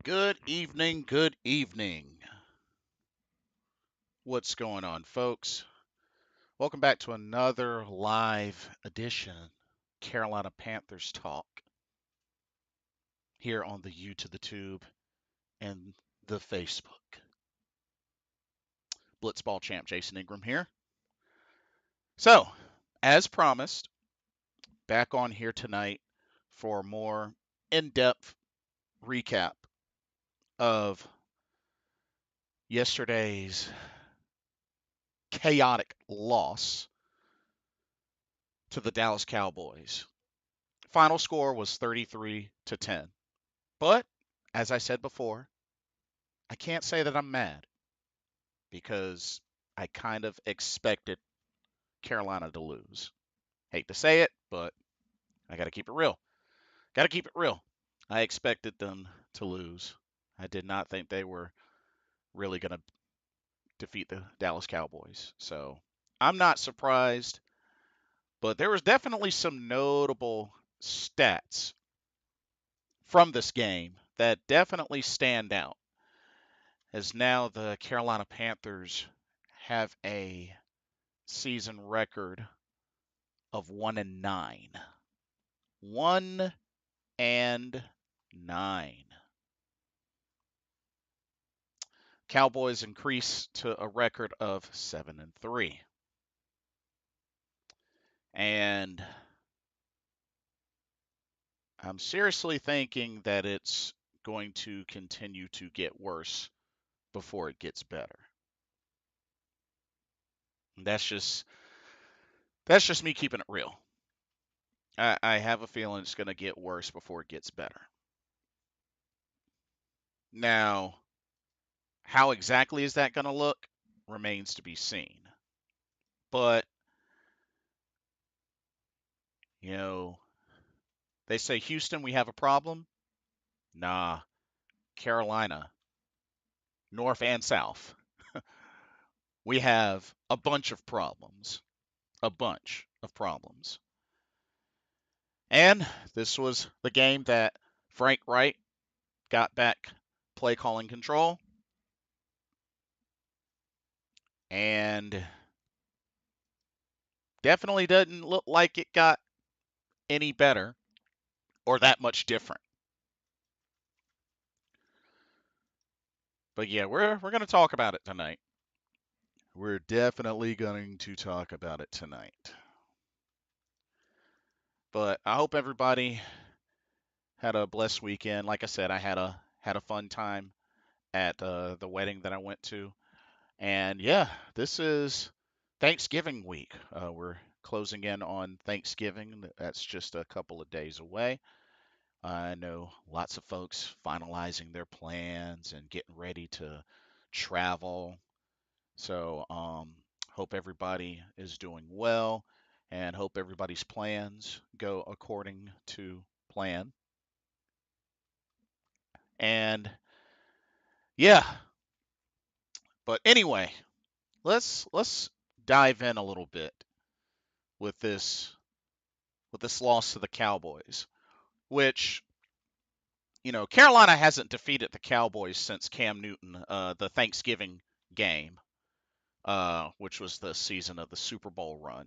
Good evening, good evening. What's going on, folks? Welcome back to another live edition Carolina Panthers Talk here on the U to the Tube and the Facebook. Blitzball champ Jason Ingram here. So, as promised, back on here tonight for a more in-depth recap of yesterday's chaotic loss to the Dallas Cowboys. Final score was 33-10. But as I said before, I can't say that I'm mad because I kind of expected Carolina to lose. Hate to say it, but I got to keep it real. Got to keep it real. I expected them to lose. I did not think they were really going to defeat the Dallas Cowboys. So I'm not surprised, but there was definitely some notable stats from this game that definitely stand out. As now the Carolina Panthers have a season record of 1-9. 1-9. Cowboys increase to a record of 7-3. And I'm seriously thinking that it's going to continue to get worse before it gets better. That's just me keeping it real. I have a feeling it's going to get worse before it gets better. Now, how exactly is that going to look remains to be seen. But, you know, they say, Houston, we have a problem. Nah, Carolina, North and South. We have a bunch of problems. A bunch of problems. And this was the game that Frank Wright got back play calling control. And definitely doesn't look like it got any better or that much different. But yeah, we're going to talk about it tonight. We're definitely going to talk about it tonight. But I hope everybody had a blessed weekend. Like I said, I had a fun time at the wedding that I went to. And yeah, this is Thanksgiving week. We're closing in on Thanksgiving. That's just a couple of days away. I know lots of folks finalizing their plans and getting ready to travel. So, hope everybody is doing well and hope everybody's plans go according to plan. And yeah, but anyway, let's dive in a little bit with this loss to the Cowboys, which Carolina hasn't defeated the Cowboys since Cam Newton, the Thanksgiving game, which was the season of the Super Bowl run.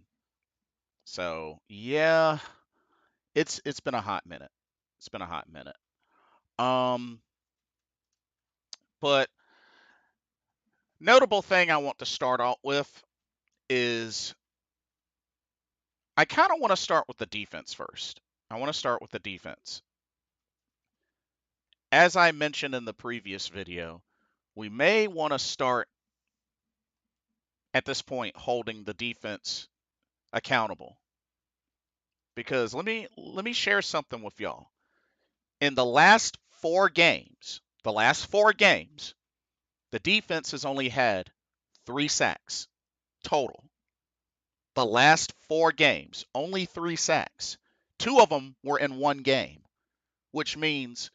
So yeah, it's been a hot minute. It's been a hot minute. Um, but notable thing I want to start out with is I kind of want to start with the defense first. I want to start with the defense. As I mentioned in the previous video, we may want to start at this point holding the defense accountable. Because let me share something with y'all. In the last 4 games, the defense has only had 3 sacks total. The last 4 games, only 3 sacks. 2 of them were in one game, which means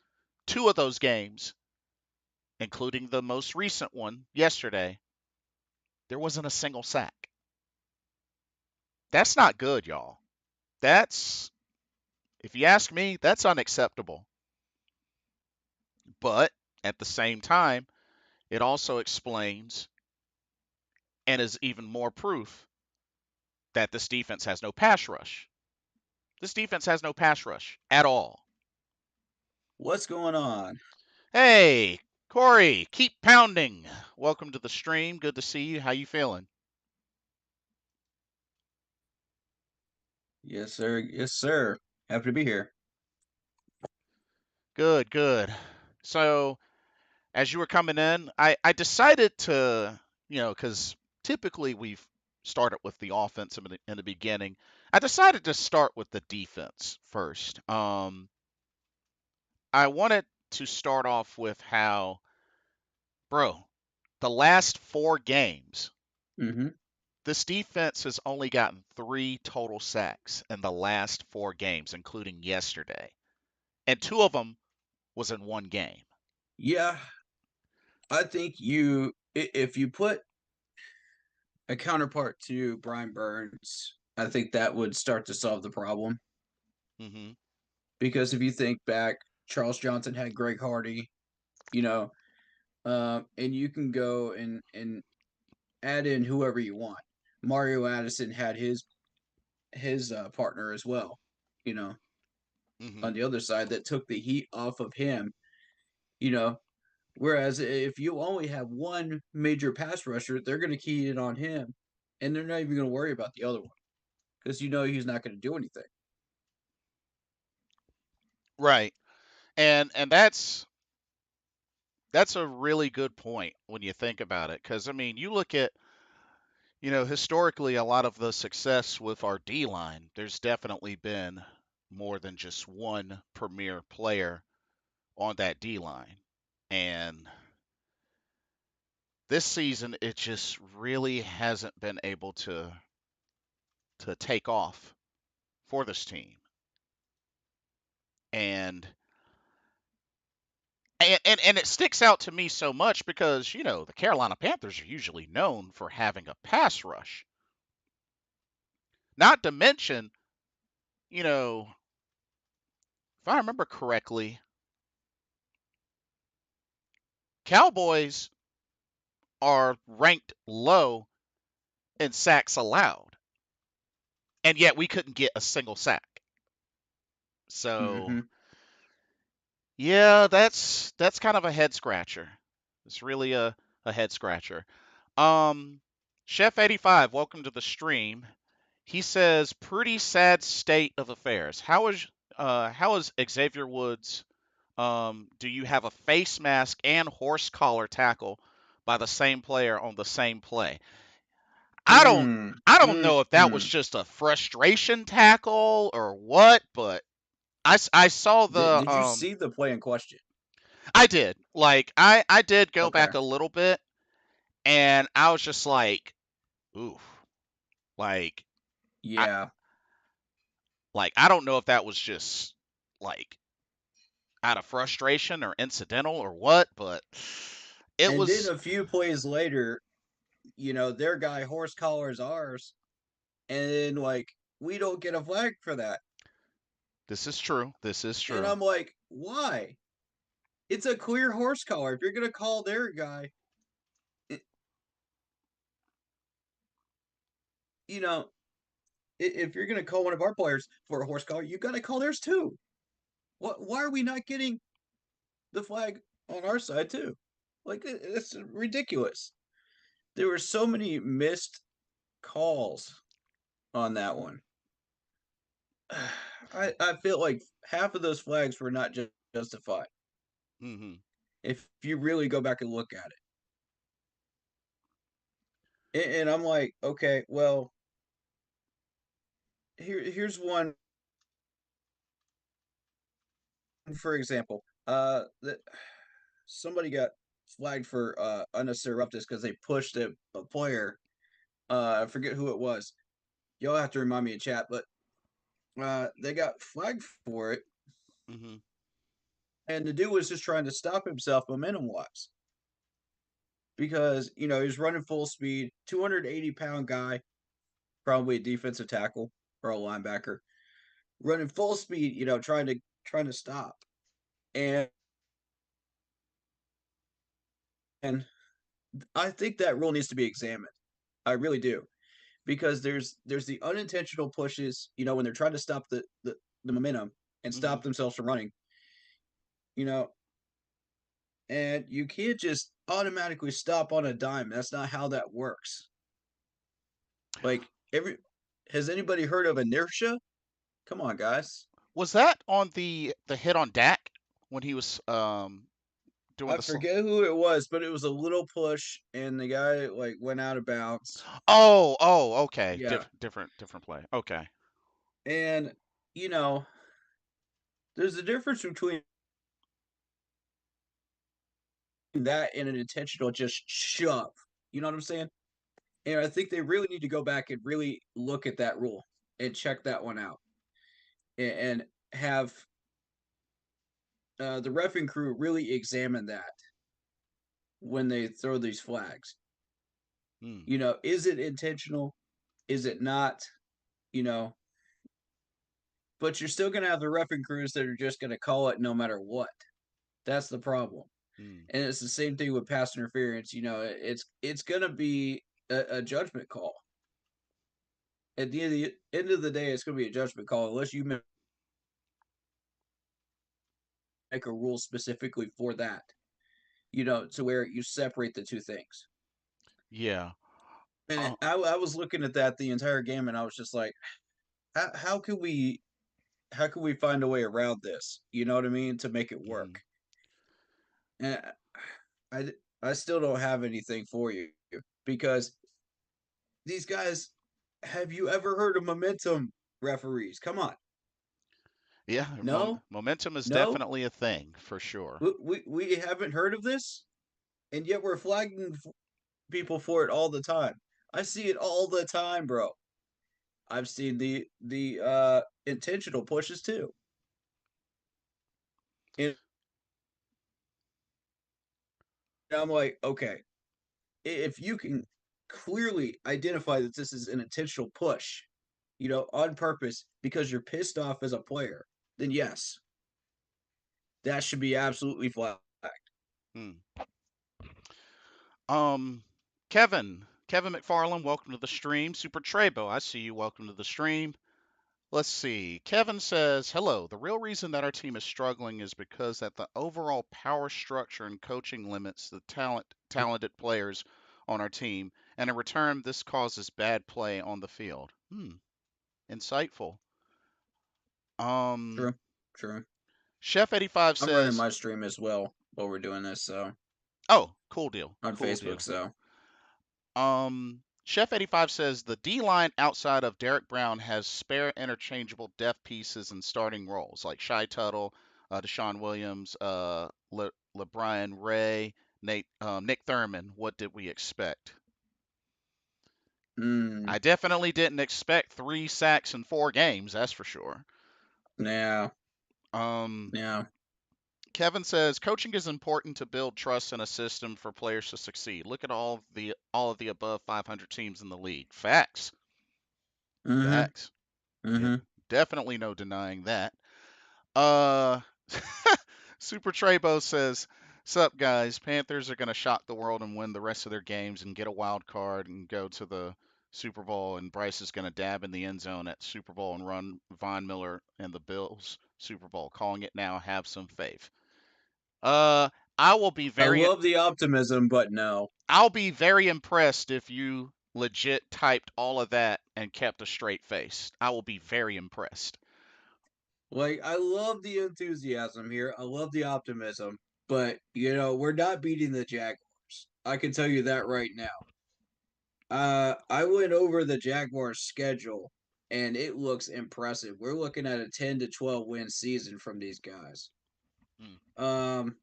2 of those games, including the most recent one yesterday, there wasn't a single sack. That's not good, y'all. That's, if you ask me, that's unacceptable. But At the same time, it also explains and is even more proof that this defense has no pass rush. This defense has no pass rush at all. What's going on? Hey, Corey, keep pounding. Welcome to the stream. Good to see you. How you feeling? Yes, sir. Yes, sir. Happy to be here. Good, good. So, as you were coming in, I decided to, because typically we've started with the offense in the beginning. I decided to start with the defense first. I wanted to start off with how, bro, the last 4 games, Mm-hmm. this defense has only gotten 3 total sacks in the last 4 games, including yesterday, and 2 of them was in one game. Yeah, I think if you put a counterpart to Brian Burns, I think that would start to solve the problem. Hmm. Because if you think back, Charles Johnson had Greg Hardy, you know, and you can go and add in whoever you want. Mario Addison had his partner as well, you know, Hmm. on the other side that took the heat off of him, you know. Whereas if you only have one major pass rusher, they're going to key in on him, and they're not even going to worry about the other one because he's not going to do anything. Right. And that's a really good point when you think about it, because I mean, you look at, historically, a lot of the success with our D line, there's definitely been more than just one premier player on that D line. And this season, it just really hasn't been able to take off for this team. And and it sticks out to me so much because, the Carolina Panthers are usually known for having a pass rush. Not to mention, you know, if I remember correctly, Cowboys are ranked low in sacks allowed, and yet we couldn't get a single sack. So, Mm-hmm. yeah, that's kind of a head scratcher. It's really a head scratcher. Um, Chef 85, welcome to the stream. He says, pretty sad state of affairs. How is Xavier Woods? Do you have a face mask and horse collar tackle by the same player on the same play? I don't Mm. I don't know if that was Mm-hmm. just a frustration tackle or what, but I saw Did you see the play in question? I did. Like I did go Okay. back a little bit, and I was just like, oof. Like I Yeah. I don't know if that was just like out of frustration or incidental or what, but it And then was. a few plays later, their guy horse collars ours, and then we don't get a flag for that. This is true. This is And true. I'm like, why? It's a clear horse collar. If you're gonna call their guy, eh, you know, if you're gonna call one of our players for a horse collar, you got to call theirs too. What? Why are we not getting the flag on our side too? Like it's ridiculous. There were so many missed calls on that one. I feel like half of those flags were not justified Hmm. if you really go back and look at it. And I'm like, okay, well, here's one for example. That somebody got flagged for unnecessary roughness because they pushed a player. I forget who it was. Y'all have to remind me in chat, but they got flagged for it, Hmm. and the dude was just trying to stop himself momentum wise because he's running full speed, 280-pound guy, probably a defensive tackle or a linebacker, running full speed, trying to stop. And And I think that rule needs to be examined. I really do. Because there's the unintentional pushes, when they're trying to stop the momentum and Hmm. stop themselves from running, you know, and you can't just automatically stop on a dime. That's not how that works. Like every has anybody heard of inertia? Come on, guys. Was that on the hit on Dak when he was doing I the forget who it was, but it was a little push and the guy like went out of bounds. Oh, okay. Yeah. Different play. Okay. And you know, there's a difference between that and an intentional just shove. You know what I'm saying? And I think they really need to go back and really look at that rule and check that one out and have the refing crew really examine that when they throw these flags. Hmm. Is it intentional? Is it not? You know, but you're still going to have the refing crews that are just going to call it no matter what. That's the problem. Hmm. And it's the same thing with pass interference. It's going to be a judgment call. At the end of the day, it's going to be a judgment call unless you make a rule specifically for that. To where you separate the two things. Yeah. And Uh, I was looking at that the entire game, and I was just like, how can we find a way around this? You know what I mean? To make it mhm. work. And I I still don't have anything for you because these guys. Have you ever heard of momentum referees? Come on, Yeah. no, Momentum is no, definitely a thing for sure. we haven't heard of this, and yet we're flagging people for it all the time. I see it all the time, bro. I've seen the intentional pushes too. And I'm like, okay, if you can clearly identify that this is an intentional push, on purpose because you're pissed off as a player, then yes, that should be absolutely flagged. Hmm. Um, Kevin McFarland, welcome to the stream. Super Trebo, I see you. Welcome to the stream. Let's see. Kevin says, "Hello. The real reason that our team is struggling is because that the overall power structure and coaching limits the talented players on our team, and in return, this causes bad play on the field." Insightful. Um, True, true. Chef 85 I'm running says, my stream as well while we're doing this, so "Oh, cool deal. on Cool Facebook. deal." So, Chef 85 says the D line outside of Derek Brown has spare interchangeable depth pieces and starting roles like Shy Tuttle, Deshaun Williams, LeBrian Ray, Nick Thurman. What did we expect? mm, I definitely didn't expect 3 sacks in 4 games. That's for sure. yeah, Um, yeah. Kevin says coaching is important to build trust in a system for players to succeed. Look at all of the above 500 teams in the league. Facts. Mm-hmm. Facts. Yeah, Mm-hmm. definitely no denying that. Uh, Super Trebo says, "Sup guys? Panthers are gonna shock the world and win the rest of their games and get a wild card and go to the Super Bowl. And Bryce is gonna dab in the end zone at Super Bowl and run Von Miller and the Bills Super Bowl. Calling it now. Have some faith." Uh, I will be I very love the optimism, but no. I'll be very impressed if you legit typed all of that and kept a straight face. I will be very impressed. Like, I love the enthusiasm here. I love the optimism, but we're not beating the Jaguars. I can tell you that right now. I went over the Jaguars' schedule, and it looks impressive. We're looking at a 10 to 12 win season from these guys. Mm. Um,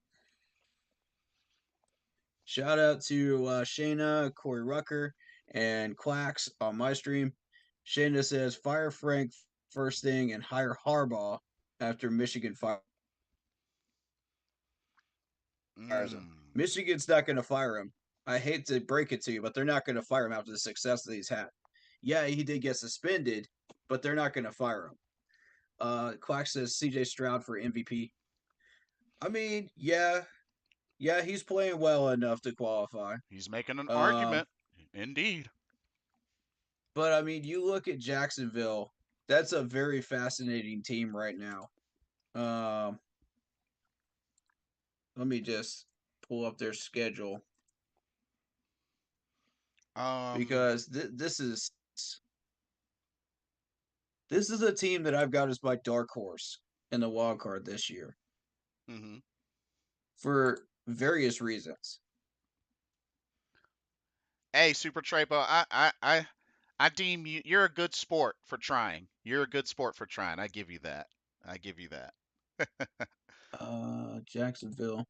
Shout out to Shayna, Corey Rucker, and Quacks on my stream. Shayna says, "Fire Frank first thing and hire Harbaugh after Michigan fires him." Mm. Michigan's not going to fire him. I hate to break it to you, but they're not going to fire him after the success that he's had. Yeah, he did get suspended, but they're not going to fire him. Quack says CJ Stroud for MVP. I mean, yeah, Yeah, he's playing well enough to qualify. He's making an Um, argument. Indeed. but I mean, you look at Jacksonville. That's a very fascinating team right now. Um, Let me just pull up their schedule Um. because this is a team that I've got as my dark horse in the wild card this year hmm for various reasons. Hey, Super Trepo, I deem you. You're a good sport for trying. You're a good sport for trying. I give you that. I give you that. Jacksonville.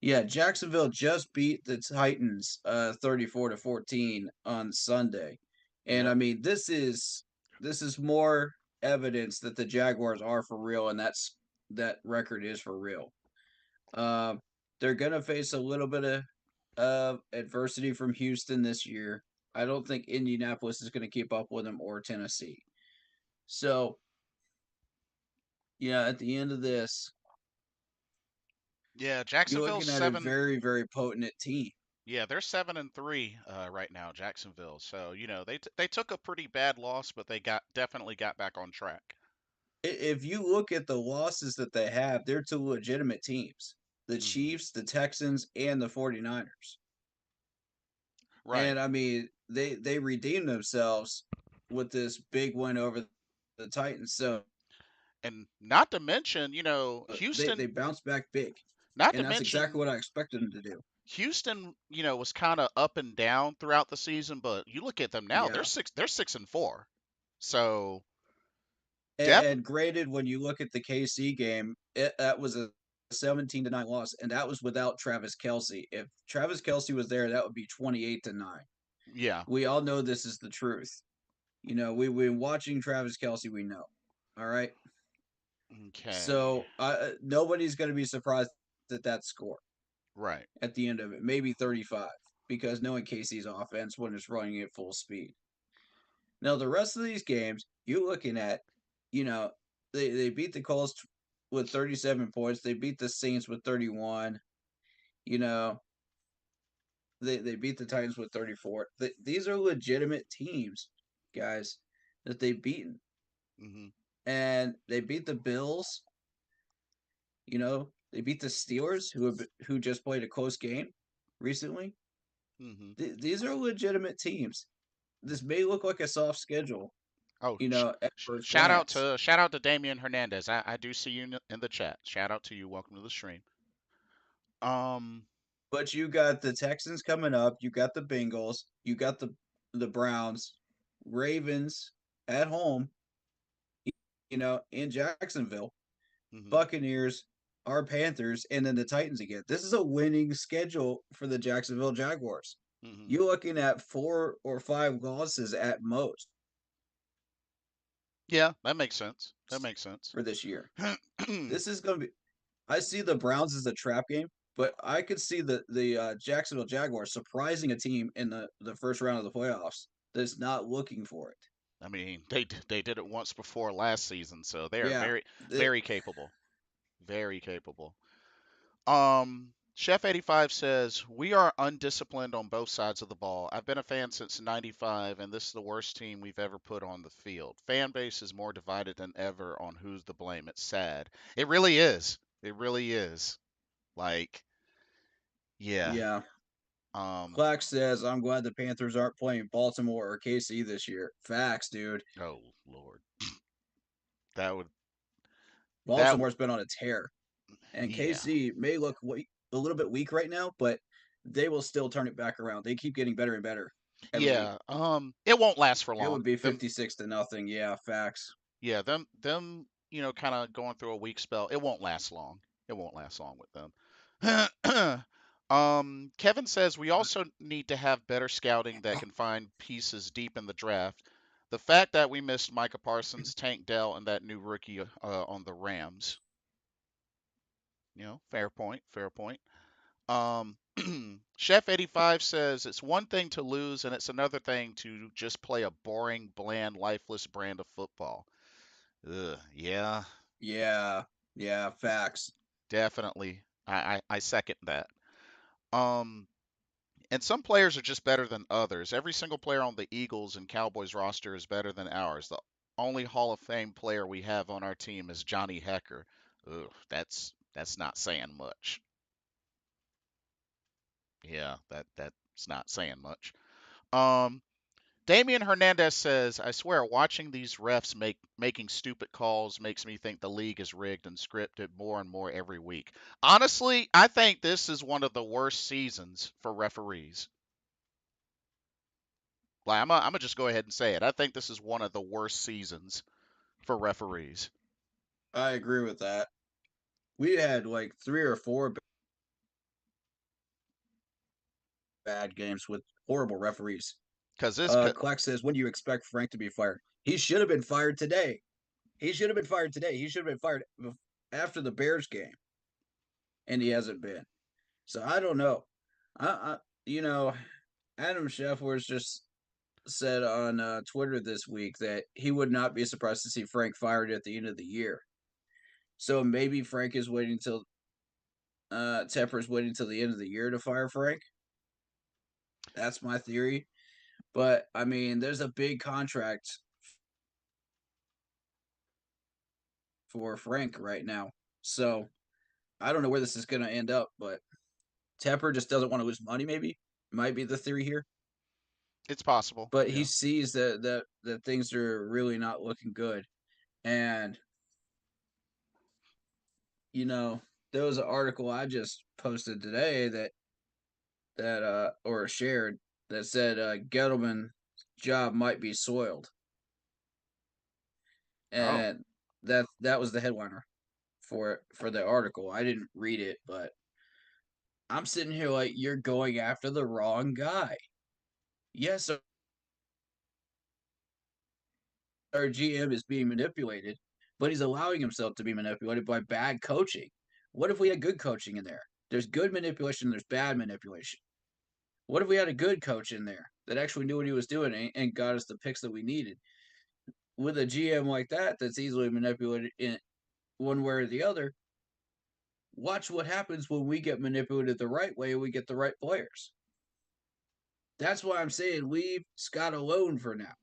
Yeah, Jacksonville just beat the Titans 34-14 on Sunday. And Yep. I mean, this is more evidence that the Jaguars are for real and that record is for real. Um, they're gonna face a little bit of adversity from Houston this year. I don't think Indianapolis is gonna keep up with them or Tennessee. So, yeah, at the end of this, Yeah. you're Jacksonville's looking at a seven. very, very potent team. Yeah, they're 7-3 right now, Jacksonville. So they took a pretty bad loss, but they got definitely got back on track. If you look at the losses that they have, they're to legitimate teams: the hmm Chiefs, the Texans, and the 49ers. Right. And I mean, they redeemed themselves with this big win over the Titans. So And not to mention, they Houston. bounced back big, Not to and that's exactly mention what I expected them to do. Houston, was kind of up and down throughout the season, but you look at them now, they're Yeah, 6-4. So, def and graded when you look at the KC game, that was a 17-9 loss, and that was without Travis Kelsey. If Travis Kelsey was there, that would be 28-9. yeah. We all know this is the truth. You know, we've been watching Travis Kelsey. We know. All right. Okay. So nobody's going to be surprised at that score Right. at the end of it. Maybe 35 because knowing Casey's offense when it's running at full speed. Now, the rest of these games, you're looking at, you know, they beat the Colts with 37 points. They beat the Saints with 31. You know, they beat the Titans with 34. These are legitimate teams, guys, that they've beaten. Mhm. And they beat the Bills. You know, they beat the Steelers, who just played a close game recently. Mhm. These are legitimate teams. This may look like a soft schedule, Oh, at first glance, shout out to Damian Hernandez. I do see you in the chat. Shout out to you. Welcome to the stream. Um. but you got the Texans coming up. You got the Bengals. You got the Browns, Ravens at home. In Jacksonville, Mhm. Buccaneers, our Panthers, and then the Titans again. This is a winning schedule for the Jacksonville Jaguars. Mhm. You're looking at 4 or 5 losses at most Yeah, that makes sense. That makes sense. for this year. This is going to be. I see the Browns as a trap game, but I could see the Jacksonville Jaguars surprising a team in the first round of the playoffs that's not looking for it. I mean, they did it once before last season, so they are Yeah, very the, very capable. Very capable. Chef 85 says, "We are undisciplined on both sides of the ball. I've been a fan since 95 and this is the worst team we've ever put on the field. Fan base is more divided than ever on who's to blame. It's sad. It really is. It really is. Like, yeah. yeah. Um Clack says, "I'm glad the Panthers aren't playing Baltimore or KC this year." Facts, dude. oh Lord. That would that would Baltimore's been on a tear, and yeah. KC may look a little bit weak right now, but they will still turn it back around. They keep getting better and better every week. Yeah. It won't last for It long. would be Them 56-0. Yeah, facts. Yeah, them, kind of going through a weak spell. It won't last long. It won't last long with them. Kevin says we also need to have better scouting that can find pieces deep in the draft. The fact that we missed Micah Parsons, Tank Dell, and that new rookie on the Rams. Fair point. Fair point. Um, Chef 85 says it's one thing to lose and it's another thing to just play a boring, bland, lifeless brand of football. Ugh, yeah, Yeah, yeah, facts. definitely. I second that. Um, and some players are just better than others. Every single player on the Eagles and Cowboys roster is better than ours. The only Hall of Fame player we have on our team is Johnny Hecker. Ugh, that's not saying much. Yeah, that's not saying much. Um, Damian Hernandez says, "I swear, watching these refs making stupid calls makes me think the league is rigged and scripted more and more every week." Honestly, I think this is one of the worst seasons for referees. Like, I'm gonna just go ahead and say it. I think this is one of the worst seasons for referees. I agree with that. We had like three or four bad games with horrible referees. Cause this, Clark says, when do you expect Frank to be fired? He should have been fired today. He should have been fired today. He should have been fired after the Bears game, and he hasn't been. So I don't know. I you know, Adam Scheffler's just said on Twitter this week that he would not be surprised to see Frank fired at the end of the year. So maybe Frank is waiting till Tepper's waiting till the end of the year to fire Frank. That's my theory. But I mean, there's a big contract for Frank right now. So I don't know where this is going to end up, but Tepper just doesn't want to lose money. Maybe might be the theory here. it's possible. But he Yeah. sees that things are really not looking good, and there was an article I just posted today that or shared that said Gettleman's job might be soiled, Oh, and that was the headliner for the article. I didn't read it, but I'm sitting here like you're going after the wrong guy. Yes, our GM is being manipulated, but he's allowing himself to be manipulated by bad coaching. What if we had good coaching in there? There's good manipulation, there's bad manipulation. What if we had a good coach in there that actually knew what he was doing and got us the picks that we needed? With a GM like that, that's easily manipulated in one way or the other, watch what happens when we get manipulated the right way and we get the right players. That's why I'm saying leave Scott alone for now.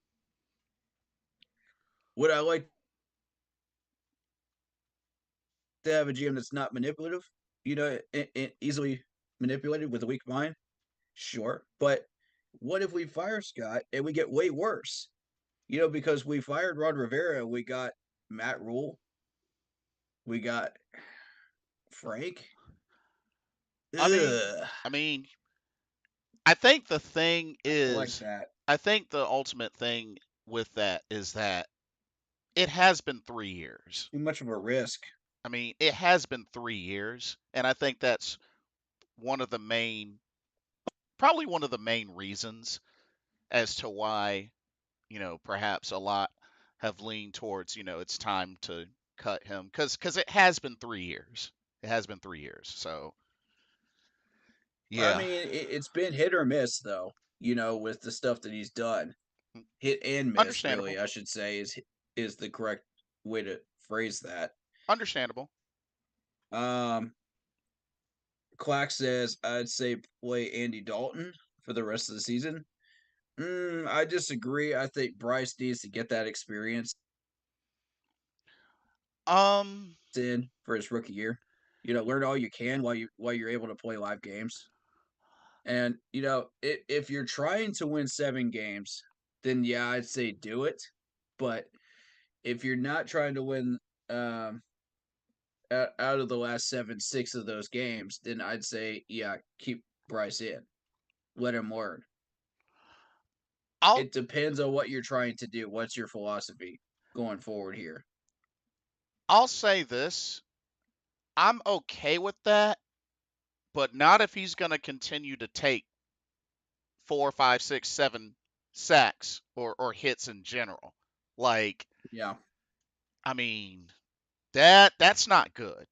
Would I like to have a GM that's not manipulative, and easily manipulated with a weak mind? Sure. But what if we fire Scott and we get way worse? Because we fired Ron Rivera, we got Matt Rule, we got Frank. I mean, Ugh, I mean, I think the thing I don't like is, that. I think the ultimate thing with that is that it has been 3 years. Too much of a risk. I mean, it has been 3 years, and I think that's one of the main, probably one of the main reasons as to why, perhaps a lot have leaned towards, it's time to cut him because it has been 3 years. It has been 3 years. So I yeah, mean, it's been hit or miss though. With the stuff that he's done, hit and miss. Really, understandable, I should say is the correct way to phrase that. understandable. Um, Clack says I'd say play Andy Dalton for the rest of the season. I disagree. I think Bryce needs to get that experience Um, in for his rookie year. Learn all you can while you're able to play live games. And if you're trying to win 7 games, then yeah, I'd say do it. But if you're not trying to win um, out of the last 7, 6 of those games, then I'd say yeah, keep Bryce in, let him learn. I'll It depends on what you're trying to do. What's your philosophy going forward here? I'll say this. I'm okay with that, but not if he's going to continue to take 4, 5, 6, 7 sacks or hits in general. Like, Yeah. I mean, that's not good.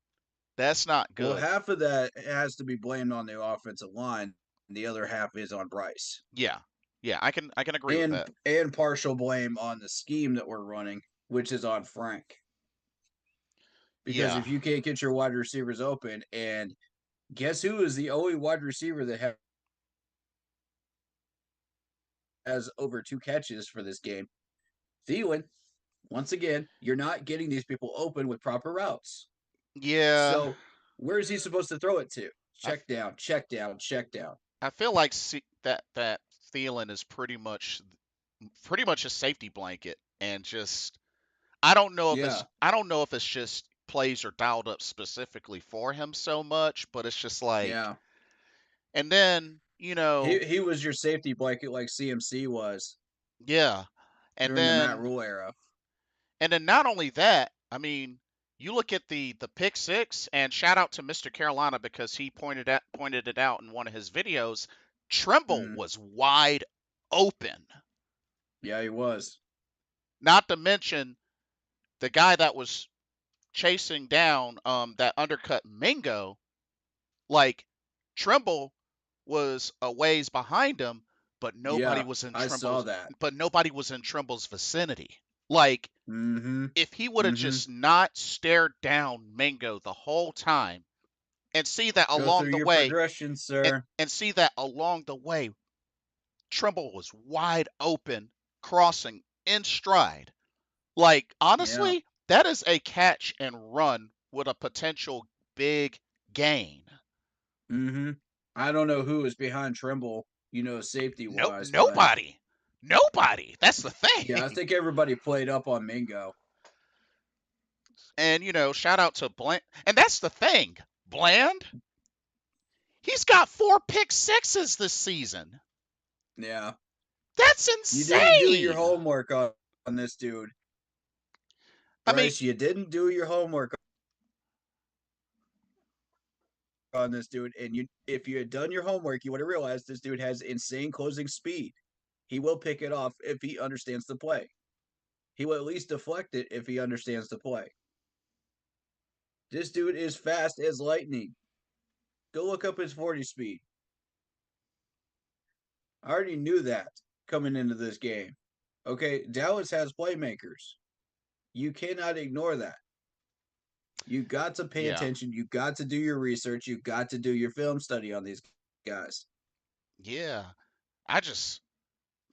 That's not Well, good. half of that has to be blamed on the offensive line. The other half is on Bryce. Yeah. Yeah, I can agree with and that. and partial blame on the scheme that we're running, which is on Frank. Because Yeah. if you can't get your wide receivers open and Guess who is the only wide receiver that has over 2 catches for this game? Thielen. Once again, you're not getting these people open with proper routes. Yeah, So where is he supposed to throw it to? I Check down, check down, check down. I feel like that Thielen is pretty much a safety blanket, and just Yeah, I don't know if it's just plays are dialed up specifically for him so much, but it's just like, yeah. and then He was your safety blanket like CMC was yeah, and during the Matt then Rule era. not only that, I mean, you look at the pick six, and shout out to Mr. Carolina because he pointed it out in one of his videos. Tremble Mm, was wide open. yeah, he was. Not to mention the guy that was chasing down that undercut Mingo, like Trimble was a ways behind him, but Yeah, I saw that. nobody was in Trimble's vicinity. Like Mm-hmm. if he would have Mm-hmm. just not stared down Mingo the whole time and see that Go along through the your way progression, sir. and see that along the way Trimble was wide open crossing in stride. Like Yeah. honestly, that is a catch and run with a potential big gain. Mm-hmm. I don't know who is behind Trimble, safety No, wise, but nobody. That's the yeah, I thing. think everybody played up on Mingo. And shout out to Bland. And that's the thing. Bland, he's got 4 pick sixes this season. Yeah. That's You didn't do your insane. homework on this dude. I mean, Bryce, you didn't do your homework on this dude. And if you had done your homework, you would have realized this dude has insane closing speed. He will pick it off if he understands the play. He will at least deflect it if he understands the play. This dude is fast as lightning. Go look up his 40 speed. I already knew that coming into this game. Okay, Dallas has playmakers. You cannot ignore that. You got to pay yeah, attention. You got to do your research. You got to do your film study on these guys. yeah. I just,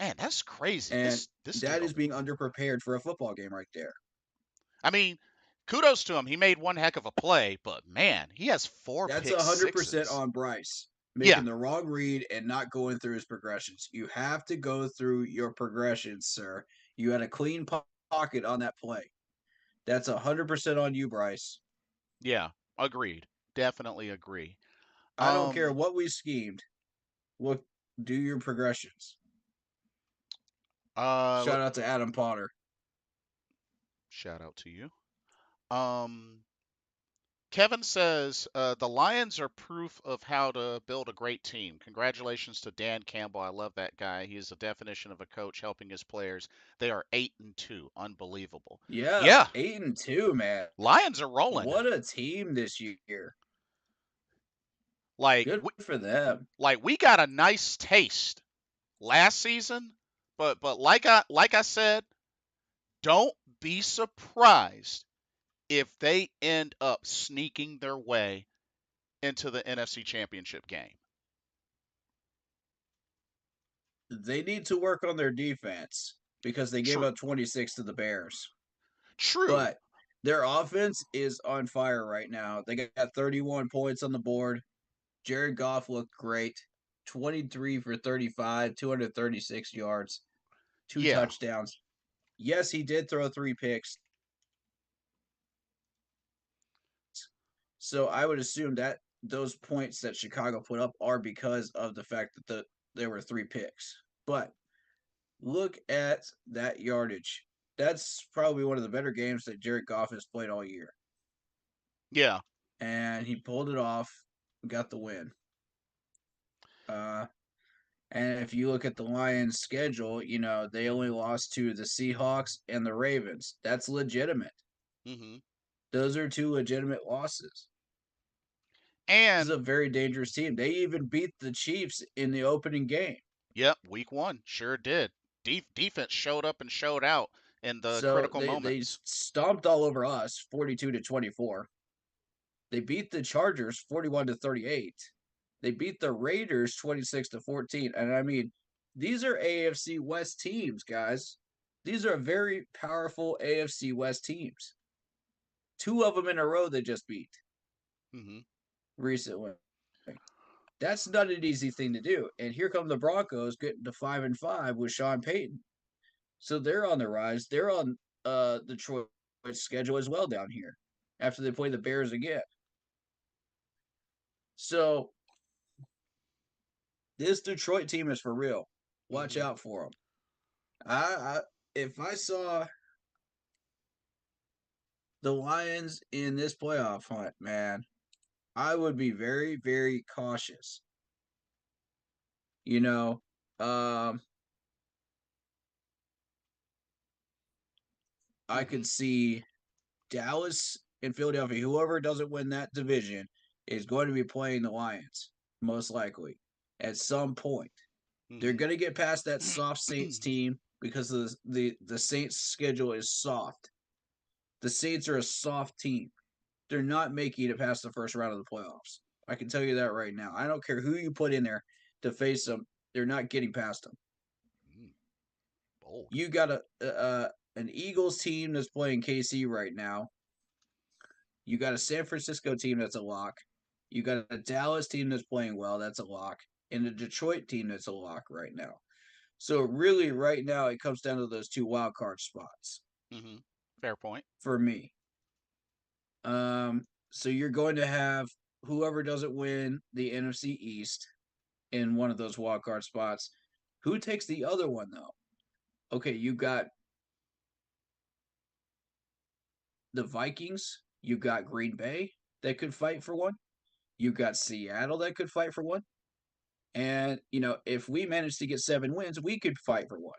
man, that's crazy. And This dude. that is being underprepared for a football game right there. I mean, kudos to him. He made one heck of a play, but man, he has four That's pick 100% sixes. on Bryce Yeah, making the wrong read and not going through his progressions. You have to go through your progressions, sir. You had a clean pocket on that play. That's 100% on you, Bryce. yeah. Agreed. Definitely agree. I don't care Um, what we schemed. We'll do your progressions. uh, Shout out to Adam Potter. shout out to you. Um, Kevin says the Lions are proof of how to build a great team. Congratulations to Dan Campbell. I love that guy. He is the definition of a coach helping his players. They are 8-2. Unbelievable. Yeah, Yeah, 8-2, man. Lions are rolling. What a team this year. Like Good we, for them. we got a nice taste last season, but like I said, don't be surprised if they end up sneaking their way into the NFC Championship game. They need to work on their defense because they gave True. up 26 to the Bears. True. But their offense is on fire right now. They got 31 points on the board. Jared Goff looked great. 23 for 35, 236 yards, two Yeah. touchdowns. Yes, he did throw 3 picks. So I would assume that those points that Chicago put up are because of the fact that there were 3 picks. But look at that yardage. That's probably one of the better games that Jared Goff has played all year. Yeah. And he pulled it off, got the win. Uh, and if you look at the Lions' schedule, they only lost to the Seahawks and the Ravens. That's legitimate. Mhm. Those are 2 legitimate losses. This is And a very dangerous team. They even beat the Chiefs in the opening game. yep, week 1 sure did. Defense showed up and showed out in the So critical they moments. stomped all over us, 42-24. They beat the Chargers 41-38. They beat the Raiders 26-14. And I mean, these are AFC West teams, guys. These are very powerful AFC West teams. Two of them in a row they just beat Hmm. recently. That's not an easy thing to do. And here come the Broncos getting to 5-5 with Sean Payton. So they're on the rise. They're on Detroit's schedule as well down here after they play the Bears again. So this Detroit team is for real. Watch Hmm. out for them. I if I saw the Lions in this playoff hunt, man, I would be very, very cautious. You know, um, I Hmm. could see Dallas and Philadelphia. Whoever doesn't win that division is going to be playing the Lions, most likely, at some point. They're Hmm. going to get past that soft Saints team because the Saints' schedule is soft. The Saints are a soft team. They're not making it past the first round of the playoffs. I can tell you that right now. I don't care who you put in there to face them. They're not getting past them. Mm, bold. You got an Eagles team that's playing KC right now. You got a San Francisco team that's a lock. You got a Dallas team that's playing well. That's a lock. And a Detroit team that's a lock right now. So really, right now, it comes down to those two wild card spots Hmm. Fair point. for me. So you're going to have whoever doesn't win the NFC East in one of those wild card spots. Who takes the other one though? Okay, you got the Vikings. You got Green Bay that could fight for one. You got Seattle that could fight for one. And if we manage to get 7 wins, we could fight for one.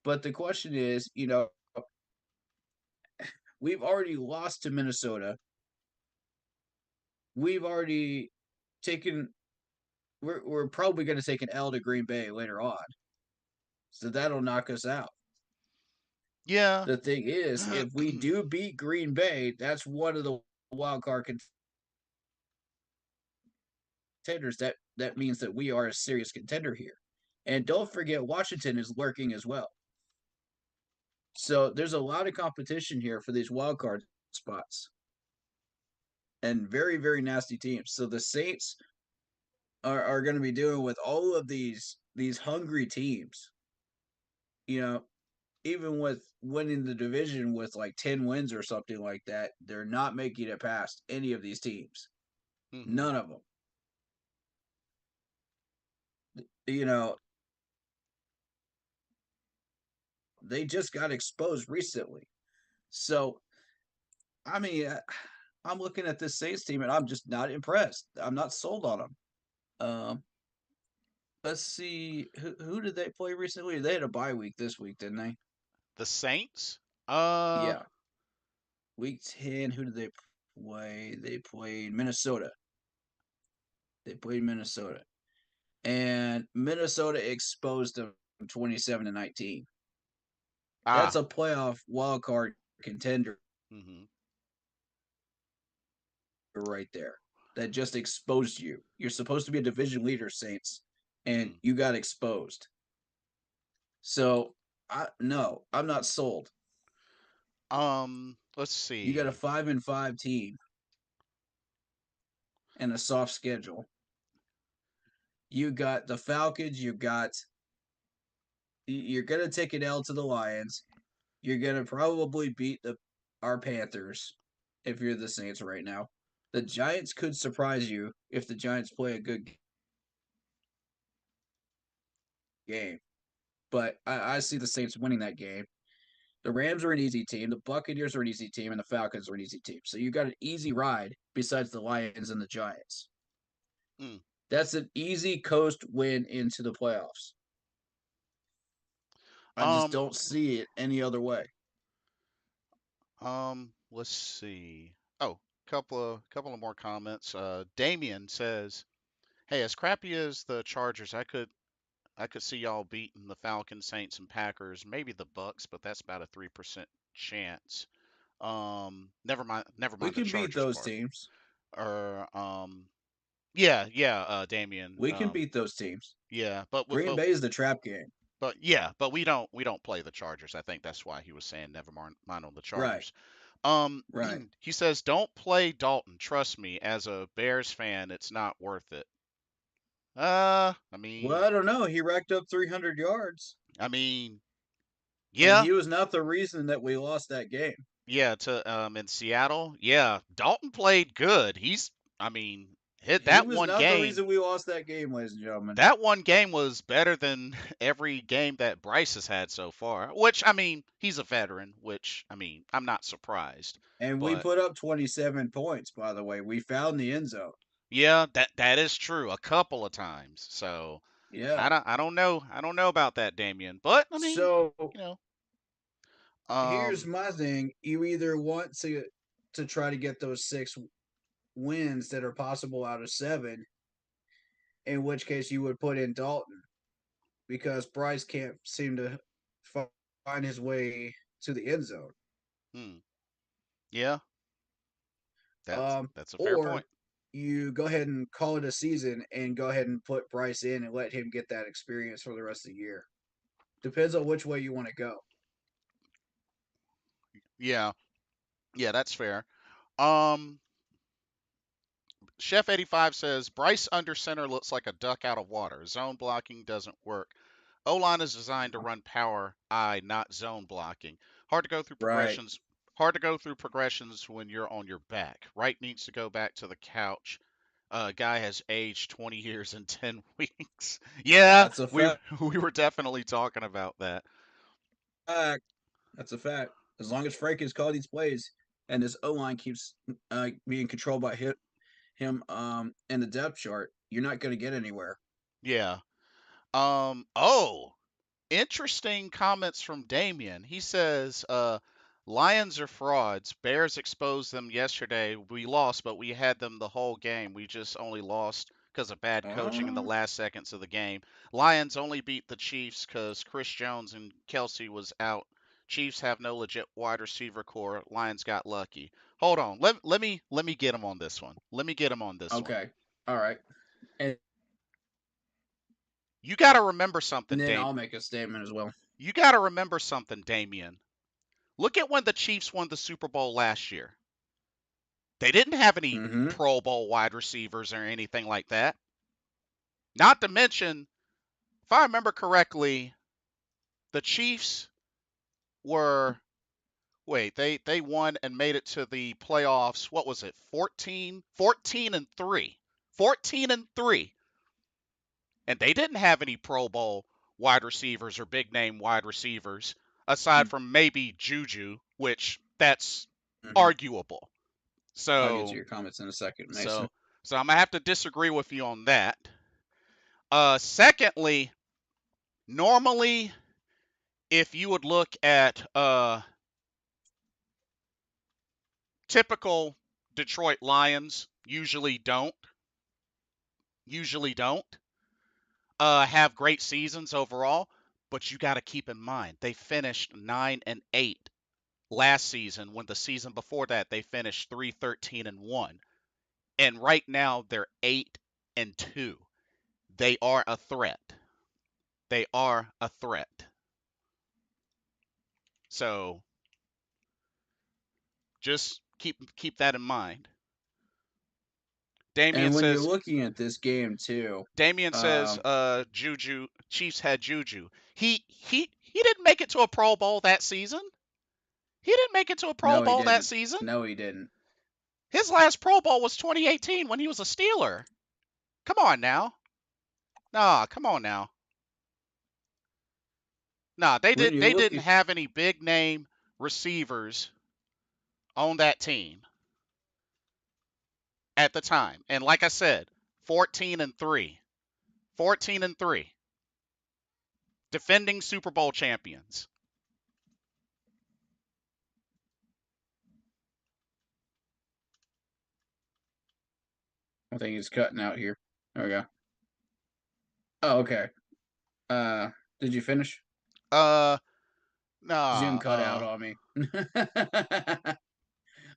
But the question is, we've already lost to Minnesota. We've already taken. We're probably going to take an L to Green Bay later on, so that'll knock us out. Yeah. The thing is, if we do beat Green Bay, that's one of the wild card contenders. That means that we are a serious contender here. And don't forget, Washington is lurking as well. So there's a lot of competition here for these wild card spots, and very, very nasty teams. So the Saints are going to be dealing with all of these hungry teams. You know, even with winning the division with like 10 wins or something like that, they're not making it past any of these teams. Hmm. None of them. You know, they just got exposed recently. So, I mean, I'm looking at this Saints team and I'm just not impressed. I'm not sold on them. Um, let's see, who did they play recently? They had a bye week this week, didn't they? The Saints. Uh. Yeah, week 10. Who did they play? They played Minnesota. They played Minnesota, and Minnesota exposed them 27-19. That's Ah. a playoff wild card contender Hmm. right there. That just exposed you. You're supposed to be a division leader, Saints, and Mm. you got exposed. So I'm not sold. Let's You got a see. 5-5 team and a soft schedule. You got the Falcons. You're gonna take an L to the Lions. You're gonna probably beat the our Panthers if you're the Saints right now. The Giants could surprise you if the Giants play a good game, but I see the Saints winning that game. The Rams are an easy team. The Buccaneers are an easy team, and the Falcons are an easy team. So you got an easy ride besides the Lions and the Giants. Mm. That's an easy coast win into the playoffs. I just Um. don't see it any other way. Let's see. Oh, couple of more comments. Damien says, "Hey, as crappy as the Chargers, I could see y'all beating the Falcons, Saints, and Packers, maybe the Bucks, but that's about a 3% chance. Never We mind the can beat Chargers those part. teams. Or yeah, yeah, Damien. We can beat those teams. Yeah, Green Bay is the trap game. but we don't play the Chargers. I think that's why he was saying never mind on the Right, Chargers. right. He says don't play Dalton. Trust me, as a Bears fan, it's not worth it. I mean, Well, I don't know. He racked up 300 yards, I mean, and yeah, he was not the reason that we lost that game. yeah. To in Seattle, yeah, Dalton played good. I mean, hit He that was one not the game. reason we lost that game, ladies and gentlemen. That one game was better than every game that Bryce has had so far. Which I mean, he's a veteran. Which I mean, I'm not surprised. And we But put up 27 points, by the way. We found the end zone. yeah, that is true a couple of times. So Yeah. I don't know about that, Damien. But I mean, So you know, here's um, my thing. You either want to try to get those 6 wins that are possible out of 7, in which case you would put in Dalton because Bryce can't seem to find his way to the end zone. hmm, yeah, Um, that's a fair point. or you go ahead and call it a season and go ahead and put Bryce in and let him get that experience for the rest of the year. Depends on which way you want to go. Yeah, yeah, that's fair. Um, Chef 85 says Bryce under center looks like a duck out of water. Zone blocking doesn't work. O line is designed to run power I, not zone blocking. Hard to go through Right. progressions. Hard to go through progressions when you're on your back. Wright needs to go back to the couch. Guy has aged 20 years in 10 weeks. Yeah, That's a we fact. we were definitely talking about that. That's a fact. As long as Frank is calling these plays and this O line keeps being controlled by him in the depth chart, you're not going to get anywhere. Yeah. Oh, interesting comments from Damien. He says, Lions are frauds. Bears exposed them yesterday. We lost, but we had them the whole game. We just only lost because of bad coaching in the Uh, last seconds of the game. Lions only beat the Chiefs because Chris Jones and Kelsey was out. Chiefs have no legit wide receiver core. Lions got lucky. Hold on. Let me get him on this one. Let me get him on this one. okay. All right. And You got to remember something, then Dame. I'll make a statement as well. You got to remember something, Damien. Look at when the Chiefs won the Super Bowl last year. They didn't have any Mm-hmm. Pro Bowl wide receivers or anything like that. Not to mention, if I remember correctly, the Chiefs were they won and made it to the playoffs. What was it? 14 and 3. 14 and 3. And they didn't have any Pro Bowl wide receivers or big name wide receivers aside from maybe Juju, which that's Mm-hmm. arguable. I'll get to So your comments in a second, Mason. So, so I'm gonna have to disagree with you on that. Secondly, normally, if you would look at typical Detroit Lions, usually don't have great seasons overall. But you got to keep in mind they finished 9-8 last season. When the season before that they finished 3-13-1, and right now they're 8-2. They are a threat. They are a threat. So just keep that in mind. Damien And when you're says looking at this game too, Damien says um, Juju Chiefs had Juju. He didn't make it to a Pro Bowl that season. He didn't make it to a Pro no, he Bowl that didn't. season. No, he didn't. His last Pro Bowl was 2018 when he was a Steeler. Come on now. Nah, come on now. Nah, When you they look didn't at have any big name receivers on that team at the time. And like I said, 14 and 3. 14 and 3. Defending Super Bowl champions. I think he's cutting out here. There we go. Oh, okay. Uh, did you finish? Uh Zoom nah, cut out on me.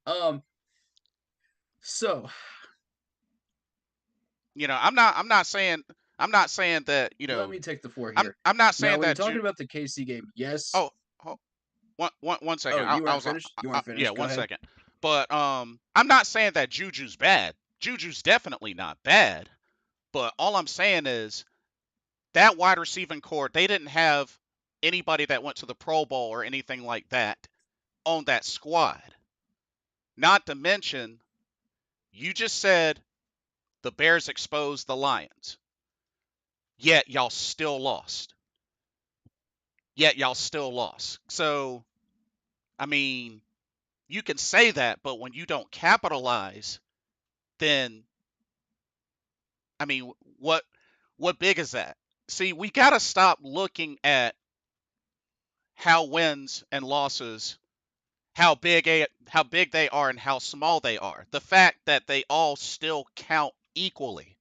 Um, so I'm not saying that, let me take the floor I'm here. I'm not Now, saying when you're that talking about the KC game, yes. oh, one second. Oh, you I weren't was finished. You weren't yeah, finished. Go one ahead. second. But I'm not saying that Juju's bad. Juju's definitely not bad. But all I'm saying is that wide receiving core, they didn't have anybody that went to the Pro Bowl or anything like that on that squad. Not to mention, you just said the Bears exposed the Lions. Yet y'all still lost. Yet y'all still lost. So, I mean, you can say that, but when you don't capitalize, then I mean, what big is that? See, we got to stop looking at how wins and losses, how big they are and how small they are. The fact that they all still count equally,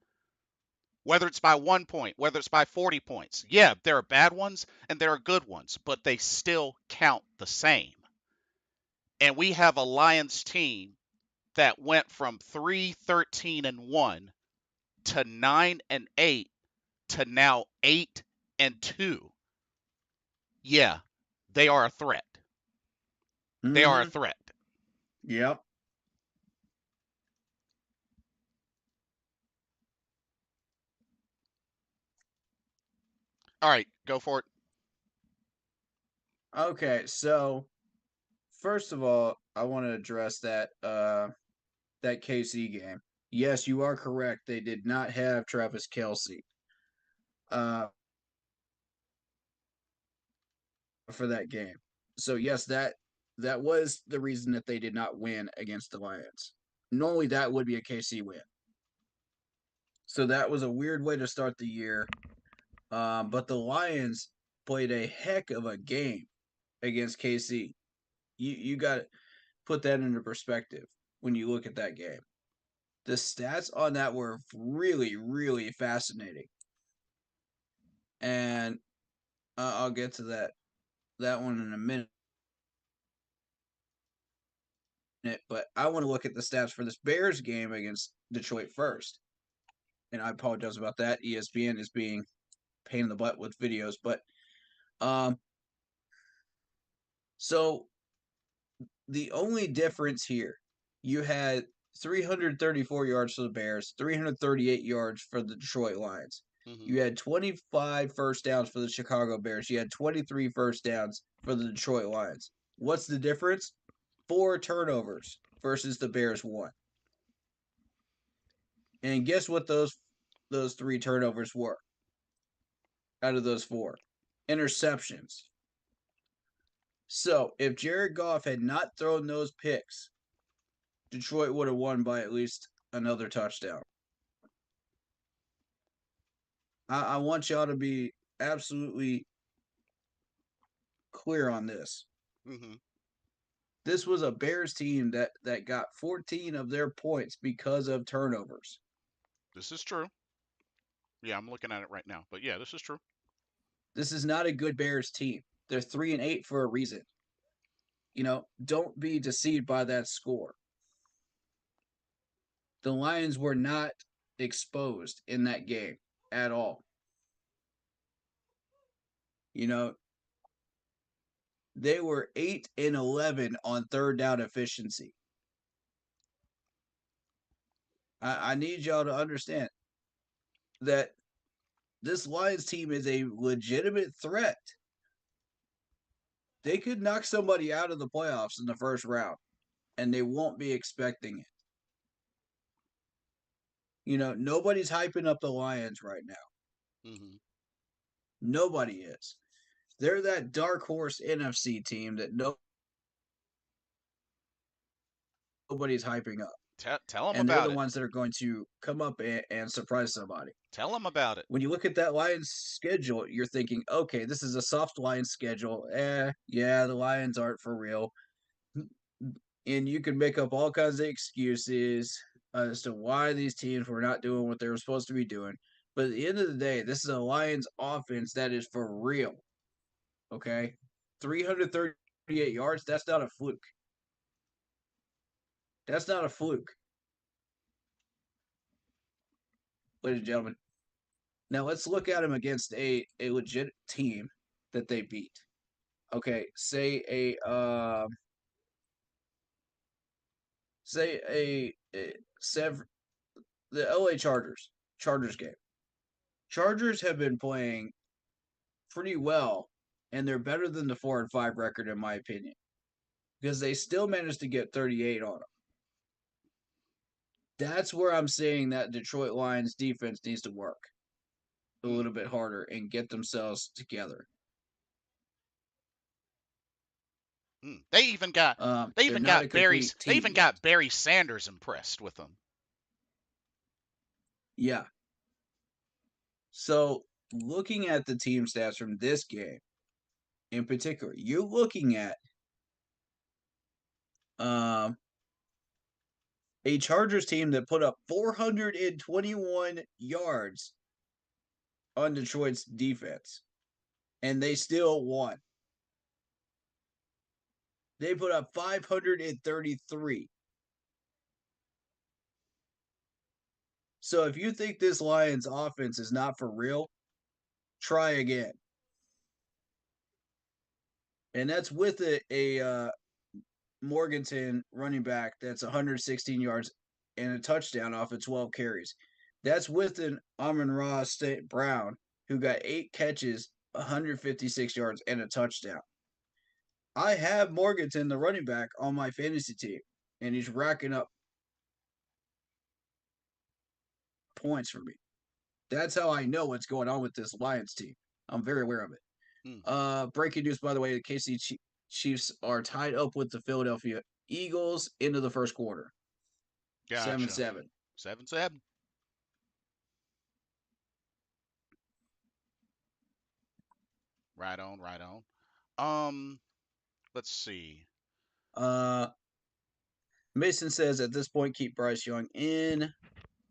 whether it's by 1 point, whether it's by 40 points. Yeah, there are bad ones and there are good ones, but they still count the same. And we have a Lions team that went from 3-13-1 to 9-8 to now 8-2. Yeah, they are a threat. They are a Mm-hmm. threat. Yep. All right, go for it. Okay. So first of all, I want to address that KC game. Yes, you are correct. They did not have Travis Kelsey uh, for that game. So yes, that was the reason that they did not win against the Lions. Normally, that would be a KC win. So that was a weird way to start the year. But the Lions played a heck of a game against KC. You got to put that into perspective when you look at that game. The stats on that were really, really fascinating, and I'll get to that one in a minute. But I want to look at the stats for this Bears game against Detroit first. And I apologize about that. ESPN is being pain in the butt with videos, but um, so the only difference here, you had 334 yards for the Bears, 338 yards for the Detroit Lions. Hmm. You had 25 first downs for the Chicago Bears. You had 23 first downs for the Detroit Lions. What's the difference? 4 turnovers versus the Bears one. And guess what those 3 turnovers were out of those four? Interceptions. So if Jared Goff had not thrown those picks, Detroit would have won by at least another touchdown. I want y'all to be absolutely clear on this. Hmm. This was a Bears team that got 14 of their points because of turnovers. This is true. Yeah, I'm looking at it right now. But yeah, this is true. This is not a good Bears team. They're 3-8 for a reason. Don't be deceived by that score. The Lions were not exposed in that game at all. You know, they were 8-11 on third down efficiency. I need y'all to understand that this Lions team is a legitimate threat. They could knock somebody out of the playoffs in the first round, and they won't be expecting it. Nobody's hyping up the Lions right now. Hmm. Nobody is. They're that dark horse NFC team that nobody's hyping up. Tell them And they're the about it. ones that are going to come up and surprise somebody. Tell them about it. When you look at that Lions schedule, you're thinking, okay, this is a soft Lions schedule. Yeah, the Lions aren't for real. And you can make up all kinds of excuses as to why these teams were not doing what they were supposed to be doing. But at the end of the day, this is a Lions offense that is for real. Okay? 338 yards, that's not a fluke. That's not a fluke, ladies and gentlemen. Now let's look at them against a legit team that they beat. Okay, say a the LA Chargers game. Chargers have been playing pretty well, and they're better than the 4-5 record in my opinion because they still managed to get 38 on them. That's where I'm saying that Detroit Lions defense needs to work a Mm, little bit harder and get themselves together. mm. They even got they They're even not a got Barry complete they team even yet. got Barry Sanders impressed with them. Yeah. So looking at the team stats from this game in particular, you're looking at um, a Chargers team that put up 421 yards on Detroit's defense, and they still won. They put up 533. So if you think this Lions offense is not for real, try again. And that's with a Morganton running back that's 116 yards and a touchdown off of 12 carries. That's with an Amon-Ra St. Brown who got 8 catches, 156 yards, and a touchdown. I have Morganton, the running back, on my fantasy team, and he's racking up points for me. That's how I know what's going on with this Lions team. I'm very aware of it. Mm, Breaking news, by the way, the KC Chiefs are tied up with the Philadelphia Eagles into the first quarter, seven gotcha. seven. 7-7. Right on, right on. Um, let's see. Uh, Mason says at this point, keep Bryce Young in.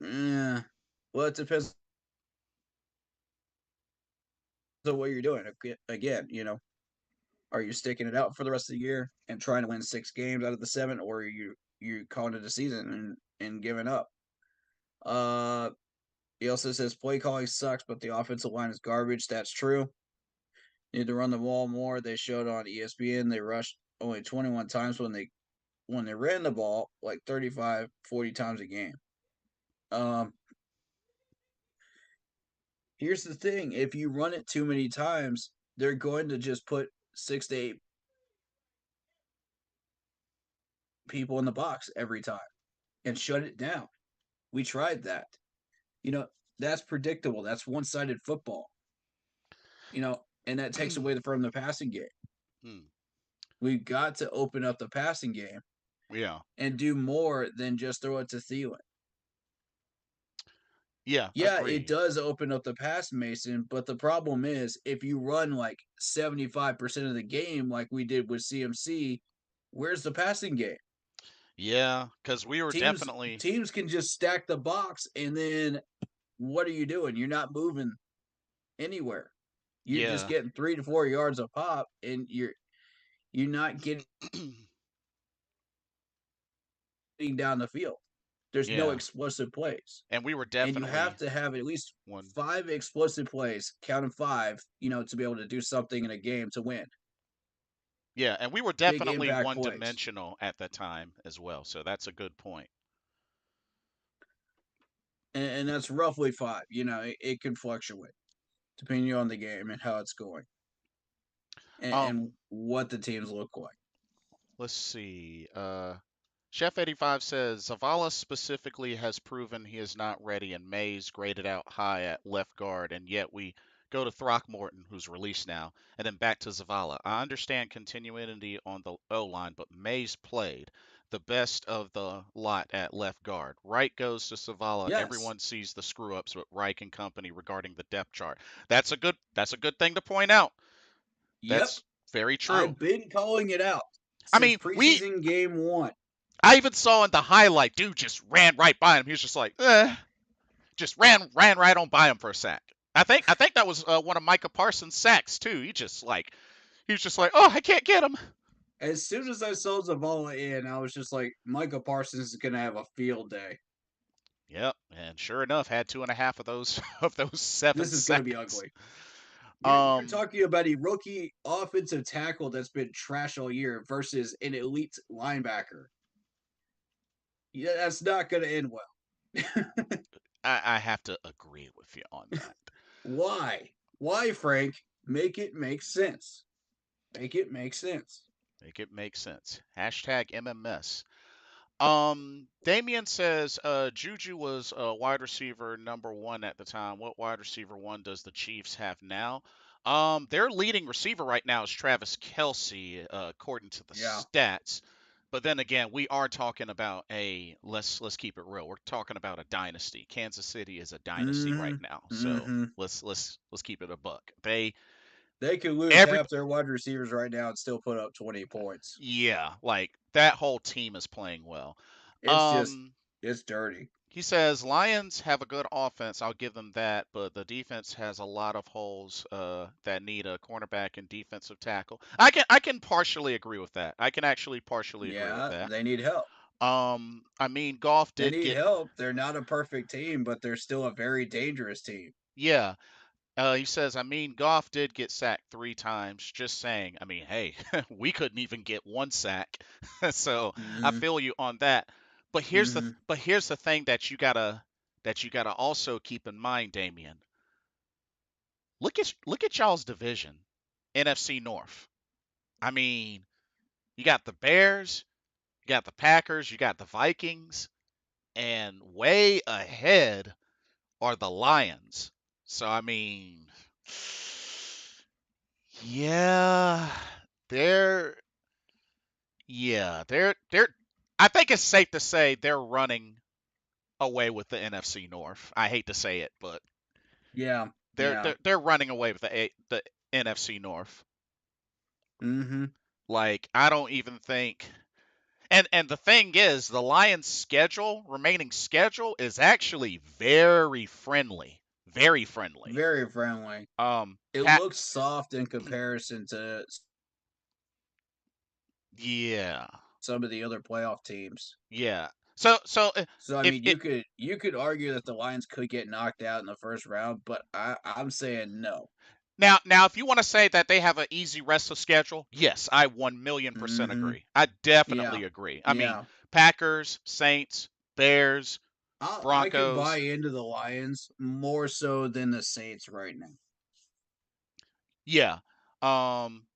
Well, it depends on what you're doing. Again, are you sticking it out for the rest of the year and trying to win 6 games out of the 7, or are you calling it a season and giving up? Uh, he also says play calling sucks, but the offensive line is garbage. That's true. Need to run the ball more. They showed on ESPN they rushed only 21 times when they ran the ball like 35, 40 times a game. Um, Here's the thing: if you run it too many times, they're going to just put 6 to 8 people in the box every time and shut it down. We tried that. You know, that's predictable. That's one-sided football. And that takes away from the passing game. Mm, We've got to open up the passing game yeah, and do more than just throw it to Thielen. yeah, Yeah, it agreed. does open up the pass, Mason, but the problem is if you run like 75% of the game like we did with CMC, where's the passing game? Yeah, because we were Teams definitely, teams can just stack the box and then what are you doing? You're not moving anywhere. You're just yeah, getting 3 to 4 yards a pop and you're not getting down the field. There's no yeah, explosive plays. and we were And you have definitely to have at least one. 5 explosive plays, count them five, to be able to do something in a game to win. Yeah, and we were Big definitely impact plays. one-dimensional at the time as well. So that's a good point. And that's roughly five. It can fluctuate depending on the game and how it's going Um, and what the teams look like. let's see. Chef 85 says Zavala specifically has proven he is not ready, and Mays graded out high at left guard, and yet we go to Throckmorton, who's released now, and then back to Zavala. I understand continuity on the O line, but Mays played the best of the lot at left guard. Reich goes to Zavala. Yes. Everyone sees the screw ups with Reich and company regarding the depth chart. That's a good thing to point out. Yep. That's very true. I've been calling it out I since mean, preseason game 1. I even saw in the highlight, dude just ran right by him. He was just like, just ran right on by him for a sack. I think that was one of Micah Parsons' sacks too. He was just like, oh, I can't get him. As soon as I saw Zavala in, I was just like, Micah Parsons is gonna have a field day. Yep, and sure enough, had two and a half of those of those seven This is gonna be sacks. ugly. You're Um, talking about a rookie offensive tackle that's been trash all year versus an elite linebacker. Yeah, that's not gonna end well. I have to agree with you on that. Why? Why, Frank? Make it make sense. Make it make sense. Make it make sense. Hashtag MMS. Damien says, Juju was wide receiver number one at the time. What wide receiver one does the Chiefs have now? Their leading receiver right now is Travis Kelsey, according to the Yeah. stats. But then again, we are talking about let's keep it real. We're talking about a dynasty. Kansas City is a dynasty right Mm-hmm. now. So Mm-hmm. let's keep it a buck. They They could lose every half their wide receivers right now and still put up 20 points. Yeah, like that whole team is playing well. It's just, Um, it's dirty. He says Lions have a good offense. I'll give them that, but the defense has a lot of holes that need a cornerback and defensive tackle. I can partially agree with that. I can actually partially agree with Yeah, that. they need help. I mean, Goff They did need get help. They're not a perfect team, but they're still a very dangerous team. yeah. He says, I mean, Goff did get sacked 3 times. Just saying. I mean, hey, we couldn't even get one sack, so I Mm-hmm. feel you on that. Mm-hmm. But here's the thing that you gotta also keep in mind, Damien. Look at y'all's division, NFC North. I mean, you got the Bears, you got the Packers, you got the Vikings, and way ahead are the Lions. So I mean, yeah, they're they're I think it's safe to say they're running away with the NFC North. I hate to say it, but Yeah. they're Yeah. they're, they're running away with the NFC North. Mm-hmm. Like I don't even think. And the thing is, the Lions' remaining schedule, is actually very friendly. Very friendly. Very friendly. It Pat, looks soft in comparison to yeah, some of the other playoff teams. yeah. So So I if mean, it you could argue that the Lions could get knocked out in the first round, but I'm saying no. now if you want to say that they have an easy rest of schedule, yes, I 1,000,000% Mm-hmm. agree. I Yeah. definitely agree. I mean, Yeah. Packers, Saints, Bears, I can buy Broncos. into the Lions more so than the Saints right now. Yeah.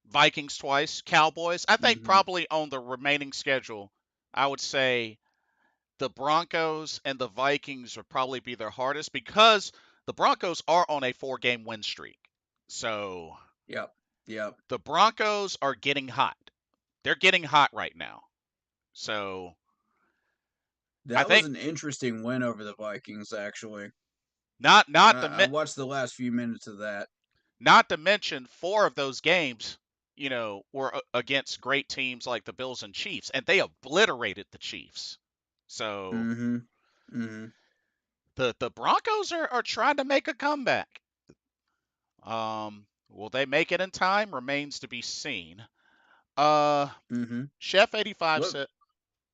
Vikings twice, Cowboys. I think Mm-hmm. probably on the remaining schedule, I would say the Broncos and the Vikings would probably be their hardest because the Broncos are on a 4-game win streak. So Yep. Yep. the Broncos are getting hot. They're getting hot right now. So I That was think an interesting win over the Vikings, actually. not the I watched the last few minutes of that. not to mention 4 of those games, were against great teams like the Bills and Chiefs, and they obliterated the Chiefs. So Mm-hmm. Mm-hmm. the Broncos are trying to make a comeback. Will they make it in time? Remains to be seen. Uh, Mm-hmm. Chef 85 Look,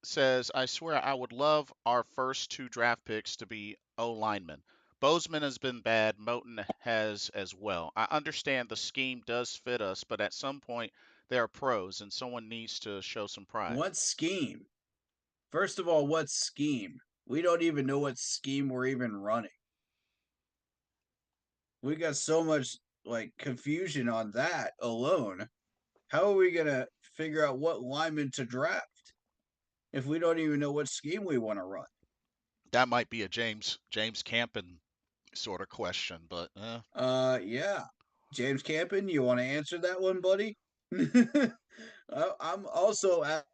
says, I swear I would love our first 2 draft picks to be O linemen. Bozeman has been bad. Moton has as well. I understand the scheme does fit us, but at some point they are pros, and someone needs to show some pride. what scheme? First of all, what scheme? We don't even know what scheme we're even running. We got so much like confusion on that alone. How are we gonna figure out what lineman to draft if we don't even know what scheme we want to run? That might be a James Campen sort of question, but Yeah. James Campen, you want to answer that one, buddy? I'm also asking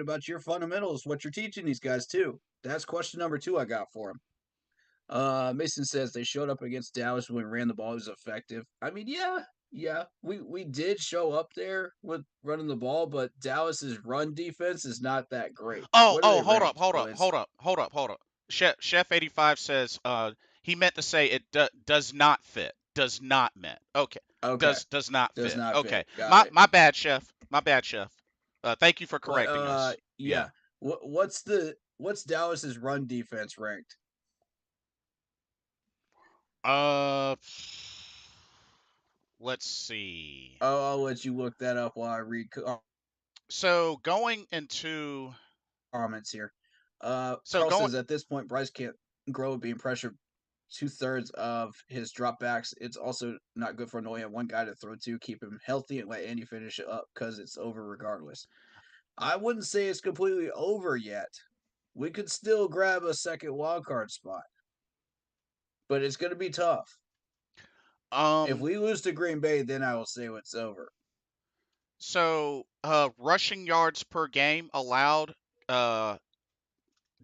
about your fundamentals, what you're teaching these guys too. That's question number two I got for him. Mason says they showed up against Dallas when we ran the ball. It was effective. I mean, yeah, yeah, we did show up there with running the ball, but Dallas's run defense is not that great. oh What are oh they hold up ranked? hold Oh, up it's hold up hold up hold up. Chef 85 says he meant to say it does not fit. does not meant. Okay. Okay, Does not does fit. not fit. Okay. Got My it. my bad, chef. My bad, chef. Thank you for But correcting us. Yeah. yeah. What's Dallas's run defense ranked? Uh let's see. Oh, I'll let you look that up while I read So going into comments here. so Carl going says at this point, Bryce can't grow being pressured 2/3 of his dropbacks. It's also not good for Noy and one guy to throw to, keep him healthy and let Andy finish it up because it's over regardless. I wouldn't say it's completely over yet. We could still grab a second wild card spot, but it's going to be tough. If um we lose to Green Bay, then I will say it's over. rushing yards per game allowed, uh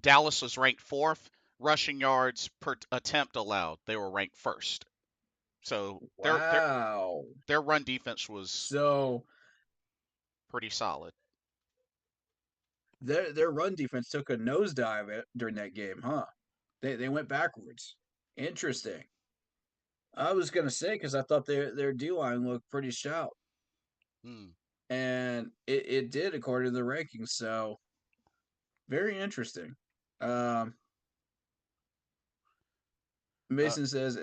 Dallas was ranked 4th. Rushing yards per attempt allowed, they were ranked 1st. So Wow. their run defense was So pretty solid. their run defense took a nosedive during that game, huh? They went backwards. Interesting. I was gonna say because I thought their D line looked pretty stout, Hmm. and it did according to the rankings. So very interesting. Um, Uh, Mason says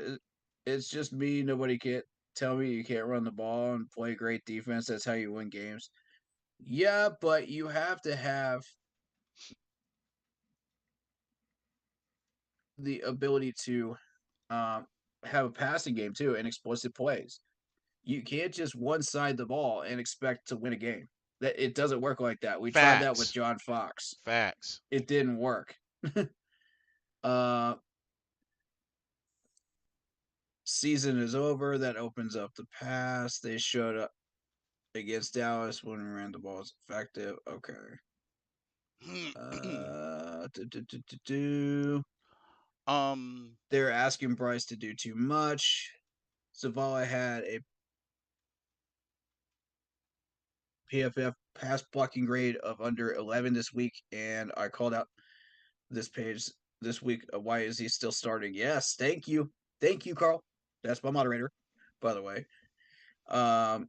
it's just me. Nobody can't tell me you can't run the ball and play great defense. That's how you win games. Yeah, but you have to have the ability to um, have a passing game too and explosive plays. You can't just one side the ball and expect to win a game. That it doesn't work like that. We tried that with facts. John Fox. Facts. It didn't work. uh Season is over. That opens up the pass. They showed up against Dallas when we ran the ball. Is effective. Okay. Do, do, do, do, do. um They're asking Bryce to do too much. Zavala had a PFF pass blocking grade of under 11 this week, and I called out this page this week. Why is he still starting? Yes, thank you, Carl. That's my moderator, by the way. Um,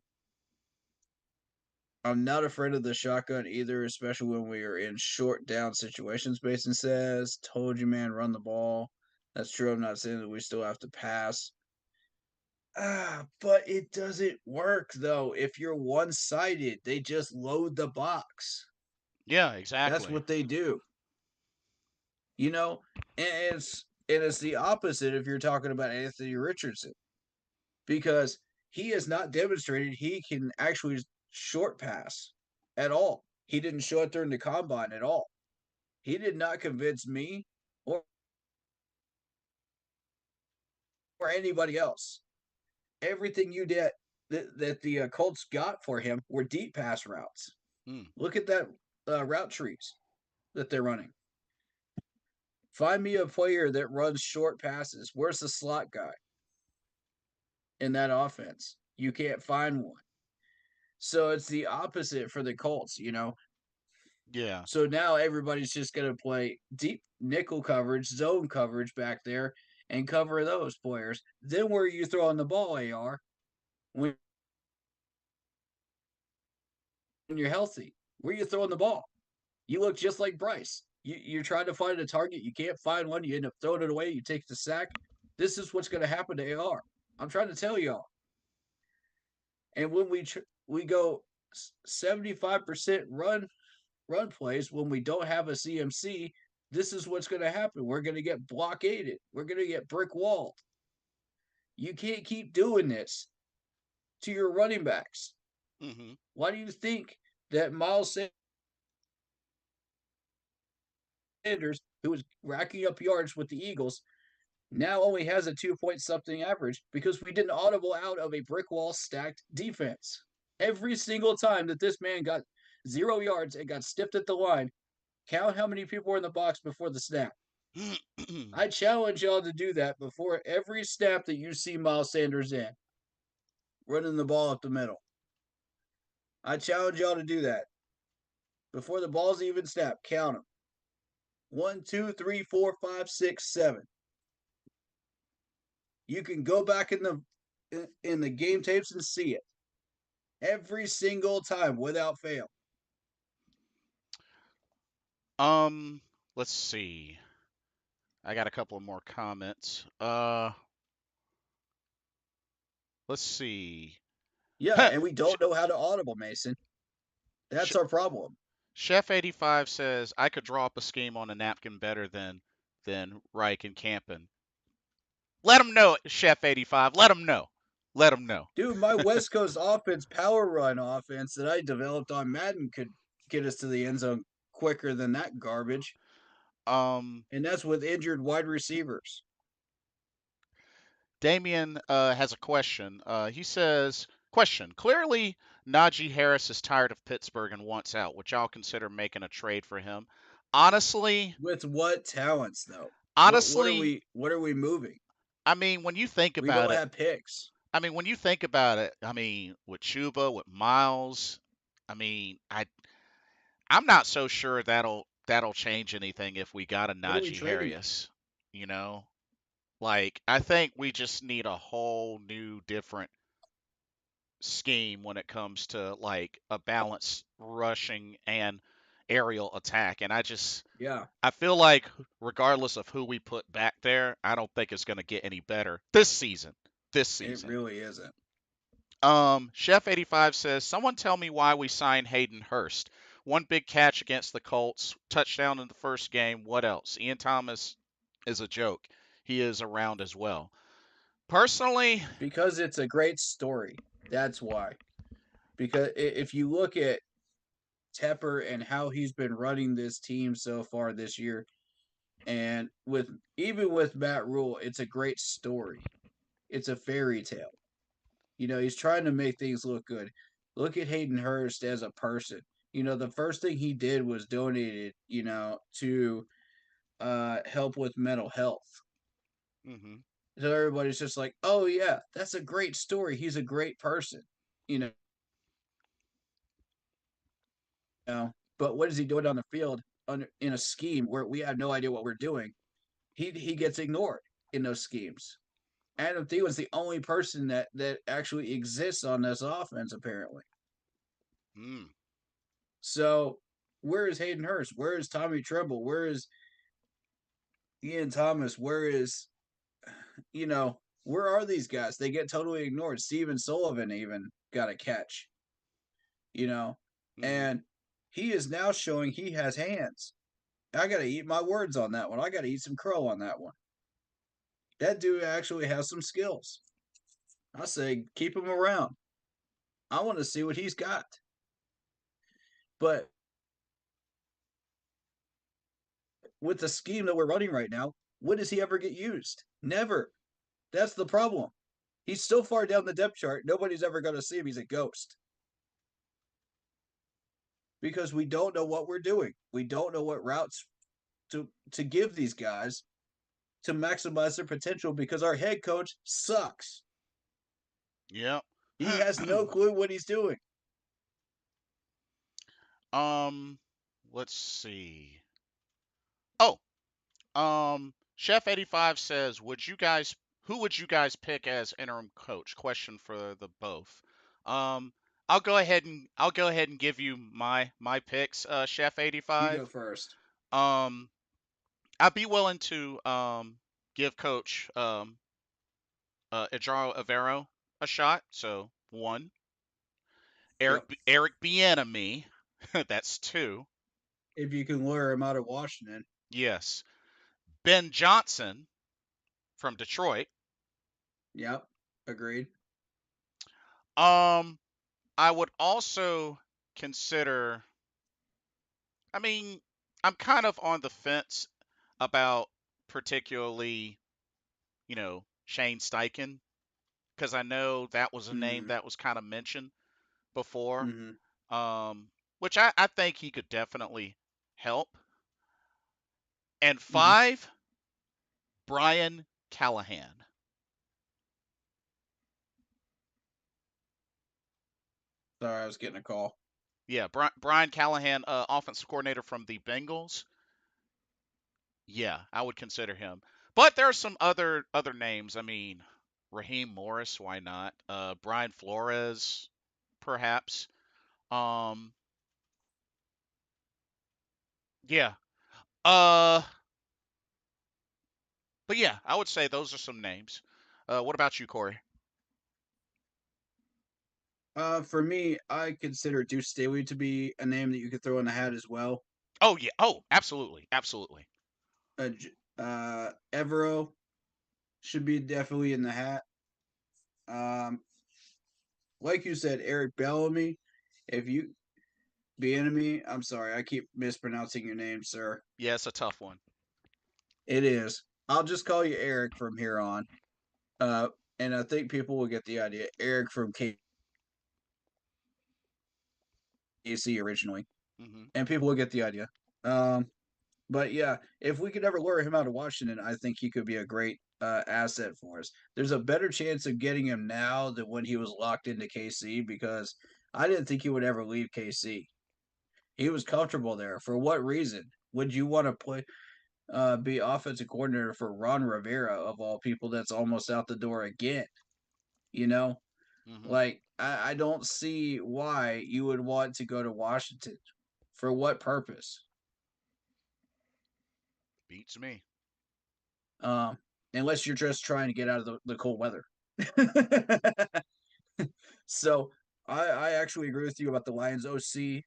I'm not afraid of the shotgun either, especially when we are in short down situations. Mason says, "Told you, man, run the ball." That's true. I'm not saying that we still have to pass. But it doesn't work though. If you're one sided, they just load the box. yeah, That's exactly. what they do. You know, and it's the opposite if you're talking about Anthony Richardson because he has not demonstrated he can actually short pass at all. He didn't show it during the combine at all. He did not convince me or anybody else. Everything you did that the Colts got for him were deep pass routes. Hmm. Look at that route trees that they're running. Find me a player that runs short passes. Where's the slot guy in that offense? You can't find one. So it's the opposite for the Colts, you know. Yeah. So now everybody's just going to play deep nickel coverage, zone coverage back there, and cover those players. Then where are you throwing the ball, AR, when you're healthy? Where are you throwing the ball? You look just like Bryce. You're trying to find a target. You can't find one. You end up throwing it away. You take the sack. This is what's going to happen to AR. I'm trying to tell y'all. And when we go 75% run plays when we don't have a CMC, this is what's going to happen. We're going to get blockaded. We're going to get brick walled. You can't keep doing this to your running backs. Hmm. Why do you think that Miles Sanders, who was racking up yards with the Eagles, now only has a 2 point something average because we didn't audible out of a brick wall stacked defense? Every single time that this man got 0 yards and got stiffed at the line, count how many people were in the box before the snap. I challenge y'all to do that before every snap that you see Miles Sanders in, running the ball up the middle. I challenge y'all to do that before the ball's even snapped. Count them: 1, 2, 3, 4, 5, 6, 7. You can go back in the in the game tapes and see it every single time without fail. Um, let's see. I got a couple of more comments. Let's see. Yeah, Huh. and we don't know how to audible, Mason. That's Sh- our problem. Chef 85 says I could draw up a scheme on a napkin better than Reich and Campen. Let him know, Chef 85. Let him know. Let him know. Dude, my West Coast offense, power run offense that I developed on Madden could get us to the end zone quicker than that garbage. Um, And that's with injured wide receivers. Damien has a question. He says, question. Clearly, Najee Harris is tired of Pittsburgh and wants out. Would y'all consider making a trade for him? Honestly, With what talents though? honestly, What are we moving? I mean, when you think We about don't it, have picks. I mean, with Chuba, with Miles, I mean, I'm not so sure that'll change anything if we got a What are we Najee trading him? Harris, you know? Like, I think we just need a whole new different scheme when it comes to like a balanced rushing and aerial attack. And Yeah, I feel like regardless of who we put back there, I don't think it's going to get any better this season. This it season. really isn't. Chef 85 says, "Someone tell me why we signed Hayden Hurst. One big catch against the Colts, touchdown in the first game. What else? Ian Thomas is a joke. He is around as well. Personally, Because it's a great story. That's why. Because if you look at Tepper and how he's been running this team so far this year, and with even with Matt Rule, it's a great story. It's a fairy tale. You know, he's trying to make things look good. Look at Hayden Hurst as a person. You know, the first thing he did was donated, you know, to help with mental health. hmm So everybody's just like, oh yeah, that's a great story. He's a great person. You know, but what is he doing on the field in a scheme where we have no idea what we're doing? He gets ignored in those schemes. Adam Thielen's the only person that actually exists on this offense, apparently. mm, So where is Hayden Hurst? Where is Tommy Tremble? Where is Ian Thomas? Where is where are these guys? They get totally ignored. Steven Sullivan even got a catch, you know, hmm and he is now showing he has hands. I got to eat my words on that one. I got to eat some crow on that one. That dude actually has some skills. I say keep him around. I want to see what he's got. But with the scheme that we're running right now, when does he ever get used? Never. That's the problem. He's so far down the depth chart, nobody's ever going to see him. He's a ghost because we don't know what we're doing. We don't know what routes to give these guys to maximize their potential because our head coach sucks. yep. He has no clue what he's doing. um, let's see. Oh, Chef 85 says, who would you guys pick as interim coach? Question for the both. Um, I'll go ahead and give you my picks, Chef You 85. go first. Um, I'd be willing to give Coach Ejaro Avero a shot. So one, Yep. Eric Bieniemy, that's two. If you can lure him out of Washington. Yes, Ben Johnson from Detroit. Yep. Agreed. Um, I would also consider. I mean, I'm kind of on the fence about particularly, Shane Steichen because I know that was a name Mm-hmm. that was kind of mentioned before. Mm-hmm. Um, which I think he could definitely help. And Mm-hmm. five, Brian Callahan. Sorry, I was getting a call. Yeah, Brian Callahan, offensive coordinator from the Bengals. Yeah, I would consider him. But there are some other names. I mean, Raheem Morris, why not? Brian Flores, perhaps. Um, yeah. Uh, but yeah, I would say those are some names. What about you, Corey? For me, I consider Deuce Staley to be a name that you could throw in the hat as well. Oh yeah. Oh, absolutely, absolutely. Evero should be definitely in the hat. Um, like you said, Eric Bellamy. If you be enemy, I'm sorry, I keep mispronouncing your name, sir. Yeah, it's a tough one. It is. I'll just call you Eric from here on. Uh, and I think people will get the idea. Eric from KC originally, Hmm. and people will get the idea. Um, but yeah, if we could ever lure him out of Washington, I think he could be a great asset for us. There's a better chance of getting him now than when he was locked into KC because I didn't think he would ever leave KC. He was comfortable there. For what reason would you want to play? Be offensive coordinator for Ron Rivera of all people? That's almost out the door again. You know, Hmm. like I don't see why you would want to go to Washington. For what purpose? Beats me. Um, unless you're just trying to get out of the cold weather. So I actually agree with you about the Lions OC.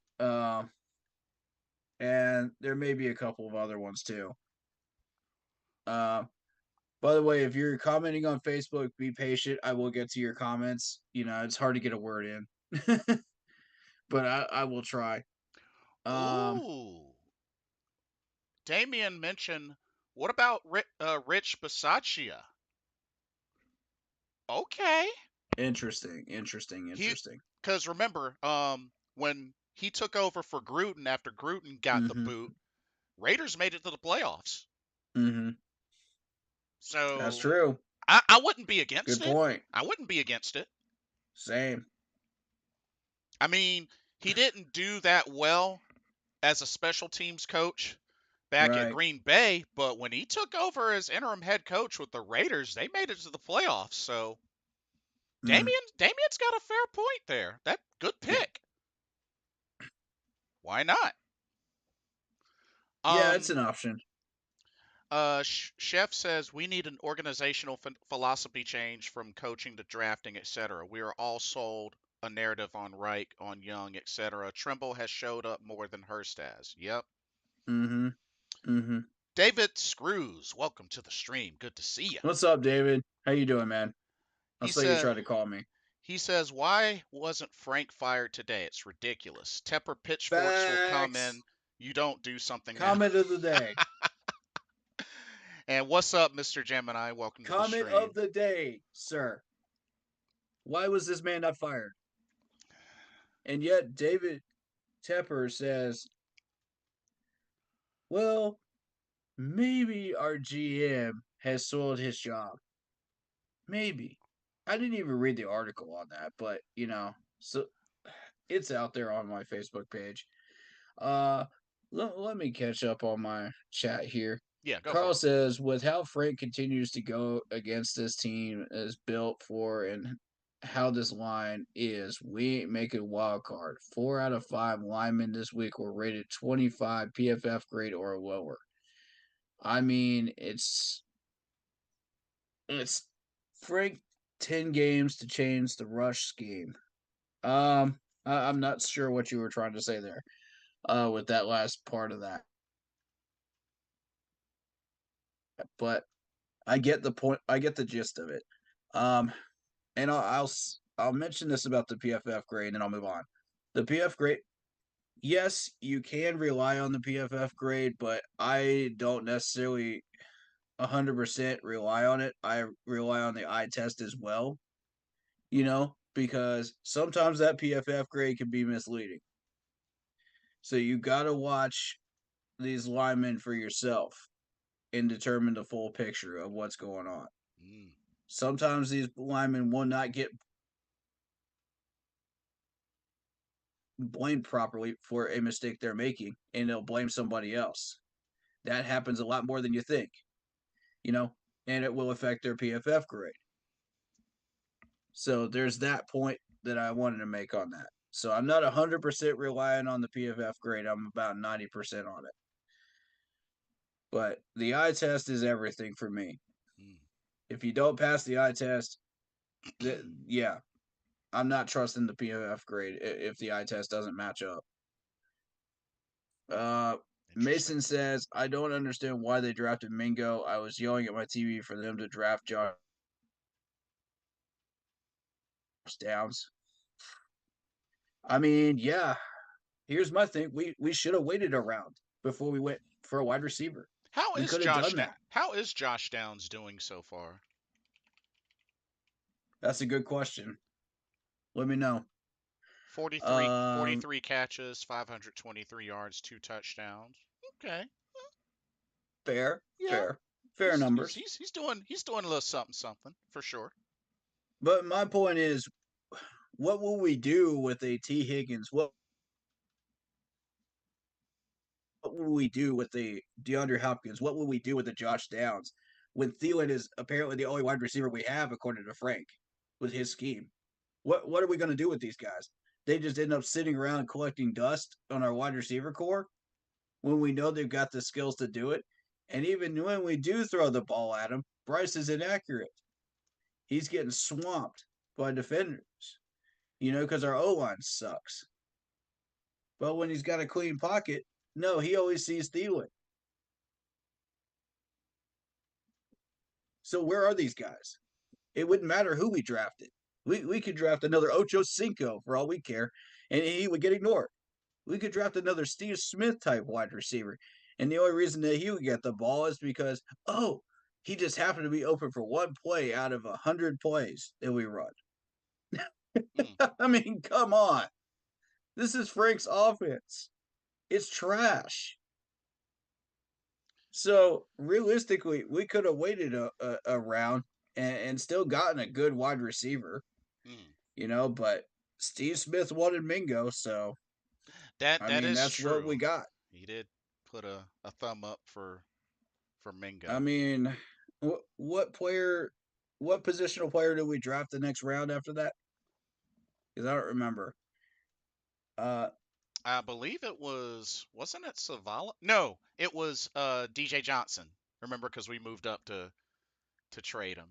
And there may be a couple of other ones too. Uh, by the way, if you're commenting on Facebook, be patient. I will get to your comments. You know, it's hard to get a word in, but I will try. Um, Ooh, Damien mentioned. What about Rich Bisaccia? Okay. interesting, interesting, He, interesting. because remember, when he took over for Gruden after Gruden got the Mm-hmm. boot, Raiders made it to the playoffs. Mm-hmm. That's So true. I wouldn't be against Good it. point. I wouldn't be against it. Same. I mean, he didn't do that well as a special teams coach back at Right. Green Bay, but when he took over as interim head coach with the Raiders, they made it to the playoffs. So Mm. Damien's got a fair point there. That good pick. Why not? Yeah, it's Um, an option. Chef says we need an organizational philosophy change from coaching to drafting, etc. We are all sold a narrative on Reich, on Young, etc. Trimble has showed up more than Hurst has. Yep. Mm-hmm. Mm-hmm. David Screws, welcome to the stream. Good to see you. What's up, David? How you doing, man? I He saw you said try to call me. he says why wasn't Frank fired today? It's ridiculous. Tepper pitchforks will come Facts. in. You don't do something now. Comment of the day. And what's up, Mr. Gemini? Welcome to the Comment of stream. the day, sir. Why was this man not fired? And yet David Tepper says, well, maybe our GM has sold his job. Maybe. I didn't even read the article on that, but so it's out there on my Facebook page. Uh, let me catch up on my chat here. Yeah, go Carl for it. says, with how Frank continues to go against this team is built for and how this line is, we ain't making wild card. 4 out of 5 linemen this week were rated 25 PFF grade or lower. I mean, it's Frank 10 games to change the rush scheme. I'm not sure what you were trying to say there. With that last part of that, but I get the point. I get the gist of it. Um, and I'll mention this about the PFF grade, and I'll move on. The PF grade, yes, you can rely on the PFF grade, but I don't necessarily 100% rely on it. I rely on the eye test as well. Because sometimes that PFF grade can be misleading. So you got to watch these linemen for yourself and determine the full picture of what's going on. Mm, Sometimes these linemen will not get blamed properly for a mistake they're making, and they'll blame somebody else. That happens a lot more than you think, you know, and it will affect their PFF grade. So there's that point that I wanted to make on that. So I'm not 100% relying on the PFF grade. I'm about 90% on it. But the eye test is everything for me. Mm. If you don't pass the eye test, yeah, I'm not trusting the PFF grade if the eye test doesn't match up. Uh, Interesting. Mason says, I don't understand why they drafted Mingo. I was yelling at my TV for them to draft Josh Downs. I mean, yeah, here's my thing. We should have waited around before we went for a wide receiver. We could have done that. How is Josh Downs doing so far? That's a good question. Let me know. 43 catches, 523 yards, 2 touchdowns. Okay. Fair, Yeah. fair, fair numbers. He's doing a little something something for sure. But my point is, what will we do with a T Higgins? What will we do with the DeAndre Hopkins? What will we do with the Josh Downs when Thielen is apparently the only wide receiver we have, according to Frank, with his scheme? What are we going to do with these guys? They just end up sitting around collecting dust on our wide receiver core when we know they've got the skills to do it. And even when we do throw the ball at him, Bryce is inaccurate. He's getting swamped by defenders, because our O line sucks. But when he's got a clean pocket, no, he always sees Thielen. So where are these guys? It wouldn't matter who we drafted. We could draft another Ocho Cinco for all we care, and he would get ignored. We could draft another Steve Smith type wide receiver, and the only reason that he would get the ball is because, oh, he just happened to be open for one play out of 100 plays that we run. Mm, I mean, come on. This is Frank's offense. It's trash. So realistically, we could have waited a round and still gotten a good wide receiver, mm. but Steve Smith wanted Mingo, so I That mean is that's what we true. got. He did put a thumb up for I Mingo. mean, what player, what positional player did we draft the next round after that? Because I don't remember. Uh, I believe it wasn't it Savala? No, it was DJ Johnson. Remember, because we moved up to trade him.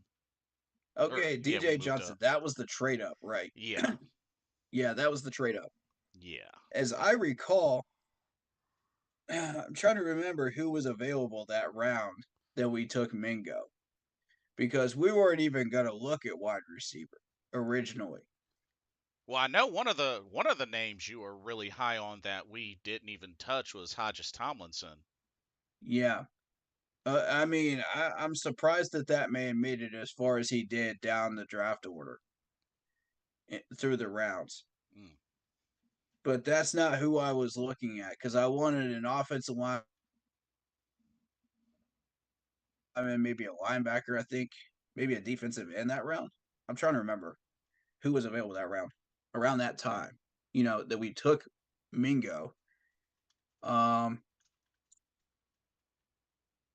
Or okay, yeah, we DJ moved Johnson. up. That was the trade up, right? Yeah, Yeah, that was the trade up. yeah. As I recall, I'm trying to remember who was available that round that we took Mingo because we weren't even going to look at wide receiver originally. Well, I know one of the names you were really high on that we didn't even touch was Hodges Tomlinson. Yeah. I mean, I'm surprised that that man made it as far as he did down the draft order through the rounds. Mm, But that's not who I was looking at because I wanted an offensive line. I mean, maybe a linebacker, I think, maybe a defensive end that round. I'm trying to remember who was available that round around that time, that we took Mingo. Um,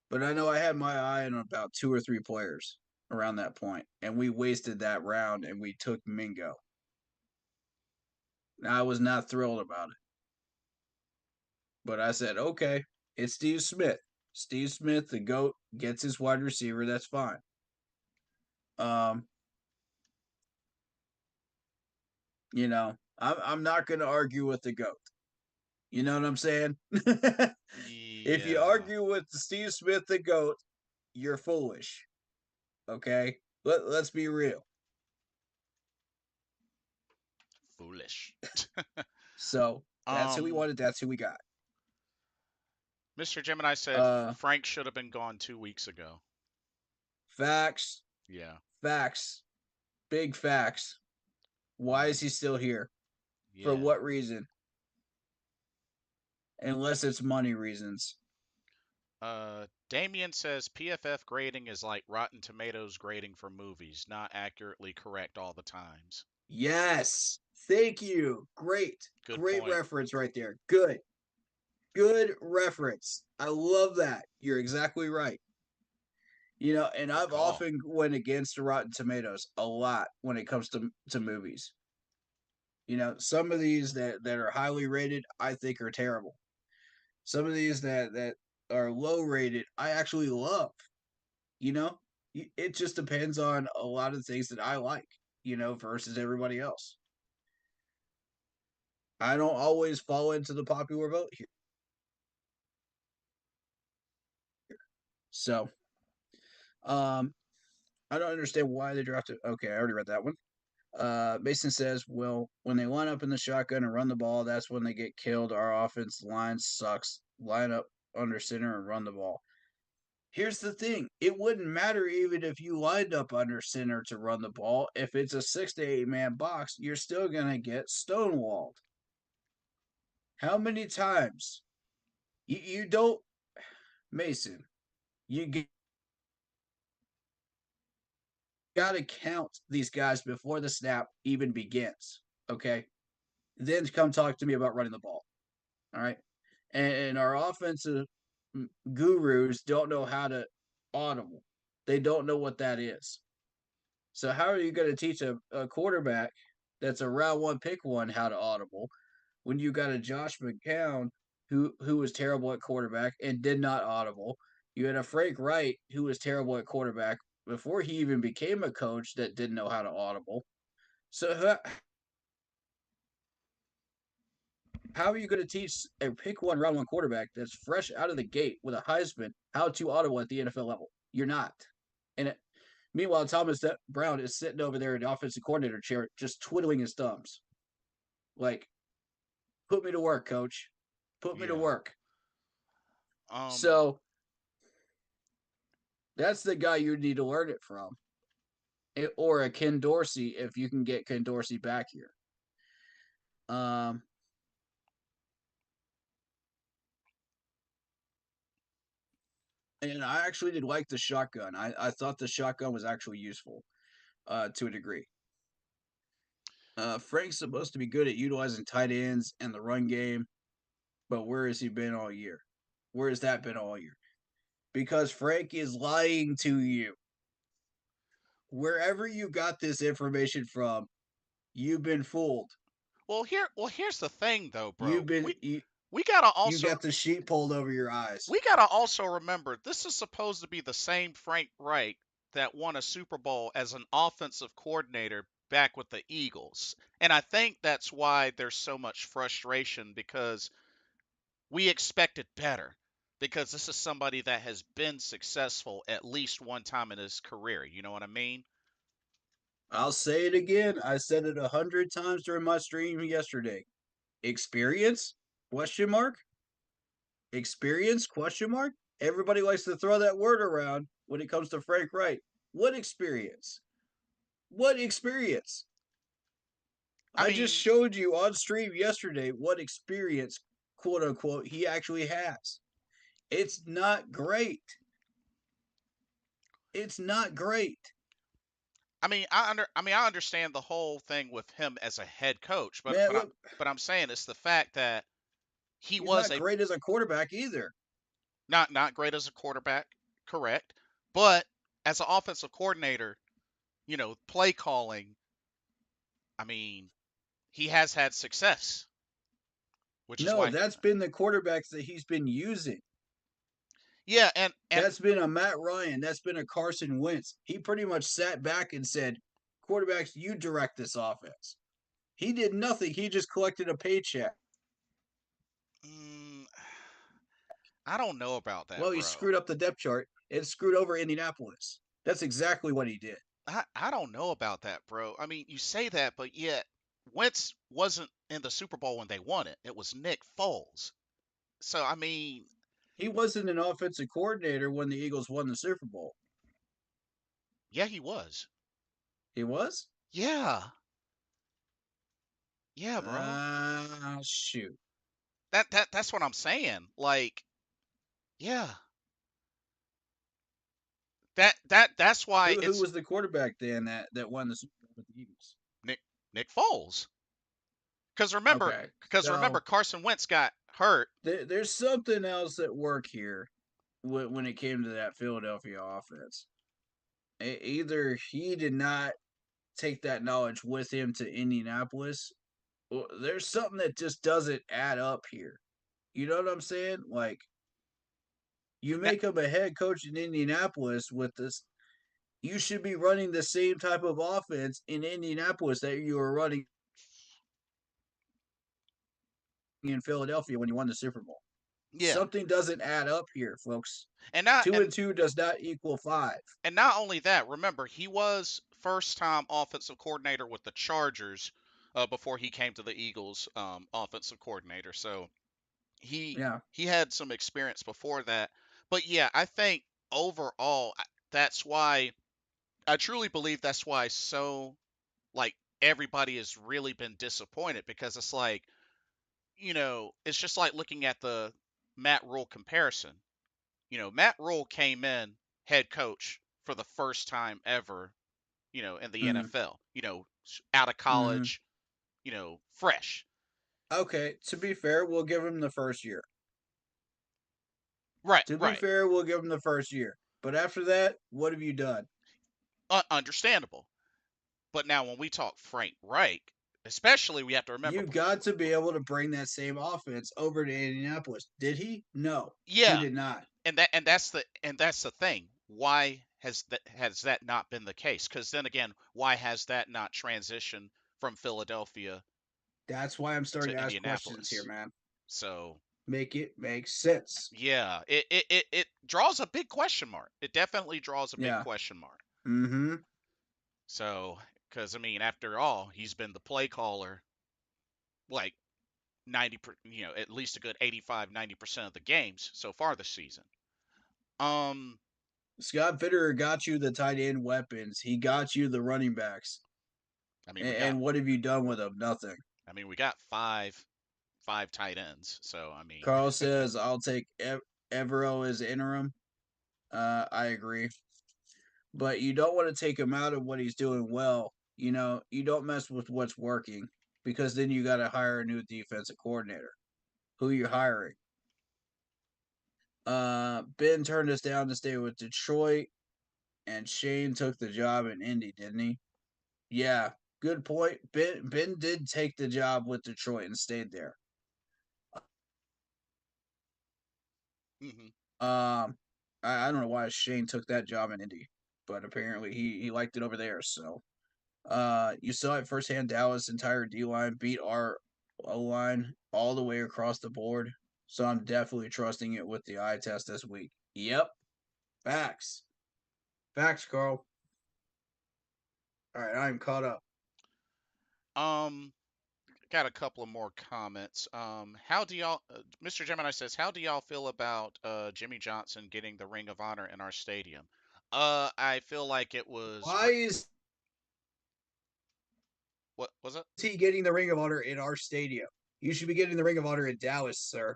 but I know I had my eye on about two or three players around that point, and we wasted that round and we took Mingo. I was not thrilled about it, but I said, okay, it's Steve Smith. Steve Smith, the GOAT, gets his wide receiver. That's fine. Um, I'm not going to argue with the GOAT. You know what I'm saying? If you yeah, argue with Steve Smith, the GOAT, you're foolish. Okay? Let's be real. foolish. So that's who we um, wanted. That's who we got. Mr. Gemini said Uh, Frank should have been gone 2 weeks ago. Facts, Yeah, facts, big facts. Why is um, he still here? For yeah. what reason? Unless it's money reasons. Damien says PFF grading is like Rotten Tomatoes grading for movies, not accurately correct all the times. Yes. Thank you. Great. Good Great point. reference right there. Good. Good reference. I love that. You're exactly right. And Good I've call. often went against the Rotten Tomatoes a lot when it comes to movies. Some of these that are highly rated, I think are terrible. Some of these that are low rated, I actually love. You know, it just depends on a lot of things that I like. Versus everybody else. I don't always fall into the popular vote here. So, um, I don't understand why they drafted. Okay, I already read that one. Mason says, well, when they line up in the shotgun and run the ball, that's when they get killed. Our offense line sucks. Line up under center and run the ball. Here's the thing. It wouldn't matter even if you lined up under center to run the ball. If it's a 6 to 8 man box, you're still going to get stonewalled. How many times? You don't, Mason, you got to count these guys before the snap even begins. Okay. Then come talk to me about running the ball. All right. And our offensive gurus don't know how to audible. They don't know what that is. So how are you going to teach a quarterback that's a round one pick one how to audible when you got a Josh McCown who was terrible at quarterback and did not audible? You had a Frank Wright who was terrible at quarterback before he even became a coach that didn't know how to audible. So how are you going to teach a pick one round one quarterback that's fresh out of the gate with a Heisman how to audible at the NFL level? You're not. And meanwhile, Thomas Brown is sitting over there in the offensive coordinator chair, just twiddling his thumbs. Like, put me to work, coach. Put me to Yeah. work. Um. So that's the guy you need to learn it from. Or a Ken Dorsey if you can get Ken Dorsey back here. Um, and I actually did like the shotgun. I thought the shotgun was actually useful to a degree. Frank's supposed to be good at utilizing tight ends and the run game, but where has he been all year? Where has that been all year? Because Frank is lying to you. Wherever you got this information from, you've been fooled. Here's the thing, though, You've bro. been We gotta you also got the sheet pulled over your eyes. we gotta also remember this is supposed to be the same Frank Wright that won a Super Bowl as an offensive coordinator back with the Eagles, and I think that's why there's so much frustration because we expected better. Because this is somebody that has been successful at least one time in his career. You know what I mean? I'll say it again. I said it 100 times during my stream yesterday. Experience? Question mark. Experience? Question mark. Everybody likes to throw that word around when it comes to Frank Wright. What experience? What experience? I I just mean, showed you on stream yesterday what experience, quote unquote, he actually has. It's not great. It's not great. I understand the whole thing with him as a head coach, but Man, but I look, but I'm saying it's the fact that he he's was not a great as a quarterback either. not great as a quarterback, correct, but as an offensive coordinator, play calling, I mean, he has had success, which is No, why that's been the quarterbacks that he's been using. yeah, and That's been a Matt Ryan. That's been a Carson Wentz. He pretty much sat back and said, quarterbacks, you direct this offense. He did nothing. He just collected a paycheck. mm, I don't know about that, Well, he bro. screwed up the depth chart and screwed over Indianapolis. That's exactly what he did. I don't know about that, bro. I mean, you say that, but yet Wentz wasn't in the Super Bowl when they won it. It was Nick Foles. So I mean, He wasn't an offensive coordinator when the Eagles won the Super Bowl. yeah, he was. He was? Yeah, yeah, bro. Shoot. That's what I'm saying. Like, yeah, that's why Who it's was the quarterback then that won the Super Bowl with the Eagles? Nick Nick Foles. Because remember, Okay, so Carson Wentz got hurt. there's something else at work here when it came to that Philadelphia offense. Either he did not take that knowledge with him to Indianapolis, or there's something that just doesn't add up here. You know what I'm saying? Like, you Now, make him a head coach in Indianapolis with this. You should be running the same type of offense in Indianapolis that you were running in Philadelphia when you won the Super Bowl. yeah, Something doesn't add up here, folks. and not Two and and two does not equal five. and not only that. Remember, he was first time offensive coordinator with the Chargers before he came to the Eagles, offensive coordinator. So he Yeah. he had some experience before that. But yeah, I think overall that's why I truly believe that's why so like everybody has really been disappointed because it's like, it's just like looking at the Matt Rule comparison. Matt Rule came in head coach for the first time ever, in the Mm-hmm. NFL, out of Mm-hmm. college, fresh. Okay. To be fair, we'll give him the first year. Right, To be right. fair, we'll give him the first year. But after that, what have you done? Understandable. But now when we talk Frank Reich, especially we have to remember You before, got to be able to bring that same offense over to Indianapolis. Did he? No, he yeah, did not. and that's the thing. Why has that not been the case? Because then again, why has that not transitioned from Philadelphia That's why I'm starting to to ask questions here, Indianapolis? man. So Make it make sense. yeah, it draws a big question mark. It definitely draws a big Yeah. question mark. Mm-hmm. So, because I mean, after all, he's been the play caller like 90, at least a good 85-90% of the games so far this season. Um, Scott Fitterer got you the tight end weapons. He got you the running backs. I mean, we got, And what have you done with them? Nothing. we got five tight ends. So I mean, Carl says, I'll take Evero as interim. I agree. But you don't want to take him out of what he's doing well. You don't mess with what's working because then you got to hire a new defensive coordinator. Who you hiring? Ben turned us down to stay with Detroit, and Shane took the job in Indy, didn't he? Yeah, good point. Ben did take the job with Detroit and stayed there. mhm. I don't know why Shane took that job in Indy, but apparently he liked it over there. So you saw it firsthand. Dallas' entire D line beat our O line all the way across the board. So I'm definitely trusting it with the eye test this week. Yep, facts, facts, Carl. All right, I'm caught up. um, got a couple of more comments. How do y'all, Mr. Gemini says, how do y'all feel about Jimmy Johnson getting the Ring of Honor in our stadium? I feel like it was Why great. is What was it? he getting the Ring of Honor in our stadium? You should be getting the Ring of Honor in Dallas, sir.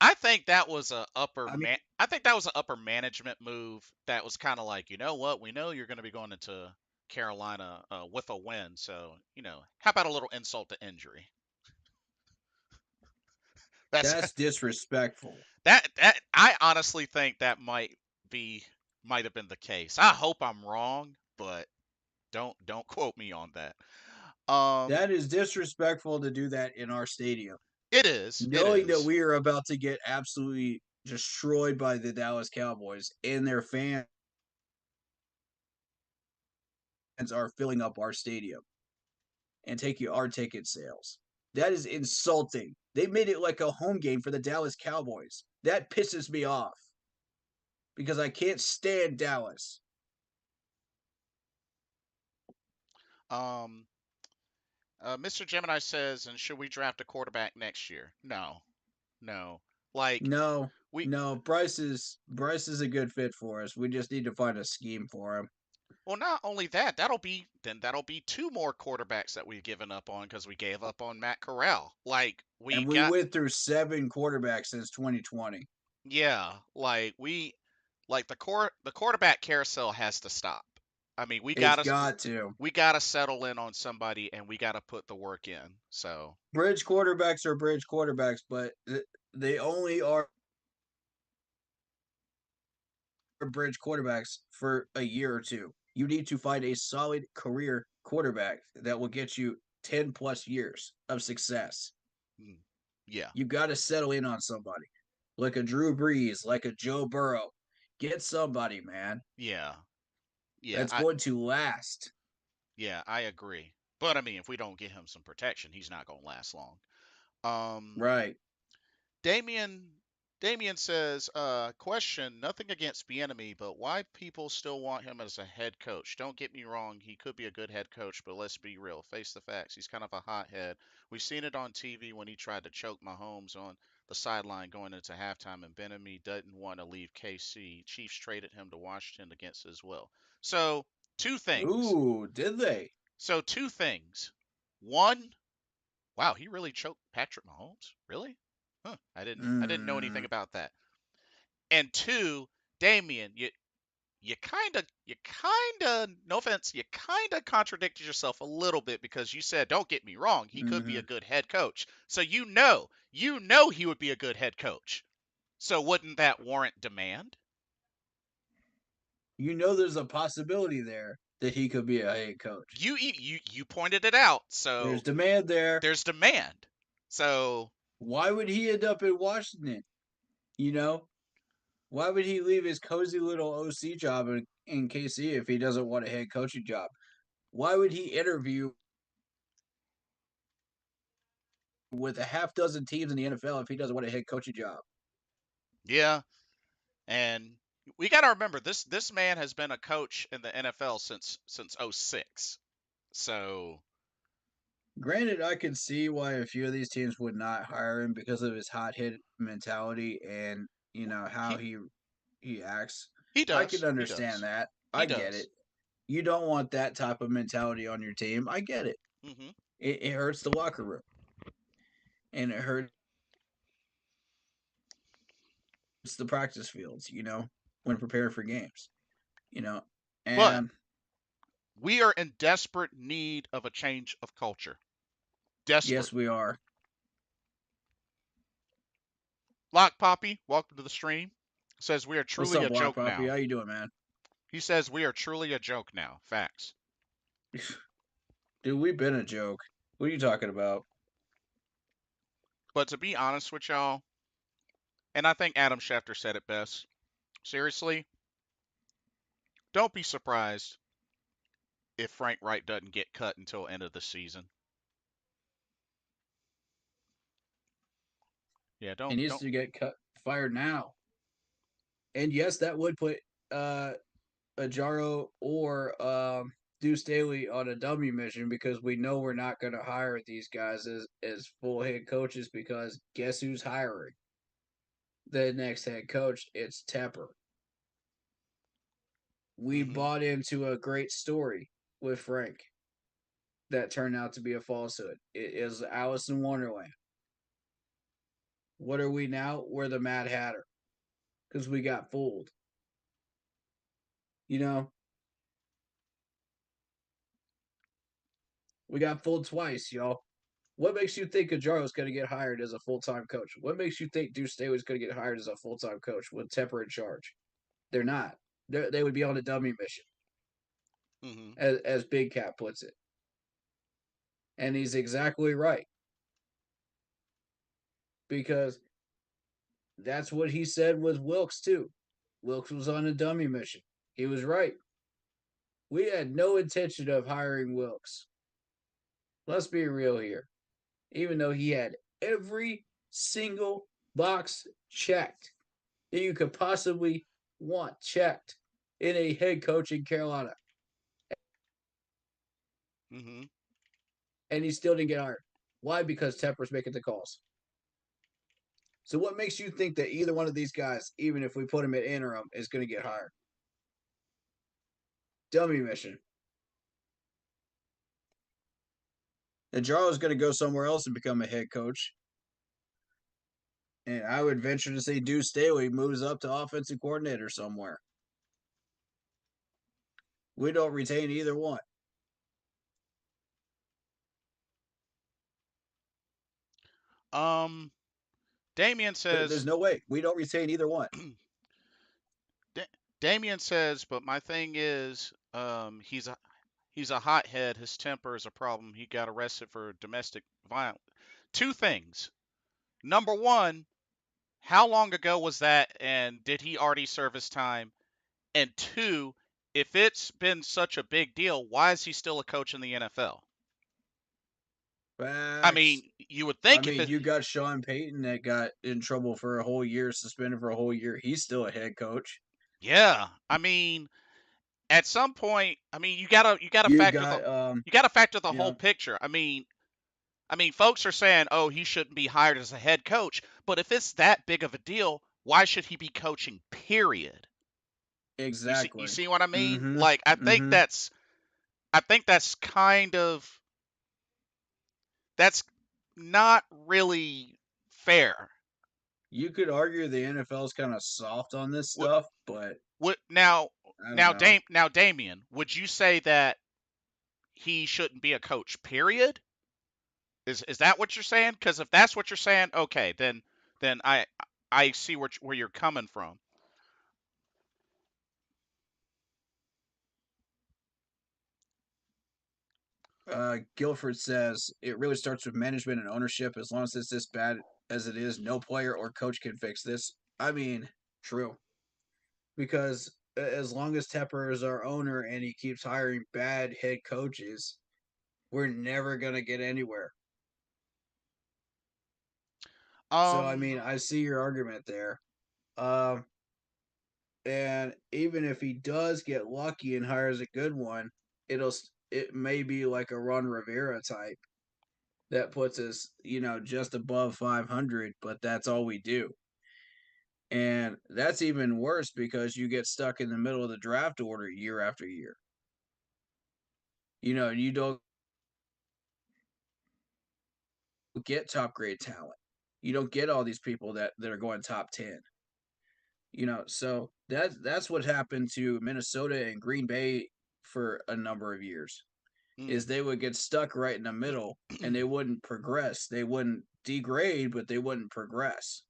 I think that was a upper I mean, man. I think that was an upper management move. That was kind of like, you know what? We know you're going to be going into Carolina with a win, so how about a little insult to injury? That's that's disrespectful. that. I honestly think that might have been the case. I hope I'm wrong, but don't quote me on that. Um, That is disrespectful to do that in our stadium, it is. It knowing that is. we are about to get absolutely destroyed by the Dallas Cowboys and their fans are filling up our stadium and taking our ticket sales. That is insulting. They made it like a home game for the Dallas Cowboys. That pisses me off because I can't stand Dallas. Um, Mr. Gemini says, and should we draft a quarterback next year? No, no. Like No, we no, Bryce is a good fit for us. We just need to find a scheme for him. Well, not only that, that'll be two more quarterbacks that we've given up on because we gave up on Matt Corral. Like we And we got, went through 7 quarterbacks since 2020. yeah, like the quarterback carousel has to stop. I mean, It's got to. we gotta settle in on somebody and we gotta put the work in. So Bridge quarterbacks are bridge quarterbacks, but they only are bridge quarterbacks for a year or two. You need to find a solid career quarterback that will get you 10 plus years of success. Mm, yeah, You got to settle in on somebody like a Drew Brees, like a Joe Burrow. Get somebody, man, yeah, yeah. that's going to last. I agree. But I mean, if we don't get him some protection, he's not gonna last long. Um, Right. Damien Damien says, question, nothing against Bieniemy, but why people still want him as a head coach? Don't get me wrong, he could be a good head coach, but let's be real. Face the facts. He's kind of a hothead. We've seen it on TV when he tried to choke Mahomes on the sideline going into halftime, and Bieniemy didn't want to leave KC. Chiefs traded him to Washington against his will. So, two things. Ooh, did they? Two things. One, wow, he really choked Patrick Mahomes? Really? Huh. I didn't know anything Mm, about that. And two, Damien, you kinda no offense, you kinda contradicted yourself a little bit because you said, don't get me wrong, he could be a mm-hmm. good head coach. So you know he would be a good head coach. So wouldn't that warrant demand? You know, there's a possibility there that he could be a head coach. You pointed it out. There's So demand there. there's demand. So Why would he end up in Washington? You know, why would he leave his cozy little OC job in KC if he doesn't want a head coaching job? Why would he interview with a half dozen teams in the NFL if he doesn't want a head coaching job? yeah, and we got to remember this man has been a coach in the NFL since '06. So Granted, I can see why a few of these teams would not hire him because of his hot hit mentality and how he he acts. he I can does. He understand does. that. He I get it. does. You don't want that type of mentality on your team. I get it. Mhm. It hurts the locker room and it hurts the practice fields. When preparing for games. You know, But and we are in desperate need of a change of culture. yes, Desperate. we are. Lock Poppy, welcome to the stream. Says we are What's truly up, a Block joke Poppy? now. How you doing, man? He says we are truly a joke now. Facts. Dude, we've been a joke. What are you talking about? But to be honest with y'all, and I think Adam Schefter said it best. Seriously, don't be surprised if Frank Wright doesn't get cut until end of the season. Yeah, He don't needs don't. to get fired now. And yes, that would put uh Ajaro or Deuce Staley on a dummy mission because we know we're not going to hire these guys as full head coaches because guess who's hiring the next head coach? It's Tepper. We Mhm. bought into a great story with Frank that turned out to be a falsehood. It is Alice in Wonderland. What are we now? We're the Mad Hatter because we got fooled. You know, we got fooled twice, y'all. What makes you think Ajaro's going to get hired as a full time coach? What makes you think Deuce Staley's going to get hired as a full time coach with Tepper in charge? They're not. They would be on a dummy mission, Mhm. as Big Cat puts it. And he's exactly right because that's what he said with Wilkes, too. Wilkes was on a dummy mission. He was right. We had no intention of hiring Wilkes. Let's be real here. Even though he had every single box checked that you could possibly want checked in a head coach in Carolina, Mhm. and he still didn't get hired. Why? Because Tepper's making the calls. So what makes you think that either one of these guys, even if we put him at interim, is going to get hired? Dummy mission. And Jarl is going to go somewhere else and become a head coach. And I would venture to say Deuce Staley moves up to offensive coordinator somewhere. We don't retain either one. Damien There's says no way we don't retain either one. Damien says, but my thing is, he's a hothead. His temper is a problem. He got arrested for domestic violence. Two things. Number one, how long ago was that, and did he already serve his time? And two, if it's been such a big deal, why is he still a coach in the NFL? I Facts. mean, you would I think if mean, it, you got Sean Payton that got in trouble for a whole year, suspended for a whole year. He's still a head coach. yeah. I mean, at some point, I mean, You got you gotta factor the you whole know, picture. I mean, folks are saying, "Oh, he shouldn't be hired as a head coach," but if it's that big of a deal, why should he be coaching? Period. You exactly. see what I mean? Mm-hmm. Like, Mm-hmm. I think that's kind of that's not really fair. You could argue the NFL is kind of soft on this What stuff, but what I don't know. Now Damien, would you say that he shouldn't be a coach? Period. Is that what you're saying? Because if that's what you're saying, okay, then I see where you're coming from. Guilford says it really starts with management and ownership. As long as it's this bad as it is, no player or coach can fix this. I mean, true. Because as long as Tepper is our owner and he keeps hiring bad head coaches, we're never going to get anywhere. So, I Um, mean, I see your argument there. Um, and even if he does get lucky and hires a good one, it may be like a Ron Rivera type that puts us, just above 500, but that's all we do. And that's even worse because you get stuck in the middle of the draft order year after year. You don't get top grade talent. You don't get all these people that are going top 10. So that's what happened to Minnesota and Green Bay for a number of years. Is mm, they would get stuck right in the middle and they wouldn't progress. They wouldn't degrade, but they wouldn't progress.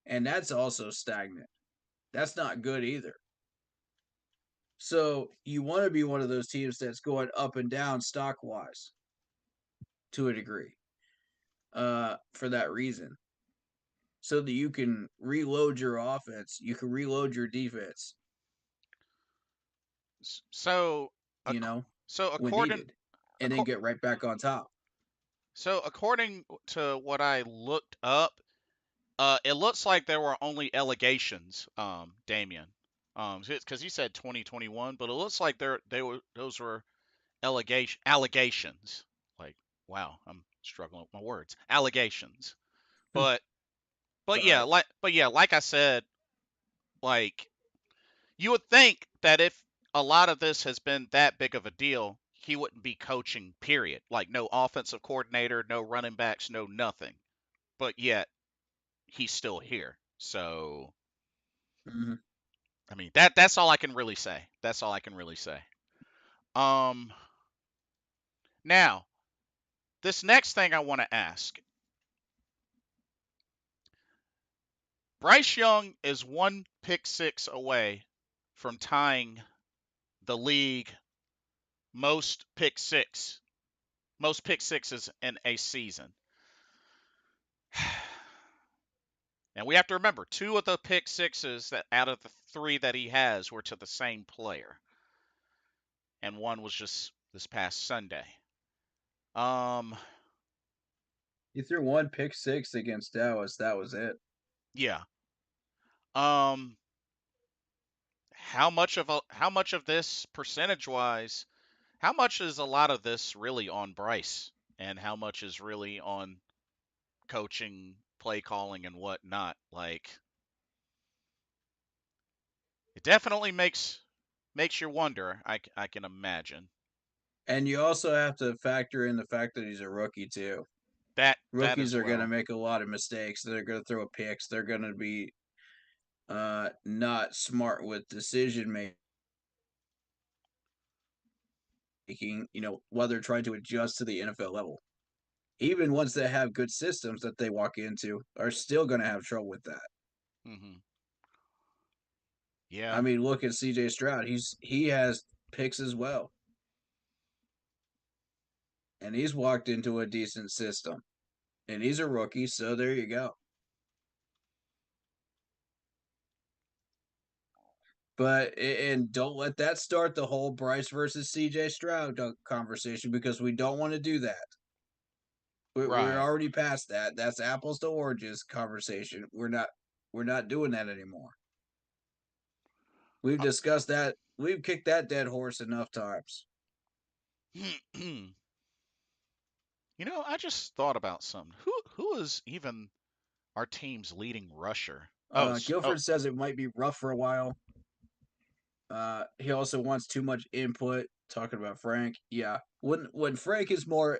And that's also stagnant. That's not good either. So you want to be one of those teams that's going up and down stock wise to a degree, for that reason, so that you can reload your offense, you can reload your defense, so you ac- know, so when according needed, and then acco- get right back on top. so according to what I looked up, it looks like there were only allegations, Damien, because he said 2021, but it looks like those were allegations. Like, wow, I'm struggling with my words. Allegations. But It's but all yeah, right. like I said, like you would think that if a lot of this has been that big of a deal, he wouldn't be coaching, period. Like no offensive coordinator, no running backs, no nothing. But yet he's still here. So Mm-hmm. I mean that's all I can really say. That's all I can really say. Um Now, this next thing I want to ask. Bryce Young is one pick six away from tying the league most pick six, most pick sixes in a season. And we have to remember, two of the pick sixes that out of the three that he has were to the same player, and one was just this past Sunday. Um, He threw one pick six against Dallas. That was it. yeah. Um, how much of this percentage wise? How much is a lot of this really on Bryce, and how much is really on coaching, play calling, and whatnot? Like, it definitely makes you wonder. I can imagine And you also have to factor in the fact that he's a rookie too. that Rookies as are going to well. make a lot of mistakes. They're going to throw picks. They're going to be not smart with decision making. While they're trying to adjust to the NFL level. Even ones that have good systems that they walk into are still going to have trouble with that. hmm Yeah. I mean, look at C.J. Stroud. He has picks as well, and he's walked into a decent system, and he's a rookie. So there you go. But and don't let that start the whole Bryce versus C.J. Stroud conversation because we don't want to do that. We're Right. already past that. That's apples to oranges conversation. We're not doing that anymore. We've Uh, discussed that. We've kicked that dead horse enough times. I just thought about something. Who is even our team's leading rusher? Oh, Guilford says it might be rough for a while. He also wants too much input. Talking about Frank, yeah. When Frank is more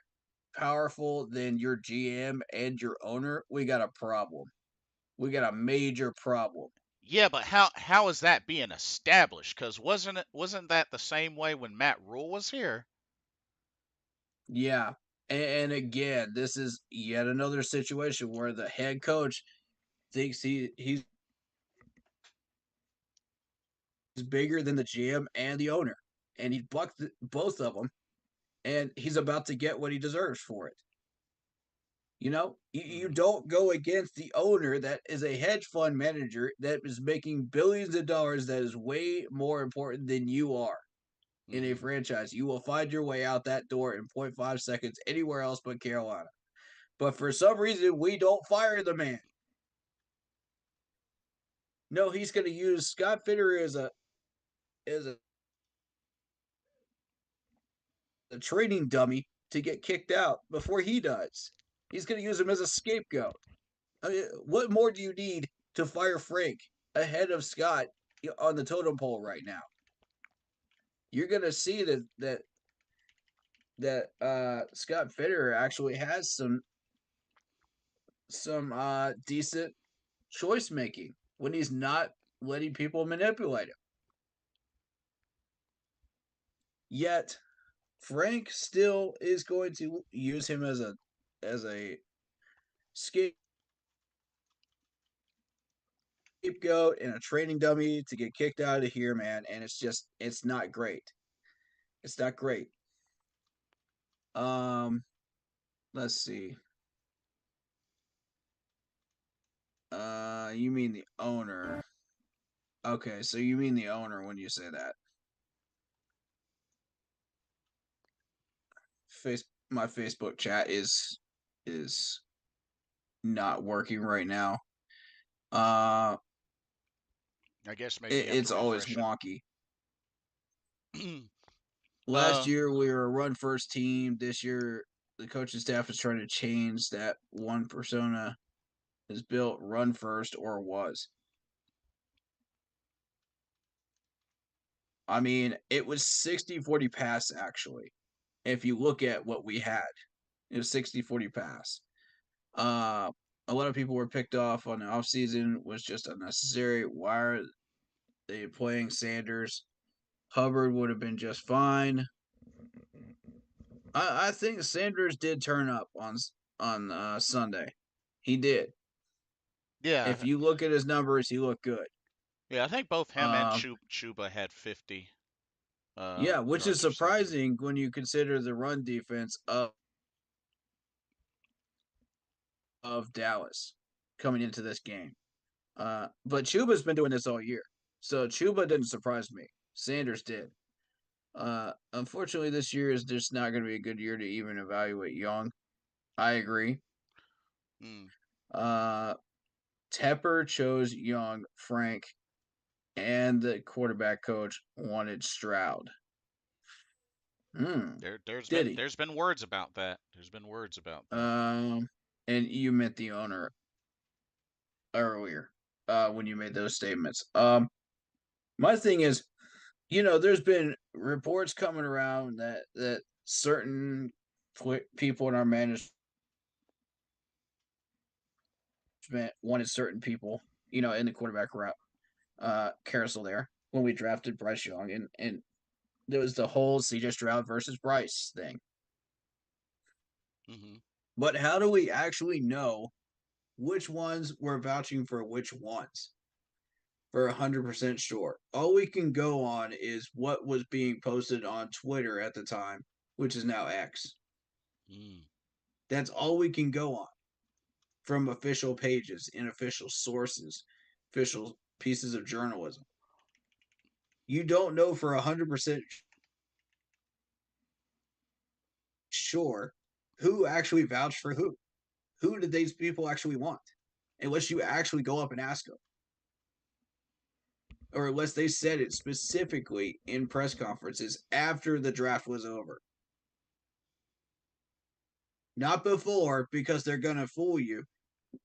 powerful than your GM and your owner, we got a problem. We got a major problem. yeah, but how is that being established? Because wasn't that the same way when Matt Rule was here? Yeah. And again, this is yet another situation where the head coach thinks he's bigger than the GM and the owner, and he bucked both of them, and he's about to get what he deserves for it. You Hmm. don't go against the owner that is a hedge fund manager that is making billions of dollars that is way more important than you are in a Hmm. franchise. You will find your way out that door in point 0.5 seconds anywhere else but Carolina. But for some reason, we don't fire the man. No, he's going to use Scott Fitter as a trading dummy to get kicked out before he does. He's going to use him as a scapegoat. I mean, what more do you need to fire Frank ahead of Scott on the totem pole right now? You're going to see that Scott Fitter actually has some decent choice making when he's not letting people manipulate him. Yet Frank still is going to use him as a scapegoat and a training dummy to get kicked out of here, man. And it's not great. It's not great. Um, let's see. You mean the owner? Okay, so you mean the owner when you say that. Face my Facebook chat is not working right now. Uh, I guess maybe it, you have to it's always refresh it. wonky. Last uh, year we were a run first team. This year the coaching staff is trying to change that one persona is built run first or was. I mean, it was 60-40 pass actually. If you look at what we had, it was 60-40 pass. Uh a lot of people were picked off on the offseason was just unnecessary. Why are they playing Sanders? Hubbard would have been just fine. I think Sanders did turn up on Sunday. He did. If yeah, you look at his numbers, he looked good. yeah. I think both him and Um, Chuba had 50 yeah, which is yards receiving. surprising when you consider the run defense of Dallas coming into this game. But Chuba's been doing this all year, so Chuba didn't surprise me. Sanders did. Unfortunately, this year is just not going to be a good year to even evaluate Young. I agree. Mm. Uh, Tepper chose Young, Frank, and the quarterback coach wanted Stroud. Hmm. There's Did been he? there's been words about that. There's been words about that. Um, and you met the owner earlier when you made those statements. My thing is, there's been reports coming around that certain people in our management wanted certain people, in the quarterback route carousel there when we drafted Bryce Young, and there was the whole CJ Stroud versus Bryce thing. Hmm. But how do we actually know which ones were vouching for which ones? for 100% sure. All we can go on is what was being posted on Twitter at the time, which is now X. Mm, That's all we can go on from official pages, in official sources, official pieces of journalism. You don't know for 100% sure who actually vouched for who. Who did these people actually want? Unless you actually go up and ask them, or unless they said it specifically in press conferences after the draft was over. Not before, because they're going to fool you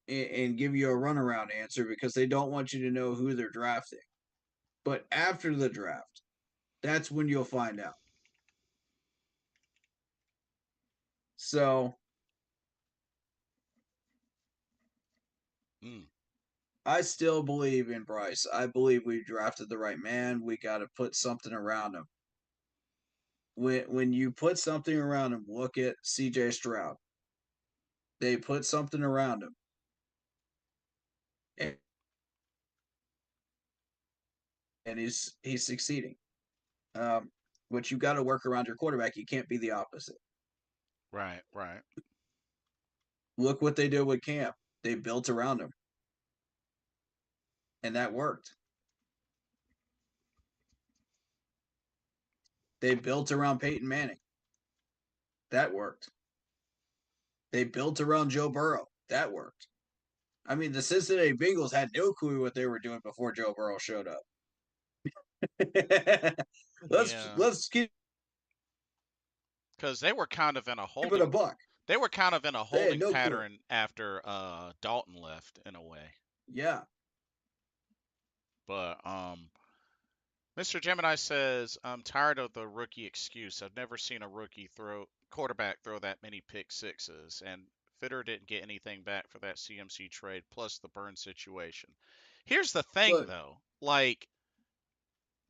and give you a runaround answer because they don't want you to know who they're drafting. But after the draft, that's when you'll find out. So mm, I still believe in Bryce. I believe we drafted the right man. We got to put something around him. When you put something around him, look at C.J. Stroud. They put something around him, and, he's succeeding. Um, but you got to work around your quarterback. You can't be the opposite. right, right. Look what they did with Cam. They built around him, and that worked. They built around Peyton Manning. That worked. They built around Joe Burrow. That worked. I mean, the Cincinnati Bengals had no clue what they were doing before Joe Burrow showed up. Yeah, let's keep because they were kind of in a it a holding. buck. They were kind of in a They had holding no clue. pattern after Dalton left, in a way. Yeah. But Mr. Gemini says, I'm tired of the rookie excuse. I've never seen a rookie quarterback throw that many pick sixes, and Fitter didn't get anything back for that CMC trade, plus the burn situation. Here's the thing, Look, though. Like,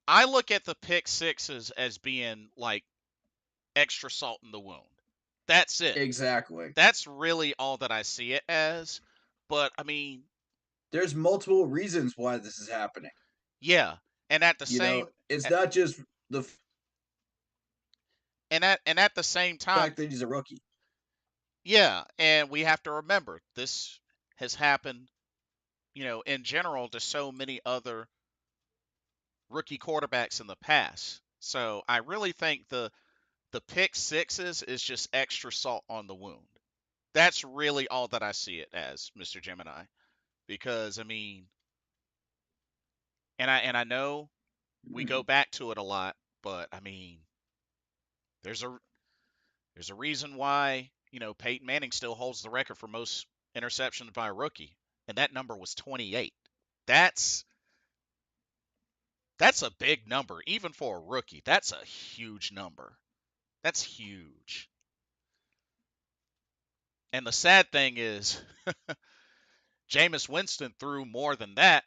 I look at the pick sixes as being like extra salt in the wound. That's it. exactly. That's really all that I see it as. But I mean, There's multiple reasons why this is happening. yeah. And at the same It's not just the and at the same time, fact that he's a rookie. yeah, and we have to remember this has happened, in general to so many other rookie quarterbacks in the past. So I really think the pick sixes is just extra salt on the wound. That's really all that I see it as, Mr. Gemini. Because I mean, and I know we go Mm-hmm. back to it a lot, but I mean, there's a there's a reason why, Peyton Manning still holds the record for most interceptions by a rookie, and that number was 28. That's that's a big number even for a rookie. That's a huge number. That's huge. And the sad thing is Jameis Winston threw more than that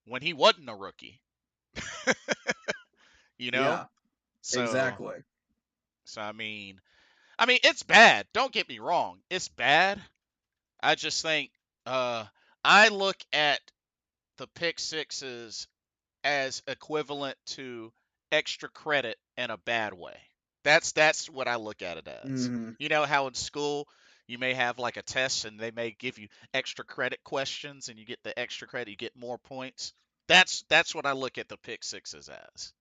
when he wasn't a rookie, you know? Yeah, So exactly. so I mean it's bad. Don't get me wrong. It's bad. I just think uh I look at the pick sixes as equivalent to extra credit in a bad way. That's what I look at it as. Mm-hmm. You know how in school you may have like a test and they may give you extra credit questions and you get the extra credit, you get more points. That's what I look at the pick sixes as.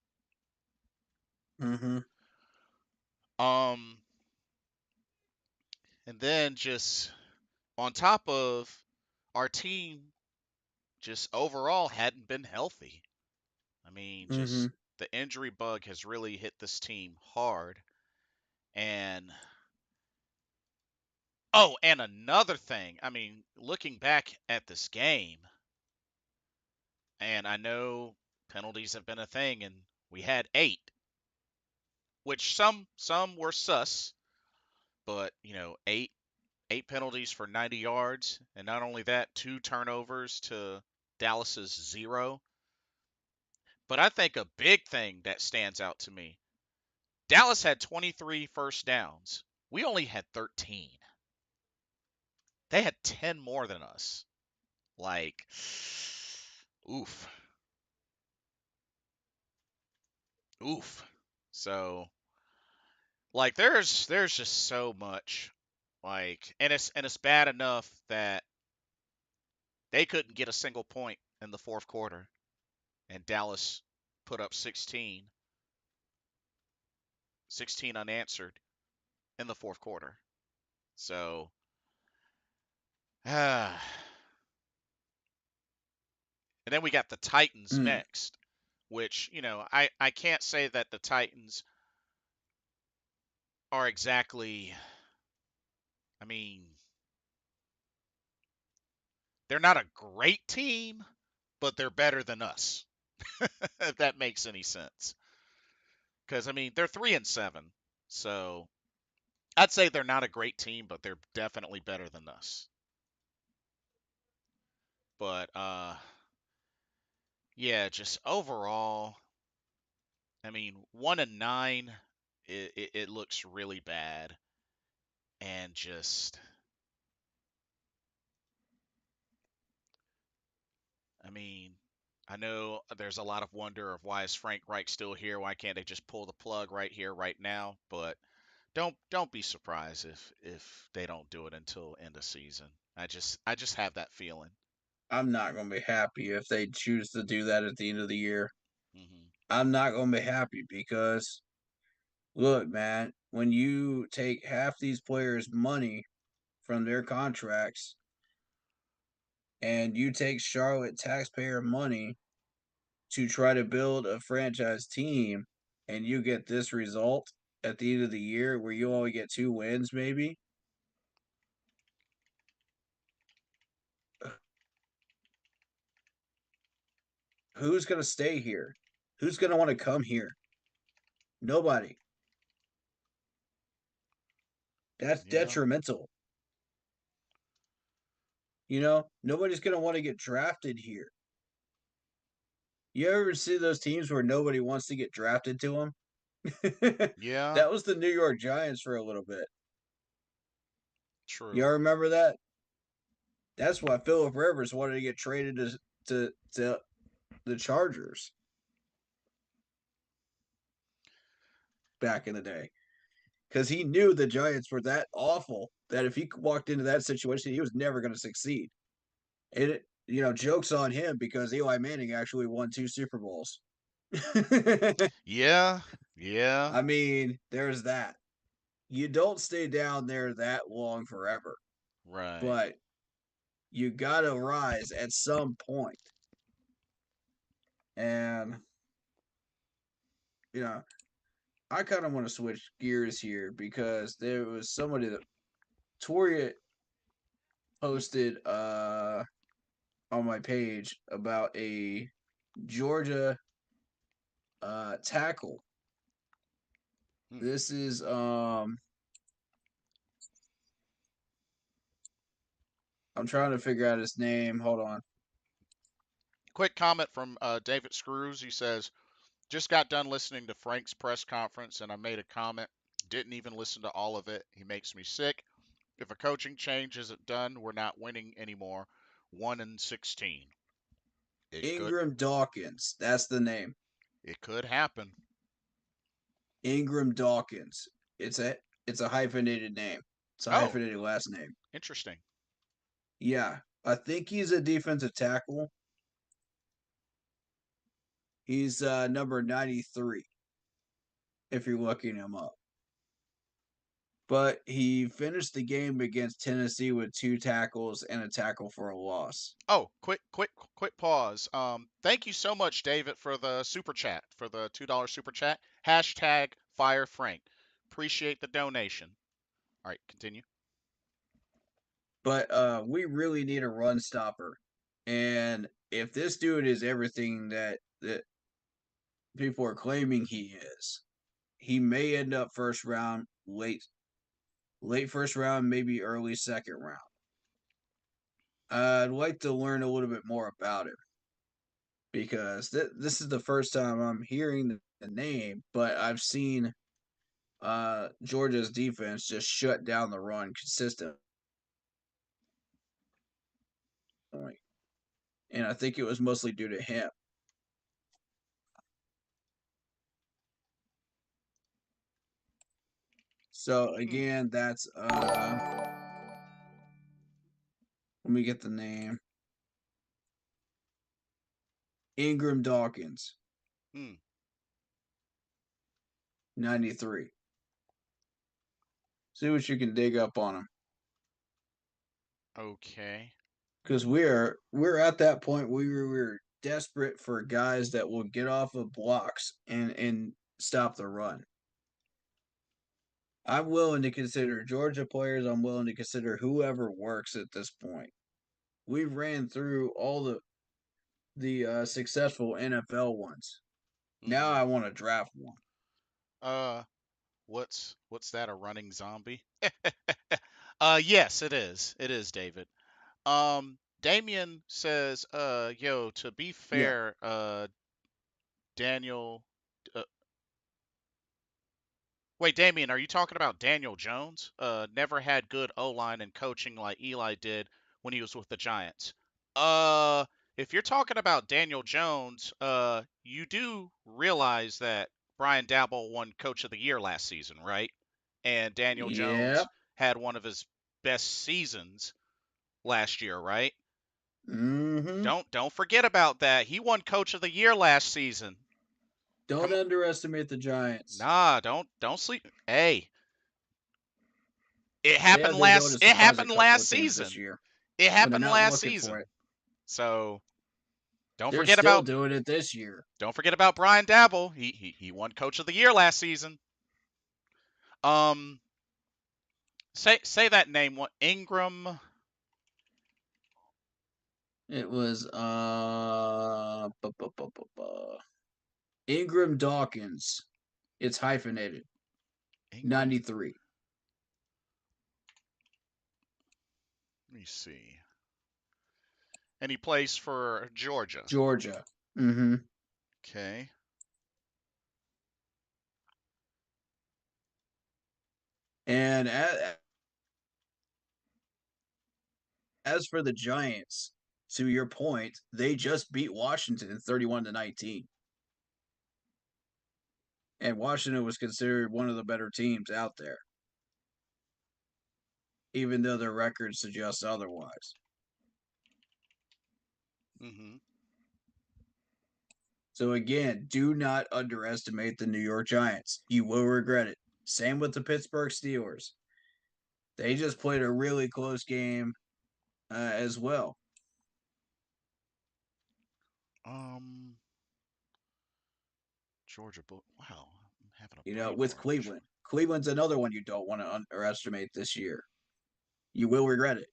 Mm-hmm. Um and then just on top of our team just overall hadn't been healthy. I mean, Mm-hmm. just the injury bug has really hit this team hard. And oh, and another thing, I mean, looking back at this game, and I know penalties have been a thing, and we had 8, which some were sus, but 8 penalties for 90 yards, and not only that, 2 turnovers to Dallas's 0. But I think a big thing that stands out to me, Dallas had 23 first downs. We only had 13. They had 10 more than us. Like, oof. Oof. So like there's just so much like and it's bad enough that they couldn't get a single point in the fourth quarter and Dallas put up 16 unanswered in the fourth quarter. So and then we got the Titans Mm, next, which, I can't say that the Titans are exactly, I mean, they're not a great team, but they're better than us, if that makes any sense. Because, I mean, they're 3-7. So I'd say they're not a great team, but they're definitely better than us. But, yeah, just overall, I mean, 1-9, it looks really bad. And just, I mean, I know there's a lot of wonder of why is Frank Reich still here? Why can't they just pull the plug right here, right now? But don't be surprised if they don't do it until end of season. I just have that feeling. I'm not going to be happy if they choose to do that at the end of the year. Hmm. I'm not going to be happy because, look, man, when you take half these players' money from their contracts and you take Charlotte taxpayer money to try to build a franchise team and you get this result at the end of the year where you only get 2 wins, maybe, who's going to stay here? Who's going to want to come here? Nobody. That's Yeah, detrimental. Nobody's going to want to get drafted here. You ever see those teams where nobody wants to get drafted to them? yeah, That was the New York Giants for a little bit. true. Y'all remember that? That's why Philip Rivers wanted to get traded to the Chargers back in the day because he knew the Giants were that awful that if he walked into that situation, he was never going to succeed. Jokes on him because Eli Manning actually won 2 Super Bowls. Yeah, yeah, I mean, there's that. You don't stay down there that long forever, right. but you got to rise at some point. And, you know, I kind of want to switch gears here because there was somebody that Toria posted on my page about a Georgia tackle. Hmm. This is I'm trying to figure out his name. Hold on. Quick comment from David Screws. He says, just got done listening to Frank's press conference and I made a comment. Didn't even listen to all of it. He makes me sick. If a coaching change isn't done, we're not winning anymore. 1-16. It could Ingram Dawkins. That's the name. it could happen. Ingram Dawkins. It's a it's a hyphenated name. It's a Oh, hyphenated last name. interesting. Yeah. I think he's a defensive tackle. He's number 93 if you're looking him up. But he finished the game against Tennessee with 2 tackles and a tackle for a loss. Oh, quick pause. Thank you so much, David, for the super chat, for the $2 super chat. Hashtag Fire Frank. Appreciate the donation. All right, continue. But we really need a run stopper. And if this dude is everything that people are claiming he is, he may end up first round, late first round, maybe early second round. I'd like to learn a little bit more about him because this is the first time I'm hearing the name, but I've seen Georgia's defense just shut down the run consistently. And I think it was mostly due to him. So Hmm. again, that's let me get the name. Ingram Dawkins, Hmm. 93. See what you can dig up on him. Okay. Because we're at that point where we're desperate for guys that will get off of blocks and stop the run. I'm willing to consider Georgia players. I'm willing to consider whoever works at this point. We ran through all the successful NFL ones. Now Hmm. I want to draft one. Uh, what's that? A running zombie? Yes, it is. It is, David. Damien says, yo, to be Yeah. fair, Daniel, uh, wait, Damien, are you talking about Daniel Jones? Never had good O-line and coaching like Eli did when he was with the Giants. Uh, if you're talking about Daniel Jones, you do realize that Brian Dabble won Coach of the Year last season, right? And Daniel Yeah. Jones had one of his best seasons last year, right? Mm-hmm. Don't forget about that. He won Coach of the Year last season. Don't Come, underestimate the Giants. nah, don't sleep. Hey, it They happened have the ability last. to It surprise a happened couple last of teams this season. year It when they're happened not last looking for season. it. So don't They're forget still about doing it this year. don't forget about Brian Dabble. He won Coach of the Year last season. Um, say that name. What Ingram? It was Ingram Dawkins. It's hyphenated. Ingram. 93. Let me see. And he plays for Georgia. Georgia. Mm-hmm. Okay. And as for the Giants, to your point, they just beat Washington 31-19. And Washington was considered one of the better teams out there, even though their record suggests otherwise. Mm-hmm. So again, do not underestimate the New York Giants. You will regret it. Same with the Pittsburgh Steelers. They just played a really close game as well. Um, Georgia. Wow, I'm having a You know, brain with fart Cleveland. actually. Cleveland's another one you don't want to underestimate this year. You will regret it.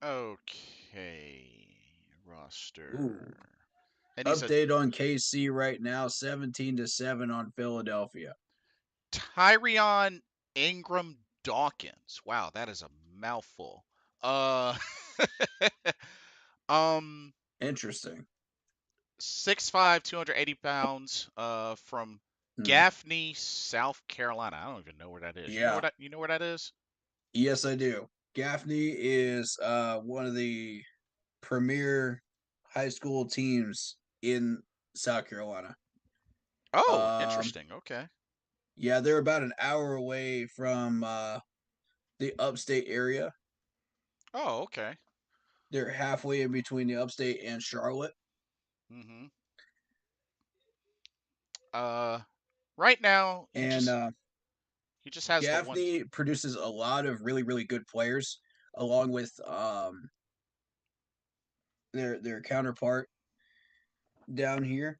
Okay, Ooh. roster. And he's a Update on KC right now, 17-7 on Philadelphia. Tyrion Ingram Dawkins. Wow, that is a mouthful. Uh, um, Interesting. 6'5", 280 pounds. From Hmm. Gaffney, South Carolina. I don't even know where that is. You know where Yeah. that? You know where that is? Yes, I do. Gaffney is one of the premier high school teams in South Carolina. Oh, Um, interesting. Okay. yeah, they're about an hour away from the upstate area. Oh, okay. They're halfway in between the upstate and Charlotte. Mm-hmm. Uh, right now And he just has the one. Gaffney produces a lot of really, really good players, along with their counterpart down here,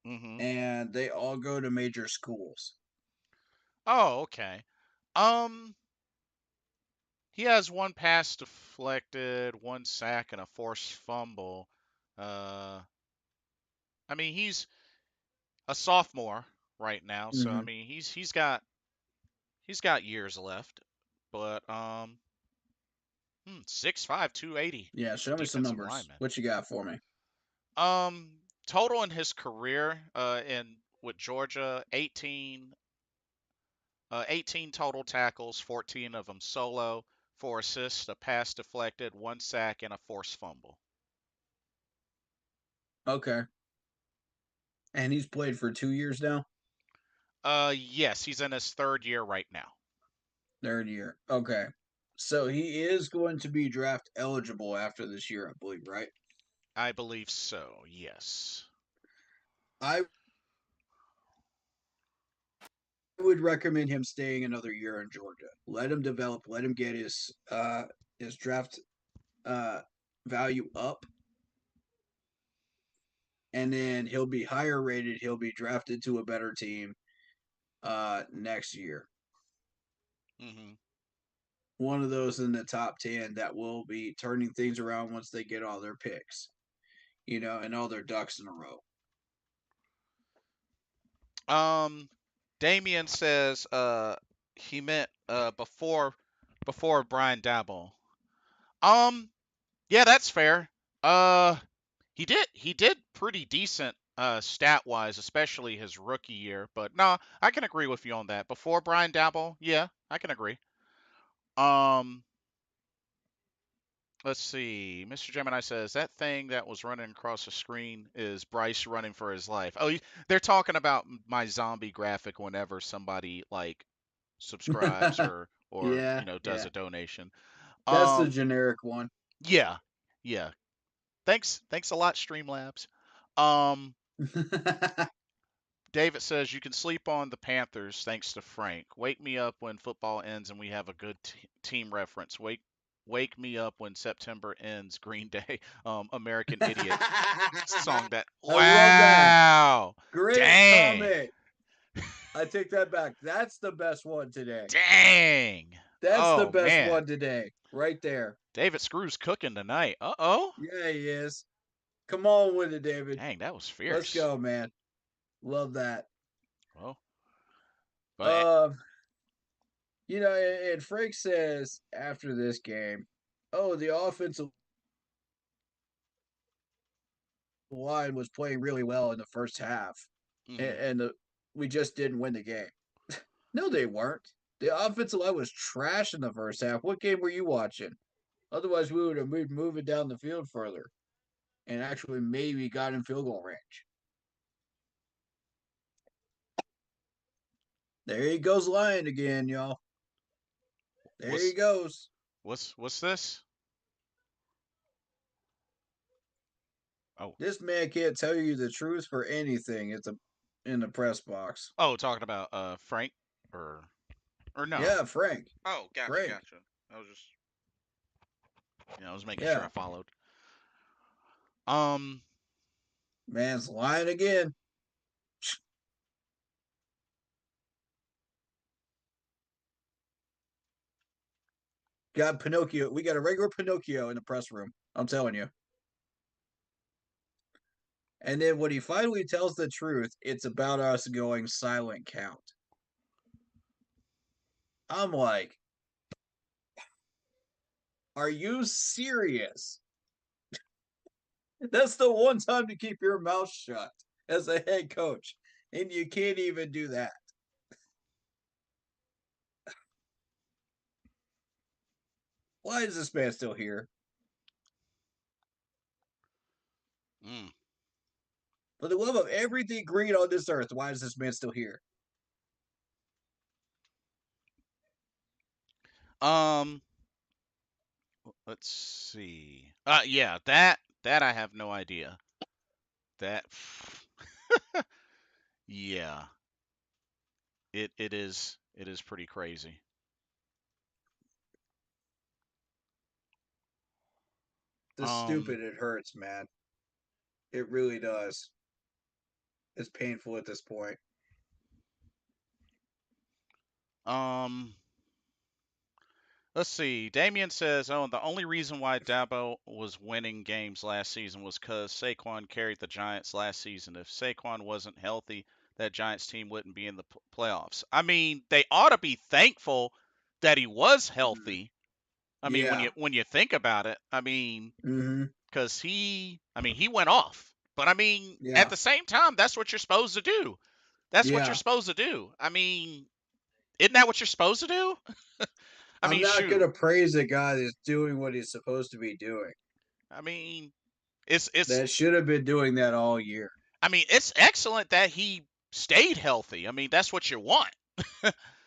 Mm-hmm. and they all go to major schools. Oh, okay. Um, he has one pass deflected, one sack, and a forced fumble. Uh, I mean, he's a sophomore right now, so I Mm-hmm. mean, he's got years left. But 6'5", 280. Yeah, He's a show me some defensive numbers. lineman. What you got for me? Total in his career, in with Georgia, 18 total tackles, 14 of them solo, 4 assists, a pass deflected, 1 sack, and a forced fumble. Okay. And he's played for 2 years now? Yes, he's in his 3rd year right now. Third year. Okay. So he is going to be draft eligible after this year, I believe, right? I believe so, yes. I would recommend him staying another year in Georgia. Let him develop, let him get his draft uh value up, and then he'll be higher rated, he'll be drafted to a better team next year. Hmm. One of those in the top 10 that will be turning things around once they get all their picks, and all their ducks in a row. Um, Damien says he meant before Brian Dabble. Um, yeah, that's fair. Uh, he did pretty decent stat wise, especially his rookie year. But no, I can agree with you on that. Before Brian Dabble, yeah, I can agree. Um, let's see. Mr. Gemini says that thing that was running across the screen is Bryce running for his life. Oh, they're talking about my zombie graphic whenever somebody like subscribes or Yeah, does yeah. a donation. That's the Um, generic one. yeah, yeah. Thanks a lot, Streamlabs. Um, David says you can sleep on the Panthers thanks to Frank. Wake me up when football ends and we have a good team reference. Wake me up when September ends. Green Day, American Idiot song. That I love that. wow, Great dang, comment. I take that back. That's the best one today. dang. That's the Oh best man, one today. Right there. David Screw's cooking tonight. Uh-oh. Yeah, he is. Come on with it, David. Dang, that was Let's fierce. go, man. Love that. Well, but Um, and Frank says after this game, oh, the offensive line was playing really well in the first half, mhm. and we just didn't win the game. No, they weren't. The offensive line was trash in the first half. What game were you watching? Otherwise, we would have moved moving down the field further and actually maybe got in field goal range. There he goes lying again, y'all. There he what's goes. what's this? Oh, This man can't tell you the truth for anything. It's in the press box. oh, talking about Frank or no? Yeah, Frank. Oh, gotcha, Frank. gotcha. I was just I was making sure Yeah. I followed. Um, Man's lying again. Got Pinocchio. We got a regular Pinocchio in the press room. I'm telling you. And then when he finally tells the truth, it's about us going silent count. I'm like, are you serious? That's the one time to keep your mouth shut as a head coach. And you can't even do that. Why is this man still here? mm, For the love of everything green on this earth, why is this man still here? um, let's see. Yeah, that I have no idea. That yeah, it is pretty crazy. This Um, stupid, it hurts, man. It really does. It's painful at this point. um, let's see. Damien says, "Oh, the only reason why Dabo was winning games last season was because Saquon carried the Giants last season. If Saquon wasn't healthy, that Giants team wouldn't be in the playoffs." I mean, they ought to be thankful that he was Mm. healthy. I mean, when Yeah. you think about it, I mean, Mm-hmm. because he went off. But I mean, at Yeah. the same time, that's what you're supposed to do. That's what you're Yeah. supposed to do. I mean, isn't that what you're supposed to do? I I'm mean, not shoot. gonna praise a guy that's doing what he's supposed to be doing. I mean, it's. That should have been doing that all year. I mean, it's excellent that he stayed healthy. I mean, that's what you want.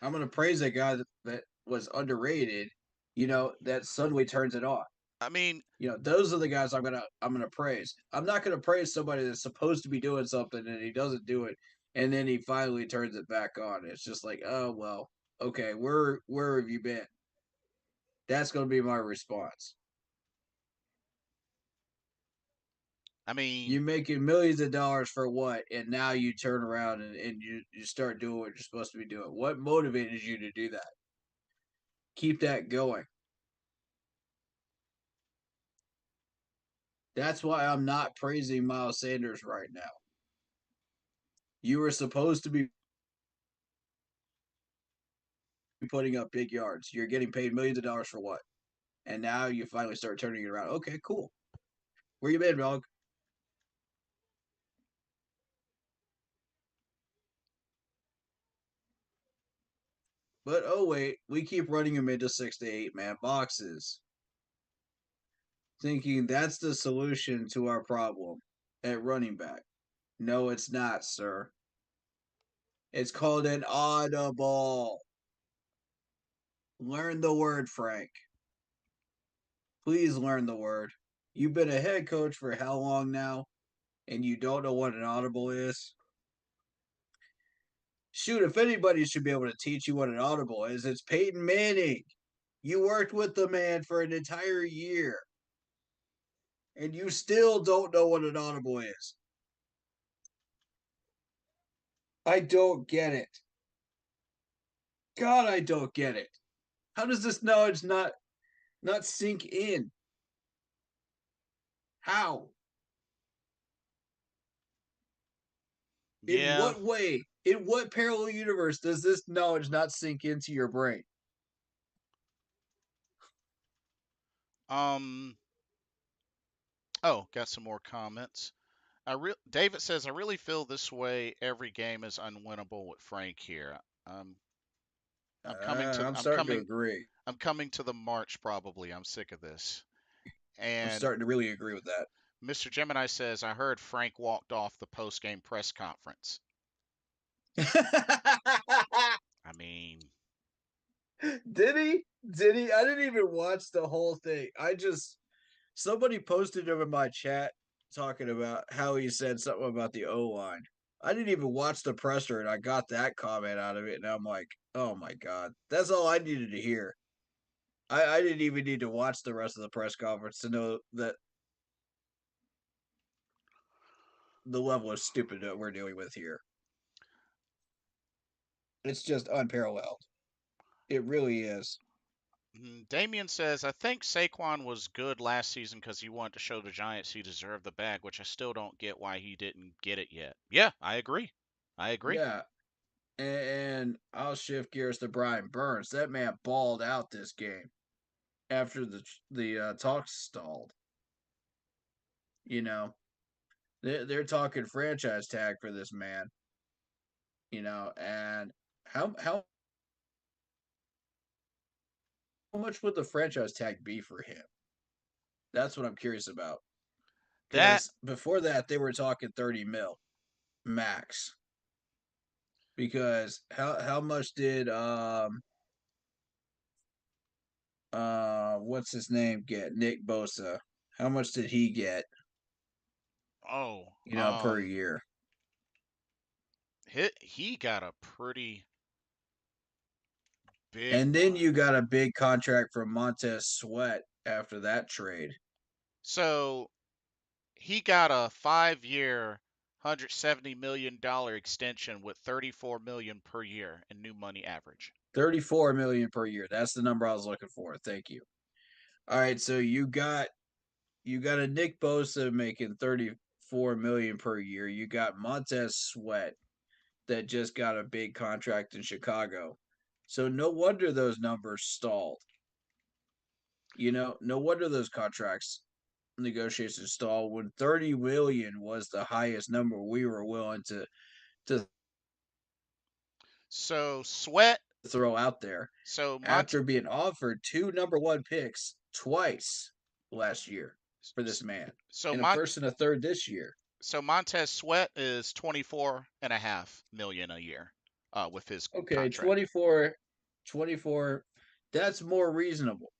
I'm gonna praise a guy that was underrated. You know, that suddenly turns it on. I mean, You know, those are the guys I'm gonna praise. I'm not gonna praise somebody that's supposed to be doing something and he doesn't do it, and then he finally turns it back on. It's just like, oh well, okay, where have you been? That's gonna be my response. I mean, You're making millions of dollars for what, and now you turn around and you start doing what you're supposed to be doing. What motivated you to do that? Keep that going. That's why I'm not praising Miles Sanders right now. You were supposed to be putting up big yards. You're getting paid millions of dollars for what? And now you finally start turning it around. Okay, cool. Where you been, dog? But oh wait, we keep running him into 6 to 8 man boxes, thinking that's the solution to our problem at running back. No, it's not, sir. It's called an audible. Learn the word, Frank. Please learn the word. You've been a head coach for how long now? And you don't know what an audible is? Shoot, if anybody should be able to teach you what an audible is, it's Peyton Manning. You worked with the man for an entire year, and you still don't know what an audible is. I don't get it. God, I don't get it. How does this knowledge not sink in? How? In yeah. what way? In what parallel universe does this knowledge not sink into your brain? Um. Oh, got some more comments. David says I really feel this way. Every game is unwinnable with Frank here. I'm coming to. I'm I'm starting to coming. agree. I'm coming to the March probably. I'm sick of this. I'm And starting to really agree with that. Mr. Gemini says I heard Frank walked off the post game press conference. I mean, Did he? Did he? I didn't even watch the whole thing. I just somebody posted him in my chat talking about how he said something about the O line. I didn't even watch the presser, and I got that comment out of it, and I'm like, oh my god, that's all I needed to hear. I didn't even need to watch the rest of the press conference to know that the level of stupid that we're dealing with here. It's just unparalleled. It really is. Damien says I think Saquon was good last season because he wanted to show the Giants he deserved the bag, which I still don't get why he didn't get it yet. Yeah, I agree. I agree. Yeah, and I'll shift gears to Brian Burns. That man balled out this game after the talks stalled. You know, they're talking franchise tag for this man. You know, and how much would the franchise tag be for him? That's what I'm curious about. That Because before that, they were talking 30 mil max. Because how much did what's his name get? Nick Bosa. How much did he get? oh You know, per year. he got a pretty big And then one. you got a big contract from Montez Sweat after that trade. So he got a 5 year, $170 million extension with 34 million per year in new money average. 34 million per year. That's the number I was looking for. Thank you. All right, so you got a Nick Bosa making 34 million per year. You got Montez Sweat that just got a big contract in Chicago. So no wonder those numbers stalled. You know, no wonder those contracts negotiations stalled when 30 million was the highest number we were willing to So Sweat throw out there. So After being offered two number one picks twice last year for this man, so and a Mont first and a third this year. so Montez Sweat is 24.5 million a year with his Okay, contract. 24, that's more reasonable.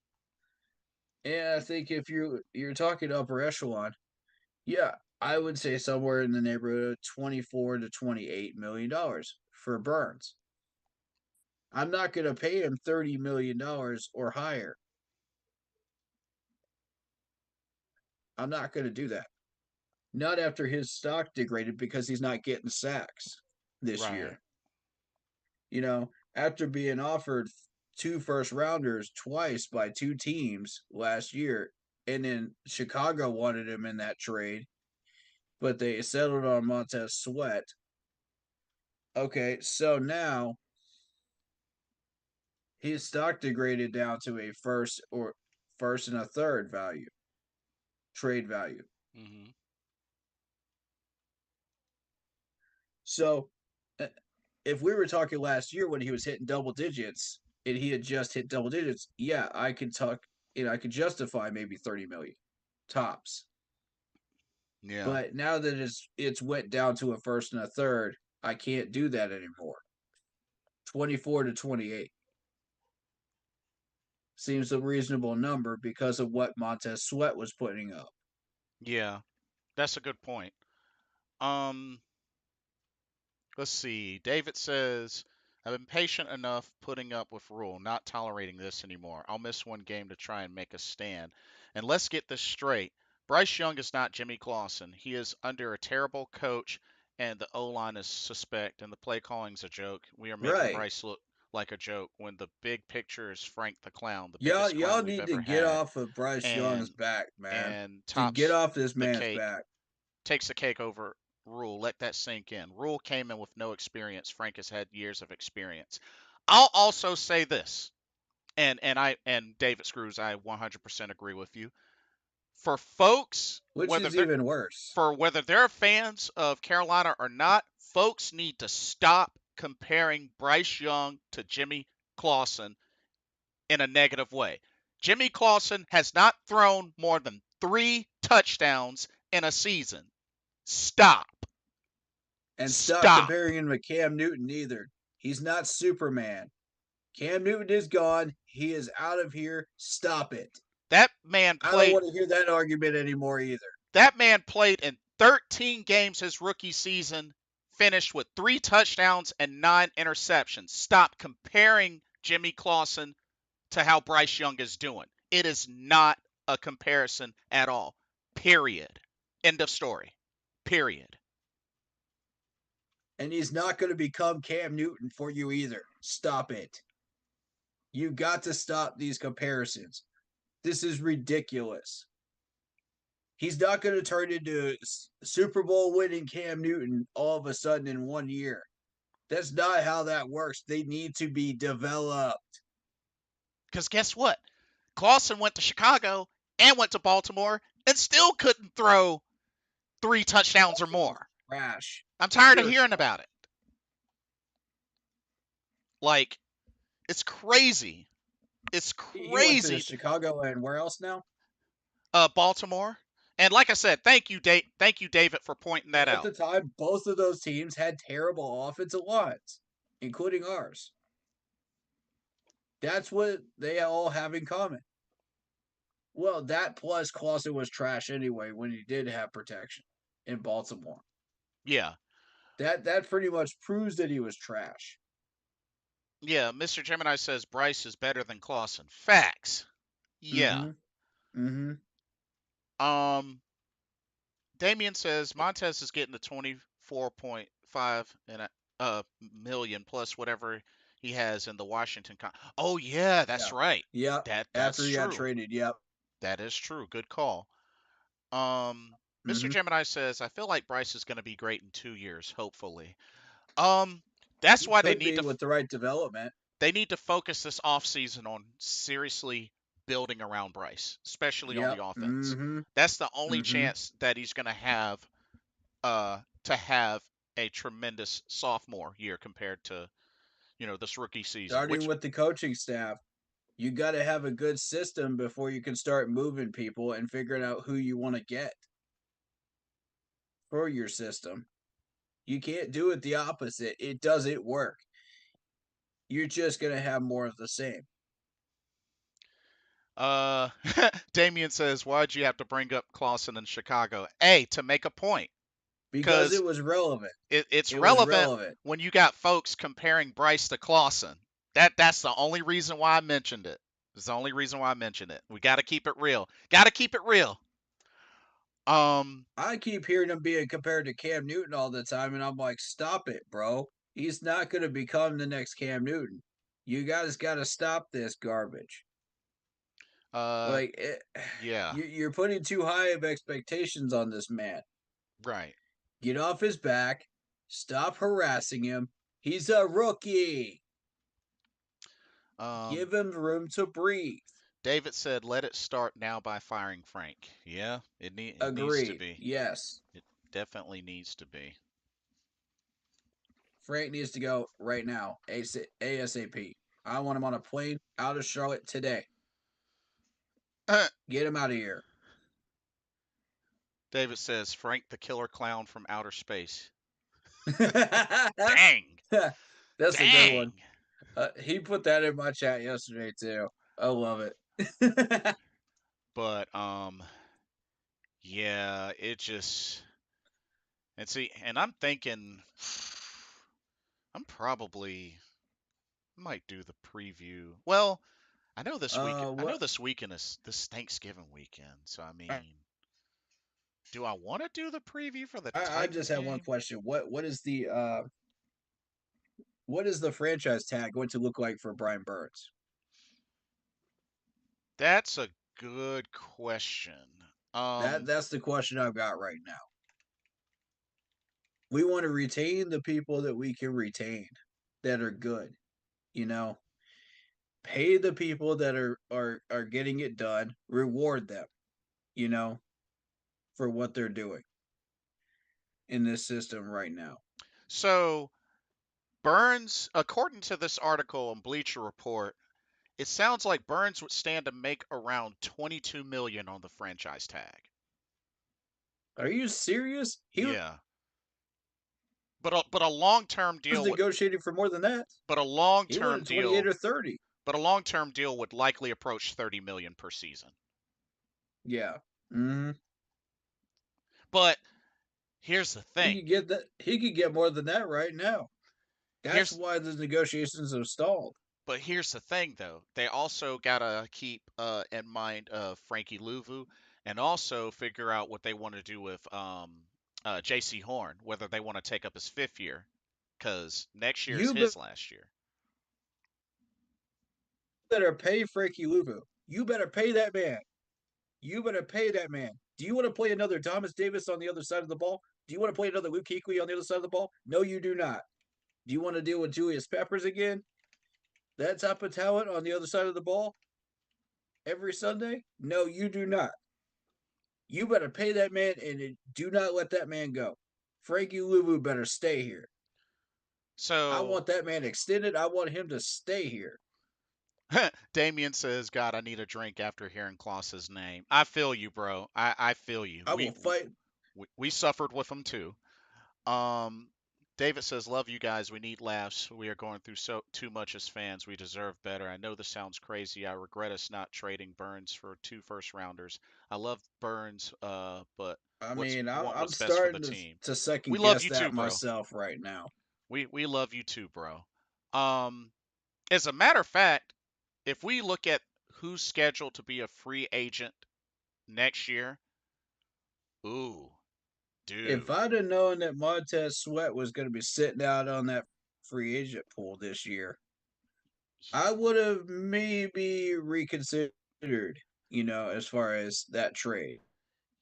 And I think if you're talking upper echelon, yeah, I would say somewhere in the neighborhood of 24 to 28 million dollars for Burns. I'm not going to pay him $30 million or higher. I'm not going to do that. Not after his stock degraded because he's not getting sacks this Right. year. After being offered two first rounders twice by two teams last year, and then Chicago wanted him in that trade, but they settled on Montez Sweat. Okay, so now his stock degraded down to a first and a third trade value. Hmm. So uh, if we were talking last year when he was hitting double digits and he had just hit double digits, yeah, I could talk, I could justify maybe 30 million tops. Yeah. But now that it's went down to a first and a third, I can't do that anymore. 24 to 28 seems a reasonable number because of what Montez Sweat was putting up. Yeah. That's a good point. Um, let's see. David says, I've been patient enough putting up with Rule, not tolerating this anymore. I'll miss one game to try and make a stand. And let's get this straight. Bryce Young is not Jimmy Clausen. He is under a terrible coach, and the O line is suspect, and the play calling's a joke. We are making Right. Bryce look like a joke when the big picture is Frank the Clown, the Y'all biggest y'all clown we've need to ever get had, off of Bryce Young's and back, man. To get tops off this the man's cake back. takes the cake over Rule. Let that sink in. Rule came in with no experience. Frank has had years of experience. I'll also say this, and David Screws, I 100% agree with you. For folks, Which is even worse. whether they're fans of Carolina or not, folks need to stop comparing Bryce Young to Jimmy Clausen in a negative way. Jimmy Clausen has not thrown more than 3 touchdowns in a season. Stop. And stop Stop. comparing him to Cam Newton either. He's not Superman. Cam Newton is gone. He is out of here. Stop it. That man I don't played want to hear that argument anymore either. that man played in 13 games his rookie season, finished with 3 touchdowns and 9 interceptions. Stop comparing Jimmy Clausen to how Bryce Young is doing. It is not a comparison at all. Period. End of story. Period. And he's not going to become Cam Newton for you either. Stop it. You got to stop these comparisons. This is ridiculous. He's not going to turn into Super Bowl winning Cam Newton all of a sudden in 1 year. That's not how that works. They need to be developed. Because guess what? Clausen went to Chicago and went to Baltimore and still couldn't throw 3 touchdowns or more. Trash. I'm tired of Pure hearing trash. about it. Like, it's crazy. It's He went to crazy. Chicago and where else now? Baltimore. And like I said, thank you, David, for pointing that And at out. the time, both of those teams had terrible offensive lines, including ours. That's what they all have in common. Well, that plus Clausen was trash anyway when he did have protection in Baltimore. Yeah, That pretty much proves that he was trash. yeah. Mr. Gemini says Bryce is better than Clausen. Facts. Yeah. Mm-hmm. Mm-hmm. Um. Damien says Montez is getting the 24.5 and million plus whatever he has in the Washington. Oh yeah, that's Yeah. right. Yep. That's After he got true. traded. Yep. That is true. Good call. Mr. Mm-hmm. Gemini says I feel like Bryce is going to be great in 2 years, hopefully. Um, that's He why could be with the right development. they need to focus this offseason on seriously building around Bryce, especially on Yep. the offense. Mm-hmm. That's the only Mm-hmm. chance that he's going to have a tremendous sophomore year compared to this rookie season, Starting which with the coaching staff, you got to have a good system before you can start moving people and figuring out who you want to get for your system. You can't do it the opposite. It doesn't work. You're just going to have more of the same uh Damien says, why'd you have to bring up Clausen in Chicago? A, to make a point, because because it was relevant. it's It was relevant relevant. when you got folks comparing Bryce to Clausen. That's the only reason why I mentioned it. It's the only reason why I mentioned it. We got to keep it real. Got to keep it real. Um, I keep hearing him being compared to Cam Newton all the time, and I'm like, stop it, bro. He's not going to become the next Cam Newton. You guys got to stop this garbage. uh, Like, yeah, you're putting too high of expectations on this man. right. Get off his back. Stop harassing him. He's a rookie. Um, Give him room to breathe. David said, "Let it start now by firing Frank." Yeah, it needs to Agreed. be. Yes. It definitely needs to be. Frank needs to go right now. ASAP. I want him on a plane out of Charlotte today. Get him out of here. David says, "Frank the killer clown from outer space." That's Dang, a good one. dang. He put that in my chat yesterday too. I love it. But yeah, it just and see, and I'm thinking, I'm probably might do the preview. Well, I know this week. I know What? this weekend is this Thanksgiving weekend. So I mean, do I want to do the preview for the I Titans just have one game? question. What is the franchise tag going to look like for Brian Burns? That's a good question. Um, That's the question I've got right now. We want to retain the people that we can retain that are good. You know, pay the people that are getting it done. Reward them. You know, for what they're doing in this system right now. so Burns, according to this article on Bleacher Report, it sounds like Burns would stand to make around 22 million on the franchise tag. Are you serious? He Yeah, but a long-term was deal would negotiating for more than that. but a He long-term wanted 28 deal or 30. but a long-term deal would likely approach 30 million per season. Yeah. Mm-hmm. But here's the He thing. could get that. He could get more than that right now. That's Here's why the negotiations have stalled. But here's the thing, though. They also gotta keep in mind Frankie Louvu, and also figure out what they want to do with J.C. Horn, whether they want to take up his fifth year, because next year is You his last year. better pay Frankie Louvu. You better pay that man. You better pay that man. Do you want to play another Thomas Davis on the other side of the ball? Do you want to play another Luke Kuechly on the other side of the ball? No, you do not. Do you want to deal with Julius Peppers again? That type of talent on the other side of the ball every Sunday? No, you do not. You better pay that man and do not let that man go. Frankie Louvu better stay here. I So want that man extended. I want him to stay here. Damien says, "God, I need a drink after hearing Klaus's name." I feel you, bro. I feel you. I will fight. We suffered with him too. Um, David says, "Love you guys. We need laughs. We are going through so too much as fans. We deserve better. I know this sounds crazy. I regret us not trading Burns for 2 first rounders. I love Burns, but I what's mean, want I'm what's best for the starting team. to We second love guess you that too, bro. myself right now. We love you too, bro. Um, as a matter of fact, if we look at who's scheduled to be a free agent next year, ooh, If dude." I'd have known that Montez Sweat was going to be sitting out on that free agent pool this year, I would have maybe reconsidered, as far as that trade.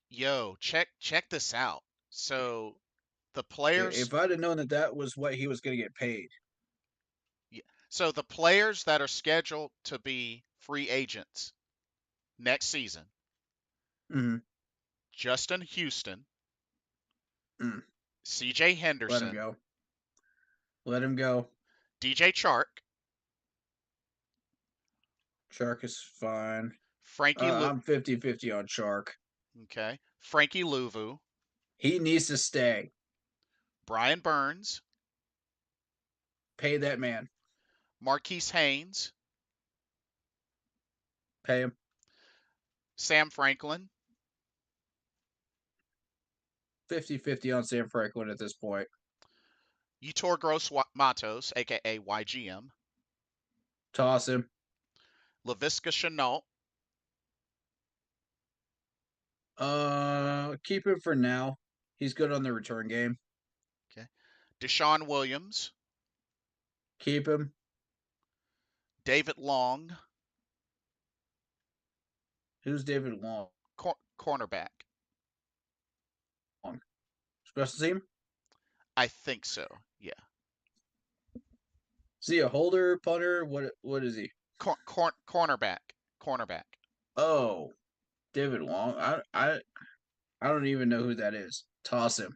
Yo, check this out. So the players If I'd have known that that was what he was going to get paid. Yeah. So the players that are scheduled to be free agents next season: Mm-hmm. Justin Houston, Mm. C.J. Let him Henderson, go. Let him go. DJ Chark, Shark is fine. Frankie Lu- I'm 50-50 on Shark. okay, Frankie Louvu, He needs to stay. Brian Burns, Pay that man. Marquise Haynes, Pay him. Sam Franklin, 50-50 on Sam Franklin at this point. Yetur Gross Matos, aka YGM, Toss him. Laviska Chenault, Keep him for now. He's good on the return game. okay, Deshaun Williams, Keep him. David Long, Who's David Long? cornerback. Special team? I think so. Yeah. Is he a holder, punter? What is he? Cornerback. Cornerback. Oh, David Long. I don't even know who that is. Toss him.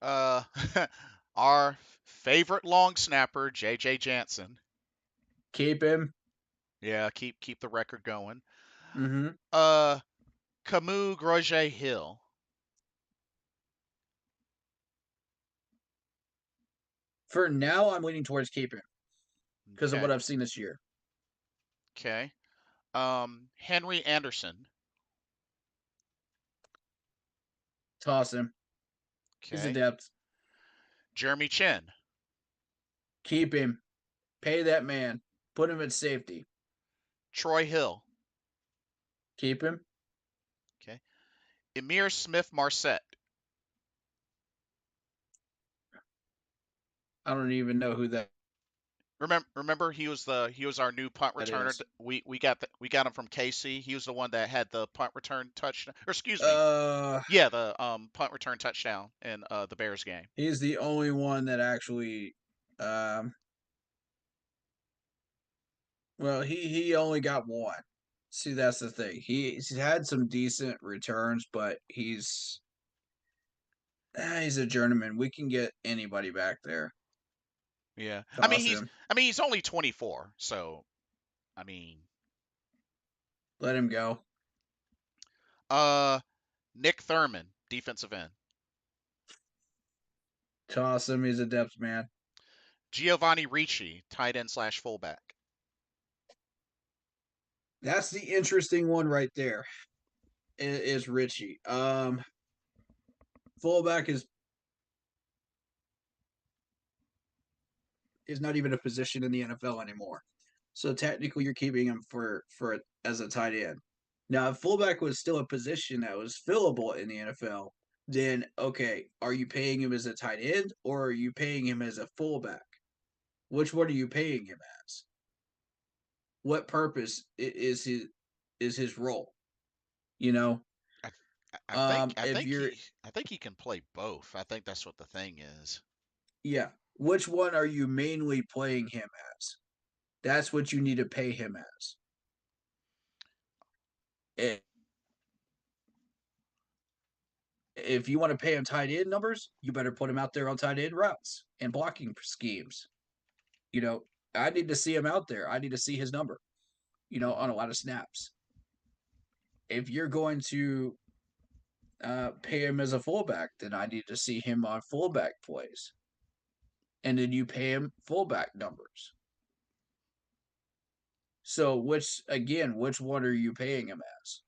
Uh, our favorite long snapper, JJ Jansen. Keep him. Yeah, keep the record going. Mm-hmm. Camus Groget Hill. For now, I'm leaning towards keeping because of Okay. what I've seen this year. Okay. Henry Anderson. Toss him. He's Okay. adept. Jeremy Chin. Keep him. Pay that man. Put him at safety. Troy Hill. Keep him. Okay. Emir Smith Marset. I don't even know who that Remember he was our new punt returner. is. We got him from KC. He was the one that had the punt return touchdown. Or excuse me, Uh, yeah, the punt return touchdown in the Bears game. he's the only one that actually. Um, well, he only got one. See, that's the thing. He's had some decent returns, but he's a journeyman. We can get anybody back there. Yeah, Toss him. he's only 24, so I mean, Let him go. uh, Nick Thurman, defensive end. Toss him. He's a depth man. Giovanni Ricci, tight end slash fullback. That's the interesting one right there. Is Richie. Fullback is not even a position in the NFL anymore. So technically, you're keeping him for as a tight end. Now, if fullback was still a position that was fillable in the NFL, then okay, are you paying him as a tight end or are you paying him as a fullback? Which one are you paying him as? What purpose is his role? You know, I, I think if you're I think he can play both. I think that's what the thing is. yeah, which one are you mainly playing him as? That's what you need to pay him as. If you want to pay him tight end numbers, you better put him out there on tight end routes and blocking schemes. You know, I need to see him out there. I need to see his number, on a lot of snaps. If you're going to pay him as a fullback, then I need to see him on fullback plays. And then you pay him fullback numbers. So which one are you paying him as?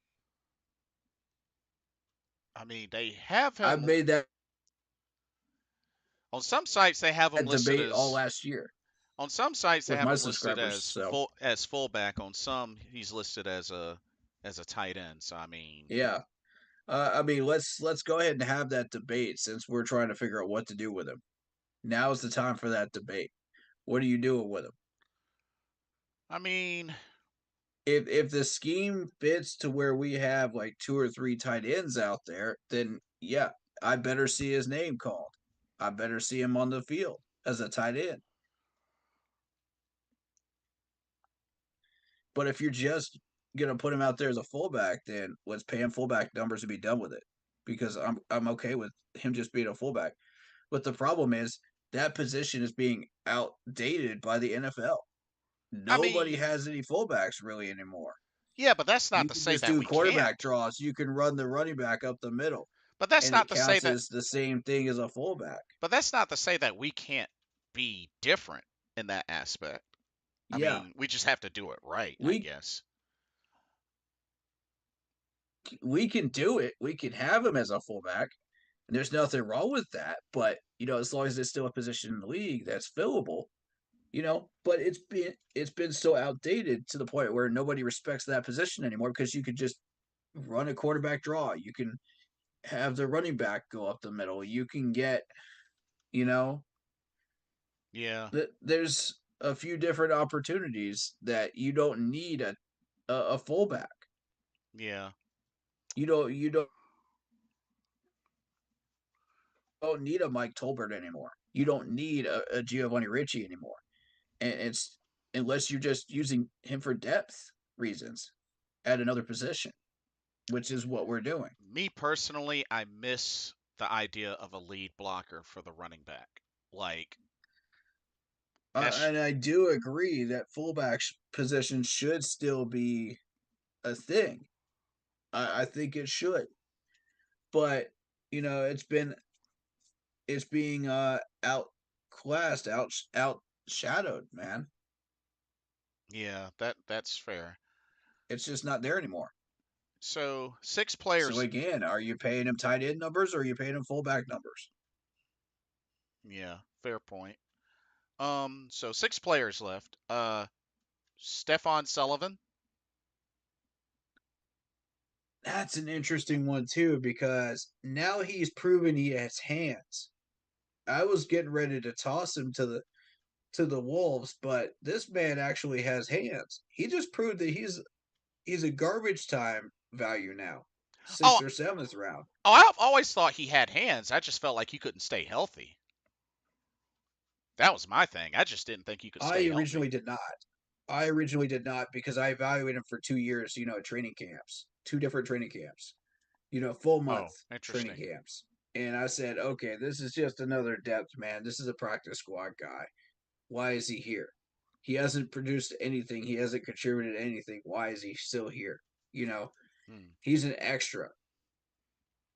I mean, they have I've him made that on some sites. They have him listed debate all as last year on some sites they with have my him listed subscribers. as So fullback. On some, he's listed as a tight end. So I mean, yeah, let's go ahead and have that debate since we're trying to figure out what to do with him. Now's the time for that debate. What are you doing with him? I mean, If the scheme fits to where we have like two or three tight ends out there, then yeah, I better see his name called. I better see him on the field as a tight end. But if you're just gonna put him out there as a fullback, then let's pay him fullback numbers and be done with it. Because I'm okay with him just being a fullback. But the problem is that position is being outdated by the NFL. I Nobody mean, has any fullbacks really anymore. yeah, but that's not You to can say just that do we can't. quarterback draws. You can run the running back up the middle, But that's and it not to say counts that as the same thing as a fullback. we can't be different in that aspect. I Yeah, mean, we just have to do it right, I we guess. we can do it. We can have him as a fullback, and there's nothing wrong with that. But as long as it's still a position in the league that's fillable, but it's been so outdated to the point where nobody respects that position anymore because you could just run a quarterback draw. You can have the running back go up the middle. You can get, you know, Yeah, there's a few different opportunities that you don't need a fullback. yeah, You don't need a Mike Tolbert anymore. You don't need a Giovanni Ricci anymore. And it's unless you're just using him for depth reasons at another position, which is what we're doing. me personally, I miss the idea of a lead blocker for the running back. Like that's And I do agree that fullback position should still be a thing. I think it should, but it's being outclassed, outshadowed. Man, yeah, that's fair. it's just not there anymore. So six So players. again, are you paying him tight end numbers or are you paying him fullback numbers? Yeah, fair point. So six players left. Stefan Sullivan. That's an interesting one too because now he's proven he has hands. I was getting ready to toss him to the wolves, but this man actually has hands. He just proved that he's a garbage time value now, Oh, sixth or seventh round. oh, I've always thought he had hands. I just felt like he couldn't stay healthy. That was my thing. I just didn't think he could stay I healthy. originally did not. I originally did not because I evaluated him for 2 years, training camps, two different training camps, full month Oh, training interesting. camps. And I said, okay, this is just another depth man. This is a practice squad guy. Why is he here? He hasn't produced anything. He hasn't contributed anything. Why is he still here? You know, Hmm. he's an extra.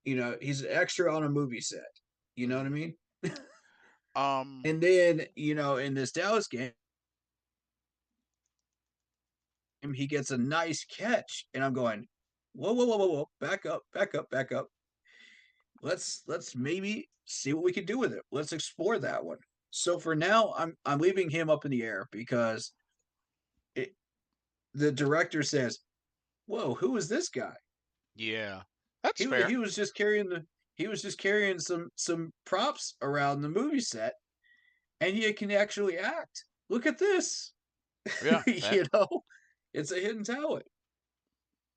He's an extra on a movie set. You know what I Hmm. mean? Um. And then, in this Dallas game, he gets a nice catch. And I'm going, whoa, whoa, whoa, whoa, whoa. Back up, back up, back up. Let's maybe see what we can do with it. Let's explore that one. So for now, I'm leaving him up in the air because it, the director says, "Whoa, who is this guy?" Yeah, that's He fair. he was just carrying some props around the movie set, and he can actually act. Look at this, Yeah, that. you know, it's a hidden talent.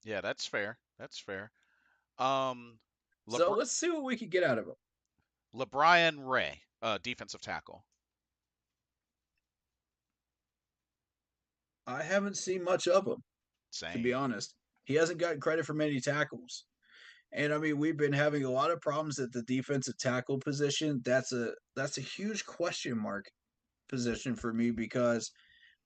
Yeah, that's fair. That's fair. Um, So LeBr- let's see what we can get out of him. LeBrian Ray, defensive tackle. I haven't seen much of him, to be Same. honest. He hasn't gotten credit for many tackles. And I mean, we've been having a lot of problems at the defensive tackle position. That's a huge question mark position for me because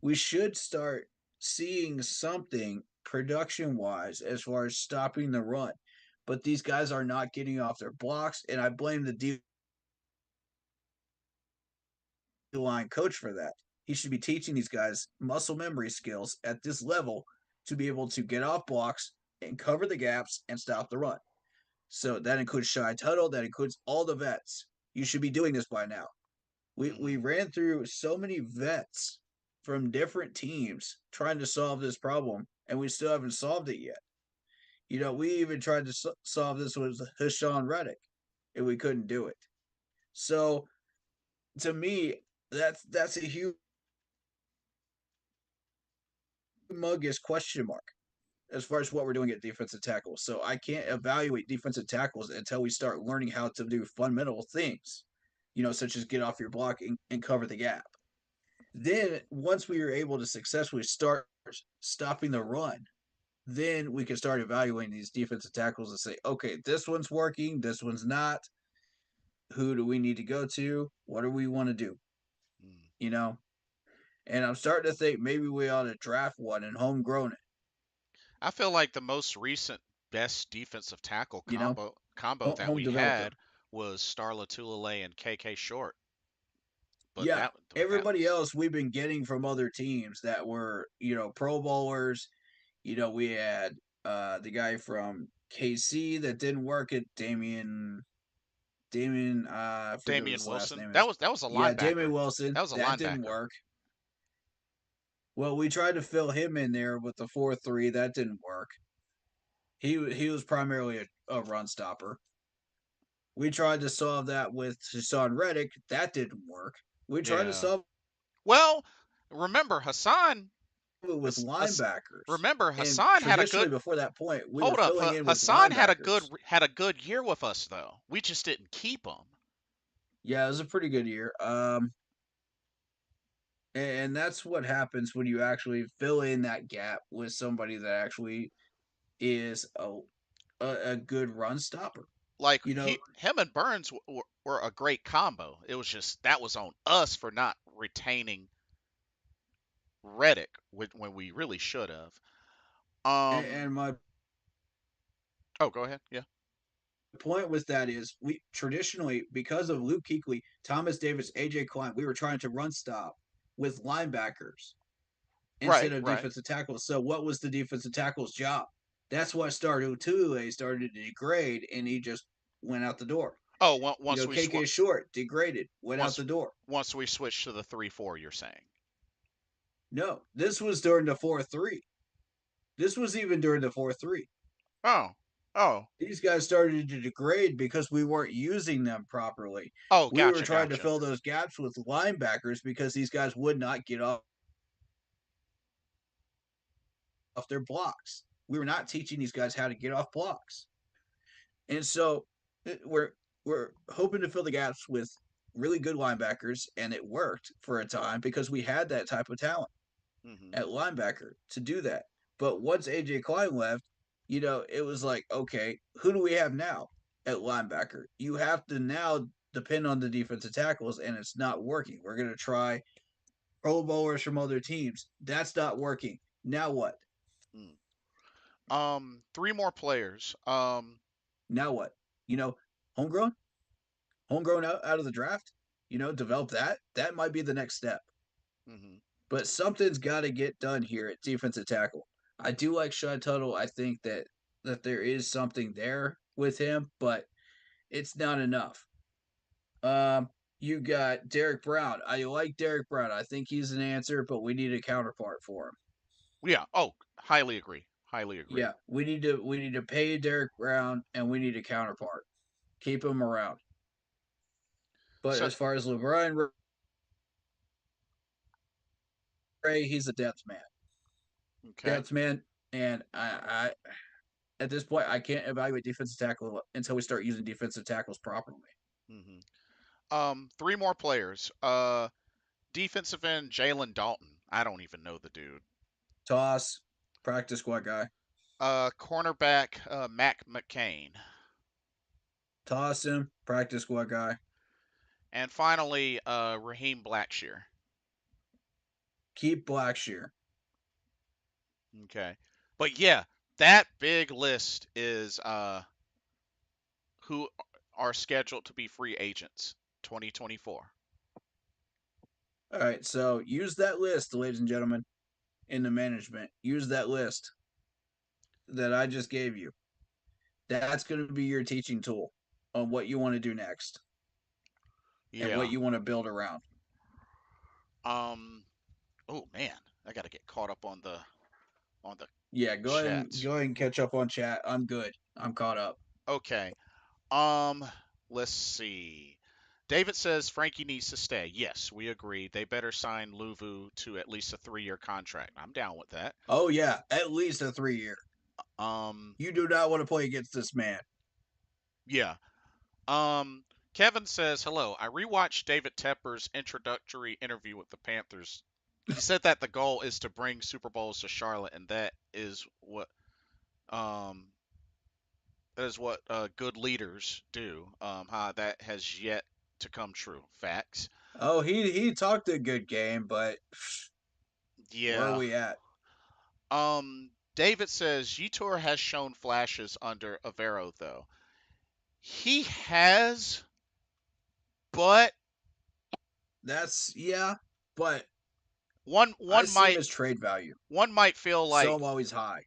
we should start seeing something production wise as far as stopping the run. But these guys are not getting off their blocks, and I blame the D line coach for that. He should be teaching these guys muscle memory skills at this level to be able to get off blocks and cover the gaps and stop the run. So that includes Shy Tuttle, that includes all the vets. You should be doing this by now. We Hmm. ran through so many vets from different teams trying to solve this problem, and we still haven't solved it yet. We even tried to solve this with Hashan Reddick, and we couldn't do it. So to me, that's a humongous question mark as far as what we're doing at defensive tackle. So I can't Hmm. evaluate defensive tackles until we start learning how to do fundamental things, such as get off your block and cover the gap. Then once we are able to successfully start stopping the run, then we can start evaluating these defensive tackles and say, okay, this one's working, this one's not. Who do we need to go to? What do we want to do? Mm. You know, and I'm starting to think maybe we ought to draft one and homegrown it. I feel like the most recent best defensive tackle You know, combo that home we developed had them. was Starla Tulele and KK Short. But Yeah, that everybody was else we've been getting from other teams that were Pro Bowlers. We had the guy from KC that didn't work at Damien, I forget what Damian his last Wilson. name is. That was a Yeah, Damien linebacker. Wilson. That was a That didn't linebacker. work. Well, we tried to fill him in there with the 4-3. That didn't work. He was primarily a run stopper. We tried to solve that with Hassan Reddick. That didn't work. We tried to Yeah. solve Well, remember Hassan. it with linebackers. Remember And Hassan had a traditionally, good. before that point, we were Hold up. filling in with Hassan linebackers. had a good year with us though. We just didn't keep him. Yeah, it was a pretty good year. And that's what happens when you actually fill in that gap with somebody that actually is a good run stopper. Like You know, him and Burns were a great combo. It was just that was on us for not retaining Reddick when we really should have. Um. and my Oh, go ahead. Yeah. point with that is we traditionally, because of Luke Kuechly, Thomas Davis, AJ Klein, we were trying to run stop with linebackers instead Right. of Right. defensive tackles. So what was the defensive tackle's job? That's why started Tule started to degrade, and he just went out the door. Oh, KK Short degraded, went out once the door. once we switched to the 3-4, you're saying. No, this was during the 4-3. This was even during the 4-3. Oh. Oh. These guys started to degrade because we weren't using them properly. Oh, We were gotcha, trying to gotcha. fill those gaps with linebackers because these guys would not get off their blocks. We were not teaching these guys how to get off blocks. And so we're hoping to fill the gaps with really good linebackers, and it worked for a time because we had that type of talent Mhm. at linebacker to do that. But once AJ Klein left, it was like, okay, who do we have now at linebacker? You have to now depend on the defensive tackles, and it's not working. We're going to try Pro Bowlers from other teams. That's not working. Now what? Mm. Three more players. Now what? You know, homegrown, homegrown out of the draft. Develop that. That might be the next step. Mhm. But something's got to get done here at defensive tackle. I do like Sean Tuttle. I think that there is something there with him, but it's not enough. You got Derek Brown. I like Derek Brown. I think he's an answer, but we need a counterpart for him. Yeah. Oh, highly agree. Highly agree. Yeah, we need to pay Derek Brown, and we need a counterpart. Keep him around. But So, as far as LeBron Ray, he's a depth man. okay. Depth man, and I at this point, I can't evaluate defensive tackle until we start using defensive tackles properly. Mhm. Three more players. Defensive end Jalen Dalton. I don't even know the dude. Toss, practice squad guy. Cornerback Mac McCain. Toss him, practice squad guy. And finally, Raheem Blackshear. Keep Blackshear. Okay. But yeah, that big list is who are scheduled to be free agents 2024. All right, so use that list, ladies and gentlemen, in the management. Use that list that I just gave you. That's going to be your teaching tool on what you want to do next and what Yeah. you want to build around. Um. Oh man, I gotta get caught up on the Yeah, go ahead and chat. go ahead and catch up on chat. I'm good. I'm caught up. Okay. Um. Let's see. David says Frankie needs to stay. Yes, we agree. They better sign Luvu to at least a 3-year contract. I'm down with that. Oh yeah, at least a 3 year. Um. You do not want to play against this man. Yeah. Um. Kevin says hello. I rewatched David Tepper's introductory interview with the Panthers. He said that the goal is to bring Super Bowls to Charlotte, and that is what um That is what good leaders do. How that has yet to come true. Facts. Oh, he talked a good game, but where are Yeah. we at? David says Yitor has shown flashes under Avero, though. He has, but That's yeah, but one I one see him might as trade value. one might feel So like I'm always high.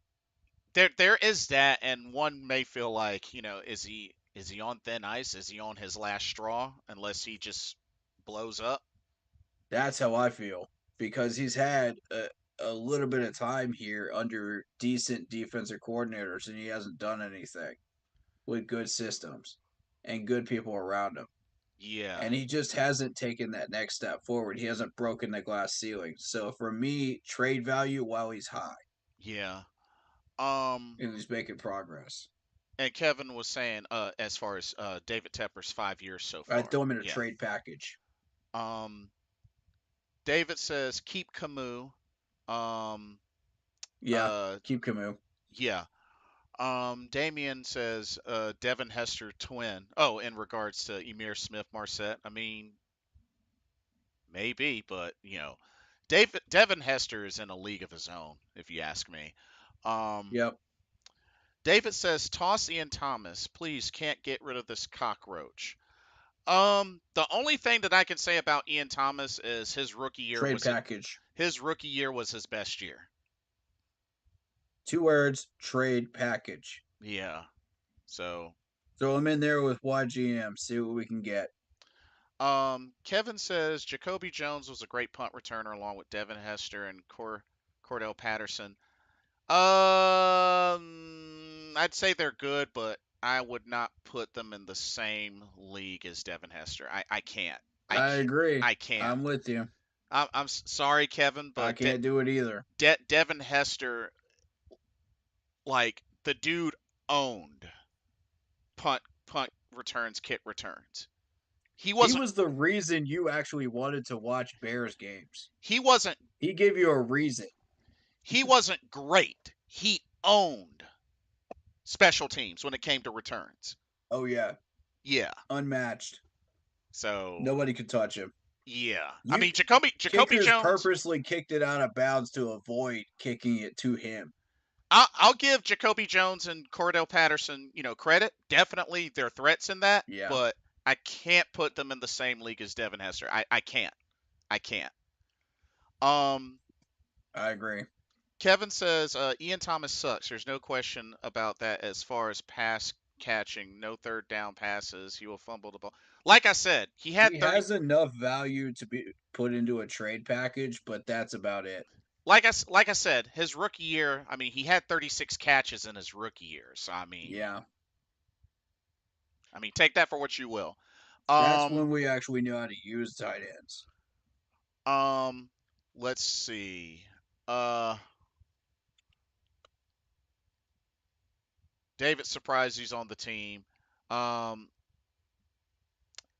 there is that, and one may feel like, is he on thin ice? Is he on his last straw? Unless he just blows up. That's how I feel because he's had a little bit of time here under decent defensive coordinators, and he hasn't done anything with good systems and good people around him. Yeah, And he just hasn't taken that next step forward. He hasn't broken the glass ceiling. So for me, trade value while he's high yeah. Um, and he's making progress. and Kevin was saying, as far as David Tepper's 5 years so I far. throw him in a Yeah. trade package. Um, David says keep Camus. Um, Yeah, uh, keep Camus. yeah. Damien says Devin Hester twin. Oh, in regards to Emir Smith Marset. I mean, maybe, but Devin Hester is in a league of his own, if you ask me. Um, Yep. David says toss Ian Thomas, please. Can't get rid of this cockroach. The only thing that I can say about Ian Thomas is Trade package. his rookie year was his best year. 2 words, trade package. Yeah. So, Throw him in there with YGM. See what we can get. Kevin says Jacoby Jones was a great punt returner along with Devin Hester and Cordell Patterson. I'd say they're good, but I would not put them in the same league as Devin Hester. I can't. I I can't. agree. I can't. I'm with you. I'm sorry, Kevin, I but can't do it either. Devin Hester, like the dude owned punt returns, kick returns. He He wasn't was the reason you actually wanted to watch Bears games. he wasn't He gave you a reason. he wasn't great. He owned special teams when it came to returns. Oh yeah, Yeah. unmatched. So Nobody could touch him. yeah. I You mean Jacoby kickers Jones. purposely kicked it out of bounds to avoid kicking it to him. I'll give Jacoby Jones and Cordell Patterson, credit. Definitely they're threats in that, Yeah, but I can't put them in the same league as Devin Hester. I can't. I can't. Um I agree. Kevin says Ian Thomas sucks. There's no question about that as far as pass catching, no third down passes. He will fumble the ball. Like I said, he had He 30. has enough value to be put into a trade package, but that's about it. Like I said, his rookie year. I mean, he had 36 catches in his rookie year. So Yeah, I mean, take that for what you will. that's Um, when we actually know how to use tight ends. um, let's see. Uh, David's surprised he's on the team. Um,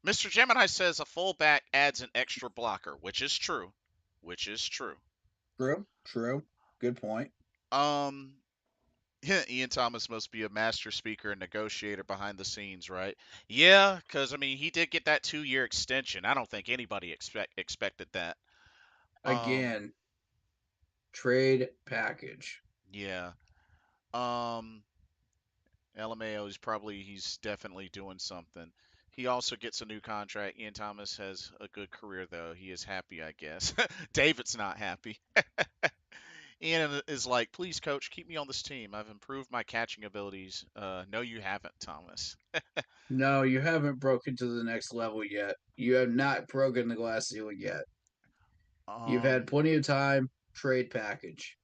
Mr. Gemini says a fullback adds an extra blocker, which is true. Which is true. True, true. Good point. Um, Ian Thomas must be a master speaker and negotiator behind the scenes, right? Yeah, because I mean, he did get that 2 year extension. I don't think anybody expected that. Um, Again, trade package. yeah. Um, LMAO is he's definitely doing something. He also gets a new contract. Ian Thomas has a good career though. He is happy, I guess. David's not happy. Ian is like, please, coach, keep me on this team. I've improved my catching abilities. No, you haven't, Thomas. No, you haven't broken to the next level yet. You have not broken the glass ceiling yet. You've had Um, plenty of time. Trade package.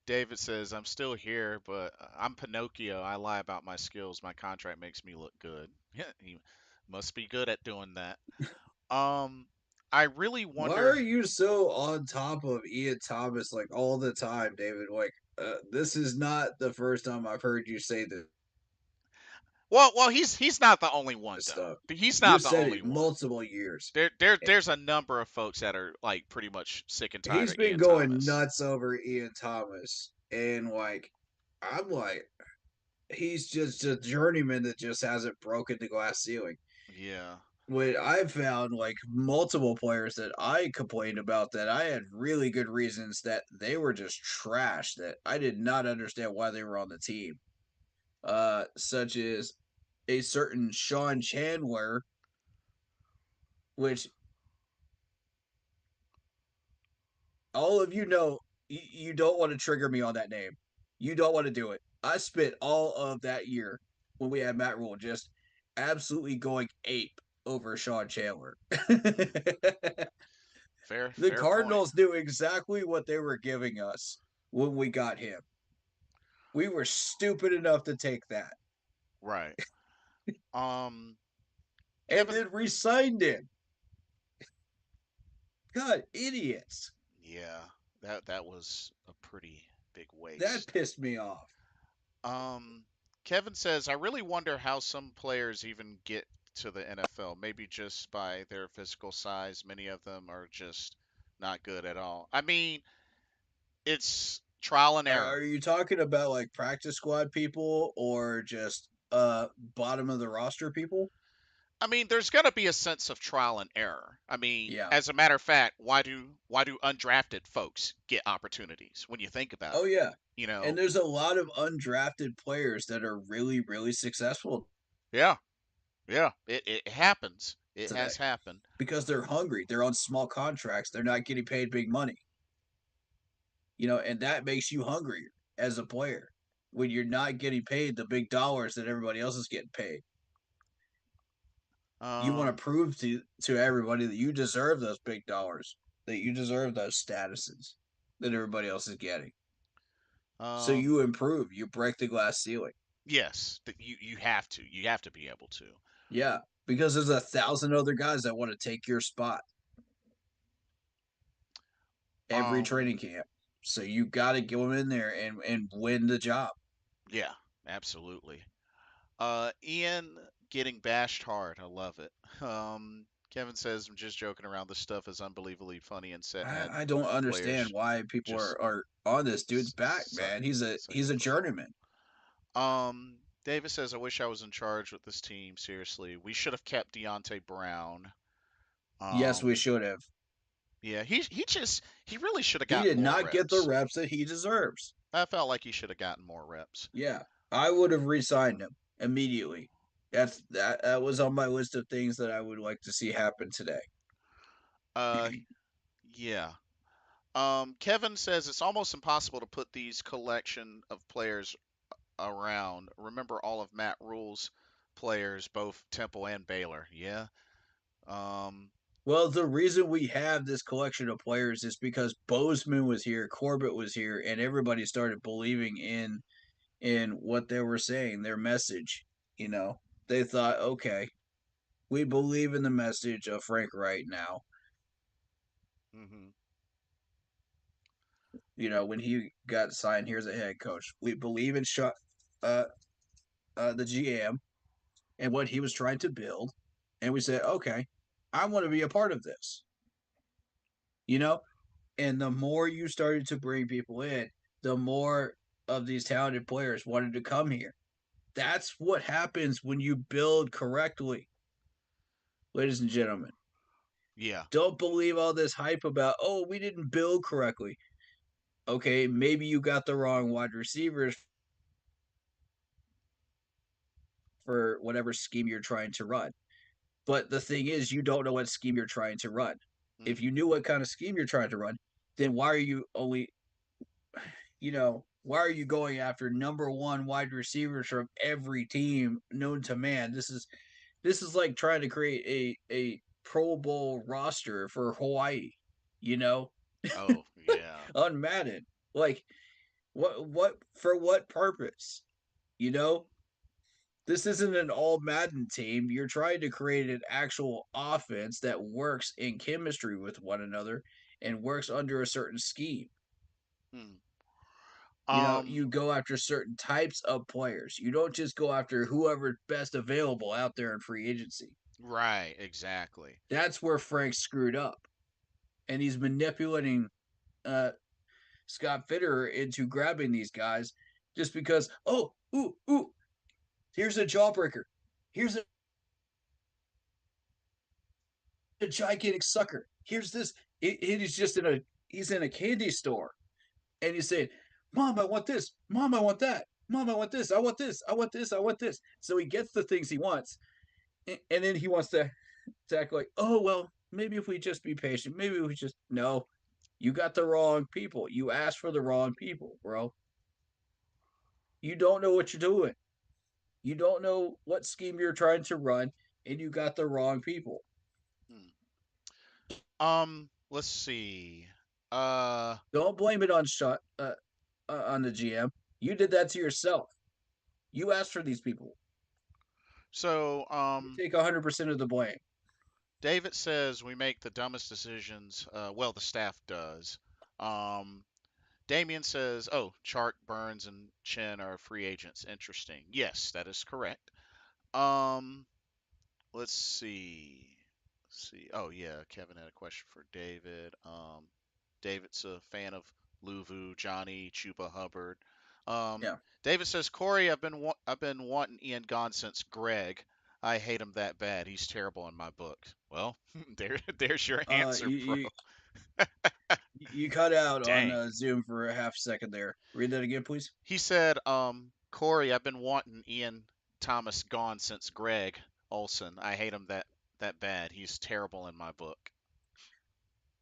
David says, I'm still here, but I'm Pinocchio. I lie about my skills. My contract makes me look good. Yeah, he must be good at doing that. Um, I really Why are wonder. you so on top of Ian Thomas like all the time, David? Like, this is not the first time I've heard you say this Well, he's not the only one though. stuff. He's You not the said only it one. multiple years. There's a number of folks that are like pretty much sick and tired He's of been Ian going Thomas. nuts over Ian Thomas, and like, I'm like, he's just a journeyman that just hasn't broken the glass ceiling. Yeah. What I've found, like multiple players that I complained about, that I had really good reasons that they were just trash, that I did not understand why they were on the team. Such as a certain Sean Chandler, which all of you know, you don't want to trigger me on that name. You don't want to do it. I spent all of that year when we had Matt Rule just absolutely going ape over Sean Chandler. Fair The fair point. Cardinals knew exactly what they were giving us when we got him. We were stupid enough to take that Right. Um and Kevin then re signed him. God, idiots. Yeah, that was a pretty big That waste. pissed me off. Um Kevin says I really wonder how some players even get to the NFL. Maybe just by their physical size. Many of them are just not good at all. I mean, it's trial and Are error. you talking about like practice squad people or just bottom of the roster people? I mean, there's going to be a sense of trial and error. I mean, Yeah. as a matter of fact, why do undrafted folks get opportunities when you think about Oh it? yeah. You And know, there's a lot of undrafted players that are really, really successful yeah, yeah, it happens. It today has happened. because they're hungry. They're on small contracts. They're not getting paid big money. And that makes you hungrier as a player when you're not getting paid the big dollars that everybody else is getting paid. You want Um, to prove to everybody that you deserve those big dollars, that you deserve those statuses that everybody else is getting. So um, you improve, you break the glass ceiling. yes, you have to be able to. Yeah, because there's 1,000 other guys that want to take your spot every Um, training camp. So you got to go in there and win the job. yeah, absolutely. Ian getting bashed hard. I love it. Kevin says I'm just joking around. This stuff is unbelievably funny and setting at I don't understand players why people just are on this dude's back, suck man. He's at a football. journeyman. Davis says I wish I was in charge with this team. Seriously, we should have kept Deontay Brown. Yes, we Um, should have. yeah, he really should have He gotten did more not get the reps. reps that he deserves. I felt like he should have gotten more reps. Yeah, I would have re-signed him immediately. That was on my list of things that I would like to see happen today. Uh, yeah. Kevin says it's almost impossible to put these collection of players around. Remember all of Matt Rule's players, both Temple and Baylor. Yeah. Um. Well, the reason we have this collection of players is because Bozeman was here, Corbett was here, and everybody started believing in what they were saying, their message. You know, they thought, okay, we believe in the message of Frank Wright now. Mhm. When he got signed here as a head coach, we believe in uh, the GM and what he was trying to build, and we said, okay, I want to be a part of this. You know, and the more you started to bring people in, the more of these talented players wanted to come here. That's what happens when you build correctly, ladies and gentlemen. Yeah. Don't believe all this hype about, oh, we didn't build correctly. Okay, maybe you got the wrong wide receivers for whatever scheme you're trying to run. But the thing is, you don't know what scheme you're trying to run. If you Mhm. knew what kind of scheme you're trying to run, then why are you going after number one wide receivers from every team known to man? This is like trying to create a Pro Bowl roster for Hawaii, you know, Oh, yeah. on Madden. Like what for what purpose? You know, this isn't an all Madden team. You're trying to create an actual offense that works in chemistry with one another and works under a certain scheme. Hmm. You Um. go after certain types of players. You don't just go after whoever's best available out there in free agency. Right. Exactly. That's where Frank screwed up. And he's manipulating uh, Scott Fitterer into grabbing these guys just because, oh, ooh, ooh. Here's a jawbreaker. Here's a gigantic sucker. Here's this. He's just in a he's in a candy store, and he's saying, "Mom, I want this. Mom, I want that. Mom, I want this. I want this. I want this. I want this." So he gets the things he wants, and then he wants to act like, "Oh well, maybe if we just be patient, maybe we just no." You got the wrong people. You asked for the wrong people, bro. You don't know what you're doing. You don't know what scheme you're trying to run, and you got the wrong people. Hmm. Let's see. Don't blame it on on the GM. You did that to yourself. You asked for these people. So, You take 100% of the blame. David says we make the dumbest decisions. Well, the staff does. Um, Damien says, "Oh, Chark, Burns, and Chen are free agents. Interesting. Yes, that is correct." Um, let's see. Let's see. Oh yeah, Kevin had a question for David. David's a fan of Luvu, Johnny, Chuba Hubbard. Um, Yeah. David says, "Corey, I've been wanting Ian gone since Greg. I hate him that bad. He's terrible in my book." Well, there's your Uh, answer, you bro. you you cut out on Dang. Zoom for a half second there. Read that again, please. He said, "Corey, I've been wanting Ian Thomas gone since Greg Olson. I hate him that bad. He's terrible in my book."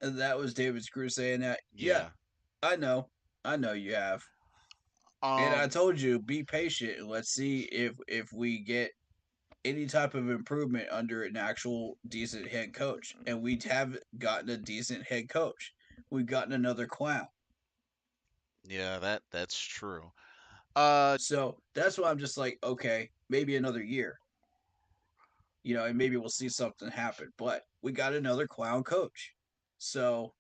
And that was David Screw saying that. Yeah, Yeah. I know. I know you have. And I Um. told you, be patient and let's see if we get any type of improvement under an actual decent head coach. And we have gotten a decent head coach. We've gotten another clown. Yeah, that's true. Uh. So that's why I'm just like, okay, maybe another year, and maybe we'll see something happen. But we got another clown coach. So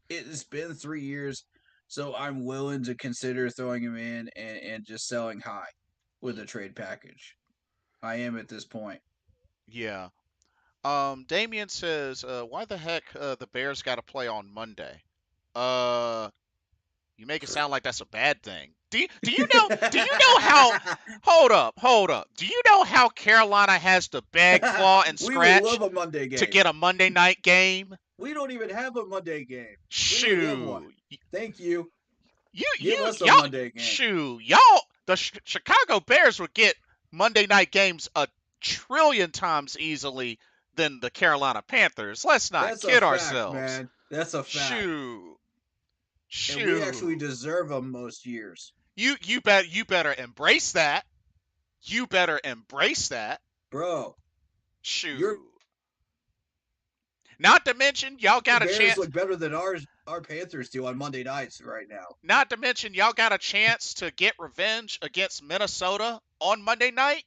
it's been 3 years. So I'm willing to consider throwing him in and just selling high with a trade package. I am at this point. Yeah. Damien says, "Why the heck the Bears got to play on Monday?" Uh. You make it sound like that's a bad thing. Do you know how? Hold up. Do you know how Carolina has to beg, claw, and We would scratch love a Monday to game. get a Monday night game? We don't even have a Monday game. We would love one. Shoo. Thank you. Give You us a y'all Monday game. shoo. Y'all the Chicago Bears would get Monday night games a trillion times easily than the Carolina Panthers. Let's not That's a kid fact, ourselves. man. That's a fact. Shoo. And we actually Shoo. deserve them most years. You better embrace that. You better embrace that. Bro, your Shoo. Not to mention y'all got a Bears chance look better than our Panthers do on Monday nights right now. to get revenge against Minnesota on Monday night.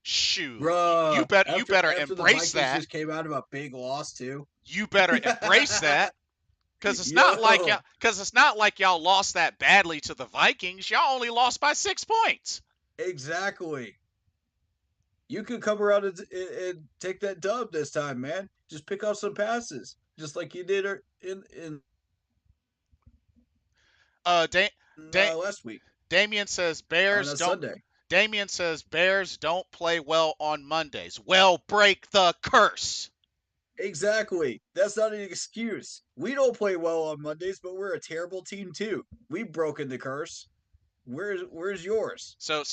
Shoo. Bruh, You after better after the embrace Vikings that. just came out of a big loss too. You better embrace that. Yo, Cause it's not like y'all lost that badly to the Vikings. Y'all only lost by 6 points. exactly. You could come around and take that dub this time, man. Just pick up some passes, just like you did in Uh, da- da- last week on a Sunday. Damien says Bears don't play well on Mondays. Well, break the curse. Exactly. That's not an excuse. We don't play well on Mondays, but we're a terrible team too. We've broken the curse. Where's yours? So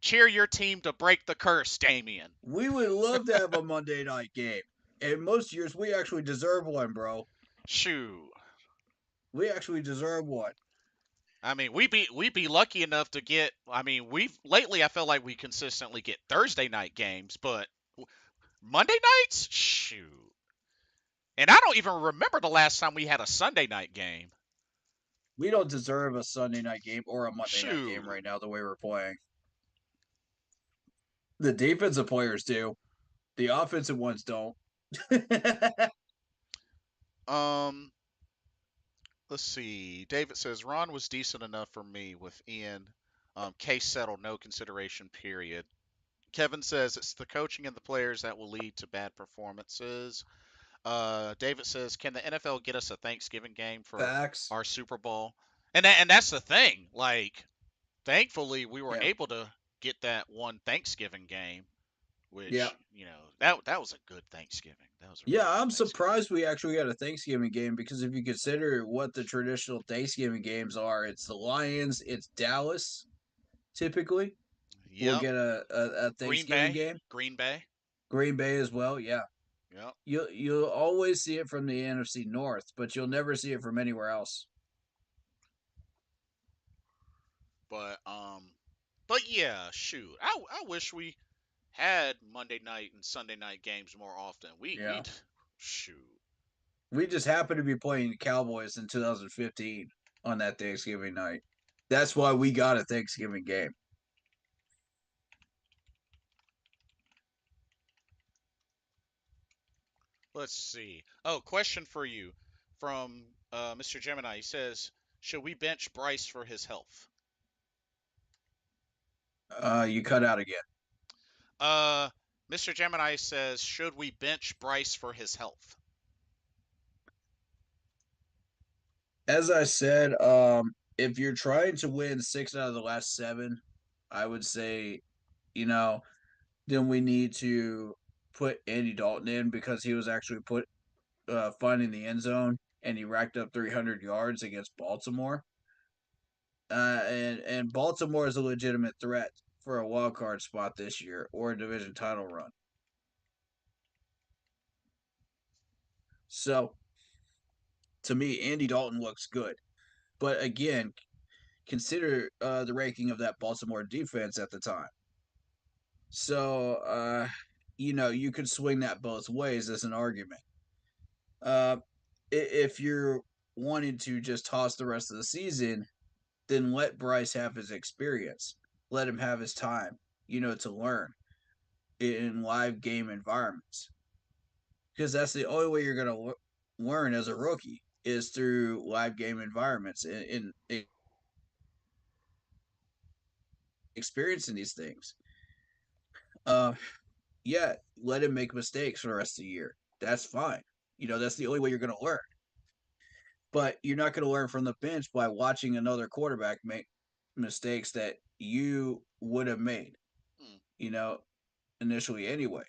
cheer your team to break the curse, Damien. We would love to have a Monday night game. And most years we actually deserve one, bro. Shoo. We actually deserve one. I mean, we be lucky enough to get. I mean, we've lately. I feel like we consistently get Thursday night games, but Monday nights, shoot. And I don't even remember the last time we had a Sunday night game. We don't deserve a Sunday night game or a Monday night game Shoot. right now the way we're playing. The defensive players do. The offensive ones don't. Um, let's see. David says Ron was decent enough for me with Ian. Case settled, no consideration. Period. Kevin says it's the coaching and the players that will lead to bad performances. David says, can the NFL get us a Thanksgiving game for Facts. our Super Bowl? And that's the thing. Like, Thankfully, we were Yeah. able to get that one Thanksgiving game, Yeah. which that was a good Thanksgiving. That was a Yeah, really good I'm Thanksgiving. surprised we actually got a Thanksgiving game because if you consider what the traditional Thanksgiving games are, it's the Lions, it's Dallas typically. We'll Yep. get a Green Thanksgiving Bay. game. Green Bay. Green Bay as well, yeah. Yep. You'll always see it from the NFC North, but you'll never see it from anywhere else. But yeah, shoot. I wish we had Monday night and Sunday night games more often. Yeah. Shoot. We just happened to be playing the Cowboys in 2015 on that Thanksgiving night. That's why we got a Thanksgiving game. Let's see. Oh, question for you from Mr. Gemini. He says, "Should we bench Bryce for his health?" You cut out again. Uh, Mr. Gemini says, "Should we bench Bryce for his health?" As I said, if you're trying to win 6 out of the last 7, I would say, you know, then we need to put Andy Dalton in because he was actually put finding the end zone and he racked up 300 yards against Baltimore. And Baltimore is a legitimate threat for a wild card spot this year or a division title run. So to me, Andy Dalton looks good. But again, consider the ranking of that Baltimore defense at the time. So, you could swing that both ways as an argument. Uh, if you're wanting to just toss the rest of the season, then let Bryce have his experience. Let him have his time, to learn in live game environments. Because that's the only way you're going to learn as a rookie is through live game environments and experiencing these things. Uh, yeah, let him make mistakes for the rest of the year. That's fine. That's the only way you're going to learn. But you're not going to learn from the bench by watching another quarterback make mistakes that you would have made, Hmm. you know, initially anyway.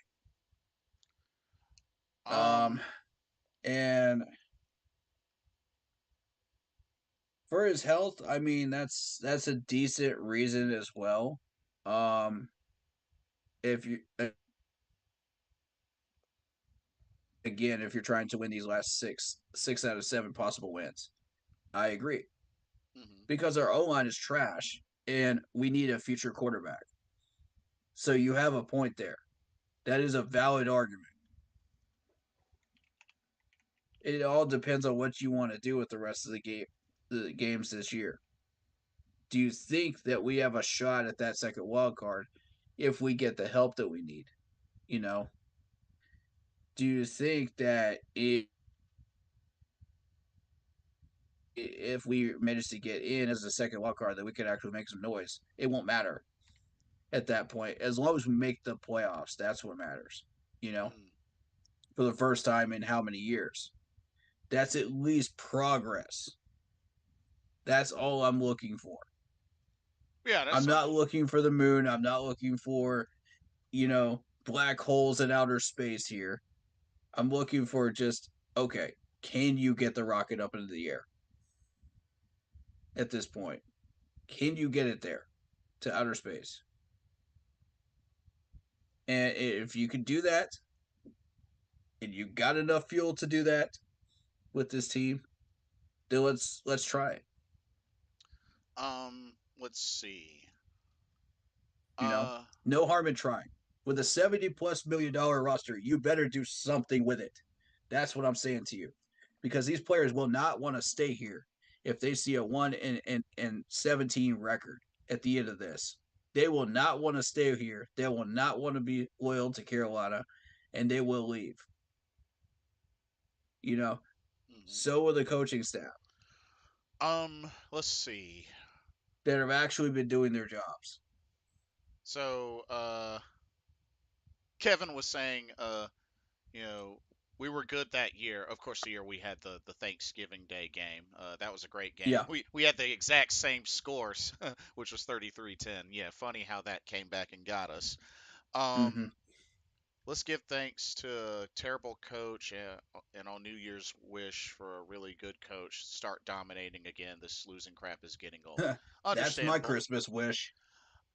Um, Um. and for his health, I mean that's a decent reason as well. Um, if you again, if you're trying to win these last six out of 7 possible wins, I agree Mhm. because our O line is trash and we need a future quarterback. So you have a point there. That is a valid argument. It all depends on what you want to do with the rest of the games this year. Do you think that we have a shot at that second wild card if we get the help that we need? You know, do you think that if we manage to get in as a second wild card, that we could actually make some noise? It won't matter at that point as long as we make the playoffs. That's what matters. You know, Mm. for the first time in how many years? That's at least progress. That's all I'm looking for. Yeah, I'm that's not looking for the moon. I'm not looking for, black holes in outer space here. I'm looking for just, okay, can you get the rocket up into the air at this point? Can you get it there to outer space? And if you can do that, and you got enough fuel to do that with this team, then let's try it. Let's see. You know, Uh. no harm in trying. With a 70+ million dollar roster, you better do something with it. That's what I'm saying to you, because these players will not want to stay here if they see a 1-17 record at the end of this. They will not want to stay here. They will not want to be loyal to Carolina, and they will leave. You know, Mhm. so will the coaching staff Let's see. that have actually been doing their jobs. So, Kevin was saying, you know, We were good that year. Of course, the year we had the Thanksgiving Day game. That was a great game. Yeah. We had the exact same scores, which was 33-10. Yeah, funny how that came back and got us. Mm-hmm. Um, let's give thanks to a terrible coach and on New Year's wish for a really good coach. Start dominating again. This losing crap is getting old. That's my Understandable. Christmas wish.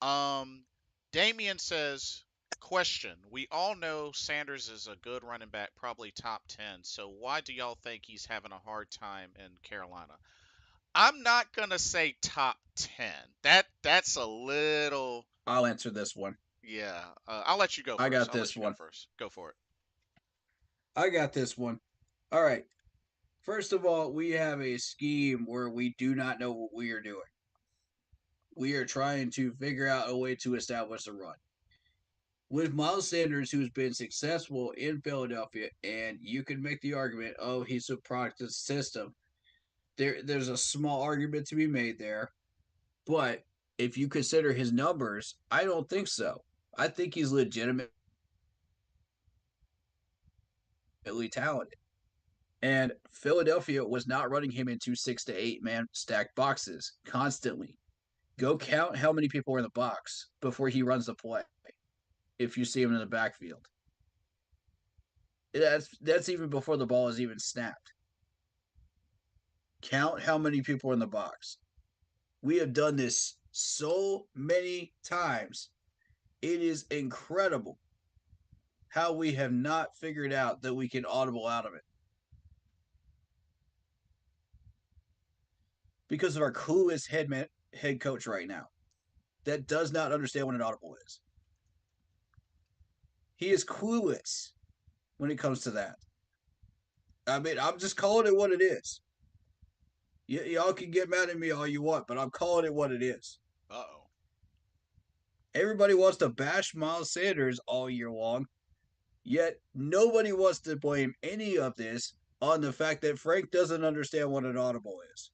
Um, Damien says, question. We all know Sanders is a good running back, probably top 10. So why do y'all think he's having a hard time in Carolina? I'm not gonna say top 10. That's a little. I'll answer this one. Yeah. I'll let you go I first. got I'll let this you go one. first. Go for it. I got this one. All right. First of all, we have a scheme where we do not know what we are doing. We are trying to figure out a way to establish a run. With Miles Sanders, who's been successful in Philadelphia, and you can make the argument, oh, he's a product of the system. There's a small argument to be made there, but if you consider his numbers, I don't think so. I think he's legitimately talented. And Philadelphia was not running him into 6 to 8 man stacked boxes constantly. Go count how many people are in the box before he runs the play. If you see him in the backfield, that's even before the ball is even snapped. Count how many people are in the box. We have done this so many times. It is incredible how we have not figured out that we can audible out of it because of our clueless head coach right now that does not understand what an audible is. He is clueless when it comes to that. I mean, I'm just calling it what it is. Y'all can get mad at me all you want, but I'm calling it what it is. Uh-oh. Everybody wants to bash Miles Sanders all year long, yet nobody wants to blame any of this on the fact that Frank doesn't understand what an audible is.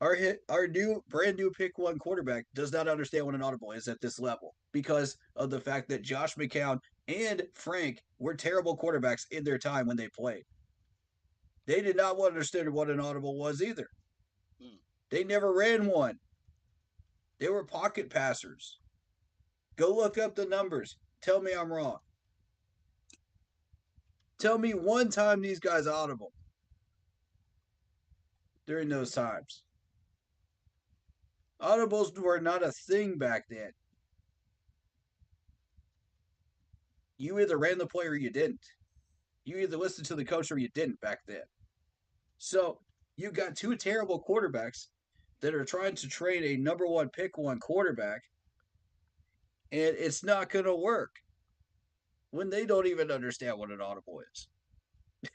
Our new brand new pick one quarterback does not understand what an audible is at this level because of the fact that Josh McCown and Frank were terrible quarterbacks in their time when they played. They did not understand what an audible was either. Hmm. They never ran one. They were pocket passers. Go look up the numbers. Tell me I'm wrong. Tell me one time these guys audible during those times. Audibles were not a thing back then. You either ran the play or you didn't. You either listened to the coach or you didn't back then. So you got two terrible quarterbacks that are trying to train a number one pick one quarterback, and it's not going to work when they don't even understand what an audible is.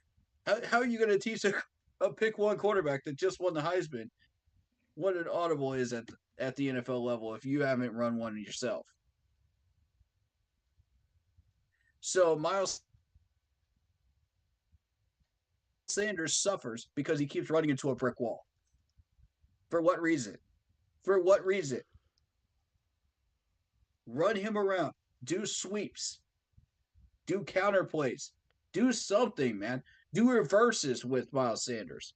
How are you going to teach a pick one quarterback that just won the Heisman what an audible is at the NFL level if you haven't run one yourself? So Miles Sanders suffers because he keeps running into a brick wall. For what reason? For what reason? Run him around. Do sweeps. Do counter plays. Do something, man. Do reverses with Miles Sanders.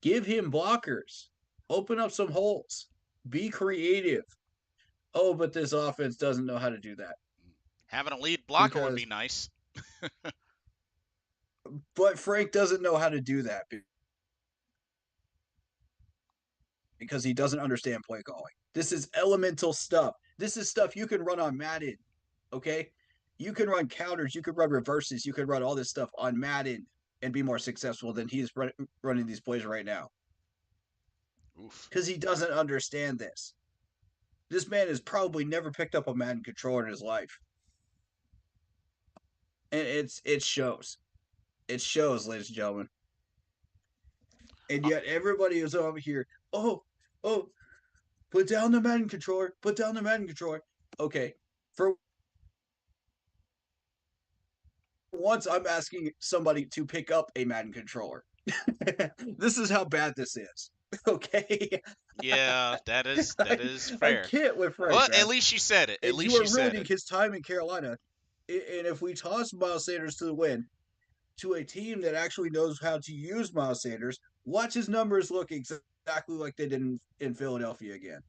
Give him blockers. Open up some holes. Be creative. Oh, but this offense doesn't know how to do that Having a lead blocker would be because, nice. but Frank doesn't know how to do that because he doesn't understand play calling. This is elemental stuff. This is stuff you can run on Madden, okay? You can run counters, you can run reverses, you can run all this stuff on Madden and be more successful than he's running these plays right now Oof. because he doesn't understand this. This man has probably never picked up a Madden controller in his life, and it shows. It shows, ladies and gentlemen. And Uh, yet everybody is over here. Oh, oh, put down the Madden controller. Put down the Madden controller. Okay, for once, I'm asking somebody to pick up a Madden controller. This is how bad this is. Okay, Yeah, that is I fair. can't with Frank, Well, at man. least you said it. At And you least are you said ruining it. his time in Carolina. And if we toss Miles Sanders to the wind to a team that actually knows how to use Miles Sanders, watch his numbers look exactly like they did in Philadelphia again.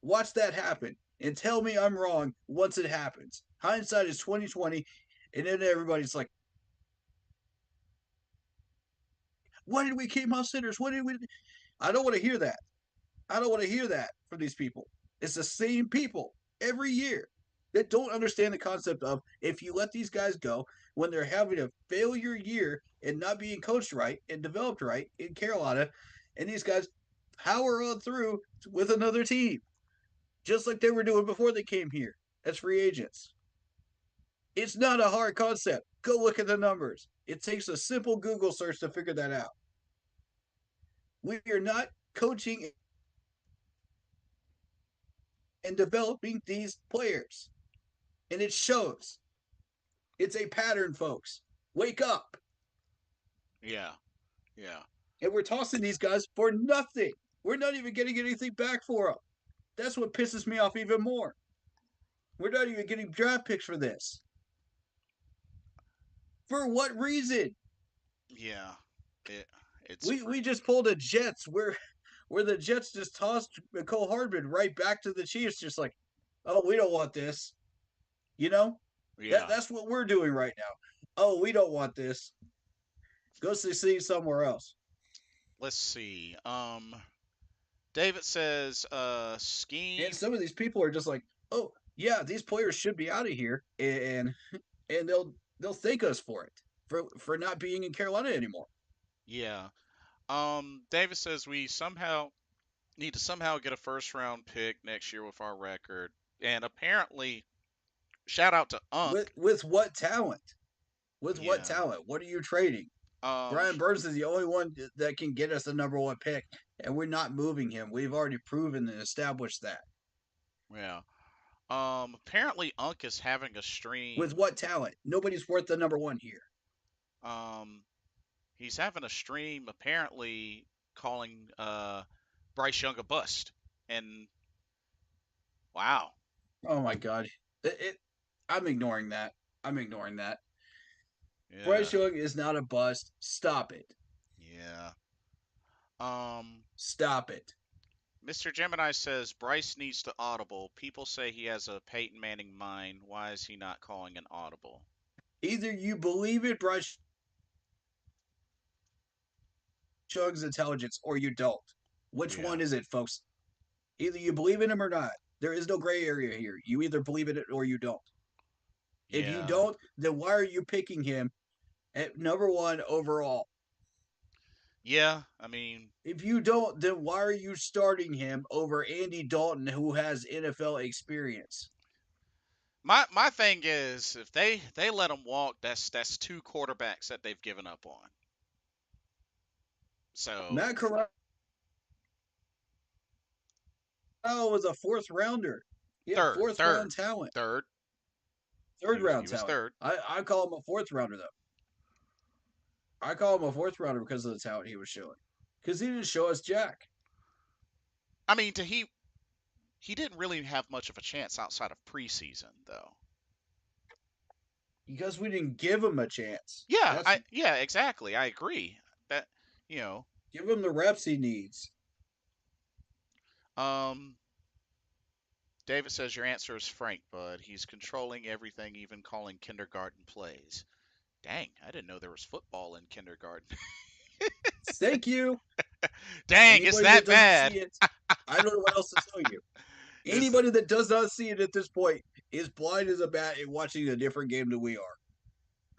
Watch that happen and tell me I'm wrong once it happens. Hindsight is 2020, and then everybody's like, "Why did we keep Miles Sanders? What did we?" I don't want to hear that. I don't want to hear that from these people. It's the same people every year that don't understand the concept of if you let these guys go when they're having a failure year and not being coached right and developed right in Carolina, and these guys power on through with another team, just like they were doing before they came here as free agents. It's not a hard concept. Go look at the numbers. It takes a simple Google search to figure that out. We are not coaching and developing these players. And it shows. It's a pattern, folks. Wake up. Yeah, yeah, And we're tossing these guys for nothing. We're not even getting anything back for them. That's what pisses me off even more. We're not even getting draft picks for this. For what reason? yeah. It it's We pretty. just pulled a Jets where the Jets just tossed Nicole Hardman right back to the Chiefs, just like, oh, we don't want this. You know? Yeah. That's what we're doing right now. Oh, we don't want this. Go see somewhere else. Let's see. David says, And scheme. some of these people are just like, oh yeah, these players should be out of here, and they'll thank us for it for not being in Carolina anymore. Yeah. David says we somehow need to somehow get a first round pick next year with our record. And apparently, shout out to Unk. With what talent? With what Yeah. talent? What are you trading? Um. Brian Burns is the only one that can get us the number one pick, and we're not moving him. We've already proven and established that. Yeah. Apparently, Unk is having a With stream. what talent? Nobody's worth the number one here. Um. He's having a stream. Apparently, calling Bryce Young a bust. And wow. Oh my god, I'm ignoring that. I'm ignoring that. Yeah. Bryce Young is not a bust. Stop it. Yeah. Um. Stop it. Mr. Gemini says Bryce needs to audible. People say he has a Peyton Manning mind. Why is he not calling an audible? Either you believe it, Bryce Young's intelligence, or you don't. Which Yeah. one is it, folks? Either you believe in him or not. There is no gray area here. You either believe in it or you don't. If you Yeah. don't, then why are you picking him at number one overall? Yeah. I mean, If you don't, then why are you starting him over Andy Dalton, who has NFL experience? my thing is if they let him walk, that's two quarterbacks that they've given up on. Matt So Corral was a fourth rounder. Yeah, third, fourth third, round talent, third. third He round was talent. third. I call him a fourth rounder though. I call him a fourth rounder because of the talent he was showing. Because he didn't show us jack. I mean, to he didn't really have much of a chance outside of preseason though. Because we didn't give him a chance. Yeah, That's I yeah, exactly. I agree. That you know, give him the reps he needs. um David says your answer is Frank, bud. He's controlling everything, even calling kindergarten plays. Dang, I didn't know there was football in kindergarten. Thank you. Dang, it's Anybody that that doesn't bad. see it, I don't know what else to tell you. Is Anybody that does not see it at this point is blind as a bat and watching a different game than we are.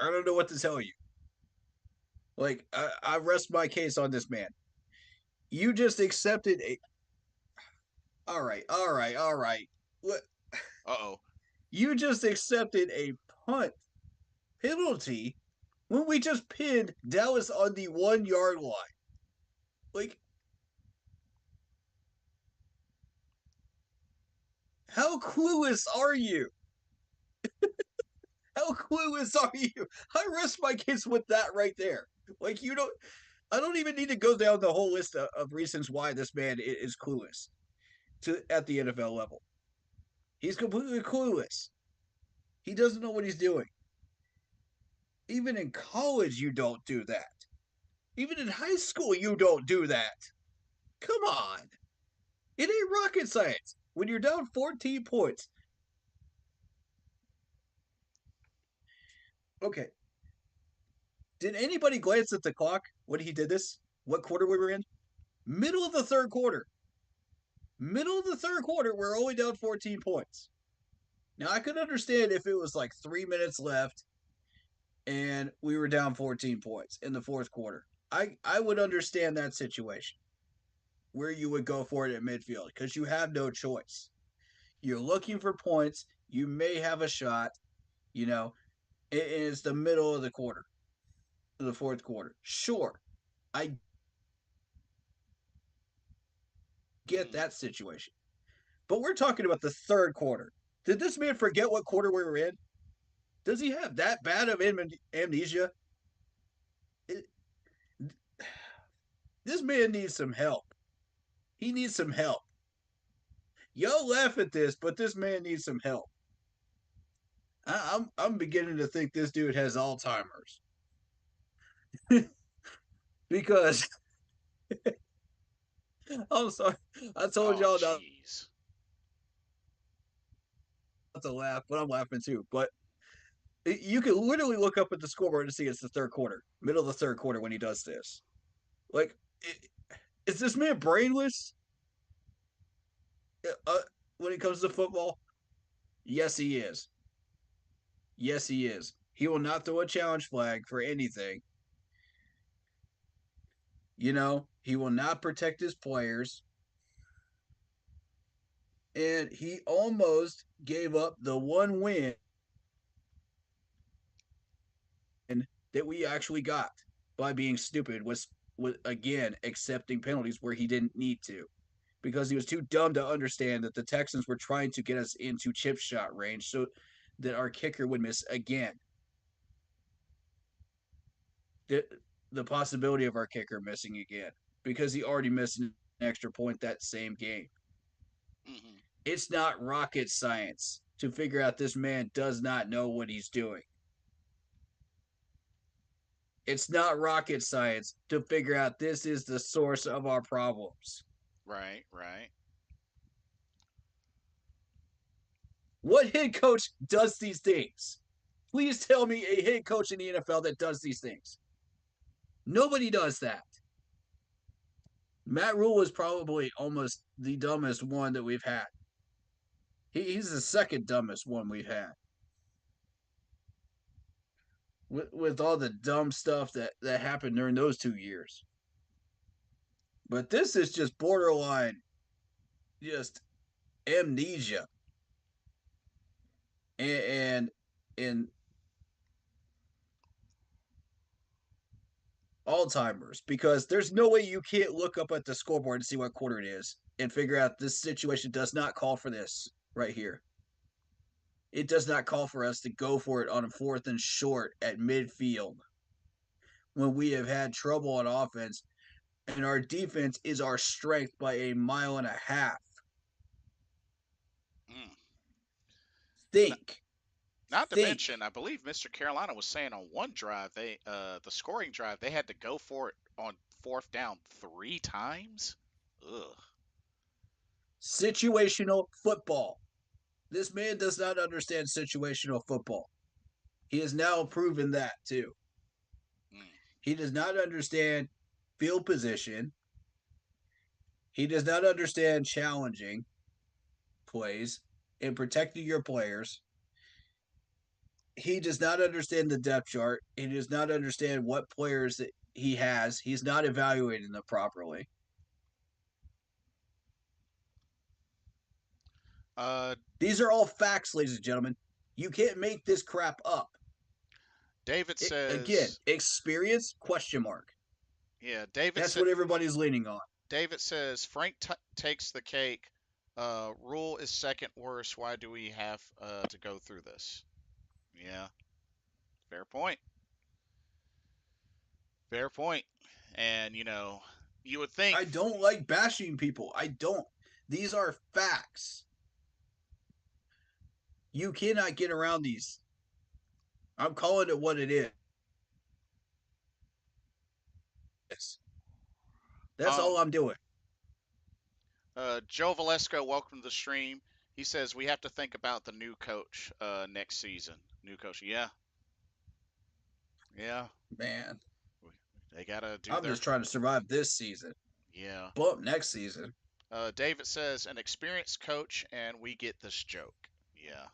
I don't know what to tell you. Like, I rest my case on this man. You just accepted a. All right, all right, all right. What? uh-oh. You just accepted a punt penalty when we just pinned Dallas on the 1 yard line. Like, how clueless are you? How clueless are you? I rest my case with that right there. Like, you don't. I don't even need to go down the whole list of reasons why this man is clueless to at the NFL level. He's completely clueless. He doesn't know what he's doing. Even in college, you don't do that. Even in high school, you don't do that. Come on. It ain't rocket science. When you're down 14 points. Okay. Did anybody glance at the clock when he did this? What quarter we were in? Middle of the third quarter. Middle of the third quarter, we're only down 14 points. Now, I could understand if it was like 3 minutes left and we were down 14 points in the fourth quarter. I would understand that situation where you would go for it at midfield because you have no choice. You're looking for points. You may have a shot. You know, it is the middle of the quarter, of the fourth quarter. Sure, I get Mm. that situation. But we're talking about the third quarter. Did this man forget what quarter we were in? Does he have that bad of amnesia? It, this man needs some help. He needs some help. Y'all laugh at this, but this man needs some help. I'm beginning to think this dude has Alzheimer's because I'm sorry. I told Oh, y'all not jeez. to laugh, but I'm laughing too. But you can literally look up at the scoreboard and see it's the third quarter, middle of the third quarter when he does this. Like, is this man brainless uh, when it comes to football? Yes, he is. Yes, he is. He will not throw a challenge flag for anything. He will not protect his players. And he almost gave up the one win that we actually got by being stupid was again accepting penalties where he didn't need to because he was too dumb to understand that the Texans were trying to get us into chip shot range so that our kicker would miss again. The, the possibility of our kicker missing again because he already missed an extra point that same game. Hmm. It's not rocket science to figure out this man does not know what he's doing. It's not rocket science to figure out this is the source of our problems. Right, right. What head coach does these things? Please tell me a head coach in the NFL that does these things. Nobody does that. Matt Rule is probably almost the dumbest one that we've had. He's the second dumbest one we've had. With all the dumb stuff that happened during those 2 years. But this is just borderline, just amnesia and and Alzheimer's because there's no way you can't look up at the scoreboard and see what quarter it is and figure out this situation does not call for this right here. It does not call for us to go for it on a fourth and short at midfield when we have had trouble on offense and our defense is our strength by a mile and a half. Mm. N- Think, Not to think. mention, I believe Mr. Carolina was saying on one drive, the scoring drive, they had to go for it on fourth down 3 times. Ugh. Situational football. This man does not understand situational football. He has now proven that too. Mm. He does not understand field position. He does not understand challenging plays and protecting your players. He does not understand the depth chart. He does not understand what players that he has. He's not evaluating them properly. Uh, These are all facts, ladies and gentlemen. You can't make this crap up. David Again, says, experience question mark. yeah, David That's said, what everybody's leaning on. David says Frank takes the cake. Rule is second worst. Why do we have to go through this? Yeah, fair point. Fair point. And you would think, I don't like bashing people. I don't. These are facts. You cannot get around these. I'm calling it what it is. That's um, all I'm doing. Joe Valesco, welcome to the stream. He says we have to think about the new coach next season. New coach, yeah, yeah, Man, they gotta do I'm their, just trying to survive this season. yeah. Bump next season. David says an experienced coach, and we get this joke. Yeah,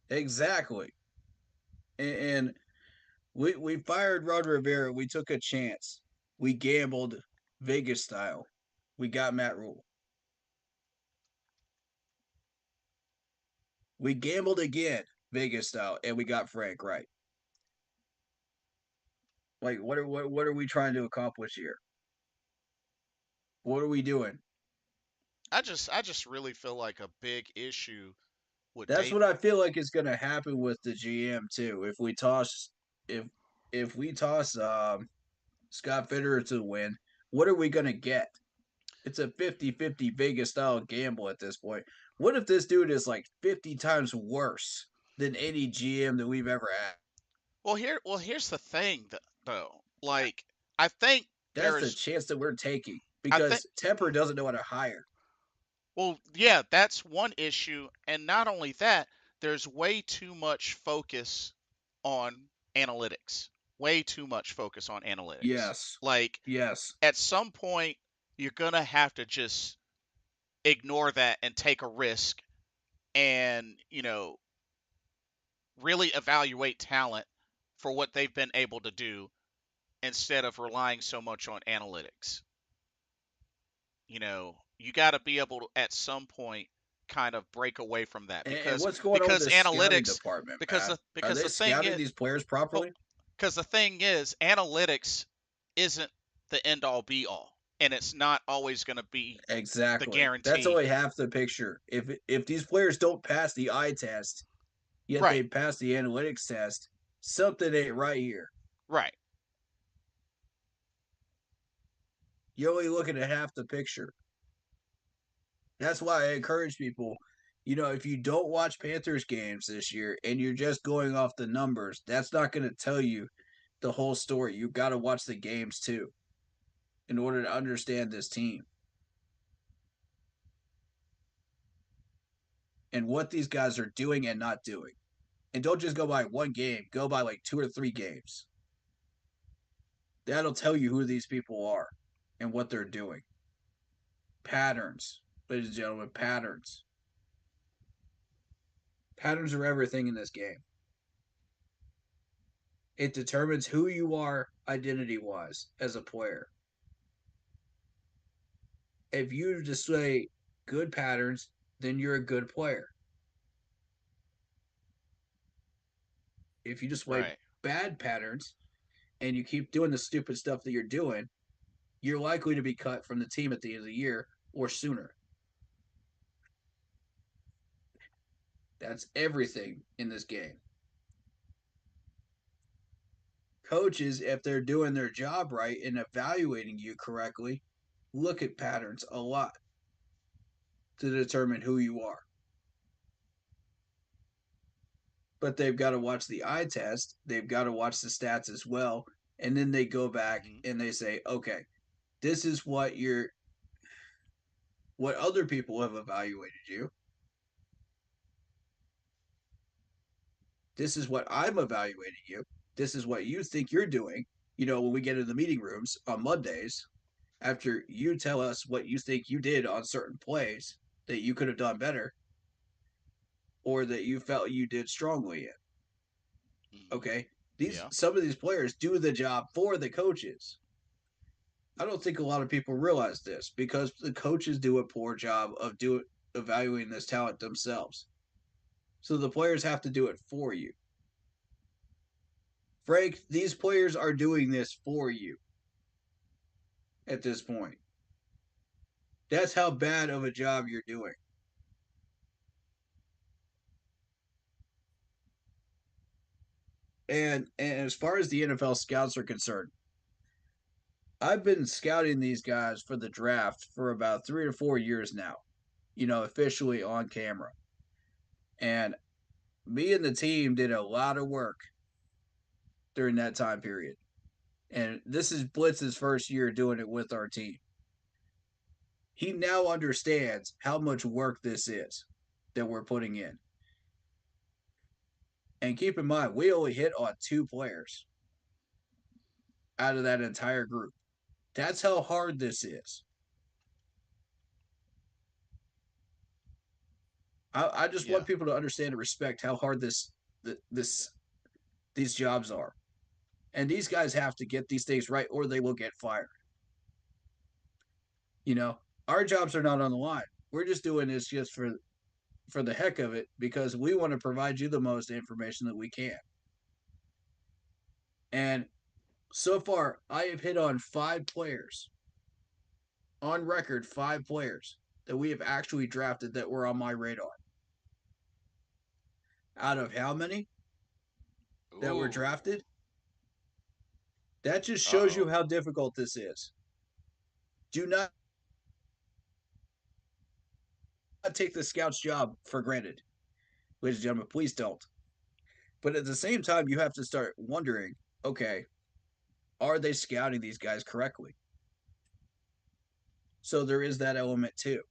Exactly. And we fired Rod Rivera. We took a chance. We gambled Vegas style. We got Matt Rule. We gambled again Vegas style, and we got Frank Wright. Like, what are we trying to accomplish here? What are we doing? I just really feel like a big issue with That's Dave. what I feel like is going to happen with the GM too. If if we toss Scott Fitterer to win, what are we going to get? It's a 50-50 Vegas style gamble at this point. What if this dude is like 50 times worse than any GM that we've ever had? Here's the thing, though. Like, I think That's the there's, chance that we're taking I think, because Tepper doesn't know how to hire. well, yeah, that's one issue, and not only that, there's way too much focus on analytics. Way too much focus on analytics. Yes. Like, Yes. at some point, you're gonna have to just ignore that and take a risk, and really evaluate talent for what they've been able to do instead of relying so much on analytics. You got to be able to at some point kind of break away from that, And because what's going on with because this scouting analytics department, because man? the Are because they the thing scouting is these players well, properly? because the thing is analytics isn't the end all be all, and it's not always going to be the Exactly. That's guarantee. only half the picture. If these players don't pass the eye test, yet Right. they pass the analytics test, something ain't right here. Right. You're only looking at half the picture. That's why I encourage people, if you don't watch Panthers games this year and you're just going off the numbers, that's not going to tell you the whole story. You got to watch the games too in order to understand this team and what these guys are doing and not doing. And don't just go by one game, go by like 2 or 3 games. That'll tell you who these people are and what they're doing. Patterns, ladies and gentlemen, patterns. Patterns are everything in this game. It determines who you are identity wise as a player. If you display good patterns, then you're a good player. If you display Right. bad patterns and you keep doing the stupid stuff that you're doing, you're likely to be cut from the team at the end of the year or sooner. That's everything in this game. Coaches, if they're doing their job right and evaluating you correctly, look at patterns a lot to determine who you are. But they've got to watch the eye test, they've got to watch the stats as well. And then they go back Hmm. and they say, okay, this is what other people have evaluated you. This is what I'm evaluating you. This is what you think you're doing. When we get into the meeting rooms on Mondays, after you tell us what you think you did on certain plays that you could have done better or that you felt you did strongly in. Hmm. Okay. These Yeah. some of these players do the job for the coaches. I don't think a lot of people realize this because the coaches do a poor job of evaluating this talent themselves. So the players have to do it for you. Frank, these players are doing this for you at this point. That's how bad of a job you're doing. And as far as the NFL scouts are concerned, I've been scouting these guys for the draft for about 3 to 4 years now, officially on camera. And me and the team did a lot of work during that time period. And this is Blitz's first year doing it with our team. He now understands how much work this is that we're putting in. And keep in mind, we only hit on two players out of that entire group. That's how hard this is. I just Yeah. want people to understand and respect how hard this these jobs are. And these guys have to get these things right or they will get fired. You know, our jobs are not on the line. We're just doing this just for the heck of it because we want to provide you the most information that we can. And so far, I have hit on 5 players on record, 5 players that we have actually drafted that were on my radar. Out of how many that were Ooh. drafted? That just shows you Uh-oh. how difficult this is. Do not take the scout's job for granted, ladies and gentlemen. Please don't. But at the same time, you have to start wondering, okay, are they scouting these guys correctly? So there is that element too.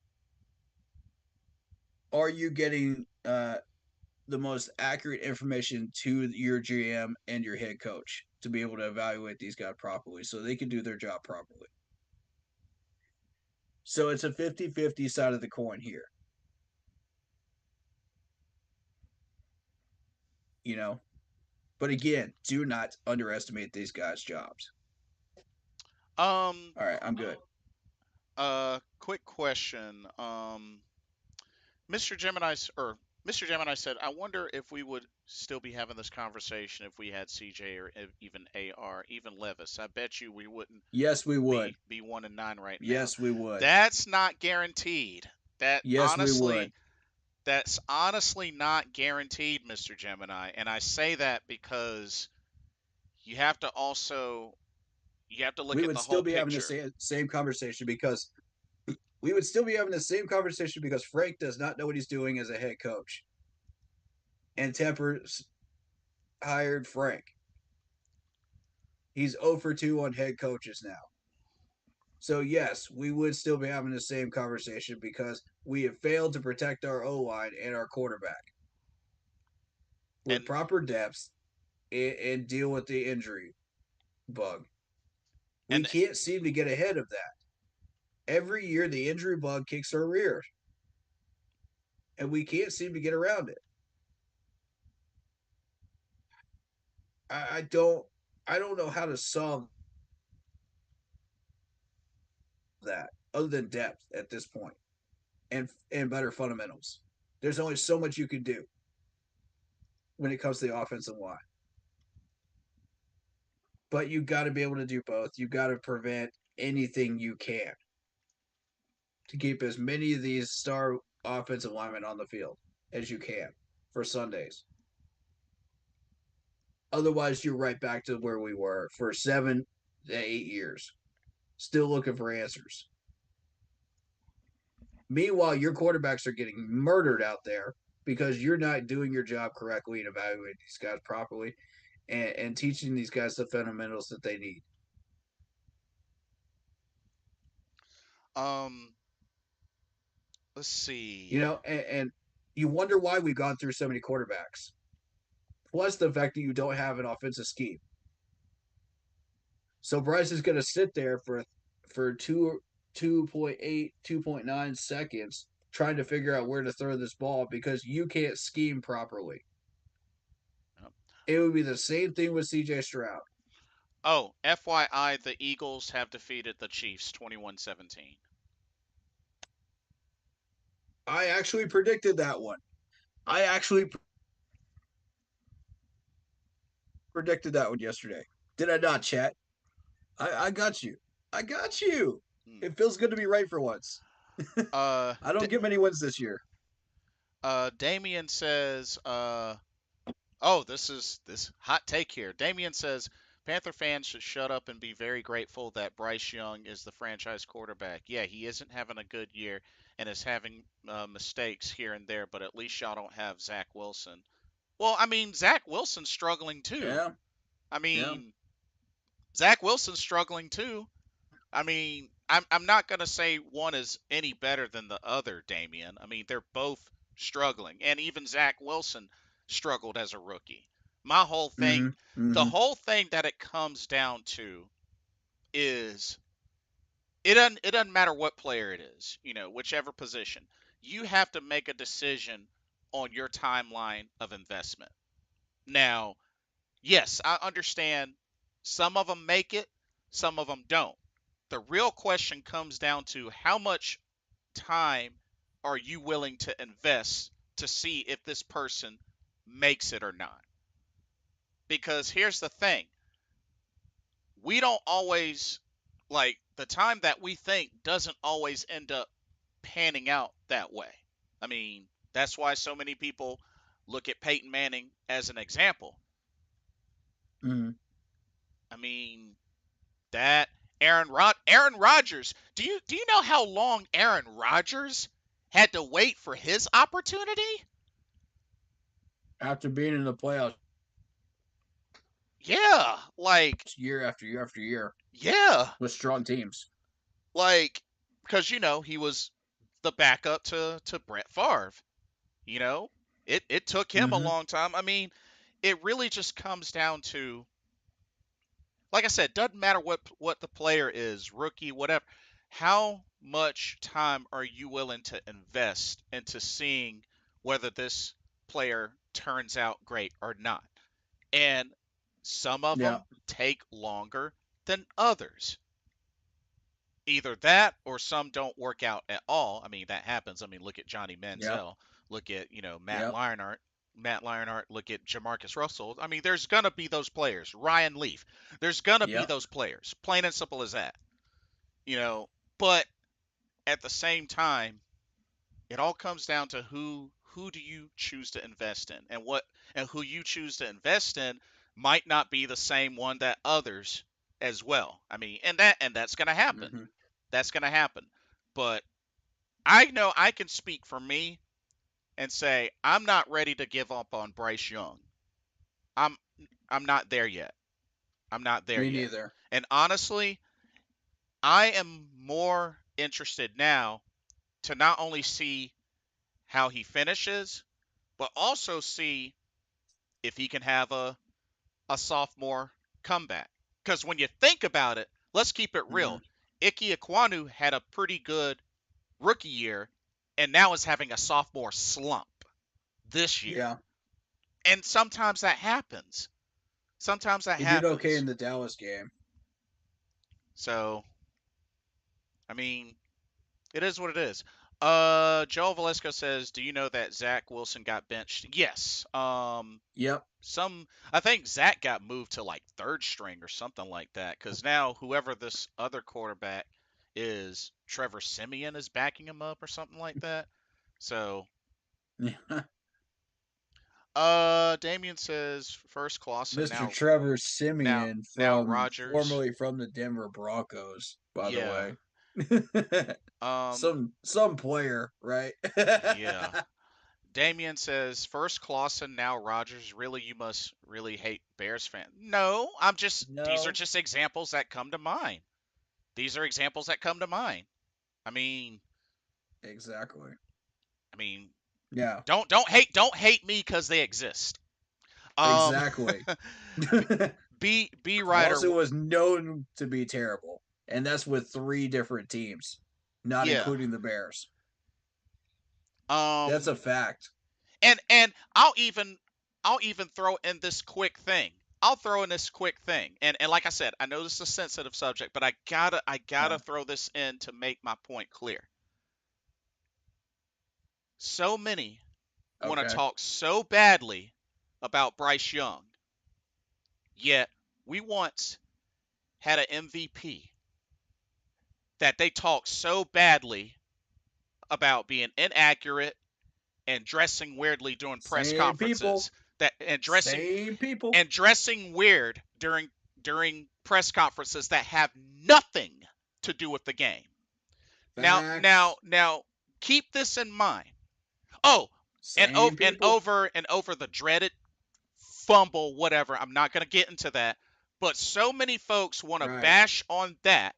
Are you getting the most accurate information to your GM and your head coach to be able to evaluate these guys properly so they can do their job properly? So it's a 50-50 side of the coin here, you know? But again, do not underestimate these guys' jobs. Um, All right, I'm good. quick question. Mr. Mr. Gemini said, I wonder if we would still be having this conversation if we had CJ or even AR, even Levis. I bet you we wouldn't Yes, we would. be 1-9 right now. Yes, we would. That's not guaranteed. That Yes, we honestly, would. that's honestly not guaranteed, Mr. Gemini. And I say that because you have to also you have to look We at would the still whole be having the picture. same conversation because we would still be having the same conversation because Frank does not know what he's doing as a head coach. And Tempers hired Frank. He's 0 for 2 on head coaches now. So, yes, we would still be having the same conversation because we have failed to protect our O line and our quarterback with And proper depth and deal with the injury bug. We and can't seem to get ahead of that. Every year, the injury bug kicks our rear, and we can't seem to get around it. I don't. I don't know how to solve that other than depth at this point and better fundamentals. There's only so much you can do when it comes to the offensive line. But you got to be able to do both. You got to prevent anything you can to keep as many of these star offensive linemen on the field as you can for Sundays. Otherwise, you're right back to where we were for 7 to 8 years, still looking for answers. Meanwhile, your quarterbacks are getting murdered out there because you're not doing your job correctly and evaluating these guys properly and teaching these guys the fundamentals that they need. um let's see. And you wonder why we've gone through so many quarterbacks. Plus the fact that you don't have an offensive scheme. So Bryce is going to sit there for 2.8, 2.9 seconds trying to figure out where to throw this ball because you can't scheme properly. Yep. It would be the same thing with CJ Stroud. Oh, FYI, the Eagles have defeated the Chiefs 21-17. I actually predicted that one. I actually predicted that one yesterday. Did I not, chat? I got you. I got you. Hmm. It feels good to be right for once. Uh, I don't D- get many wins this year. Damien says, oh, this hot take here. Damien says Panther fans should shut up and be very grateful that Bryce Young is the franchise quarterback. Yeah, he isn't having a good year and is having mistakes here and there, but at least y'all don't have Zach Wilson. Well, I mean, Zach Wilson's struggling too. Yeah, I yeah. mean, Zach Wilson's struggling too. I mean, I'm not gonna say one is any better than the other, Damian. I mean, they're both struggling, and even Zach Wilson struggled as a rookie. My whole thing, Mm-hmm. the Mm-hmm. whole thing that it comes down to is it doesn't matter what player it is, whichever position. You have to make a decision on your timeline of investment. Now, yes, I understand some of them make it, some of them don't. The real question comes down to how much time are you willing to invest to see if this person makes it or not? Because here's the thing, we don't always, like, the time that we think doesn't always end up panning out that way. I mean, that's why so many people look at Peyton Manning as an example. Mm-hmm. I mean, that Aaron Rodgers. Do you know how long Aaron Rodgers had to wait for his opportunity? After being in the playoffs Yeah, like year after year after year yeah, with strong teams. like because he was the backup to Brett Favre. You know, it took him a Mm-hmm. long time. I mean, it really just comes down to, like I said, doesn't matter what the player is, rookie, whatever. How much time are you willing to invest into seeing whether this player turns out great or not? And some of Yeah. them take longer than others. Either that or some don't work out at all. I mean, that happens. I mean, look at Johnny Yep. Manziel. Look at, Matt Yep. Lionheart. Matt Lionheart, look at Jamarcus Russell. I mean, there's going to be those players. Ryan Leaf. There's going to be Yep. those players. Plain and simple as that. You know, but at the same time, it all comes down to who do you choose to invest in, and who you choose to invest in might not be the same one that others as well. I mean, and that's going to happen. Mm-hmm. That's going to happen. But I know I can speak for me and say I'm not ready to give up on Bryce Young. I'm I'm not there yet. I'm not there Me yet. neither. And honestly, I am more interested now to not only see how he finishes, but also see if he can have a sophomore comeback. Because when you think about it, let's keep it Mm-hmm. real. Ike Ekwonu had a pretty good rookie year and now is having a sophomore slump this year. Yeah. And sometimes that happens. Sometimes that He did okay happens. in the Dallas game. So, I mean, it is what it is. Joel Valesco says, "Do you know that Zach Wilson got benched?" Yes. Yep. I think Zach got moved to like third string or something like that because now whoever this other quarterback is, Trevor Simeon is backing him up or something like that. So, Damien says first Clausen, Mr. now Trevor now Simeon now from Rogers. formerly from the Denver Broncos, by the Yeah. way. Um. some player, right? Yeah. Damien says first Clausen, now Rogers. Really, you must really hate Bears fan. No, these are No, just examples that come to mind. These are examples that come to mind. I mean, exactly. I mean, Yeah, don't hate me because they exist. Um, exactly. B B Ryder, Clausen was known to be terrible, and that's with three different teams, not yeah. including the Bears. That's Um, a fact. and I'll even throw in this quick thing. I'll throw in this quick thing, and like I said, I know this is a sensitive subject, but I gotta Yeah. throw this in to make my point clear. So many want to Okay. talk so badly about Bryce Young, yet we once had an MVP that they talk so badly about being inaccurate and dressing weirdly during press Same people. conferences, that and dressing Same people. and dressing weird during press conferences that have nothing to do with the game. Now, now, Facts. now, keep this in mind. Oh, and Same over and people. over and over the dreaded fumble, whatever. I'm not going to get into that. But so many folks want to Right. bash on that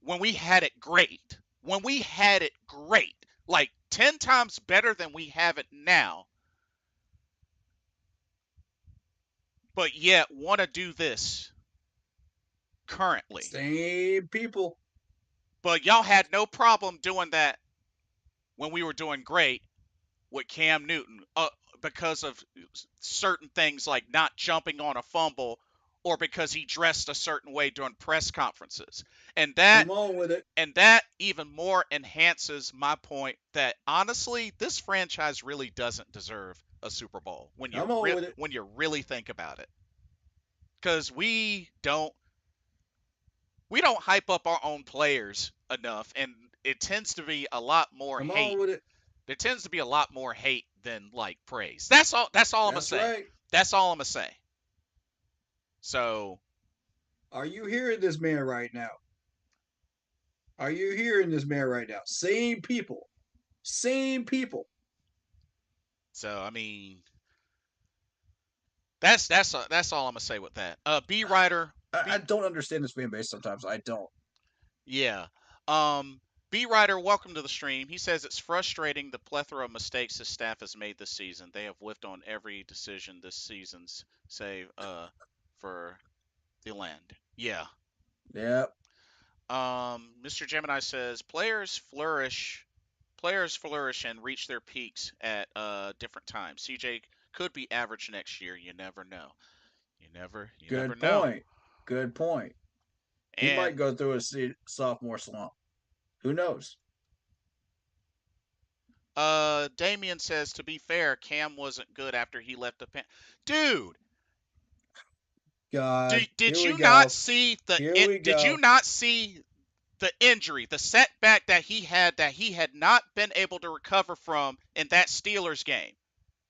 when we had it great. When we had it great, like 10 times better than we have it now, but yet want to do this currently. Same people. But y'all had no problem doing that when we were doing great with Cam Newton because of certain things like not jumping on a fumble or because he dressed a certain way during press conferences. And that Come on with it. and that even more enhances my point that honestly this franchise really doesn't deserve a Super Bowl Come on with it. when you really think about it. Cuz we don't hype up our own players enough, and it tends to be a lot more Come on hate. with it. There tends to be a lot more hate than like praise. That's all I'm gonna That's say. right. That's all I'm gonna say. So Are you hearing this man right now? Are you hearing this man right now? Same people. Same people. I mean that's all I'm gonna say with that. B writer I B don't understand this fan base sometimes. I don't. Yeah. Um, B Rider, welcome to the stream. He says it's frustrating the plethora of mistakes his staff has made this season. They have whiffed on every decision this season's save for the land. Yeah. Yeah. Mr. Gemini says players flourish and reach their peaks at different times. CJ could be average next year. You never know. You never Good know. point. Good point. He might And go through a sophomore slump. Who knows? Damien says, to be fair, Cam wasn't good after he left the pen. Dude, God, did here we you not go. see Here we did you go. not see the injury, the setback that he had not been able to recover from in that Steelers game?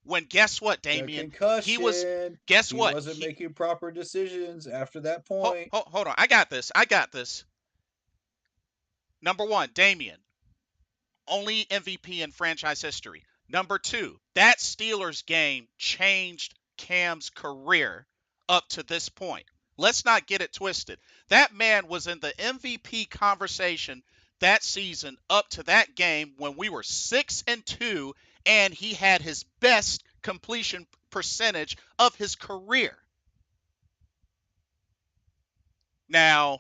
When guess what, The Damien? He was concussion. guess He what? wasn't making proper decisions after that point. Hold on. I got this. I got this. Number 1, Damien, only MVP in franchise history. Number 2, that Steelers game changed Cam's career up to this point. Let's not get it twisted. That man was in the MVP conversation that season up to that game when we were 6-2 and he had his best completion percentage of his career. Now,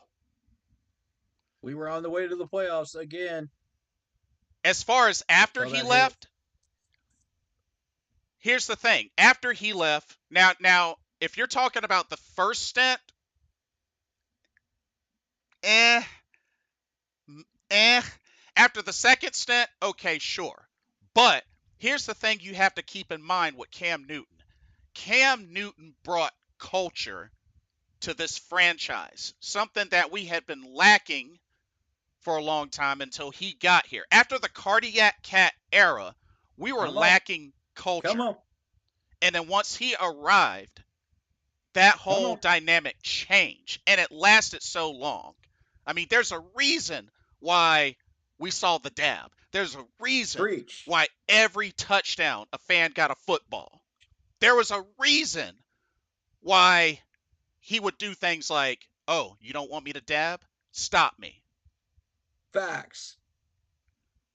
We were on the way to the playoffs again as far as after till he that hit. left, here's the thing. After he left, now if you're talking about the first stint, eh, eh. After the second stint, okay, sure. But here's the thing you have to keep in mind with Cam Newton. Cam Newton brought culture to this franchise, something that we had been lacking for a long time until he got here. After the cardiac cat era, we were Come on. lacking Come culture. on. And then once he arrived, that Come whole on. dynamic changed and it lasted so long. I mean, there's a reason why we saw the dab. There's a reason Preach. why every touchdown a fan got a football. There was a reason why he would do things like, "Oh, you don't want me to dab? Stop me." Facts.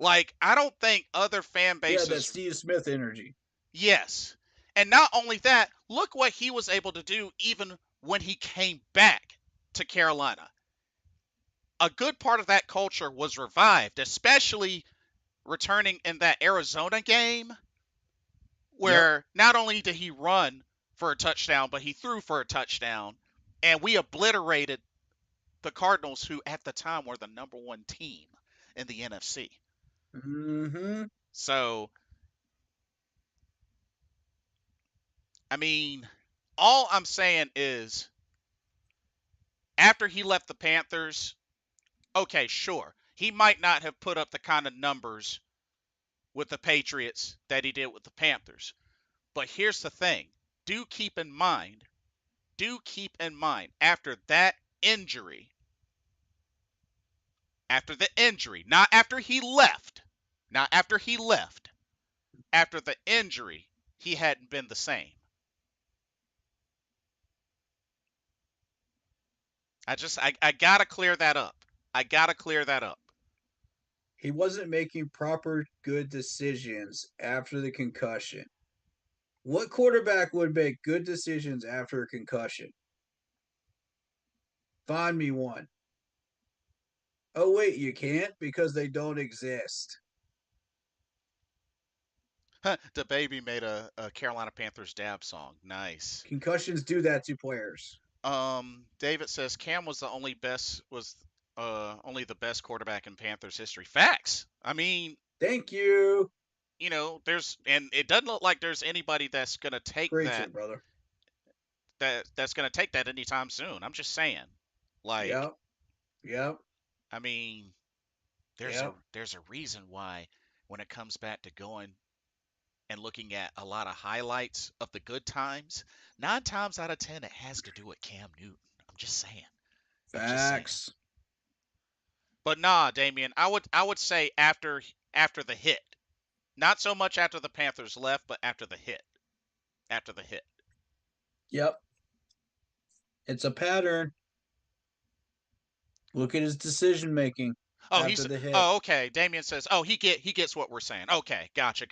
Like, I don't think other fan He had that bases. Steve Smith energy. Yes. And not only that, look what he was able to do even when he came back to Carolina. A good part of that culture was revived, especially returning in that Arizona game Yep. where not only did he run for a touchdown, but he threw for a touchdown. And we obliterated the Cardinals, who at the time were the number one team in the NFC. Mm-hmm. So, I mean, all I'm saying is after he left the Panthers, okay, sure. He might not have put up the kind of numbers with the Patriots that he did with the Panthers. But here's the thing. Do keep in mind, do keep in mind after the injury, not after he left, not after he left, after the injury, he hadn't been the same. I gotta clear that up. I gotta clear that up. He wasn't making proper good decisions after the concussion. What quarterback would make good decisions after a concussion? Find me one. Oh, wait, you can't because they don't exist. The baby made a Carolina Panthers dab song. Nice. Concussions do that to players. David says Cam was only the best quarterback in Panthers history. Facts. I mean, Thank you. there's and it doesn't look like there's anybody that's gonna take Preach that it, brother. that's gonna take that anytime soon. I'm just saying. Like, Yep. Yep. I mean, Yep. there's a reason why when it comes back to going and looking at a lot of highlights of the good times, 9 times out of 10 it has to do with Cam Newton. I'm just saying. I'm just saying. Facts. But nah, Damien, I would say after the hit. Not so much after the Panthers left, but after the hit. After the hit. Yep. It's a pattern. Look at his decision making Oh, after he's the hit. oh okay. Damien says, "Oh, he gets what we're saying." Okay, gotcha.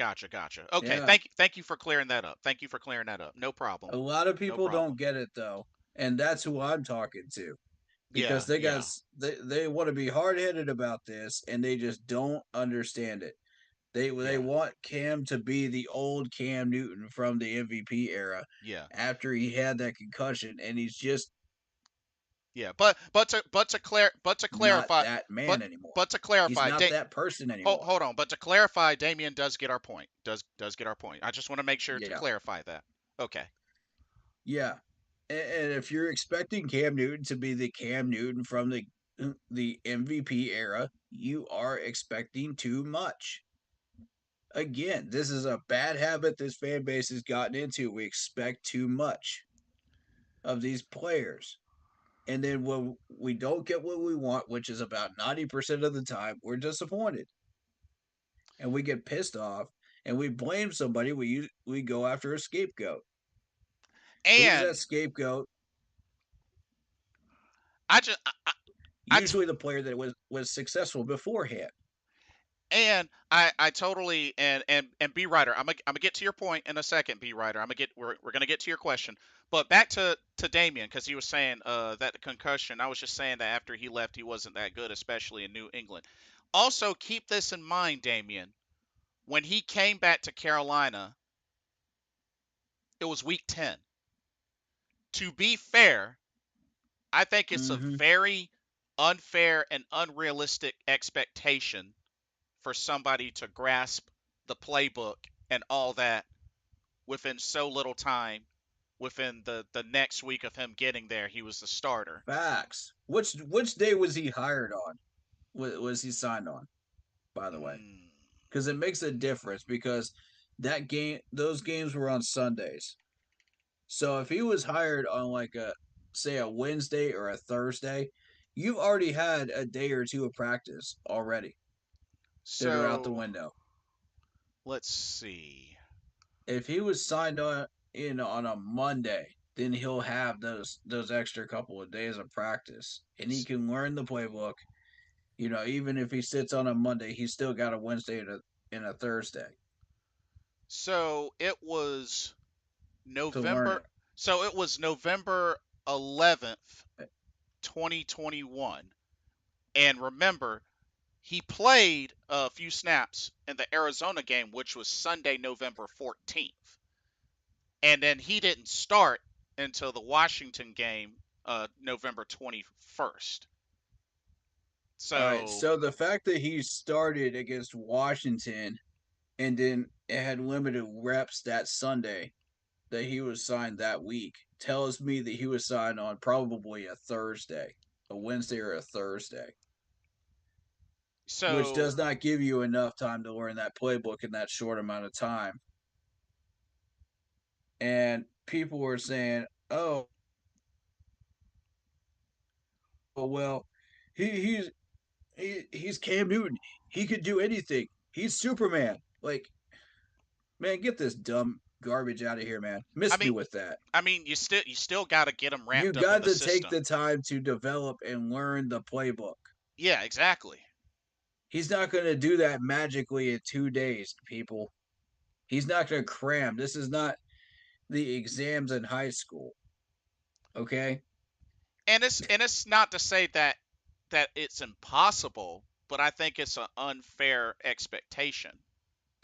Okay, Yeah. thank you for clearing that up. Thank you for clearing that up. No problem. A lot of No people don't problem. get it though. And that's who I'm talking to. Because Yeah, they yeah, guys they want to be hard headed about this and they just don't understand it. They yeah, want Cam to be the old Cam Newton from the MVP era yeah, after he had that concussion, and he's just yeah. But to not clarify, that but man anymore. but to He's clarify, not that person hold, anymore. hold on. But to clarify, Damien does get our point. Does get our point. I just want to make sure to Yeah, clarify that. Okay. yeah. And if you're expecting Cam Newton to be the Cam Newton from the MVP era, you are expecting too much. Again, this is a bad habit this fan base has gotten into. We expect too much of these players. And then when we don't get what we want, which is about 90% of the time, we're disappointed and we get pissed off and we blame somebody. We go after a scapegoat. Who's that And scapegoat? I just I, Usually the player that was successful beforehand. And I totally and B Rider, I'm gonna get to your point in a second, B Rider. We're gonna get to your question, but back to Damien because he was saying that the concussion. I was just saying that after he left, he wasn't that good, especially in New England. Also, keep this in mind, Damien. When he came back to Carolina, it was Week 10. To be fair, I think it's a Mm-hmm. very unfair and unrealistic expectation for somebody to grasp the playbook and all that within so little time. Within the next week of him getting there, he was the starter. Facts. Which day was he hired on? Was he signed on? By the way, Mm. because it makes a difference because those games were on Sundays. So if he was hired on like a say a Wednesday or a Thursday, you've already had a day or two of practice already that are out the So window. let's see. If he was signed on in on a Monday, then he'll have those extra couple of days of practice and he can learn the playbook. Even if he sits on a Monday, he's still got a Wednesday and a Thursday So it was to learn November. it. So it was November 11th, 2021. And remember, he played a few snaps in the Arizona game, which was Sunday, November 14th. And then he didn't start until the Washington game, November 21st. All right, So, so the fact that he started against Washington and then it had limited reps that Sunday that he was signed that week tells me that he was signed on probably a Thursday, a Wednesday or a Thursday, which so does not give you enough time to learn that playbook in that short amount of time. And people were saying, "Oh, well, he he's he's Cam Newton. He could do anything. He's Superman. Like, man, get this dumb garbage out of here, man. I Miss me mean, with that. you still got to get them You ramped up in got the to take system. the time to develop and learn the playbook. Yeah, exactly. He's not going to do that magically in 2 days, people. He's not going to cram. This is not the exams in high school. Okay? And it's not to say that it's impossible, but I think it's an unfair expectation.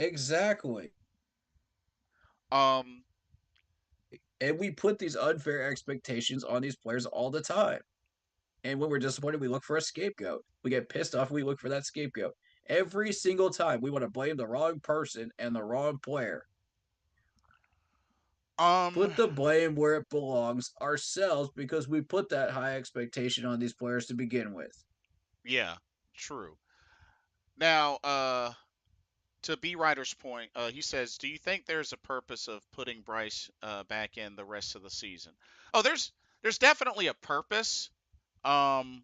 Exactly. Um, And we put these unfair expectations on these players all the time. And when we're disappointed, we look for a scapegoat. We get pissed off, we look for that scapegoat. Every single time, we want to blame the wrong person and the wrong player. um, Put the blame where it belongs ourselves because we put that high expectation on these players to begin with. yeah, true. Now, to B Ryder's point, he says, "Do you think there's a purpose of putting Bryce back in the rest of the season?" Oh, there's definitely a purpose. Um,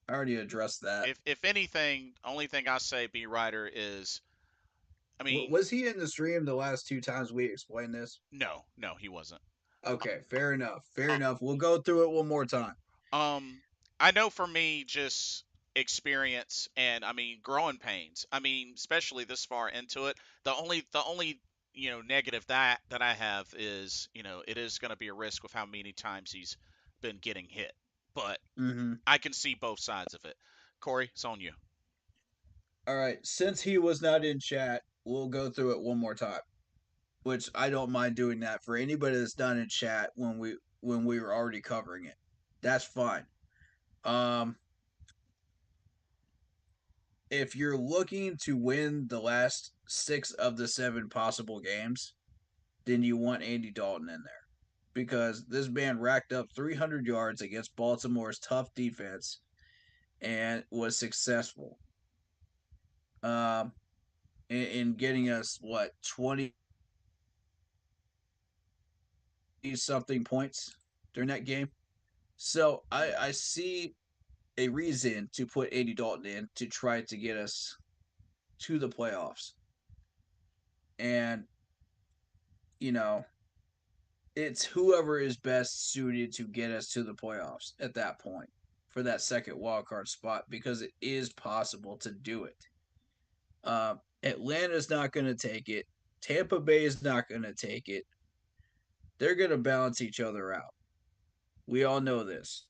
I already addressed that. if anything, only thing I say, B Ryder, is, I mean, Was he in the stream the last two times we explained this? no, no, he wasn't. Okay, fair enough. Fair Uh, enough. We'll go through it one more time. I know for me, just experience and I mean growing pains. I mean, especially this far into it, the only negative that I have is it is going to be a risk with how many times he's been getting hit. But Mm-hmm. I can see both sides of it. Corey, it's on you. All right. Since he was not in chat, we'll go through it one more time. Which I don't mind doing that for anybody that's not in chat when we were already covering it. That's fine. Um, if you're looking to win the last 6 of the 7 possible games, then you want Andy Dalton in there because this man racked up 300 yards against Baltimore's tough defense and was successful um, in getting us what 20 something points during that game. So I see a reason to put Andy Dalton in to try to get us to the playoffs. And, you know, it's whoever is best suited to get us to the playoffs at that point for that second wild card spot because it is possible to do it. Atlanta's not going to take it. Tampa Bay is not going to take it. They're going to balance each other out. We all know this.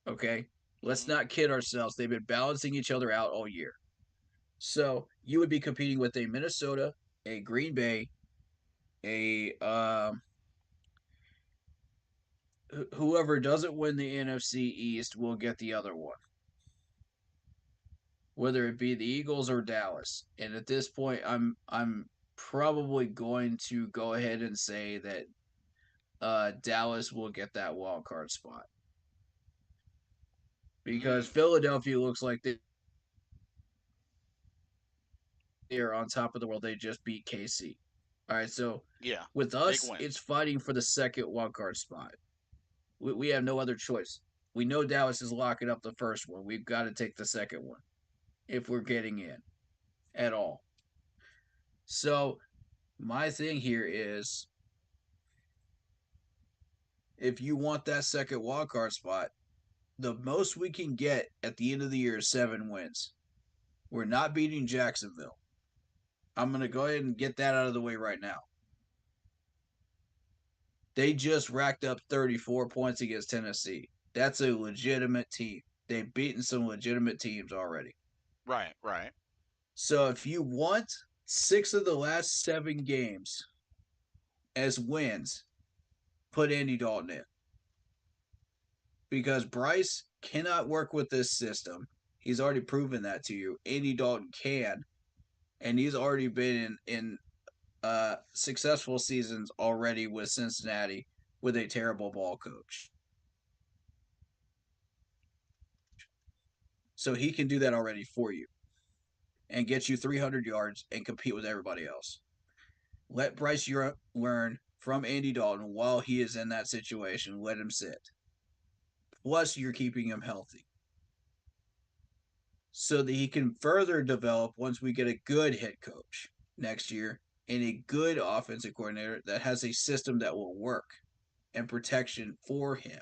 Okay? Let's Hmm. not kid ourselves. They've been balancing each other out all year. So you would be competing with a Minnesota, a Green Bay, a whoever doesn't win the NFC East will get the other one, whether it be the Eagles or Dallas. And at this point, I'm probably going to go ahead and say that Dallas will get that wild card spot because Mm, Philadelphia looks like they are on top of the world. They just beat KC. All right, so yeah, with big us, win. it's fighting for the second wild card spot. We have no other choice. We know Dallas is locking up the first one. We've got to take the second one if we're getting in at all. So my thing here is if you want that second wild card spot, the most we can get at the end of the year is 7 wins. We're not beating Jacksonville. I'm going to go ahead and get that out of the way right now. They just racked up 34 points against Tennessee. That's a legitimate team. They've beaten some legitimate teams already. Right, right. So if you want 6 of the last 7 games as wins, put Andy Dalton in because Bryce cannot work with this system. He's already proven that to you. Andy Dalton can, and he's already been in successful seasons already with Cincinnati with a terrible ball coach. So he can do that already for you and get you 300 yards and compete with everybody else. Let Bryce learn from Andy Dalton while he is in that situation. Let him sit. Plus, you're keeping him healthy so that he can further develop once we get a good head coach next year and a good offensive coordinator that has a system that will work and protection for him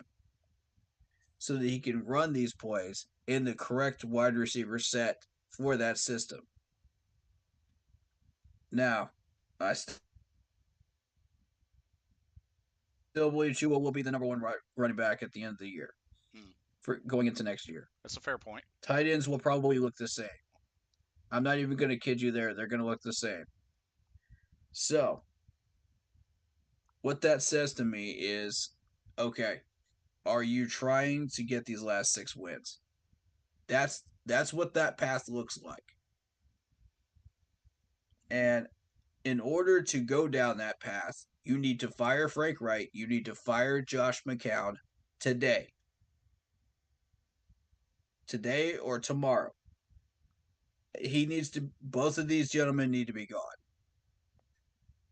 so that he can run these plays in the correct wide receiver set for that system. Now, I still believe Chua will be the number one running back at the end of the year Hmm. for going into next year. That's a fair point. Tight ends will probably look the same. I'm not even going to kid you there. They're going to look the same. So, what that says to me is okay, are you trying to get these last 6 wins? That's what that path looks like. And in order to go down that path, you need to fire Frank Wright. You need to fire Josh McCown today. Today or tomorrow. He needs to, both of these gentlemen need to be gone.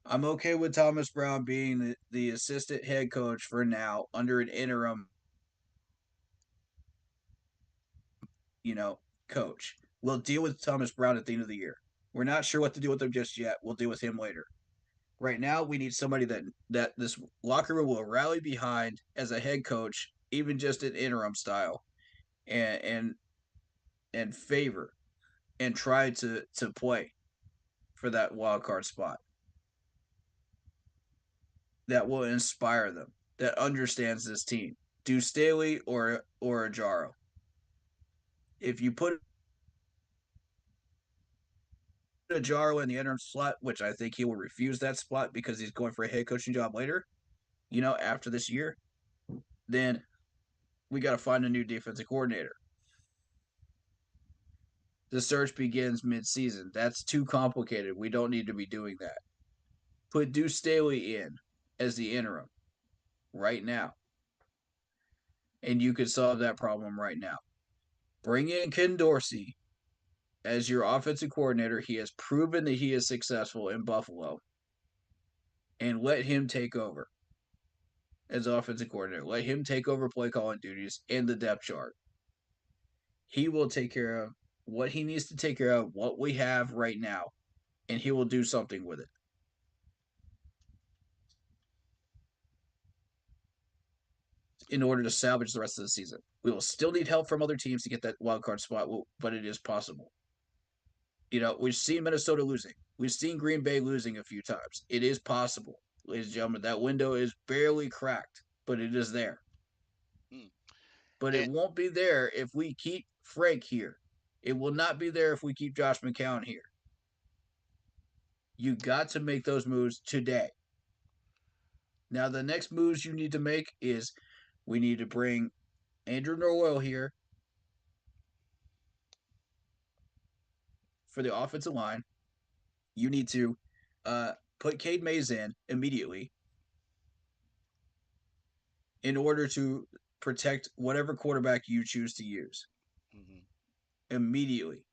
I'm okay with Thomas Brown being the assistant head coach for now under an interim, you know, coach. We'll deal with Thomas Brown at the end of the year. We're not sure what to do with him just yet. We'll deal with him later. Right now, we need somebody that this locker room will rally behind as a head coach, even just an interim style, and and favor and try to play for that wild card spot. That will inspire them. That understands this team. Do Staley or Ajaro. If you put Ajaro in the interim slot, which I think he will refuse that spot because he's going for a head coaching job later, after this year, then we got to find a new defensive coordinator. The search begins mid-season. That's too complicated. We don't need to be doing that. Put Deuce Staley in as the interim right now, and you could solve that problem right now. Bring in Ken Dorsey as your offensive coordinator. He has proven that he is successful in Buffalo, and let him take over as offensive coordinator. Let him take over play calling duties and the depth chart. He will take care of what he needs to take care of, what we have right now, and he will do something with it in order to salvage the rest of the season. We will still need help from other teams to get that wild card spot, but it is possible. We've seen Minnesota losing. We've seen Green Bay losing a few times. It is possible, ladies and gentlemen. That window is barely cracked, but it is there. Hmm. But it And won't be there if we keep Frank here. It will not be there if we keep Josh McCown here. You got to make those moves today. Now, the next moves you need to make is we need to bring Andrew Norwell here for the offensive line. You need to put Cade Mays in immediately in order to protect whatever quarterback you choose to use mhm. immediately.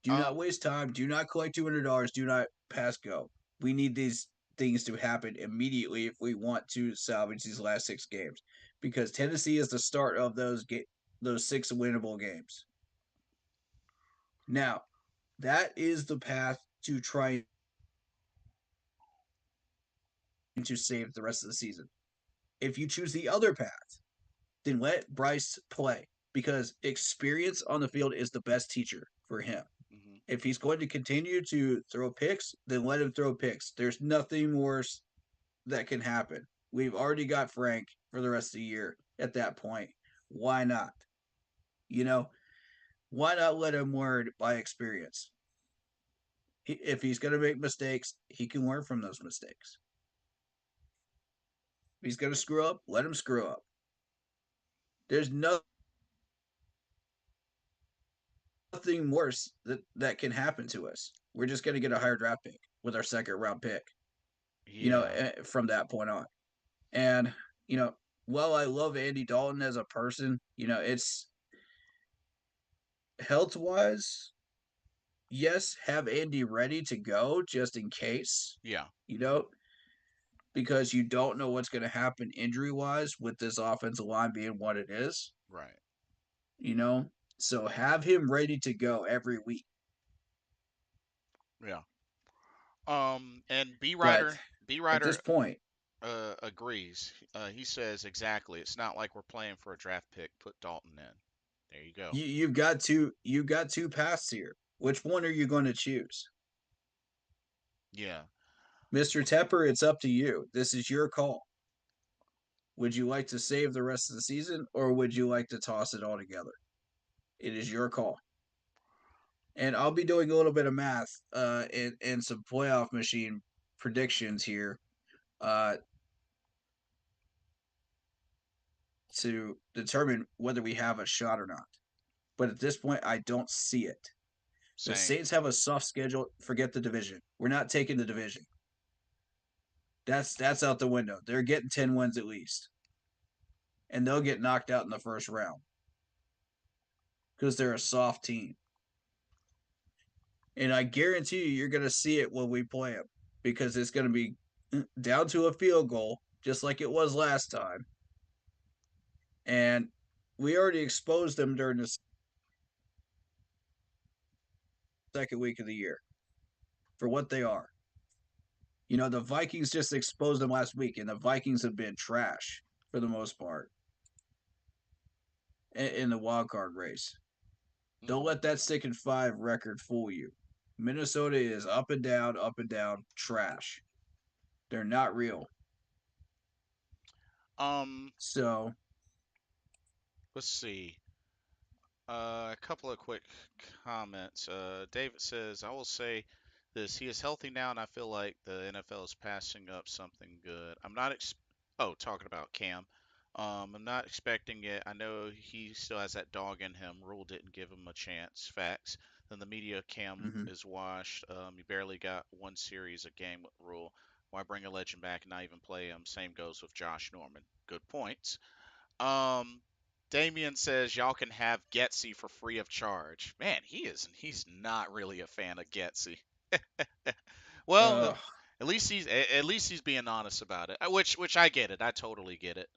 Do not um, waste time. Do not collect $200. Do not pass go. We need these things to happen immediately if we want to salvage these last 6 games, because Tennessee is the start of those 6 winnable games. Now, that is the path to trying to save the rest of the season. If you choose the other path, then let Bryce play because experience on the field is the best teacher for him. mhm. If he's going to continue to throw picks, then let him throw picks. There's nothing worse that can happen. We've already got Frank for the rest of the year at that point. Why not? You know, why not let him learn by experience? If he's going to make mistakes, he can learn from those mistakes. If he's going to screw up, let him screw up. There's nothing worse that can happen to us. We're just going to get a higher draft pick with our second round pick, Yeah, from that point on. And, while I love Andy Dalton as a person, it's health wise, yes, have Andy ready to go just in case, yeah. you know. because you don't know what's going to happen injury wise with this offensive line being what it is, Right. you know? So have him ready to go every week. Yeah. And But B at this Rider point, agrees. He says exactly. It's not like we're playing for a draft pick. Put Dalton in. There you go. you've got two paths here. Which one are you going to choose? Yeah. Mr. Tepper, it's up to you. This is your call. Would you like to save the rest of the season or would you like to toss it all together? It is your call. And I'll be doing a little bit of math and some playoff machine predictions here uh, to determine whether we have a shot or not. But at this point, I don't see it. The Same. Saints have a soft schedule. Forget the division. We're not taking the division. That's out the window. They're getting 10 wins at least, and they'll get knocked out in the first round because they're a soft team. And I guarantee you're going to see it when we play them because it's going to be down to a field goal, just like it was last time. And we already exposed them during the second week of the year for what they are. You know, the Vikings just exposed them last week, and the Vikings have been trash for the most part in the wild card race. Don't Hmm. let that 6-5 record fool you. Minnesota is up and down, trash. They're not real. Um. So, Let's see. A couple of quick comments. David says, I will say this. He is healthy now, and I feel like the NFL is passing up something good. I'm not oh, talking about Cam. I'm not expecting it. I know he still has that dog in him. Rule didn't give him a chance. Facts. Then the media Cam mm-hmm. is washed. He barely got one series a game with Rule. Why bring a legend back and not even play him? Same goes with Josh Norman. Good points. Um, Damien says y'all can have Getsy for free of charge. Man, he's not really a fan of Getsy. Well, uh, at least he's being honest about it. Which I get it. I totally get it.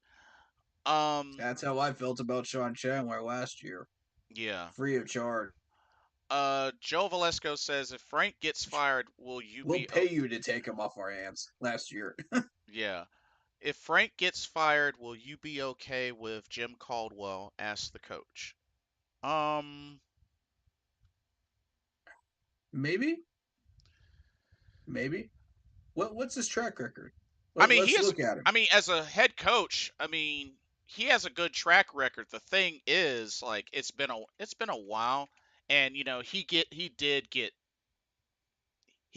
Um, that's how I felt about Sean Chandler last year, yeah. free of charge. Joe Valesco says if Frank gets fired, will you We'll be pay you to take him off our hands last year. yeah. If Frank gets fired, will you be okay with Jim Caldwell? Asked the coach. Um, Maybe, maybe. What's his track record? I mean, he Let's has. look at him. I mean, as a head coach, I mean, he has a good track record. The thing is, like, it's been a while, and he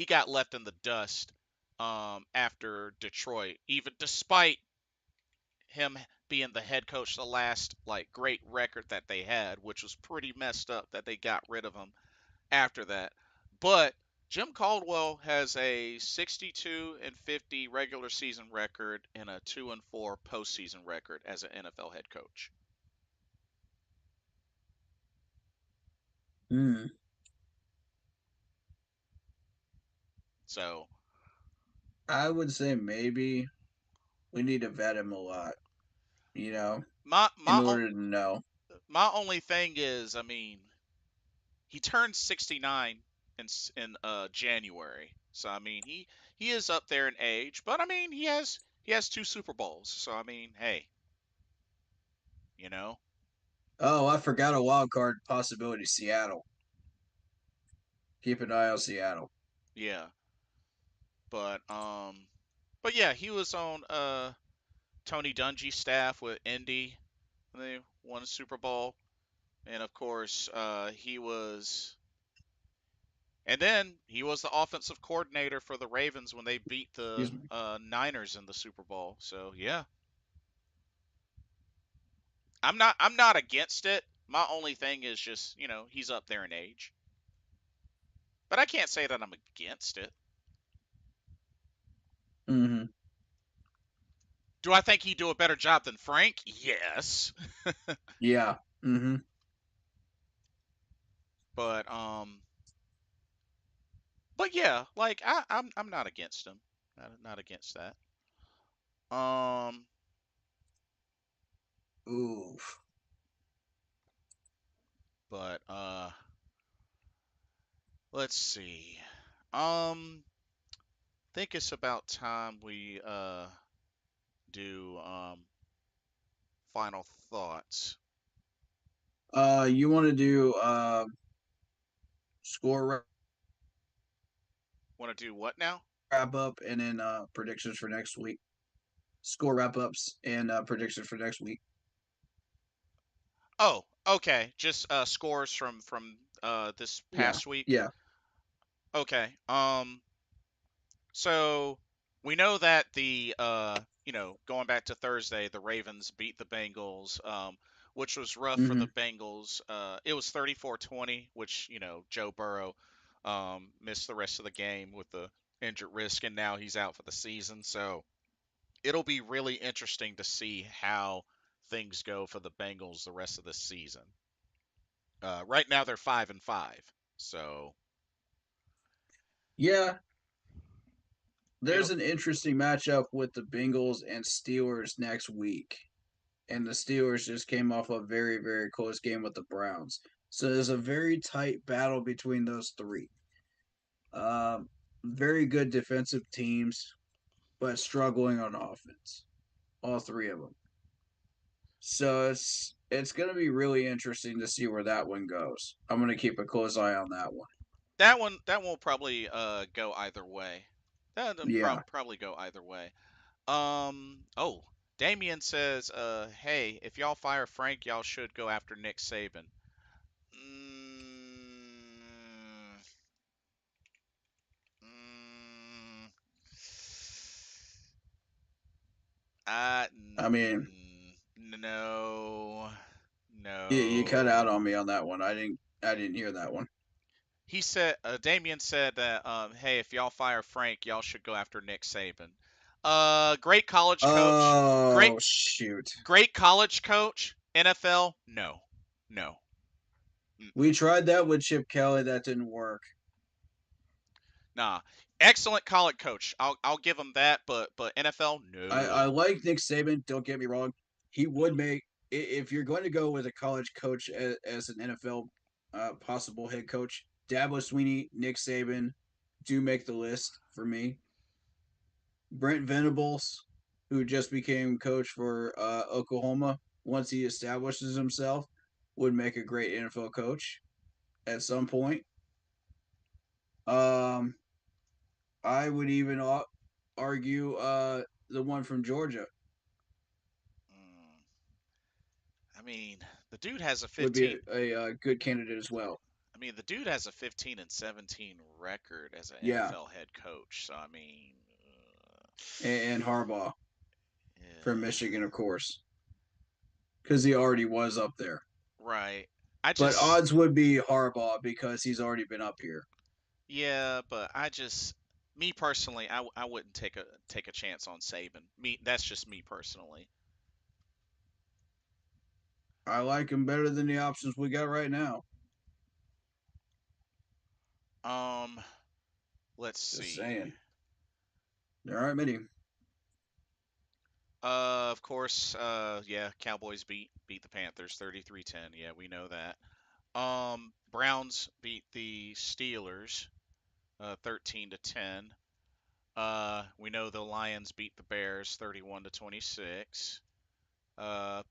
got left in the dust after Detroit, even despite him being the head coach, the last like great record that they had, which was pretty messed up that they got rid of him after that. But Jim Caldwell has a 62-50 regular season record and a 2-4 postseason record as an NFL head coach. Hmm. So I would say maybe we need to vet him a lot, you know, my in my order to know. my only thing is, I mean, he turned 69 in January. So I mean, he is up there in age, but I mean, he has two Super Bowls. So I mean, hey, you know, Oh, I forgot a wild card possibility. Seattle. Keep an eye on Seattle. yeah. But but yeah, he was on Tony Dungy's staff with Indy when they won a Super Bowl, and of course and then he was the offensive coordinator for the Ravens when they beat the Excuse me. Niners in the Super Bowl. So yeah, I'm not against it. My only thing is just he's up there in age, but I can't say that I'm against it. Mm-hmm. Do I think he'd do a better job than Frank? Yes, Yeah. Mm-hmm. but yeah, like I'm not against him. Not against that. Um, Ooh. but let's see. Um, think it's about time we do final thoughts. You want to do score Want to do what now? wrap up and then predictions for next week. Score wrap ups and predictions for next week. Oh, okay. Just scores from this Yeah, past week. yeah. Okay. So we know that going back to Thursday, the Ravens beat the Bengals, which was rough for Mm-hmm. the Bengals. It was 34-20, which, Joe Burrow missed the rest of the game with the injured wrist, and now he's out for the season. So it'll be really interesting to see how things go for the Bengals the rest of the season. Right now they're 5-5, so Yeah, there's it'll an interesting matchup with the Bengals and Steelers next week. And the Steelers just came off a very, very close game with the Browns. So there's a very tight battle between those three. Um, very good defensive teams, but struggling on offense. All three of them. So it's going to be really interesting to see where that one goes. I'm going to keep a close eye on that one. that won't probably go either way. That'll Yeah. probably go either way. Oh, Damien says, hey, if y'all fire Frank, y'all should go after Nick Saban. Mm, mm, I mean, no, you cut out no. on me on that one. I didn't hear that one. He said, Damien said that, hey, if y'all fire Frank, y'all should go after Nick Saban. Great college coach. Great, Oh shoot. great college coach. NFL, no, no. We Mm-mm. tried that with Chip Kelly. That didn't work. Nah. Excellent college coach. I'll give him that, but NFL, I no. like Nick Saban. Don't get me wrong. He would make if you're going to go with a college coach as an NFL possible head coach. Dabo Sweeney, Nick Saban do make the list for me. Brent Venables, who just became coach for Oklahoma, once he establishes himself, would make a great NFL coach at some point. Um, I would even argue the one from Georgia Mm. I mean, the dude has a would be 15. a good candidate as well. I mean, the dude has a 15-17 record as an Yeah, NFL head coach. So I mean, and Harbaugh from yeah, Michigan, of course, because he already was up there. right. I But just, odds would be Harbaugh because he's already been up here. yeah, but me personally, I wouldn't take a chance on Saban. That's just me personally. I like him better than the options we got right now. Um, let's Just see. saying. There aren't many. Of course, yeah, Cowboys beat the Panthers 33-10. Yeah, we know that. Browns beat the Steelers 13-10. We know the Lions beat the Bears 31-26.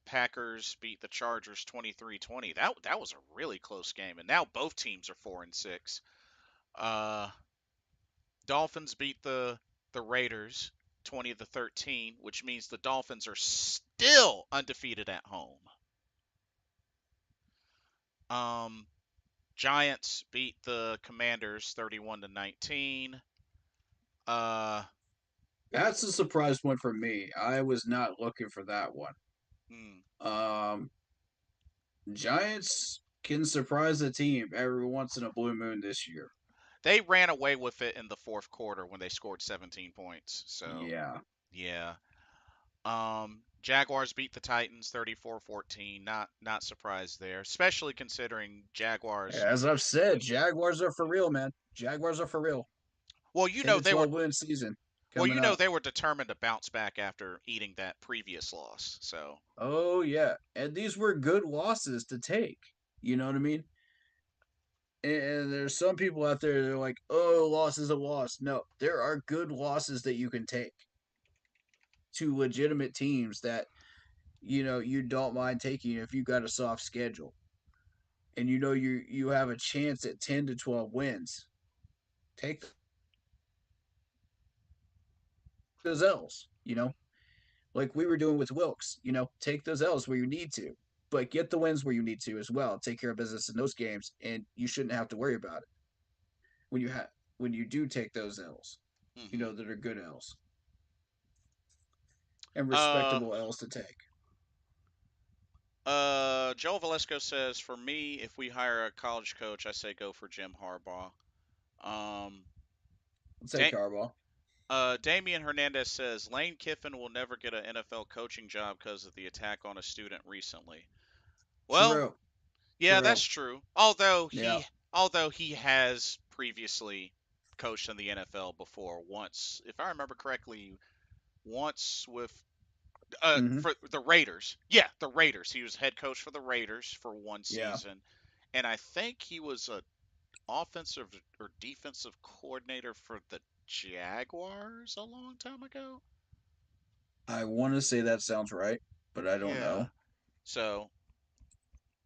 Packers beat the Chargers 23-20. That was a really close game, and now both teams are 4-6. Uh, Dolphins beat the Raiders 20-13, which means the Dolphins are still undefeated at home. Um, Giants beat the Commanders 31-19. Uh, That's a surprise one for me. I was not looking for that one. hmm, Um, Giants can surprise a team every once in a blue moon this year. they ran away with it in the fourth quarter when they scored 17 points. So, Yeah. yeah. Jaguars beat the Titans 34-14. Not surprised there, especially considering Jaguars. As I've said, Jaguars are for real, man. Jaguars are for real. Well, 10 to 12 win season. Well, coming up. they were determined to bounce back after eating that previous loss. So, Oh yeah, and these were good losses to take. You know what I mean? And there's some people out there that are like, "Oh, loss is a loss." No, there are good losses that you can take to legitimate teams that you don't mind taking if you got a soft schedule and you have a chance at 10 to 12 wins. Take those L's. Like we were doing with Wilkes. Take those L's where you need to, but get the wins where you need to as well. Take care of business in those games, and you shouldn't have to worry about it when you do take those L's. hmm That are good L's and uh, respectable L's to take. Joel Valesco says, for me, if we hire a college coach, I say go for Jim Harbaugh. Um, Let's take da- Harbaugh. Damian Hernandez says Lane Kiffin will never get an NFL coaching job because of the attack on a student recently. Well, True. yeah, that's True. true. Yeah. Although he has previously coached in the NFL before, once, if I remember correctly, once with Mm-hmm. for the Raiders. Yeah, the Raiders. He was head coach for the Raiders for one Yeah. season, and I think he was a offensive or defensive coordinator for the Jaguars a long time ago. I want to say that sounds right, but I don't Yeah. know. So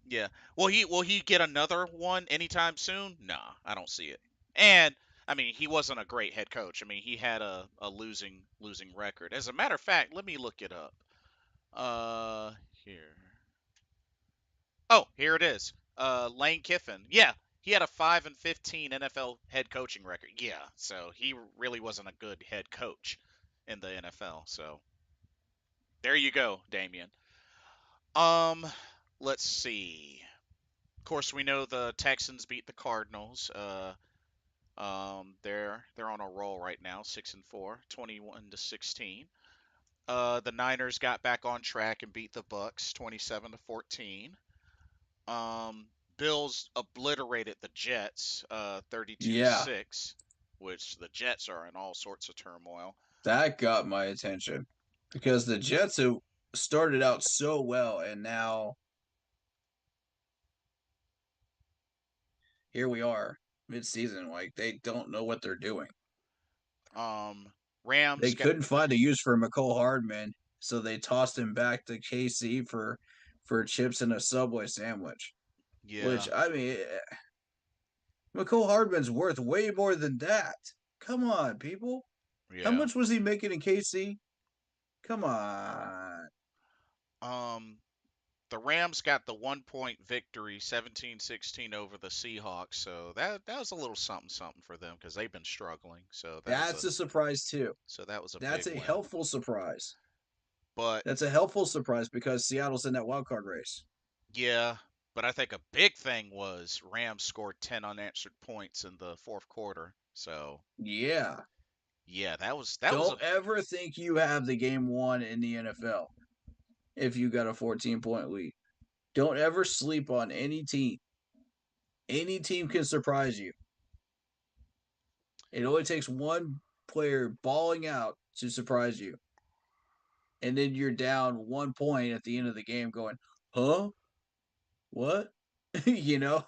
yeah. Will he get another one anytime soon? Nah, I don't see it. And I mean, he wasn't a great head coach. I mean, he had a losing record. As a matter of fact, let me look it up. Here. Oh, here it is. Lane Kiffin. Yeah, he had a 5-15 NFL head coaching record. Yeah, so he really wasn't a good head coach in the NFL. So there you go, Damien. Um, let's see. Of course, we know the Texans beat the Cardinals. They're on a roll right now, 6-4, 21-16. The Niners got back on track and beat the Bucks, 27-14. Bills obliterated the Jets, 32 to Yeah, 6, which the Jets are in all sorts of turmoil. that got my attention because the Jets have started out so well, and now here we are mid-season. Like they don't know what they're doing. Um, They Rams got couldn't find a use for McCole Hardman, so they tossed him back to KC for chips and a Subway sandwich. yeah, Which I mean, McCole Hardman's worth way more than that. Come on, people. How yeah. much was he making in KC? Come on. Um, the Rams got the 1 point victory, 17-16 over the Seahawks. So that was a little something something for them because they've been struggling. That's a surprise too. So that was a That's big a win. helpful surprise. But That's a helpful surprise because Seattle's in that wild card race. yeah, but I think a big thing was Rams scored 10 unanswered points in the fourth quarter. So Yeah. yeah, that was a Don't ever think you have the game won in the NFL if you got a 14-point lead. Don't ever sleep on any team. Any team can surprise you. It only takes one player balling out to surprise you. And then you're down 1 point at the end of the game going, huh? What? you know?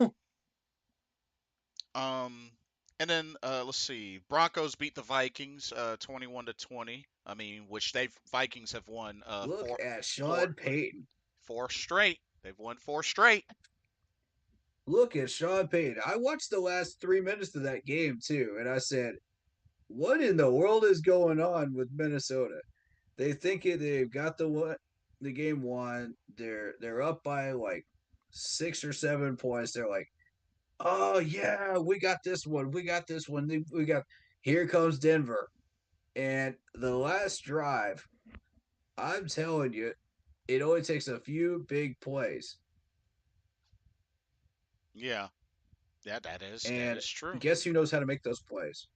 um and then let's see. Broncos beat the Vikings 21-20. I mean, which they Vikings have won Look at four Sean Payton. four straight. They've won four straight. Look at Sean Payton. I watched the last 3 minutes of that game too, and I said, what in the world is going on with Minnesota? They think they've got the game won. They're up by like 6 or 7 points. They're like, oh yeah, we got this one. We got this one. We got here comes Denver. And the last drive, I'm telling you, it only takes a few big plays. Yeah. Yeah, that And is true. guess who knows how to make those plays?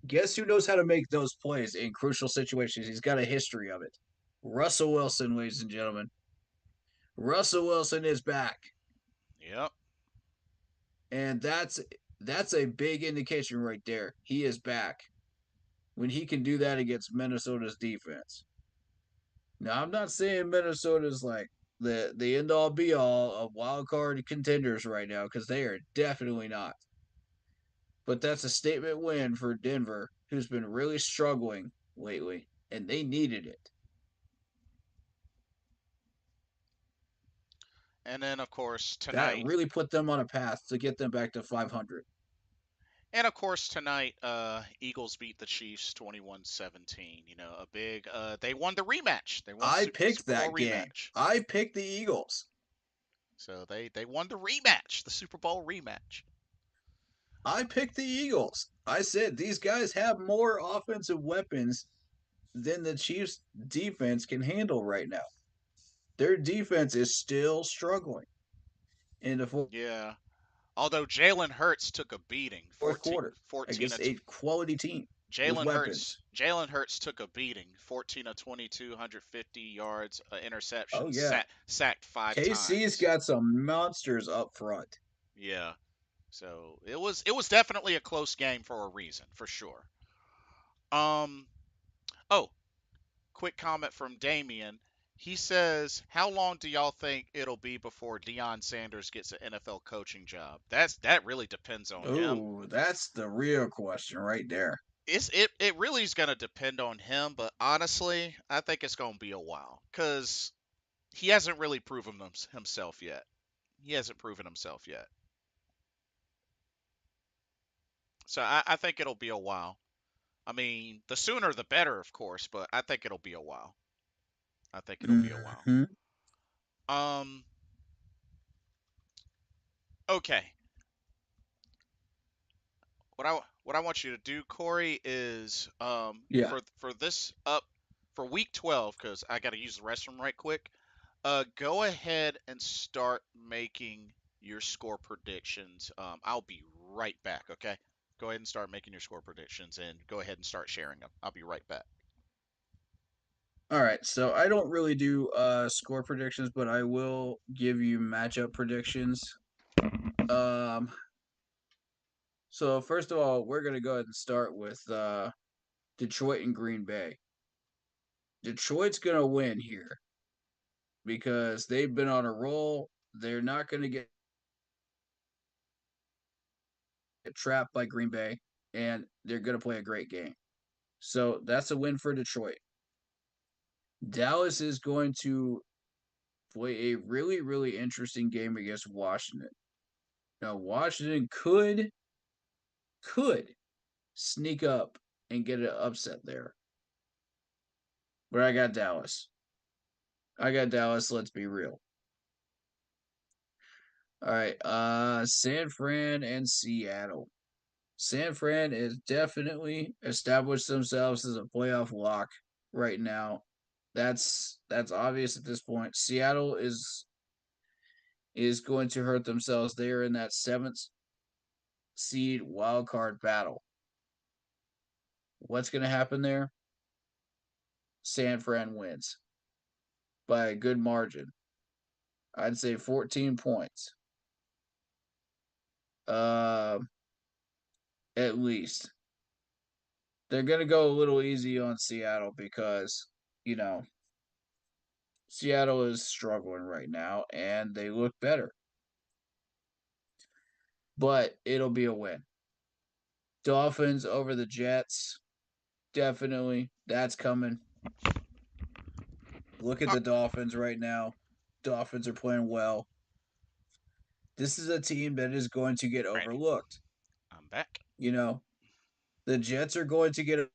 Guess who knows how to make those plays in crucial situations? He's got a history of it. Russell Wilson, ladies and gentlemen. Russell Wilson is back. Yep. And that's a big indication right there. He is back. when he can do that against Minnesota's defense. Now, I'm not saying Minnesota's like the end all be all of wild card contenders right now because they are definitely not. But that's a statement win for Denver, who's been really struggling lately, and they needed it. And then, of course, That tonight, really put them on a path to get them back to 500. Eagles beat the Chiefs 21-17. You know, a big. They won the rematch. They won I the picked Super Bowl that game. rematch. I picked the Eagles. So they won the rematch, the Super Bowl rematch. I picked the Eagles. I said these guys have more offensive weapons than the Chiefs' defense can handle right now. Their defense is still struggling in the Yeah. Although Jalen Hurts took a beating, fourth 14, quarter 14 against a quality team with weapons. Jalen Hurts took a beating, 14 of 22, 150 yards, Oh, interception, yeah. sacked 5 KC's times. got some monsters up front. Yeah. So it was definitely a close game for a reason, for sure. Um oh, quick comment from Damien. He says, "How long do y'all think it'll be before Deion Sanders gets an NFL coaching job?" That really depends on him. Oh, that's the real question right there. It really is gonna depend on him, but honestly, I think it's gonna be a while because he hasn't really proven himself yet. He hasn't proven himself yet, so I think it'll be a while. I mean, the sooner the better, of course, but I think it'll be a while. I think it'll be a while. Mm-hmm. Um, okay. What I want you to do, Corey, is Yeah. for this up for week 12 because I got to use the restroom right quick. Go ahead and start making your score predictions. I'll be right back. Okay. Go ahead and start making your score predictions and go ahead and start sharing them. I'll be right back. All right. So I don't really do score predictions, but I will give you matchup predictions. Um. So first of all, we're gonna go ahead and start with Detroit and Green Bay. Detroit's gonna win here because they've been on a roll. They're not gonna get trapped by Green Bay, and they're gonna play a great game. So that's a win for Detroit. Dallas is going to play a really, really interesting game against Washington. Now, Washington could sneak up and get an upset there, but I got Dallas. I got Dallas. Let's be real. All right, San Fran and Seattle. San Fran is definitely established themselves as a playoff lock right now. That's obvious at this point. Seattle is going to hurt themselves. They are in that seventh seed wild card battle. What's going to happen there? San Fran wins by a good margin. I'd say 14 points. Uh, at least. They're going to go a little easy on Seattle because, you know, Seattle is struggling right now and they look better. But it'll be a win. Dolphins over the Jets. Definitely. That's coming. Look at the Dolphins right now. Dolphins are playing well. This is a team that is going to get Randy, overlooked. I'm back. You know, the Jets are going to get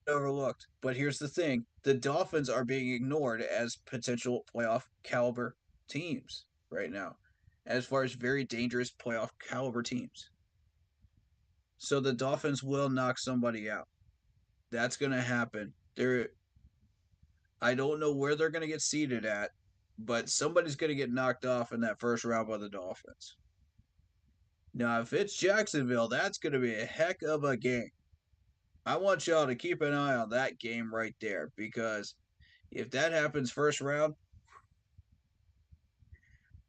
overlooked. But here's the thing, the Dolphins are being ignored as potential playoff caliber teams right now, as far as very dangerous playoff caliber teams. So the Dolphins will knock somebody out. That's going to happen. I don't know where they're going to get seated at, but somebody's going to get knocked off in that first round by the Dolphins. Now, if it's Jacksonville, that's going to be a heck of a game. I want y'all to keep an eye on that game right there because if that happens first round,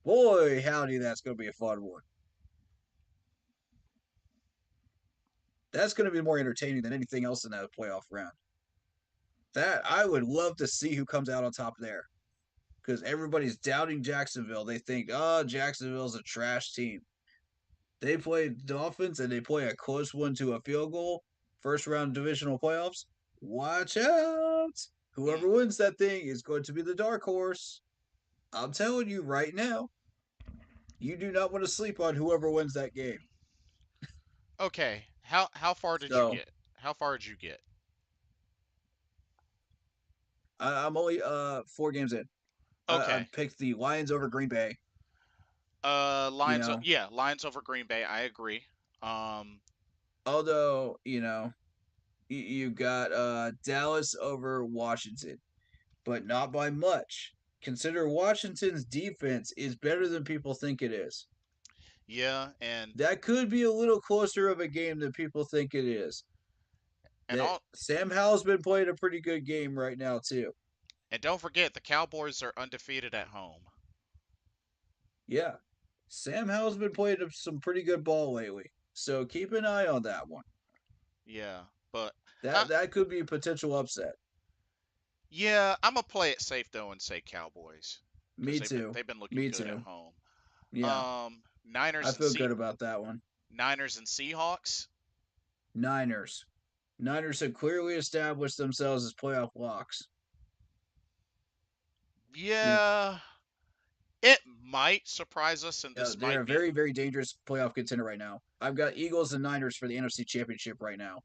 boy, howdy, that's going to be a fun one. That's going to be more entertaining than anything else in that playoff round. That I would love to see who comes out on top there because everybody's doubting Jacksonville. They think, oh, Jacksonville's a trash team. They play Dolphins and they play a close one to a field goal. First round divisional playoffs. Watch out. Mm. Whoever wins that thing is going to be the dark horse. I'm telling you right now, you do not want to sleep on whoever wins that game. Okay, how far did you So get? How far did you get? I'm only 4 games in. I Okay. picked the Lions over Green Bay. You Lions. know, Yeah, Lions over Green Bay. I agree. Um, although you got Dallas over Washington, but not by much. Consider Washington's defense is better than people think it is. yeah, and That could be a little closer of a game than people think it is. and That all Sam Howell's been playing a pretty good game right now too. and don't forget the Cowboys are undefeated at home. Yeah, Sam Howell's been playing some pretty good ball lately. So keep an eye on that one. Yeah, but uh, That could be a potential upset. yeah, I'm gonna play it safe though and say Cowboys because Me too. they've been looking Me good at too. home. Yeah, I feel good about that one. Niners and Seahawks. Niners. Niners have clearly established themselves as playoff locks. You Yeah, it might surprise us, and this they're might a be very, very dangerous playoff contender right now. I've got Eagles and Niners for the NFC Championship right now.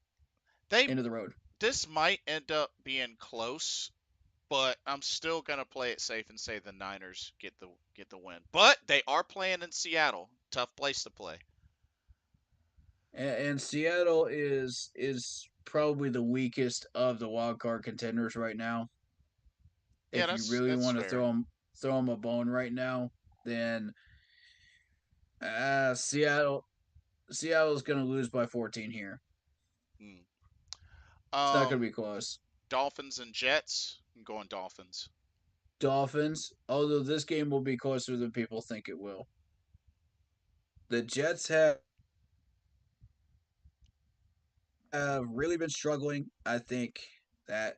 they. End of the road. This might end up being close, but I'm still gonna play it safe and say the Niners get the win. But they are playing in Seattle, tough place to play. And Seattle is probably the weakest of the wild card contenders right now. Yeah, If you really that's want to fair. throw them a bone right now, then Seattle's going to lose by 14 here. Hmm. It's not going to Um, be close. Dolphins and Jets. I'm going Dolphins. Dolphins, although this game will be closer than people think it will. The Jets have really been struggling. I think that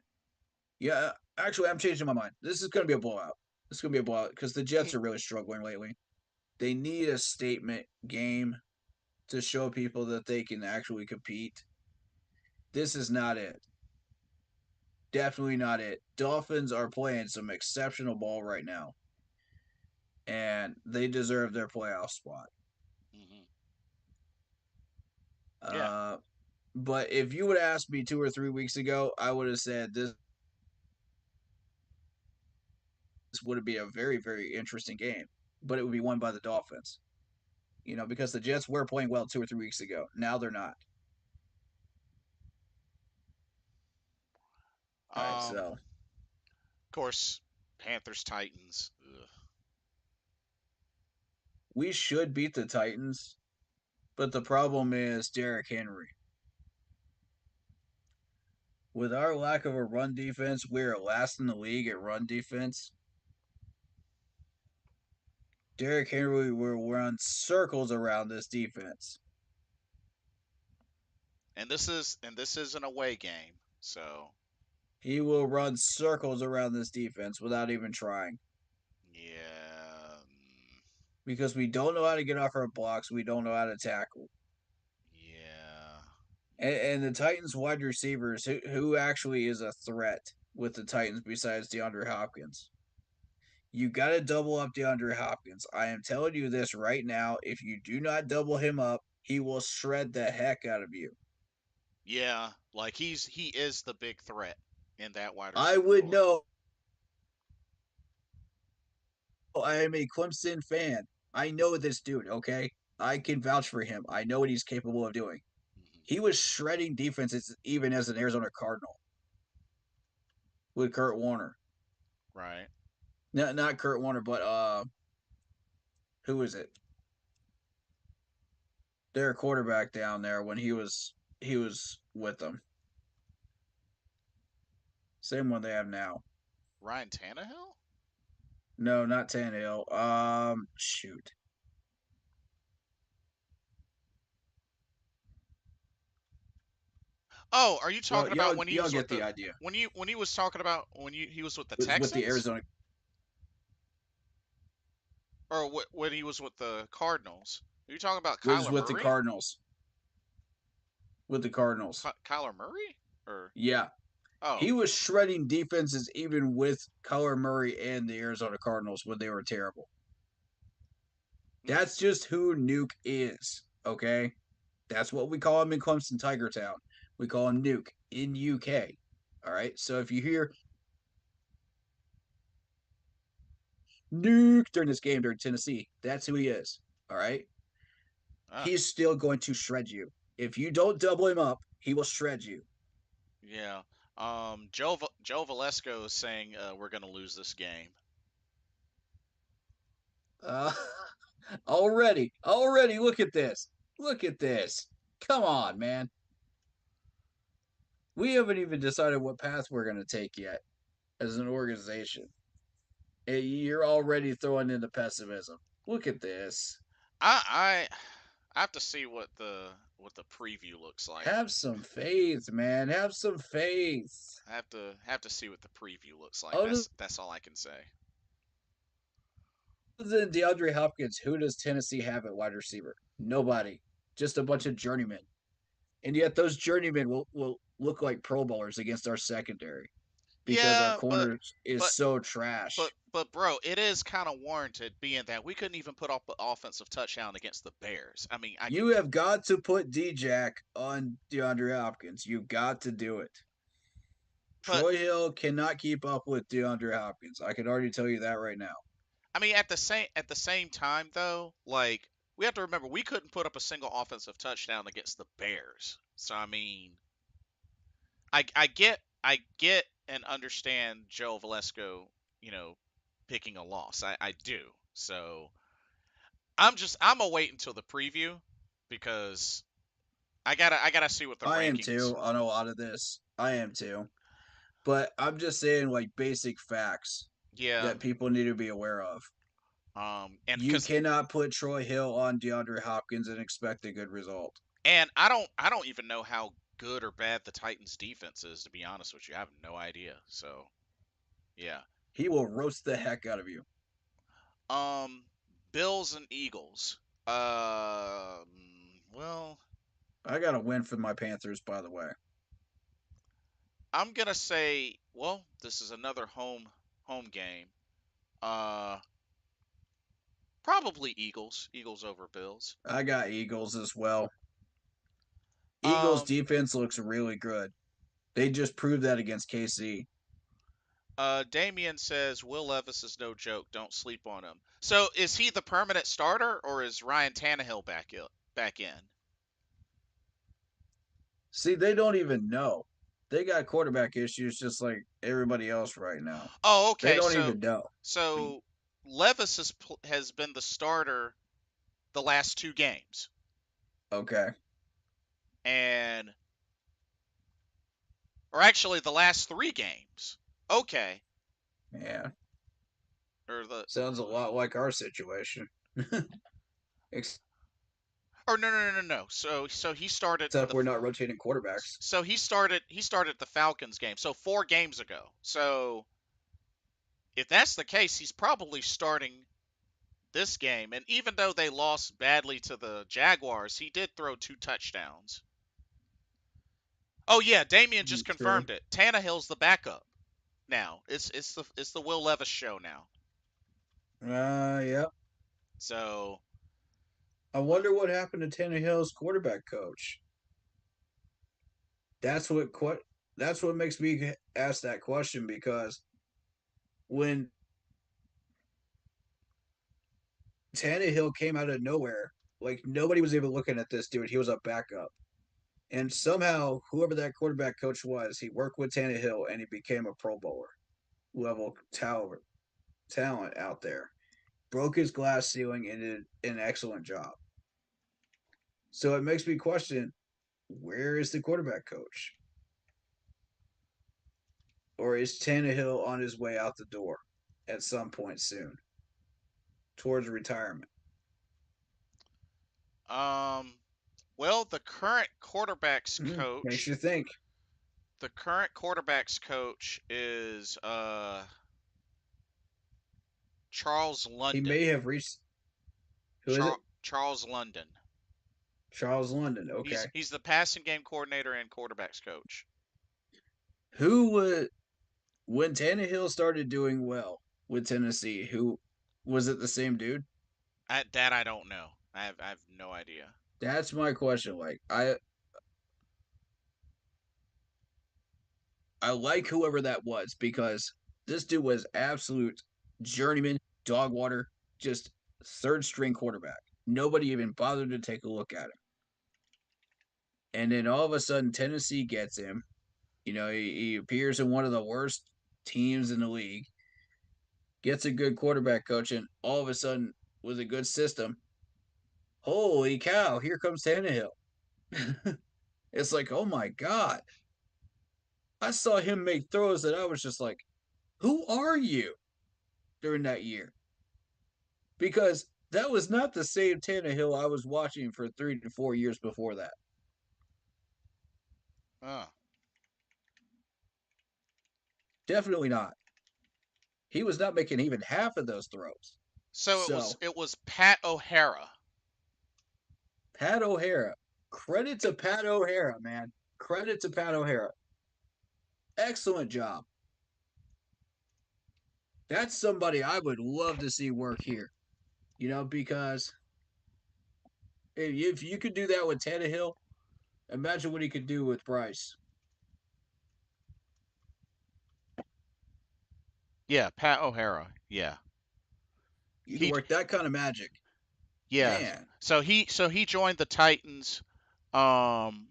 yeah, actually I'm changing my mind. This is going to be a blowout. This is going to be a blowout because the Jets are really struggling lately. They need a statement game to show people that they can actually compete. This is not it. Definitely not it. Dolphins are playing some exceptional ball right now, and they deserve their playoff spot. Hmm. Yeah. Uh, but if you would ask me 2 or 3 weeks ago, I would have said this would be a very, very interesting game, but it would be won by the Dolphins. Because the Jets were playing well 2 or 3 weeks ago. Now they're not. All right, so Of course, Panthers Titans. Ugh. we should beat the Titans, but the problem is Derrick Henry. With our lack of a run defense, we're last in the league at run defense. Derrick Henry will run circles around this defense. And this is an away game, so He will run circles around this defense without even trying yeah, because we don't know how to get off our blocks. We don't know how to tackle. yeah, And the Titans wide receivers, who actually is a threat with the Titans besides DeAndre Hopkins? You got to double up DeAndre Hopkins. I am telling you this right now. If you do not double him up, he will shred the heck out of you. yeah. Like he is the big threat in that wide I receiver would core. know. I am a Clemson fan. I know this dude, okay? I can vouch for him. I know what he's capable of doing. Hmm. He was shredding defenses even as an Arizona Cardinal with Kurt Warner. Right. No, not Kurt Warner, but who is it? Their quarterback down there when he was with them. Same one they have now. Ryan Tannehill. No, not Tannehill. Shoot. Oh, are you Well, talking about when he y'all was with get the the idea. when he was talking about when he was with the With the Texans, Arizona or when he was with the Cardinals? Are you talking about was Kyler with the Murray? Cardinals. With the Cardinals. Kyler Murray? Or Yeah. oh, He was shredding defenses even with Kyler Murray and the Arizona Cardinals when they were terrible. mm, That's just who Nuke is. Okay? That's what we call him in Clemson Tiger Town. We call him Nuke in UK. All right. So if you hear Nuke during this game during Tennessee, that's who he is. All right. uh, He's still going to shred you. If you don't double him up, he will shred you. yeah. Joe Valesco is saying we're gonna lose this game. Uh, already, look at this. Look at this. Come on, man. We haven't even decided what path we're going to take yet as an organization. You're already throwing in the pessimism. Look at this. I I have to see what the preview looks like. Have some faith, man. Have some faith. I have to see what the preview looks like. Other That's all I can say. than DeAndre Hopkins, who does Tennessee have at wide receiver? Nobody. Just a bunch of journeymen. And yet those journeymen will look like Pro Bowlers against our secondary because our Yeah, corner is but so trash. but bro, it is kind of warranted being that we couldn't even put up an offensive touchdown against the Bears. I mean, I can You have got to put D-Jack on DeAndre Hopkins. You've got to do it. but Troy Hill cannot keep up with DeAndre Hopkins. I can already tell you that right now. I mean at the same time though, like we have to remember we couldn't put up a single offensive touchdown against the Bears. So I mean, I get and understand Joe Valesco, you know, picking a loss. I do. So I'm gonna wait until the preview because I gotta see what the I am rankings. too on a lot of this. I am too. But I'm just saying, like, basic facts Yeah. that people need to be aware of. And You because cannot put Troy Hill on DeAndre Hopkins and expect a good result. and I don't even know how good or bad the Titans defense is, to be honest with you. I have no idea. So yeah. He will roast the heck out of you. Um, Bills and Eagles. Well, I got a win for my Panthers, by the way. I'm gonna say, well, this is another home game. Uh, Probably Eagles. Eagles over Bills. I got Eagles as well. Eagles Um, defense looks really good. They just proved that against KC. Damien says Will Levis is no joke. Don't sleep on him. So is he the permanent starter or is Ryan Tannehill back in? See, they don't even know. They got quarterback issues just like everybody else right now. Oh, They okay. don't even know. So Levis has been the starter the last two games, Okay. and or actually the last three games. Okay, Yeah. or the Sounds a lot like our situation. or no. So he started Except we're not rotating quarterbacks. he started the Falcons game. So 4 games ago. So if that's the case, he's probably starting this game. And even though they lost badly to the Jaguars, he did throw 2 touchdowns. Oh yeah, Damien just True. confirmed it. Tannehill's the backup now. It's the Will Levis show now. Yeah. So I uh, wonder what happened to Tannehill's quarterback coach. That's what makes me ask that question because when Tannehill came out of nowhere, like nobody was even looking at this dude. He was a backup. And somehow, whoever that quarterback coach was, he worked with Tannehill and he became a Pro Bowler level talent out there. Broke his glass ceiling and did an excellent job. So it makes me question where is the quarterback coach? Or is Tannehill on his way out the door at some point soon towards retirement? um well, the current quarterbacks Makes coach you think. The current quarterbacks coach is Charles He London. may have reached. Who is it? Charles London. Charles London. Okay. He's the passing game coordinator and quarterbacks coach. Who would when Tannehill started doing well with Tennessee? Who was it? The same dude? That I don't know. I have no idea. That's my question. I like whoever that was because this dude was absolute journeyman, dog water, just third string quarterback. Nobody even bothered to take a look at him. And then all of a sudden, Tennessee gets him. He appears in one of the worst teams in the league, gets a good quarterback coach, and all of a sudden, with a good system, holy cow, here comes Tannehill. It's like, oh my God. I saw him make throws that I was just like, who are you during that year? Because that was not the same Tannehill I was watching for 3 to 4 years before that. Uh, Definitely not. He was not making even half of those throws. so So, it was Pat O'Hara. Pat O'Hara, credit to Pat O'Hara, man. Credit to Pat O'Hara. Excellent job. That's somebody I would love to see work here. Because if you could do that with Tannehill, imagine what he could do with Bryce. Yeah, Pat O'Hara. Yeah. You could He work that kind of magic. yeah. Man, So he joined the Titans. Um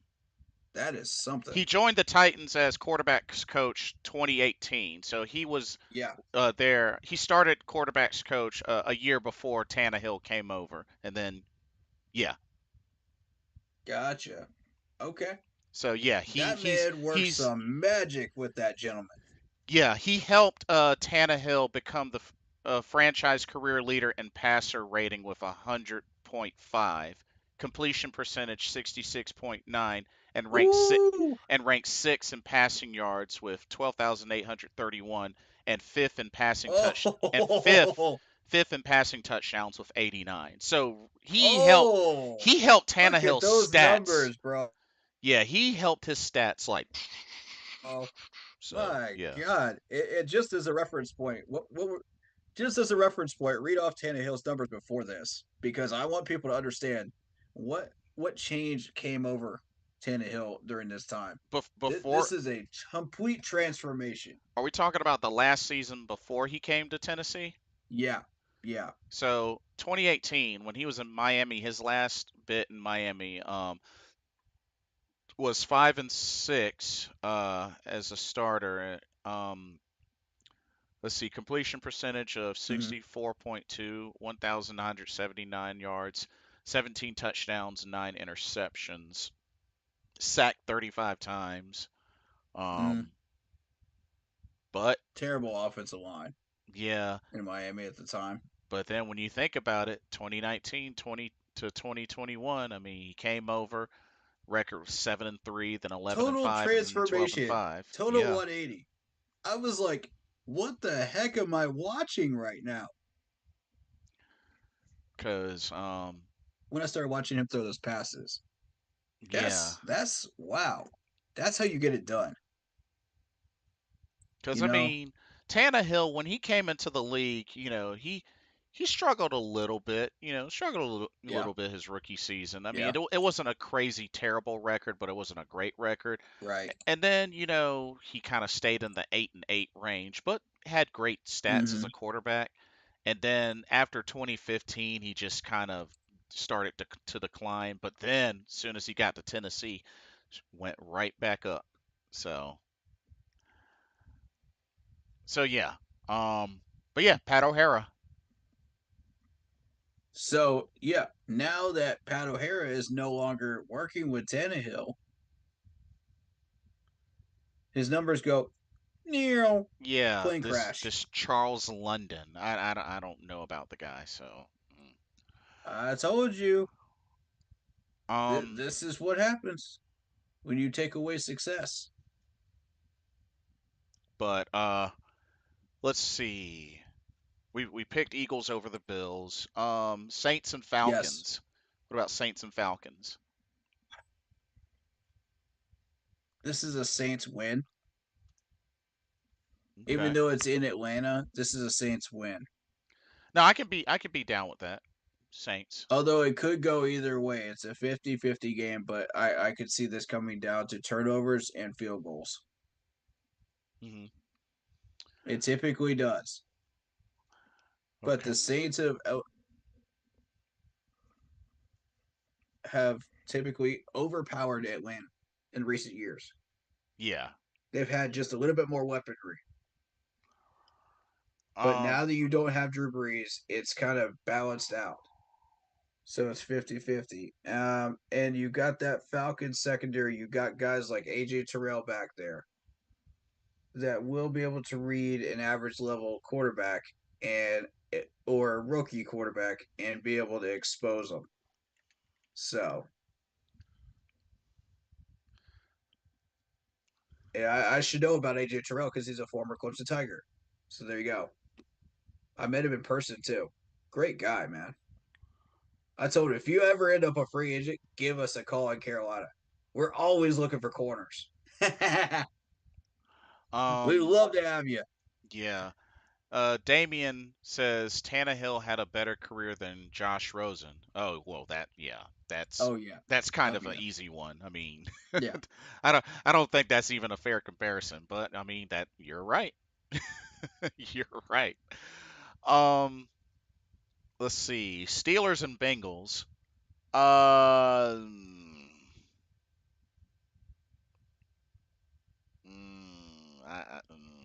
that is something. he joined the Titans as quarterbacks coach 2018. So he was Yeah, there. He started quarterbacks coach a year before Tannehill came over, and then yeah. gotcha. Okay. So yeah, That man works he's some magic with that gentleman. yeah, he helped Tannehill become the franchise career leader in passer rating with 100.5, completion percentage 66.9, and Ooh. ranked sixth in passing yards with 12,831, and Oh. fifth in passing touchdowns with 89. So Oh. he helped Look at Tannehill's those stats. numbers, bro. Yeah, he helped his stats like Oh so. my Yeah. God! It just as a reference point. Just as a reference point, read off Tannehill's numbers before this because I want people to understand what change came over Tannehill during this time. Before This is a complete transformation. Are we talking about the last season before he came to Tennessee? Yeah, yeah. So 2018, when he was in Miami, his last bit in Miami was 5-6 as a starter. Let's see, completion percentage of Mm-hmm, 64.2, 1,979 yards, 17 touchdowns, 9 interceptions, sacked 35 times. mm-hmm. Um, but Terrible offensive line yeah, in Miami at the time. but then when you think about it, 2019, 20 to 2021, I mean, he came over, record was 7-3, then 11 and Total 5, and then 12 and transformation. 5. Total Yeah, 180. I was like, what the heck am I watching right now? because When I started watching him throw those passes. yeah, That's wow. That's how you get it done. because You I know? mean, Tannehill when he came into the league, he struggled a little bit, struggled a Yeah. little bit his rookie season. I mean, Yeah. it wasn't a crazy terrible record, but it wasn't a great record. Right. And then, he kind of stayed in the 8-8 range, but had great stats as Mm-hmm. a quarterback. And then after 2015, he just kind of started to decline. But then, as soon as he got to Tennessee, went right back up. So, so yeah. Um, but yeah, Pat O'Hara. So yeah, now that Pat O'Hara is no longer working with Tannehill, his numbers go near Yeah, plane crash. this Charles London. I don't know about the guy. So, I told you mm. this is what happens when you take away success. But let's see. We picked Eagles over the Bills. Saints and Yes, Falcons. What about Saints and Falcons? this is a Saints win. Even Okay. though it's in Atlanta, this is a Saints win. No, I can be down with that. Saints. Although it could go either way. It's a 50-50 game, but I could see this coming down to turnovers and field goals. Hmm. It typically does. But Okay. the Saints have typically overpowered Atlanta in recent years. Yeah. They've had just a little bit more weaponry. But Um. now that you don't have Drew Brees, it's kind of balanced out. So it's 50-50. And you got that Falcons secondary. You got guys like AJ Terrell back there that will be able to read an average level quarterback and or a rookie quarterback and be able to expose them. So yeah, I should know about AJ Terrell because he's a former Clemson Tiger. So there you go. I met him in person too. Great guy, man. I told him if you ever end up a free agent, give us a call in Carolina. We're always looking for corners. We'd Um. love to have you. Yeah. Damien says Tannehill had a better career than Josh Rosen. Oh, well, yeah, Oh yeah. that's kind Oh of an yeah. easy one. I mean, Yeah. I don't think that's even a fair comparison, but I mean that you're right. You're right. Um, let's see. Steelers and Bengals. Uh,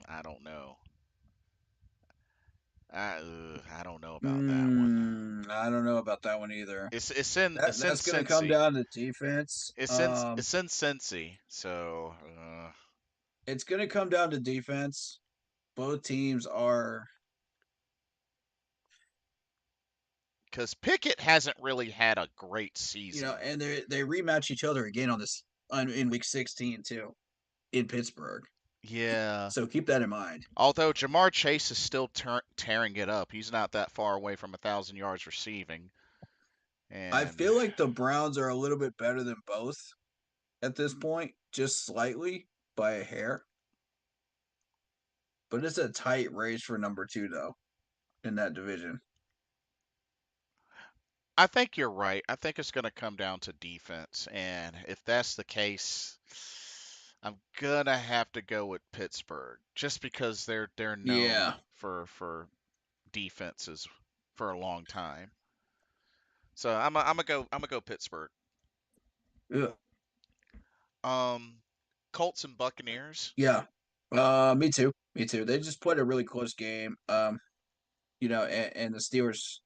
I don't know. I don't know about that one. I don't know about that one either. It's in That's going to come Cincy. down to defense. It's in Cincy. So It's going to come down to defense. Both teams are, because Pickett hasn't really had a great season. and they rematch each other again on this in week 16 too in Pittsburgh. Yeah. So keep that in mind. Although Jamar Chase is still tearing it up, he's not that far away from 1,000 yards receiving. I And feel like the Browns are a little bit better than both at this point, just slightly by a hair. But it's a tight race for number 2 though in that division. I think you're right. I think it's going to come down to defense. And if that's the case, I'm gonna have to go with Pittsburgh just because they're known Yeah. for defenses for a long time. So I'm gonna go Pittsburgh. Yeah. Um, Colts and Buccaneers. Yeah. Me too. Me too. They just played a really close game. And the Steelers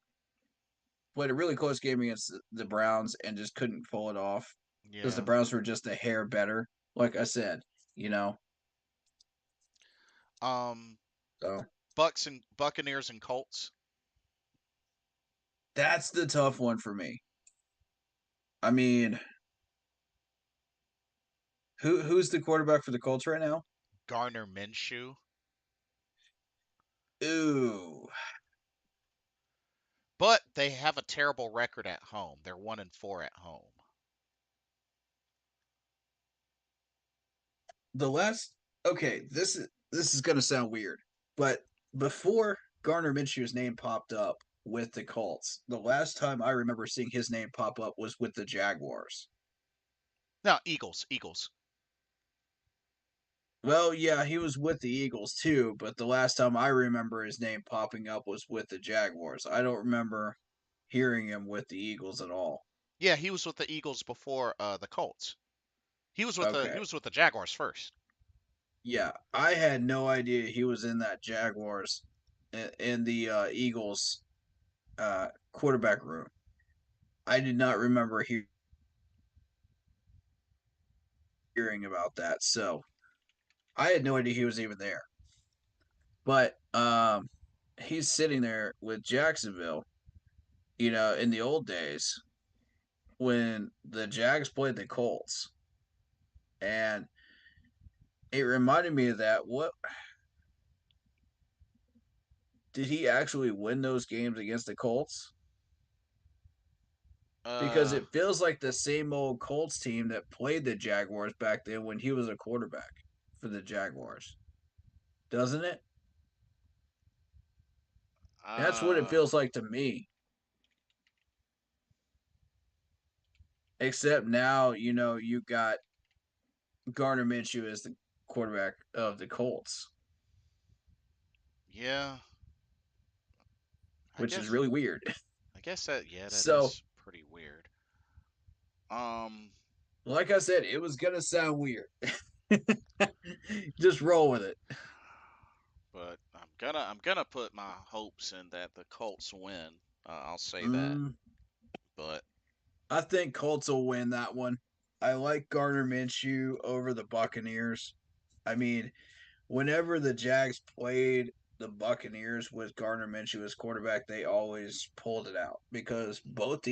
played a really close game against the Browns and just couldn't pull it off because the Yeah. Browns were just a hair better. Like I said, Um, so Bucks and Buccaneers and Colts. that's the tough one for me. I mean, who's the quarterback for the Colts right now? Garner Minshew. Ooh, But they have a terrible record at home. They're 1-4 at home. the last. Okay, this is gonna sound weird, but before Garner Minshew's name popped up with the Colts, the last time I remember seeing his name pop up was with the Jaguars. No, Eagles. Eagles. Well, yeah, he was with the Eagles too, but the last time I remember his name popping up was with the Jaguars. I don't remember hearing him with the Eagles at all. Yeah, he was with the Eagles before the Colts. He Okay. was with the Jaguars first. Yeah, I had no idea he was in that Jaguars in the Eagles quarterback room. I did not remember hearing about that. So, I had no idea he was even there. But he's sitting there with Jacksonville, in the old days when the Jags played the Colts, and it reminded me of that. did he actually win those games against the Colts? Because Uh, it feels like the same old Colts team that played the Jaguars back then when he was a quarterback for the Jaguars, doesn't it? That's what it uh, feels like to me. Except now, you got Garner Minshew as the quarterback of the Colts, yeah. I which is guess. really weird. I guess that. Yeah, that So, is pretty weird. Um, like I said, it was gonna sound weird. Just roll with it. but I'm gonna put my hopes in that the Colts win. I'll say that. Mm, But I think Colts will win that one. I like Gardner Minshew over the Buccaneers. I mean, whenever the Jags played the Buccaneers with Gardner Minshew as quarterback, they always pulled it out because both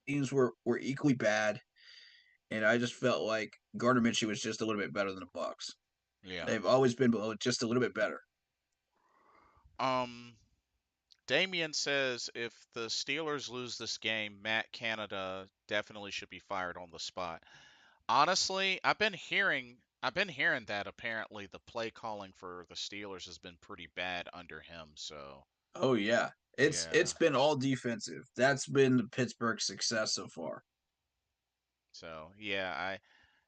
teams were equally bad, and I just felt like Gardner Minshew was just a little bit better than the Bucks. yeah. They've always been just a little bit better. Um, Damien says if the Steelers lose this game, Matt Canada definitely should be fired on the spot. Honestly, I've been hearing that apparently the play calling for the Steelers has been pretty bad under him. So Oh yeah, yeah. it's been all defensive. That's been the Pittsburgh success so far. So yeah,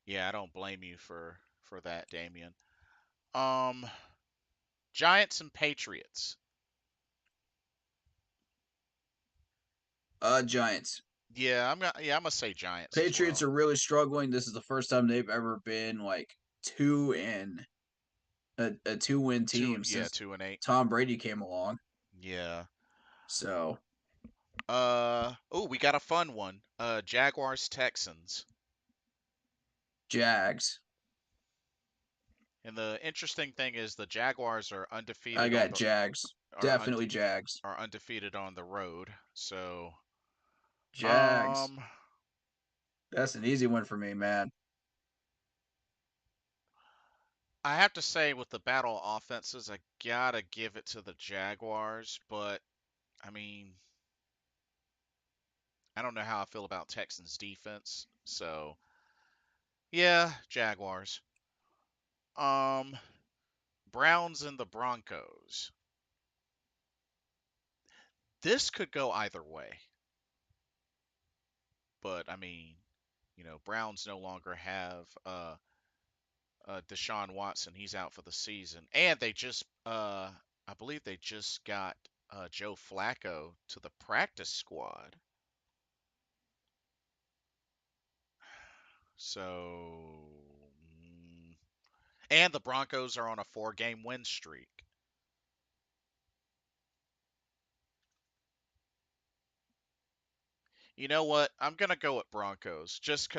I don't blame you for that, Damien. Um, Giants and Patriots. Giants. I'm gonna say Giants as Patriots well. are really struggling. This is the first time they've ever been like two in a 2-win Two team yeah, since 2-8. Tom Brady came along. Yeah. So Oh, we got a fun one. Jaguars Texans. Jags. And the interesting thing is the Jaguars are I undefeated on got the Jags. are un, Definitely Jags. are undefeated on the road. So, Jags. um That's an easy one for me, man. I have to say with the battle offenses, I gotta give it to the Jaguars, but I mean, I don't know how I feel about Texans defense. So, yeah, Jaguars. Um Browns and the Broncos. This could go either way, but I mean, Browns no longer have Deshaun Watson. He's out for the season, and I believe they just got Joe Flacco to the practice squad. So, mm, and the Broncos are on a 4-game win streak. You know what? I'm gonna go with Broncos, just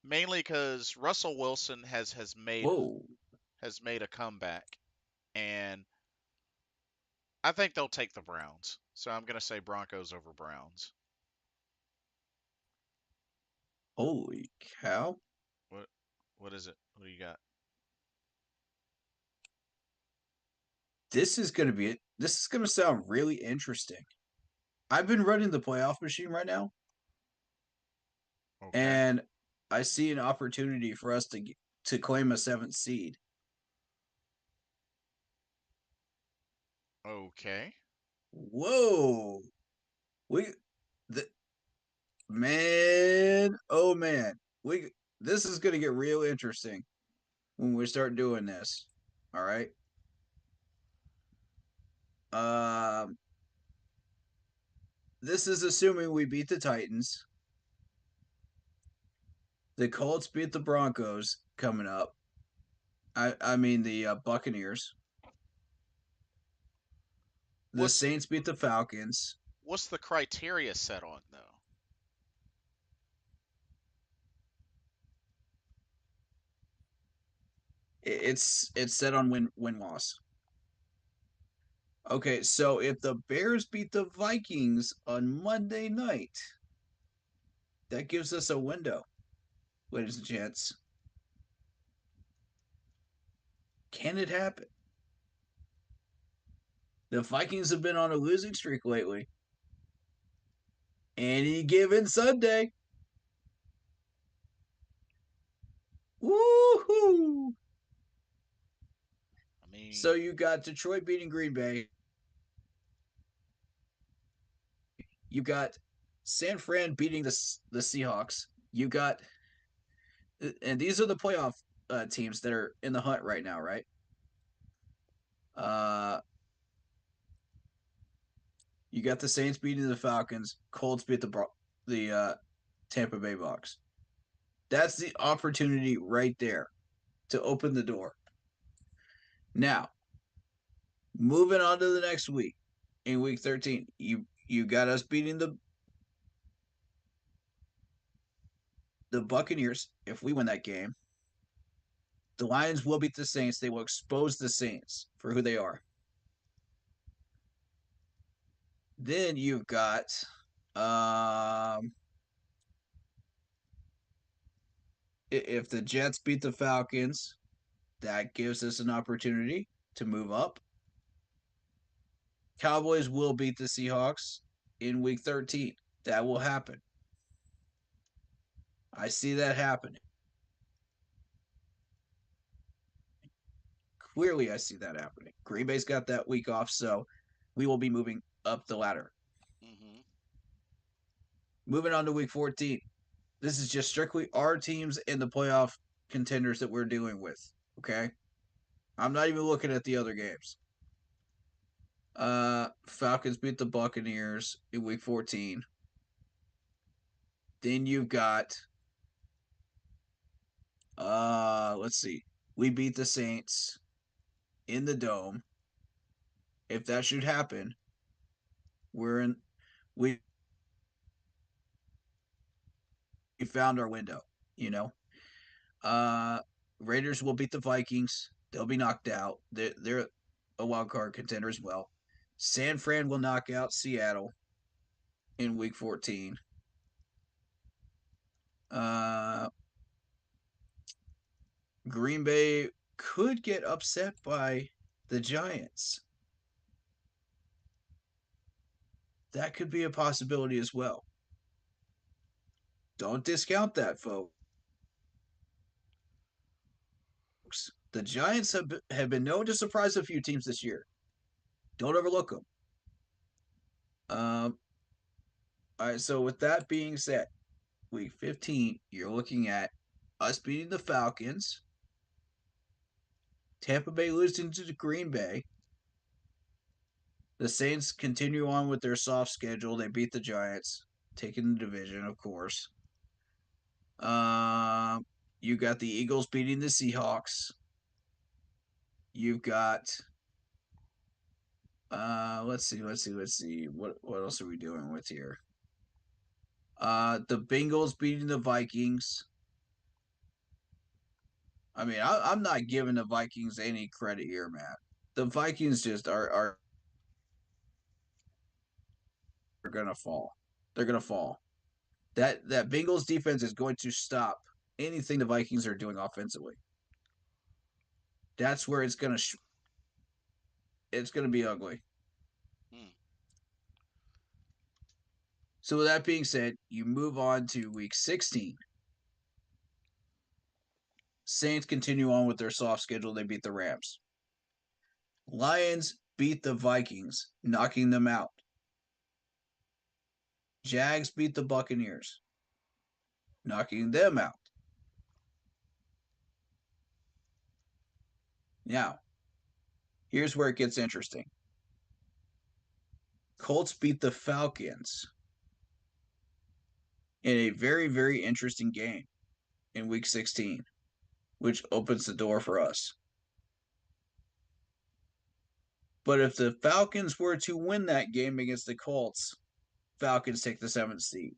mainly because Russell Wilson Whoa. has made a comeback, and I think they'll take the Browns. So I'm gonna say Broncos over Browns. Holy cow. What what is it? What do you got? This is gonna sound really interesting. I've been running the playoff machine right now, Okay. and I see an opportunity for us to claim a seventh seed. Okay. Whoa. We the man, oh man. We this is gonna get real interesting when we start doing this. All right. Um this is assuming we beat the Titans. The Colts beat the Broncos coming up. I mean the Buccaneers. The What's Saints beat the Falcons. what's the criteria set on though? It's set on win loss. Okay, so if the Bears beat the Vikings on Monday night, that gives us a window, ladies and gents. Can it happen? The Vikings have been on a losing streak lately. Any given Sunday. Woohoo! I mean, So you got Detroit beating Green Bay. You got San Fran beating the Seahawks. You got, and these are the playoff teams that are in the hunt right now, right? Uh, you got the Saints beating the Falcons. Colts beat the Tampa Bay Bucks. That's the opportunity right there to open the door. Now, moving on to the next week, in week 13, you got us beating the Buccaneers. If we win that game, the Lions will beat the Saints. They will expose the Saints for who they are. Then you've got if the Jets beat the Falcons, that gives us an opportunity to move up. Cowboys will beat the Seahawks in week 13. That will happen. I see that happening. Clearly, I see that happening. Green Bay's got that week off, so we will be moving up the ladder. hmm Moving on to week 14. This is just strictly our teams and the playoff contenders that we're dealing with. Okay. I'm not even looking at the other games. Falcons beat the Buccaneers in week 14. Then you've got let's see. We beat the Saints in the dome. If that should happen, we're in we found our window, you know. Uh Raiders will beat the Vikings. They'll be knocked out. They're a wild card contender as well. San Fran will knock out Seattle in week 14. Uh Green Bay could get upset by the Giants. That could be a possibility as well. Don't discount that, folks. The Giants have been known to surprise a few teams this year. Don't overlook them. Um, all right, so with that being said, week 15, you're looking at us beating the Falcons, Tampa Bay losing to the Green Bay. The Saints continue on with their soft schedule. They beat the Giants, taking the division, of course. You got the Eagles beating the Seahawks. You've got let's see. What else are we doing with here? The Bengals beating the Vikings. I mean, I'm not giving the Vikings any credit here, man. The Vikings just are gonna fall. They're gonna fall. That Bengals defense is going to stop anything the Vikings are doing offensively. That's where it's gonna be ugly. hmm So with that being said, you move on to week 16. Saints continue on with their soft schedule. They beat the Rams. Lions beat the Vikings, knocking them out. Jags beat the Buccaneers, knocking them out. Now, here's where it gets interesting. Colts beat the Falcons in a very, very interesting game in week 16, which opens the door for us. But if the Falcons were to win that game against the Colts, Falcons take the 7th seed.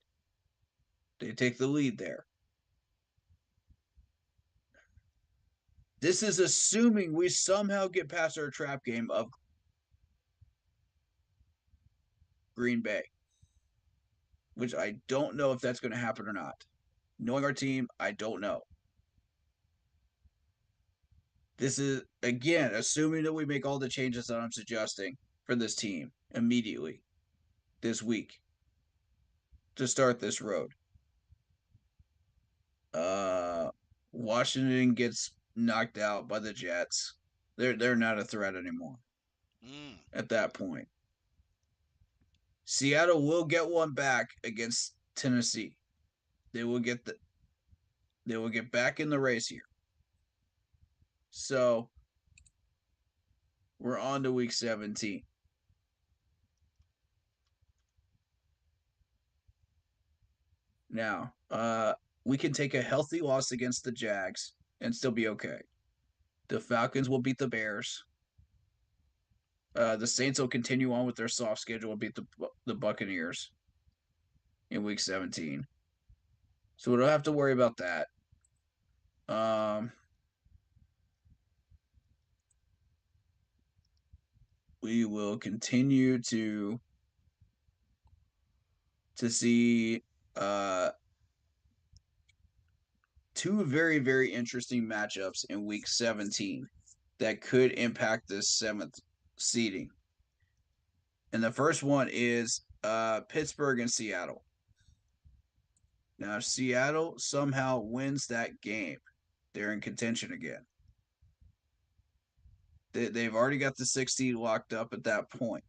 They take the lead there. This is assuming we somehow get past our trap game of Green Bay, which I don't know if that's going to happen or not. Knowing our team, I don't know. This is, again, assuming that we make all the changes that I'm suggesting for this team immediately this week to start this road. Uh, Washington gets knocked out by the Jets. They're not a threat anymore Mm. at that point. Seattle will get one back against Tennessee. They will get the they will get back in the race here. So we're on to week 17. Now, we can take a healthy loss against the Jags and still be okay. The Falcons will beat the Bears. The Saints will continue on with their soft schedule and beat the Buccaneers in week 17. So we don't have to worry about that. Um, we will continue to see uh, two very, very interesting matchups in week 17 that could impact this seventh seeding. And the first one is Pittsburgh and Seattle. Now, if Seattle somehow wins that game, they're in contention again. They've already got the 6 seed locked up at that point.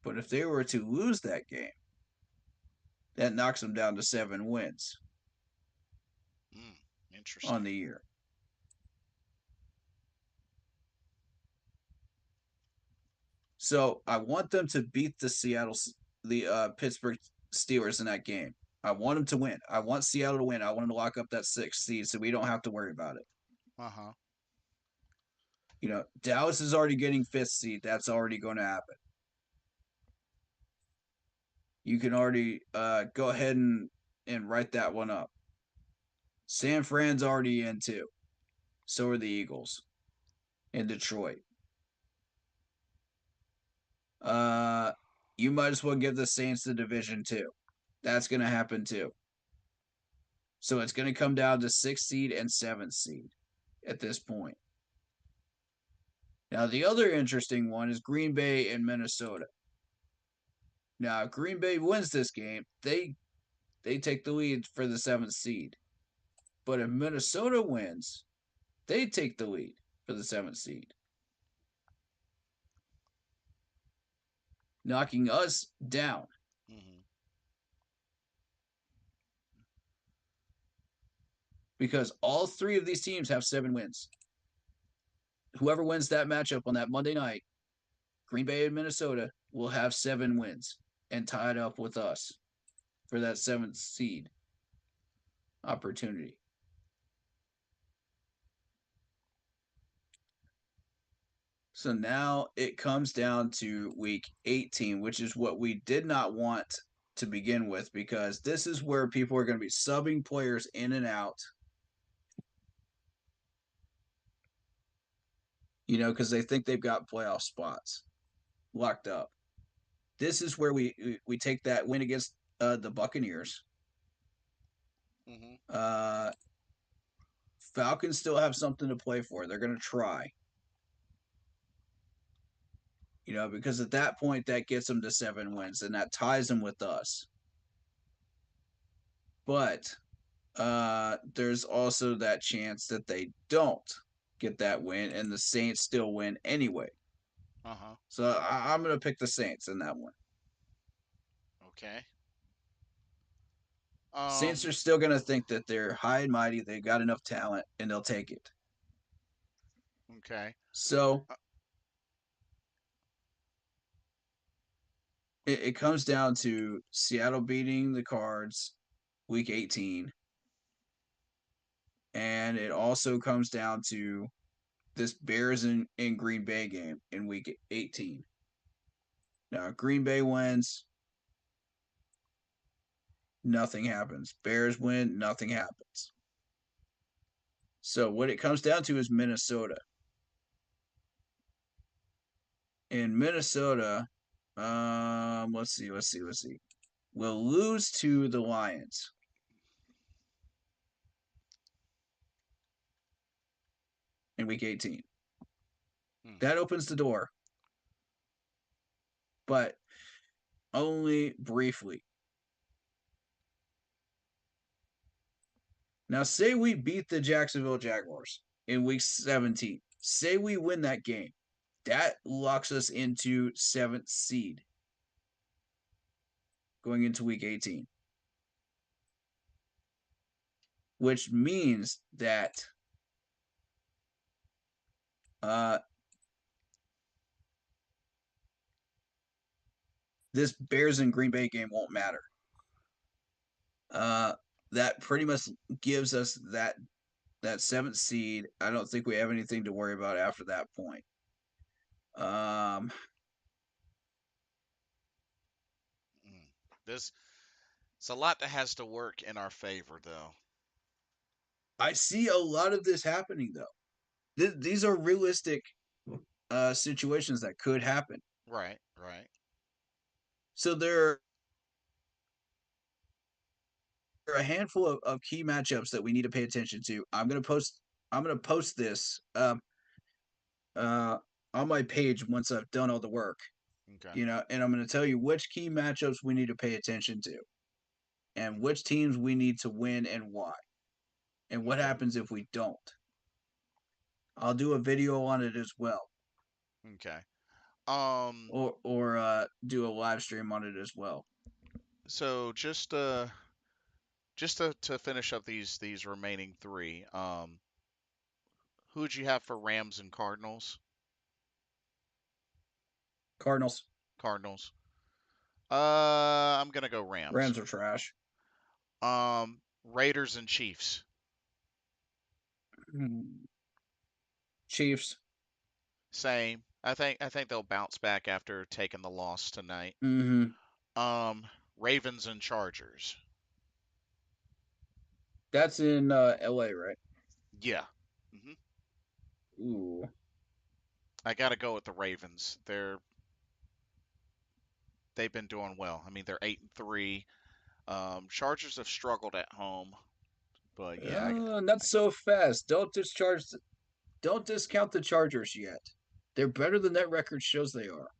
But if they were to lose that game, that knocks them down to 7 wins Mm. on Interesting. the year. So I want them to beat the Pittsburgh Steelers in that game. I want them to win. I want Seattle to win. I want them to lock up that 6th seed so we don't have to worry about it. Uh huh. Dallas is already getting 5th seed. That's already going to happen. You can already go ahead and write that one up. San Fran's already in too. So are the Eagles in Detroit. Uh, you might as well give the Saints the division too. That's going to happen too. So it's going to come down to 6th seed and 7th seed at this point. Now, the other interesting one is Green Bay and Minnesota. Now, if Green Bay wins this game, they take the lead for the 7th seed. But if Minnesota wins, they take the lead for the 7th seed, knocking us down. Mm-hmm. Because all three of these teams have 7 wins. Whoever wins that matchup on that Monday night, Green Bay and Minnesota, will have 7 wins and tie it up with us for that 7th seed opportunity. So now it comes down to week 18, which is what we did not want to begin with because this is where people are going to be subbing players in and out, because they think they've got playoff spots locked up. This is where we take that win against the Buccaneers. Mm-hmm. Uh, Falcons still have something to play for. They're going to try, because at that point that gets them to 7 wins and that ties them with us. But there's also that chance that they don't get that win and the Saints still win anyway. Uh huh. So I'm going to pick the Saints in that one. Okay. Saints Um. are still going to think that they're high and mighty, they got enough talent, and they'll take it. Okay. So Uh, it comes down to Seattle beating the Cards week 18. And it also comes down to this Bears and Green Bay game in week 18. Now, Green Bay wins, nothing happens. Bears win, nothing happens. So what it comes down to is Minnesota. In Minnesota, let's see. We'll lose to the Lions. in week 18. Hmm. That opens the door, but only briefly. Now, say we beat the Jacksonville Jaguars in week 17. Say we win that game. That locks us into seventh seed going into week 18, which means that uh, this Bears and Green Bay game won't matter. Uh, that pretty much gives us that seventh seed. I don't think we have anything to worry about after that point. Um, Hmm. This it's a lot that has to work in our favor, though. I see a lot of this happening though. These are realistic situations that could happen. Right, right. So there are a handful of key matchups that we need to pay attention to. I'm gonna post this uh, on my page once I've done all the work. Okay, And I'm gonna tell you which key matchups we need to pay attention to and which teams we need to win and why. And what okay, happens if we don't. I'll do a video on it as well. okay. Um, Or do a live stream on it as well. so just to finish up these remaining three, who'd you have for Rams and Cardinals? Cardinals, Cardinals. I'm gonna go Rams. Rams are trash. Raiders and Chiefs. Chiefs. Same. I think they'll bounce back after taking the loss tonight. Mm-hmm. Um, Ravens and Chargers. That's in LA, right? Yeah. hmm Ooh. I gotta go with the Ravens. They've been doing well. I mean, they're 8-3. Chargers have struggled at home, but yeah, Not I so fast. Don't discount the Chargers yet. They're better than that record shows they are.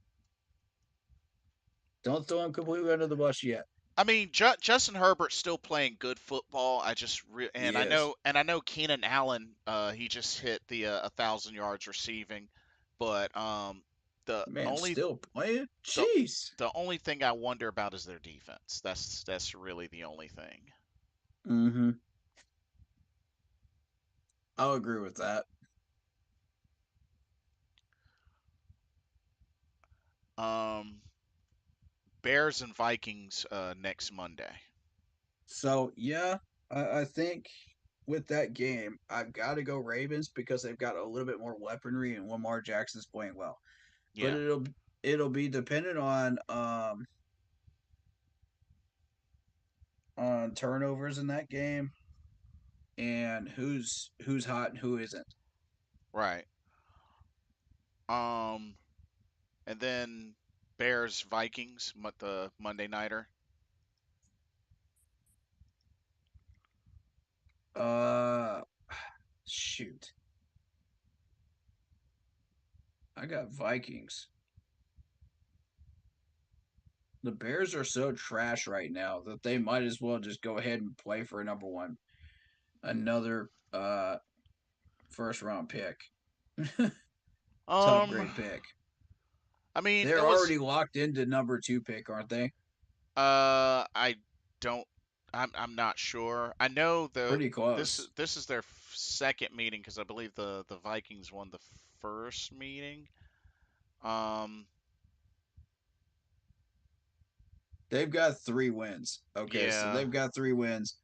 Don't throw them completely under the bus yet. I mean, Justin Herbert's still playing good football. He And is. I know Keenan Allen. He just hit the 1,000 yards receiving, but the Man, only still playing? the Jeez. the only thing I wonder about is their defense. That's really the only thing. Mm-hmm. I'll agree with that. Um, Bears and Vikings next Monday. So yeah, I think with that game, I've got to go Ravens because they've got a little bit more weaponry and Lamar Jackson's playing well. But Yeah, it'll be dependent on turnovers in that game and who's hot and who isn't. right. Um, and then Bears Vikings, the Monday nighter. Uh Shoot. I got Vikings. The Bears are so trash right now that they might as well just go ahead and play for a number one, another first round pick, top Um, grade pick. I mean, it They're was already locked into number two pick, aren't they? I don't. I'm not sure. I know Pretty close. this is their second meeting because I believe the Vikings won the first meeting. Um, They've got 3 wins. Okay, so yeah, they've got 3 wins.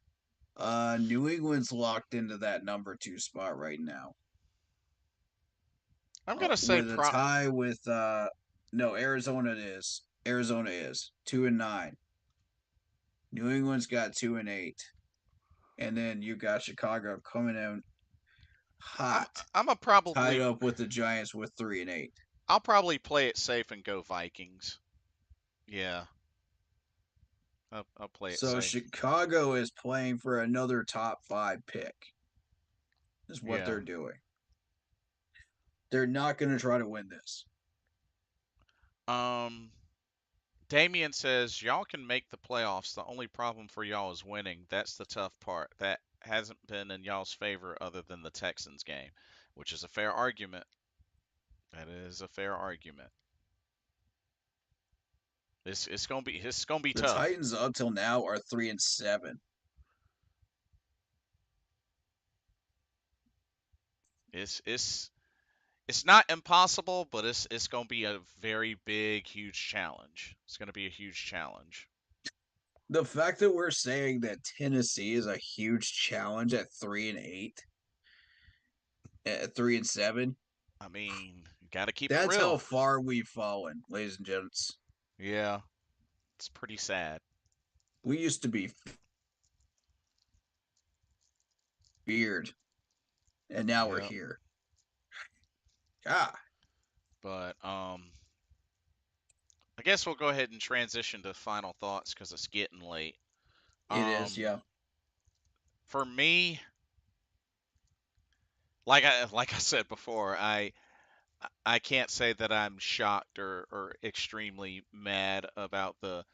New England's locked into that number two spot right now. I'm gonna say With a tie with no, Arizona is. Arizona is 2-9. New England's got 2-8. And then you got Chicago coming in I'm hot, I'm a tied probably up with the Giants with 3-8. I'll probably play it safe and go Vikings. Yeah, I'll play it So safe. Chicago is playing for another top five pick, is what Yeah. they're doing. They're not going to try to win this. Um, Damien says y'all can make the playoffs. The only problem for y'all is winning. That's the tough part. That hasn't been in y'all's favor other than the Texans game, which is a fair argument. That is a fair argument. It's gonna be The tough. Titans up till now are 3-7. It's not impossible, but it's gonna be a very big, huge challenge. It's gonna be a huge challenge. The fact that we're saying that Tennessee is a huge challenge at 3-8, at 3-7, I mean, you gotta keep it that's how real. far we've fallen, ladies and gents. Yeah, it's pretty sad. We used to be feared, and now we're Yeah, here. Ah, but I guess we'll go ahead and transition to final thoughts because it's getting late. it is, Um, yeah. for me, like I said before, I can't say that I'm shocked or extremely mad about the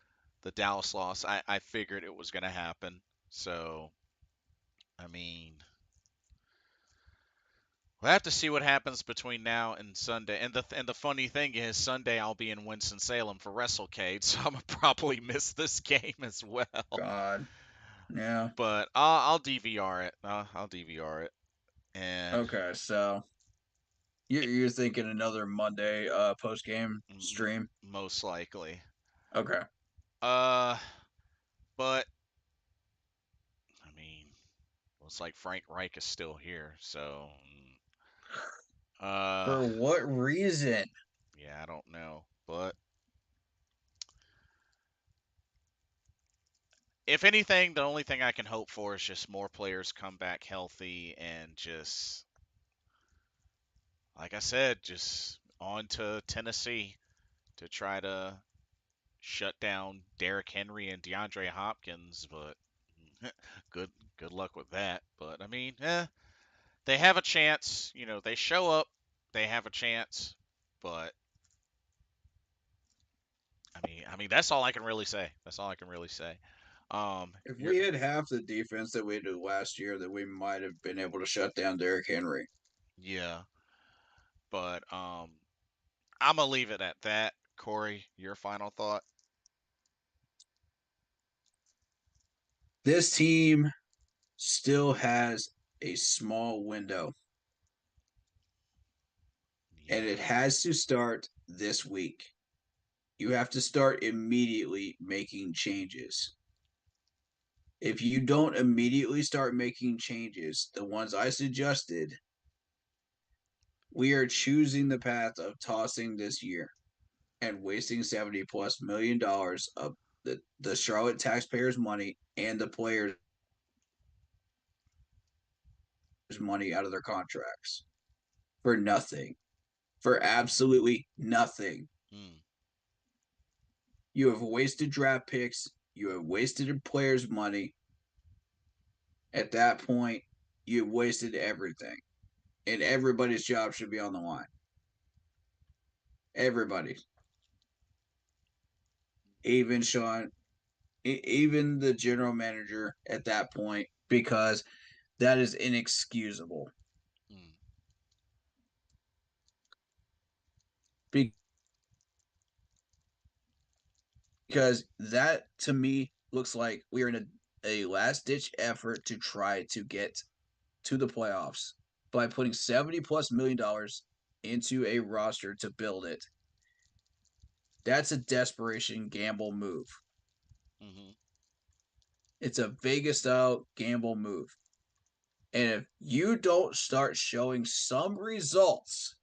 Dallas loss. I figured it was going to happen. So, I mean, we'll have to see what happens between now and Sunday. And the funny thing is, Sunday I'll be in Winston Salem for WrestleCade, so I'm gonna probably miss this game as well. God, yeah. But I'll DVR it. I'll DVR it, and Okay, so you're thinking another Monday post game stream? most likely. Okay, Uh, but I mean, looks like Frank Reich is still here, so uh, for what reason? yeah, I don't know. But if anything, the only thing I can hope for is just more players come back healthy and just, like I said, just on to Tennessee to try to shut down Derrick Henry and DeAndre Hopkins. But good good luck with that. But I mean, they have a chance. They show up, they have a chance. But I mean, that's all I can really say. That's all I can really say. If You're we had half the defense that we did last year, that we might have been able to shut down Derrick Henry. Yeah, but I'm gonna leave it at that. Corey, your final thought? This team still has a small window, and it Yeah. has to start this week. You have to start immediately making changes. If you don't immediately start making changes, the ones I suggested, we are choosing the path of tossing this year and wasting 70 plus $1 million of the Charlotte taxpayers' money and the players' money out of their contracts for nothing, for absolutely nothing. Hmm. You have wasted draft picks, you have wasted players' money. At that point, you've wasted everything, and everybody's job should be on the line. Everybody, even Sean, even the general manager at that point, because that is inexcusable. Hmm. Because that to me looks like we are in a last ditch effort to try to get to the playoffs by putting 70 plus $1 million into a roster to build it. That's a desperation gamble move. Hmm. It's a Vegas style gamble move. And if you don't start showing some results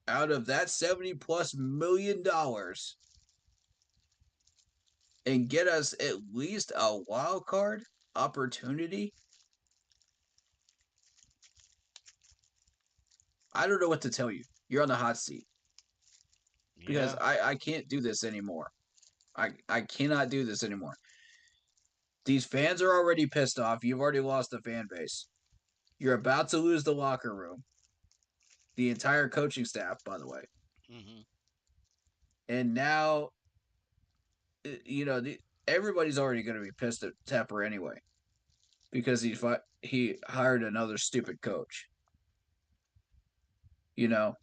out of that 70 plus $1 million and get us at least a wild card opportunity, I don't know what to tell you. You're on the hot seat because Yeah. I can't do this anymore. I cannot do this anymore. These fans are already pissed off. You've already lost the fan base. You're about to lose the locker room. the entire coaching staff, by the way. Hmm. And now, you know, everybody's already going to be pissed at Tepper anyway because he hired another stupid coach. You know,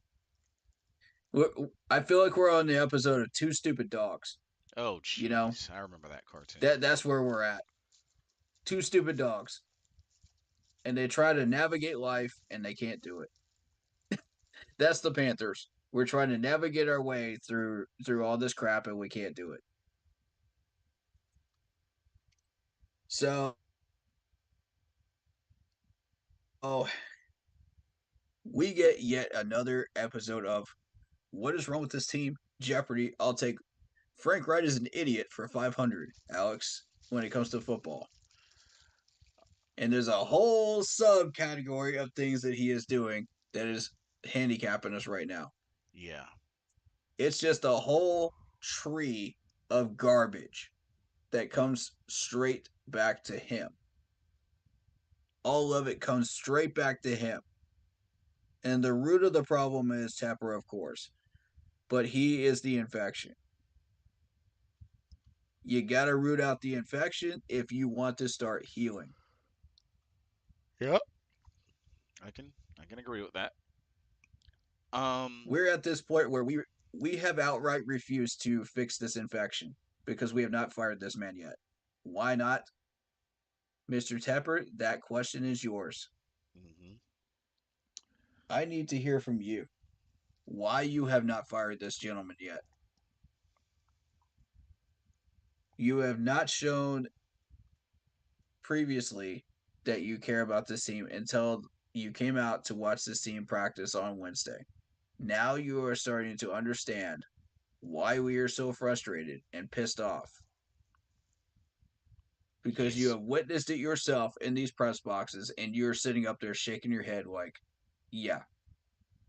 I feel like we're on the episode of Two Stupid Dogs. Oh, You know, jeez, I remember that cartoon. that's where we're at. Two stupid dogs, and they try to navigate life, and they can't do it. That's the Panthers. We're trying to navigate our way through all this crap, and we can't do it. So, oh, we get yet another episode of What is Wrong with This Team? Jeopardy. I'll take Frank Wright is an idiot for 500, Alex, when it comes to football. And there's a whole subcategory of things that he is doing that is handicapping us right now. Yeah. It's just a whole tree of garbage that comes straight back to him. All of it comes straight back to him. And the root of the problem is Tepper, of course, but he is the infection. You got to root out the infection if you want to start healing. Yep. I can I can agree with that. Um. We're at this point where we have outright refused to fix this infection because we have not fired this man yet. Why not, Mr. Tepper? That question is yours. Mhm. I need to hear from you why you have not fired this gentleman yet. You have not shown previously that you care about this team until you came out to watch this team practice on Wednesday. Now you are starting to understand why we are so frustrated and pissed off because you Yes. have witnessed it yourself in these press boxes and you're sitting up there shaking your head like, yeah,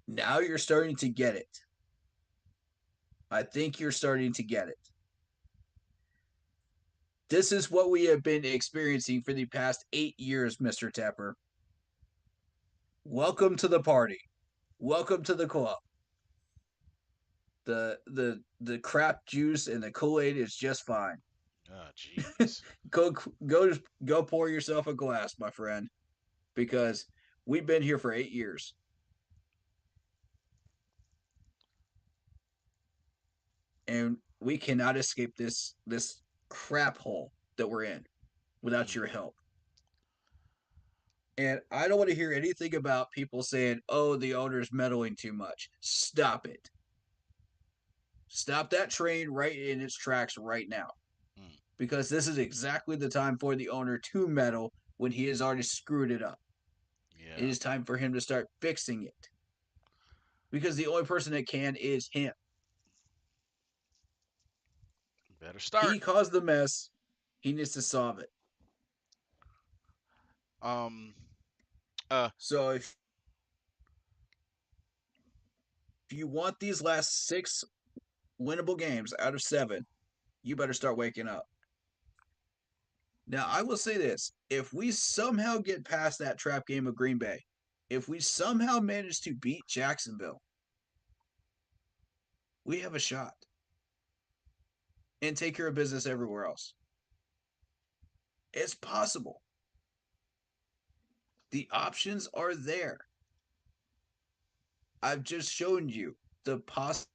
now you're starting to get it. I think you're starting to get it. This is what we have been experiencing for the past 8 years, Mr. Tepper. Welcome to the party. Welcome to the club. The crap juice and the Kool-Aid is just fine. Oh, jeez. Go go go pour yourself a glass, my friend, because we've been here for 8 years and we cannot escape this crap hole that we're in without your Mhm. help. And I don't want to hear anything about people saying, "Oh, the owner's meddling too much." Stop it. Stop that train right in its tracks right now, Mm. because this is exactly the time for the owner to meddle when he has already screwed it up. It Yeah. is time for him to start fixing it because the only person that can is him. Better start. He caused the mess. He needs to solve it. Um. Uh. So if you want these last 6 winnable games out of 7, you better start waking up. Now, I will say this: if we somehow get past that trap game of Green Bay, if we somehow manage to beat Jacksonville, we have a shot and take care of business everywhere else. It's possible. The options are there. I've just shown you the possible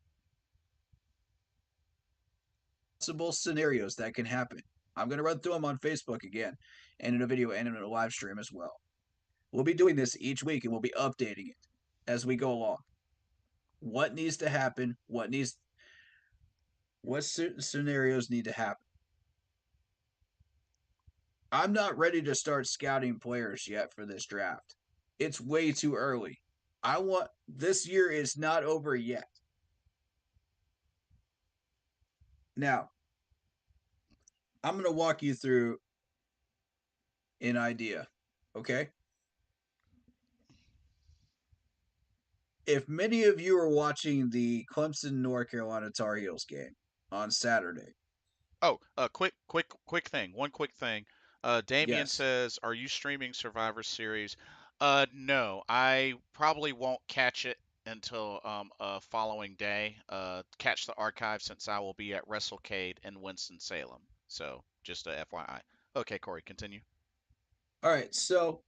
scenarios that can happen. I'm going to run through them on Facebook again and in a video and in a live stream as well. We'll be doing this each week and we'll be updating it as we go along. What needs to happen? What scenarios need to happen? I'm not ready to start scouting players yet for this draft. It's way too early. I want this year is not over yet. Now, I'm going to walk you through an idea, okay? If many of you are watching the Clemson North Carolina Tar Heels game on Saturday, Oh. Quick thing. One quick thing. Damien yes, says, "Are you streaming Survivor Series?" No. I probably won't catch it until a following day. Catch the archive since I will be at WrestleCade in Winston-Salem. So just a FYI. Okay, Corey, continue. All right, so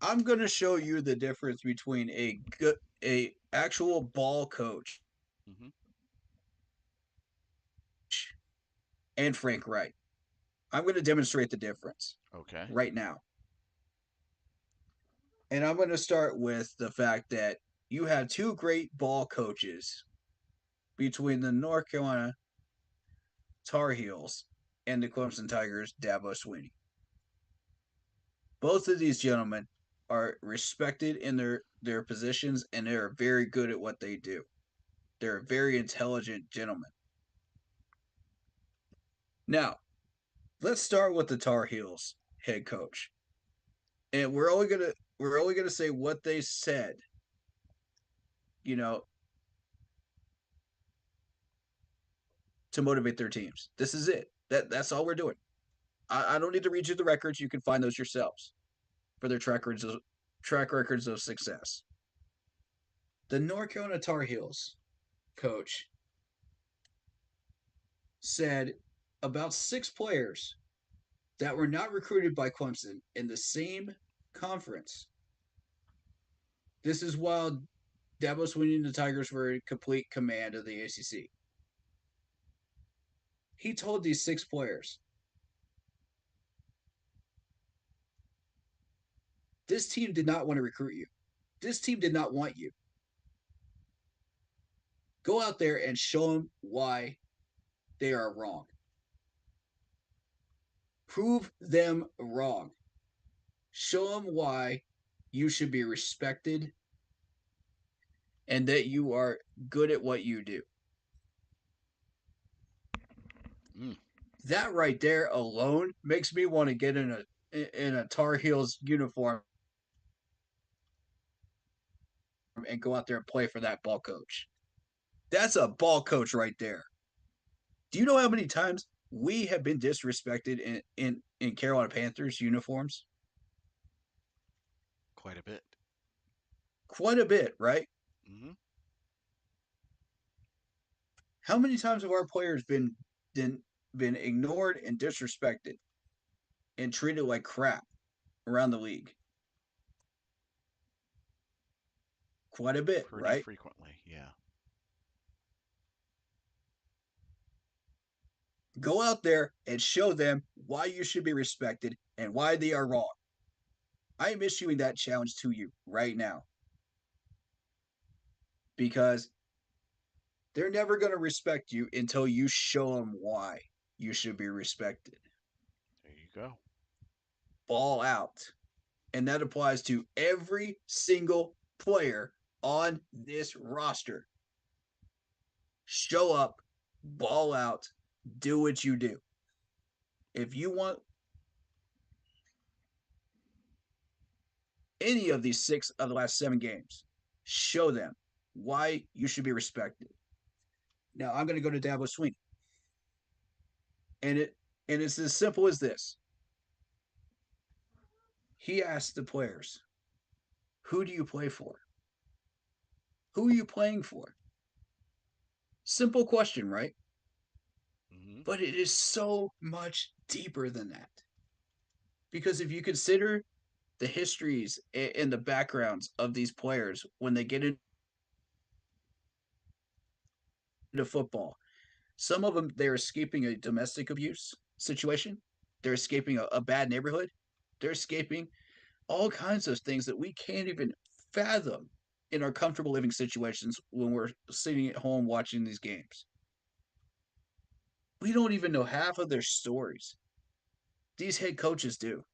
I'm going to show you the difference between a actual ball coach Hmm. and Frank Wright. I'm going to demonstrate the difference Okay. right now. And I'm going to start with the fact that you have two great ball coaches between the North Carolina Tar Heels and the Clemson Tigers, Dabo Swinney. Both of these gentlemen are respected in their positions and they're very good at what they do. They're very intelligent gentlemen. Now, let's start with the Tar Heels head coach. And we're only gonna say what they said, you know, to motivate their teams. This is it. That's all we're doing. I don't need to read you the records. You can find those yourselves for their track records of success. The North Carolina Tar Heels coach said about six players that were not recruited by Clemson in the same conference. This is while Dabo Swinney and the Tigers were in complete command of the ACC. He told these six players, this team did not want to recruit you. This team did not want you. Go out there and show them why they are wrong. Prove them wrong. Show them why you should be respected and that you are good at what you do. Mm. That right there alone makes me want to get in a Tar Heels uniform and go out there and play for that ball coach. That's a ball coach right there. Do you know how many times we have been disrespected in Carolina Panthers uniforms? Quite a bit. Quite a bit, right? Hmm. How many times have our players been ignored and disrespected and treated like crap around the league? Quite a bit, Pretty right? frequently, yeah. Go out there and show them why you should be respected and why they are wrong. I am issuing that challenge to you right now because they're never going to respect you until you show them why you should be respected. There you go. Ball out. And that applies to every single player on this roster. Show up, ball out, do what you do. If you want any of these six of the last seven games, show them why you should be respected. Now I'm going to go to Dabo Swinney, and it's as simple as this. He asked the players, "Who do you play for? Who are you playing for?" Simple question, right? Hmm. But it is so much deeper than that. Because if you consider the histories and the backgrounds of these players when they get into football, some of them they're escaping a domestic abuse situation, they're escaping a bad neighborhood, they're escaping all kinds of things that we can't even fathom in our comfortable living situations when we're sitting at home watching these games. We don't even know half of their stories. These head coaches do.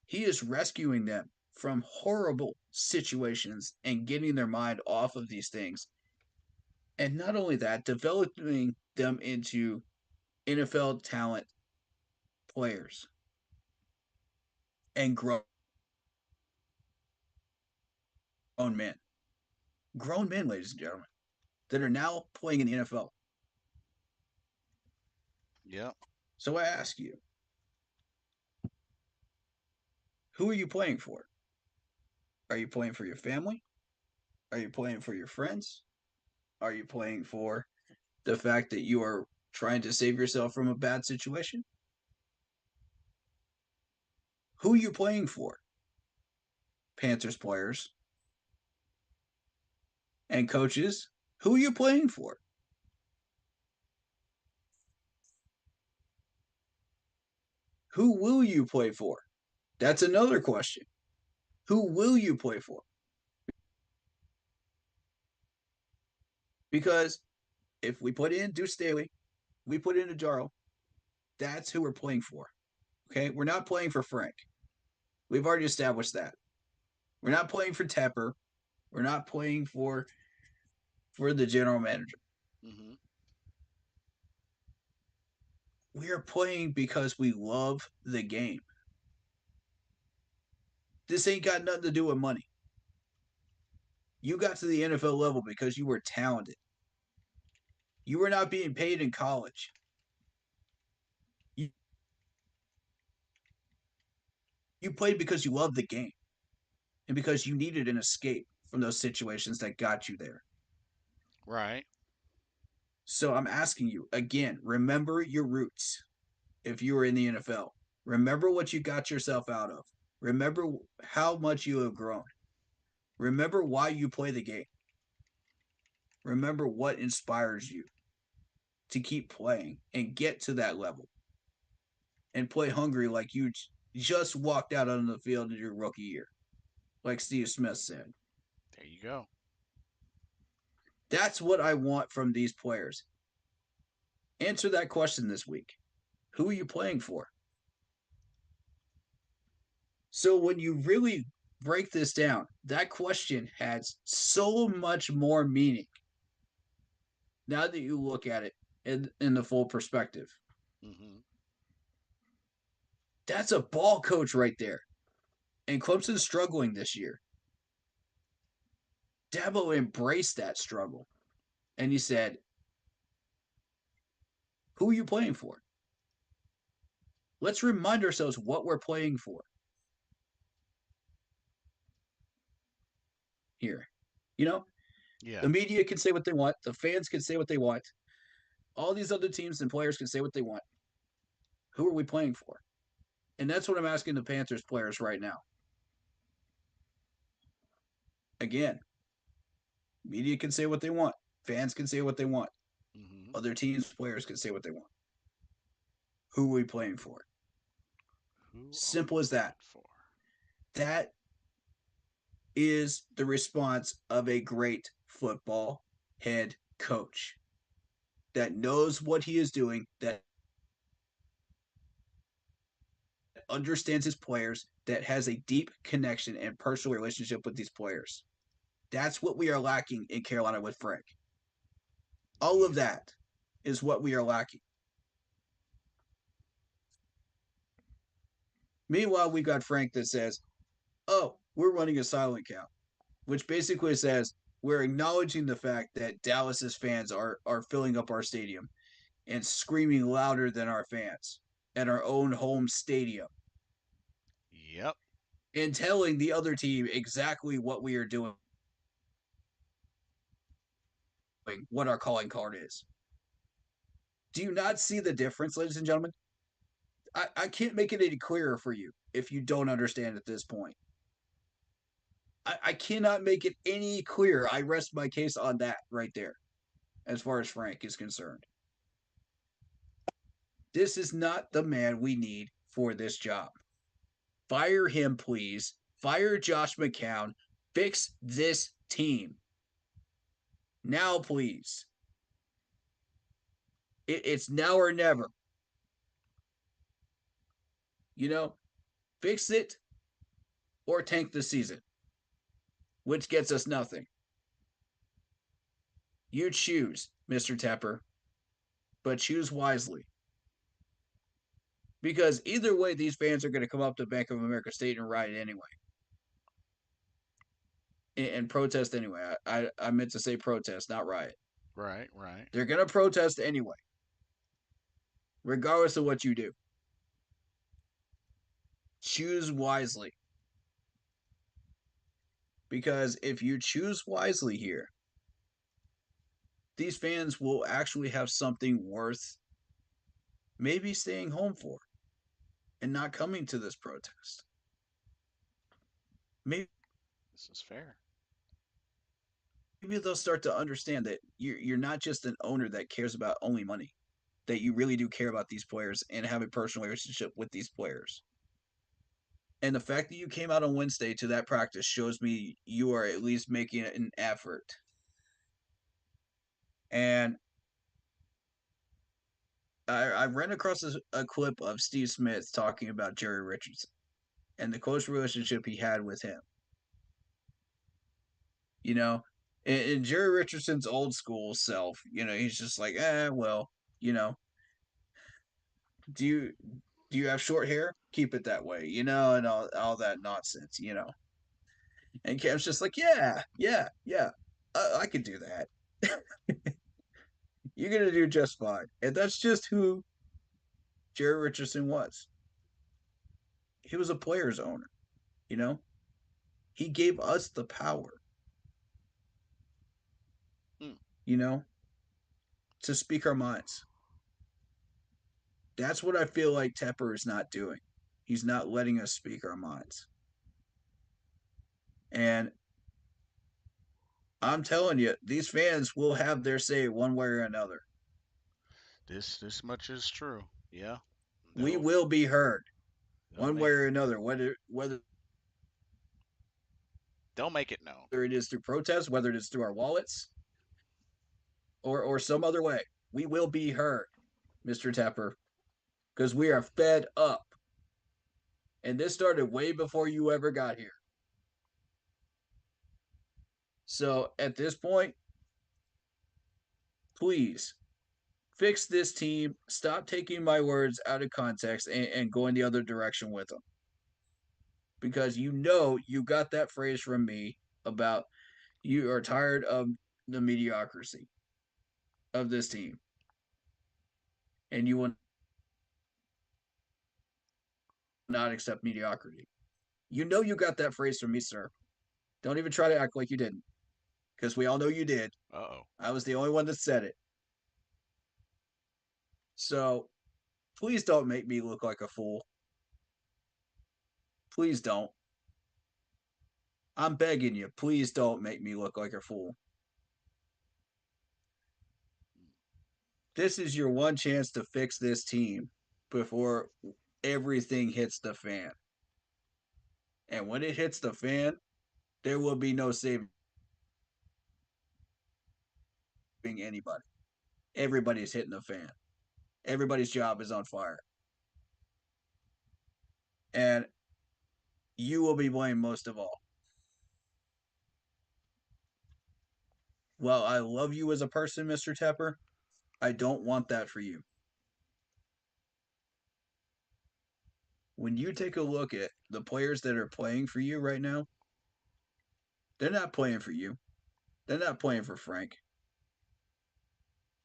He is rescuing them from horrible situations and getting their mind off of these things. And not only that, developing them into NFL talent players and men. Grown men, ladies and gentlemen, that are now playing in the NFL. Yep. So I ask you, who are you playing for? Are you playing for your family? Are you playing for your friends? Are you playing for the fact that you are trying to save yourself from a bad situation? Who are you playing for? Panthers players and coaches. Who are you playing for? Who will you play for? That's another question. Who will you play for? Because if we put in Deuce Staley, we put in a Jaro, that's who we're playing for. Okay, we're not playing for Frank. We've already established that. We're not playing for Tepper. We're not playing for the general manager. Hmm. We are playing because we love the game. This ain't got nothing to do with money. You got to the NFL level because you were talented. You were not being paid in college. You, you played because you loved the game and because you needed an escape from those situations that got you there. Right. So I'm asking you again, remember your roots if you were in the NFL. Remember what you got yourself out of. Remember how much you have grown. Remember why you play the game. Remember what inspires you to keep playing and get to that level and play hungry like you just walked out on the field in your rookie year, like Steve Smith said. There you go. That's what I want from these players. Answer that question this week. Who are you playing for? So when you really break this down, that question has so much more meaning now that you look at it in the full perspective. Hmm. That's a ball coach right there. And Clemson's struggling this year. Dabo embraced that struggle. And he said, who are you playing for? Let's remind ourselves what we're playing for here. You know, Yeah. the media can say what they want, the fans can say what they want, all these other teams and players can say what they want. Who are we playing for? And that's what I'm asking the Panthers players right now. Again, media can say what they want, fans can say what they want, Hmm. other teams, players can say what they want. Who are we playing for? Who are we Simple as playing that. for? That is the response of a great football head coach that knows what he is doing, that understands his players, that has a deep connection and personal relationship with these players. That's what we are lacking in Carolina with Frank. All of Yeah. that is what we are lacking. Meanwhile, we got Frank that says, oh, we're running a silent count, which basically says we're acknowledging the fact that Dallas's fans are filling up our stadium and screaming louder than our fans at our own home stadium Yep. and telling the other team exactly what we are doing, what our calling card is. Do you not see the difference, ladies and gentlemen? I can't make it any clearer for you if you don't understand at this point. I cannot make it any clearer. I rest my case on that right there, as far as Frank is concerned. This is not the man we need for this job. Fire him, please. Fire Josh McCown. Fix this team. Now, please. It's now or never. You know, fix it or tank the season, which gets us nothing. You choose, Mr. Tepper, but choose wisely. Because either way, these fans are going to come up to Bank of America State and riot anyway. And protest anyway. I meant to say protest, not riot. Right. Right. They're going to protest anyway, regardless of what you do. Choose wisely. Because if you choose wisely here, these fans will actually have something worth maybe staying home for and not coming to this protest. Maybe This is fair. they'll start to understand that you're not just an owner that cares about only money, that you really do care about these players and have a personal relationship with these players. And the fact that you came out on Wednesday to that practice shows me you are at least making an effort. And I ran across a clip of Steve Smith talking about Jerry Richardson and the close relationship he had with him. You know, in Jerry Richardson's old school self, he's just like, well, you know, do you do you have short hair? Keep it that way, and all that nonsense. And Cam's just like, yeah, I could do that. You're gonna do just fine, and that's just who Jerry Richardson was. He was a player's owner. You know, he gave us the power. Mm. You know, to speak our minds. That's what I feel like Tepper is not doing. He's not letting us speak our minds. And I'm telling you, these fans will have their say one way or another. This much is true. Yeah, We they'll will be heard they'll one way make or another, whether they'll make it known. it is through protests, whether it is through our wallets, or some other way. We will be heard, Mr. Tepper, because we are fed up. And this started way before you ever got here. So at this point, please fix this team. Stop taking my words out of context and going the other direction with them. Because you got that phrase from me about you are tired of the mediocrity of this team. And you will not accept mediocrity. You got that phrase from me, sir. Don't even try to act like you didn't. Because we all know you did. Uh-oh. I was the only one that said it. So please don't make me look like a fool. Please don't. I'm begging you, please don't make me look like a fool. This is your one chance to fix this team before everything hits the fan. And when it hits the fan, there will be no saving anybody. Everybody's hitting the fan. Everybody's job is on fire. And you will be blamed most of all. Well, I love you as a person, Mr. Tepper. I don't want that for you. When you take a look at the players that are playing for you right now, they're not playing for you. They're not playing for Frank.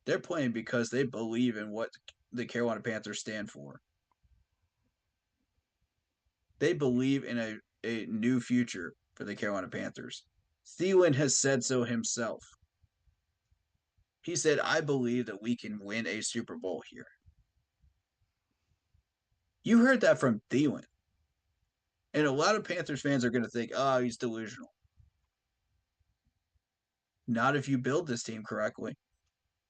They're playing because they believe in what the Carolina Panthers stand for. They believe in a new future for the Carolina Panthers. Thielen has said so himself. He said, I believe that we can win a Super Bowl here. You heard that from Thielen. And a lot of Panthers fans are going to think, oh, he's delusional. Not if you build this team correctly.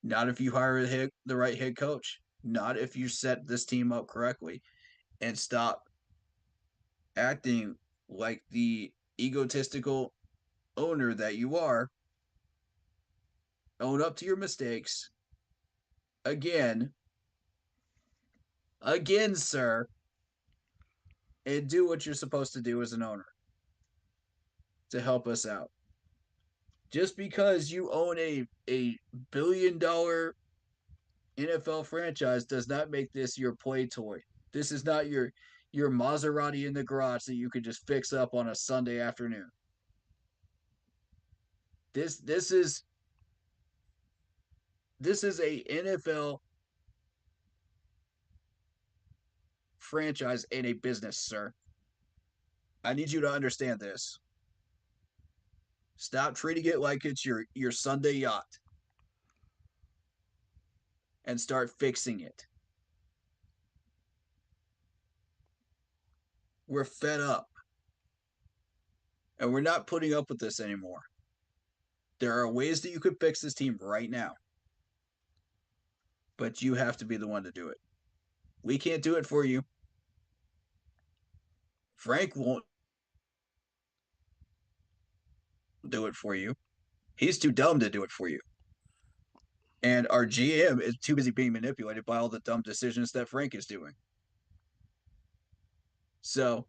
Not if you hire the right head coach. Not if you set this team up correctly and stop acting like the egotistical owner that you are. Own up to your mistakes. Again, sir, and do what you're supposed to do as an owner to help us out. Just because you own a $1 billion NFL franchise does not make this your play toy. This is not your Maserati in the garage that you could just fix up on a Sunday afternoon. This is a NFL franchise and a business, sir. I need you to understand this. Stop treating it like it's your Sunday yacht and start fixing it. We're fed up and we're not putting up with this anymore. There are ways that you could fix this team right now, but you have to be the one to do it. We can't do it for you. Frank won't do it for you. He's too dumb to do it for you. And our GM is too busy being manipulated by all the dumb decisions that Frank is doing. So,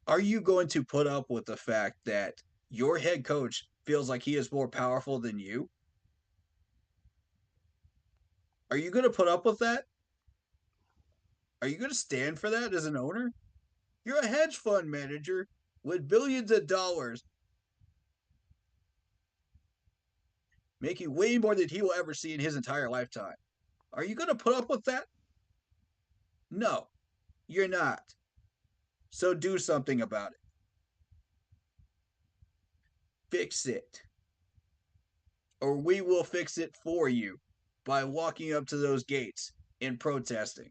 are you going to put up with the fact that your head coach feels like he is more powerful than you? Are you going to put up with that? Are you going to stand for that as an owner? You're a hedge fund manager with billions of dollars, making way more than he will ever see in his entire lifetime. Are you going to put up with that? No, you're not. So do something about it. Fix it. Or we will fix it for you by walking up to those gates and protesting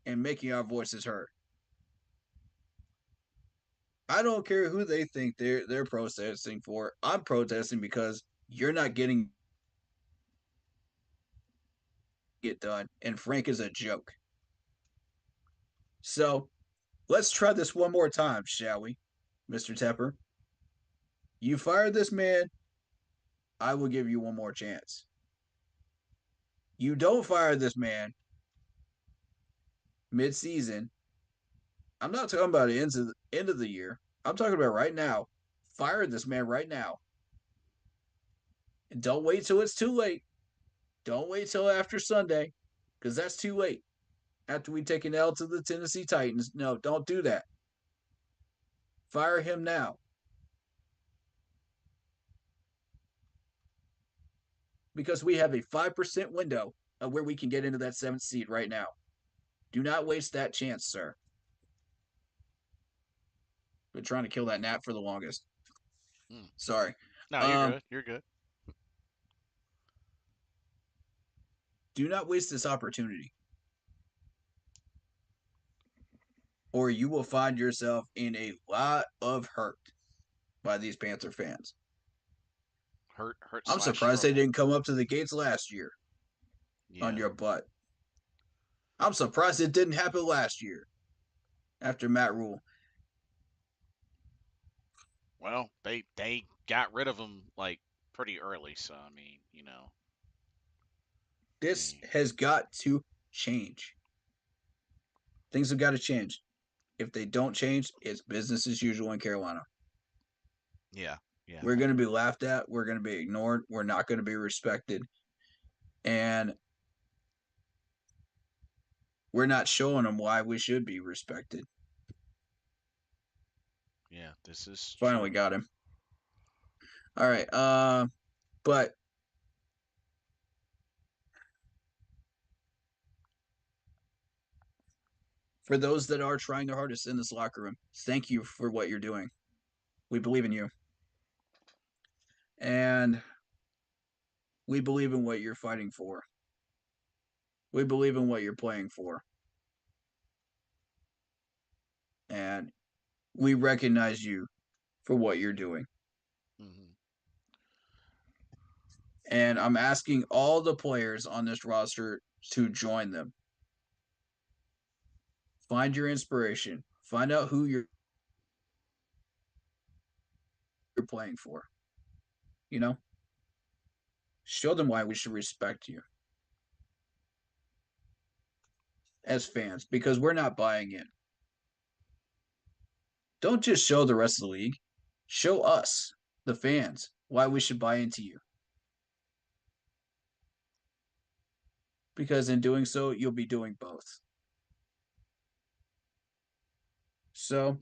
and making our voices heard. I don't care who they think they're protesting for. I'm protesting because you're not getting it done, and Frank is a joke. So let's try this one more time, shall we, Mr. Tepper? You fired this man. I will give you one more chance. You don't fire this man mid-season. I'm not talking about the end of the year. I'm talking about right now. Fire this man right now. And don't wait till it's too late. Don't wait till after Sunday, because that's too late. After we take an L to the Tennessee Titans, no, don't do that. Fire him now. Because we have a 5% window of where we can get into that seventh seed right now. Do not waste that chance, sir. Been trying to kill that nap for the longest. Mm. Sorry. No, you're Um, good. You're good. do not waste this opportunity, or you will find yourself in a lot of hurt by these Panther fans. Hurt I'm slash surprised they struggle. didn't come up to the gates last year on Yeah. your butt. I'm surprised it didn't happen last year after Matt Rule. Well, they got rid of him like pretty early, so I mean, I This mean, has got to change. Things have got to change. If they don't change, it's business as usual in Carolina. yeah, yeah, We're going to be laughed at. We're going to be ignored. We're not going to be respected. And we're not showing them why we should be respected. yeah. This is Finally true. got him. All right. But for those that are trying their hardest in this locker room, thank you for what you're doing. We believe in you. And we believe in what you're fighting for. We believe in what you're playing for. And we recognize you for what you're doing. Hmm. And I'm asking all the players on this roster to join them. Find your inspiration. Find out who you're playing for. You know, show them why we should respect you as fans because we're not buying in. Don't just show the rest of the league, show us, the fans, why we should buy into you. Because in doing so, you'll be doing both. So,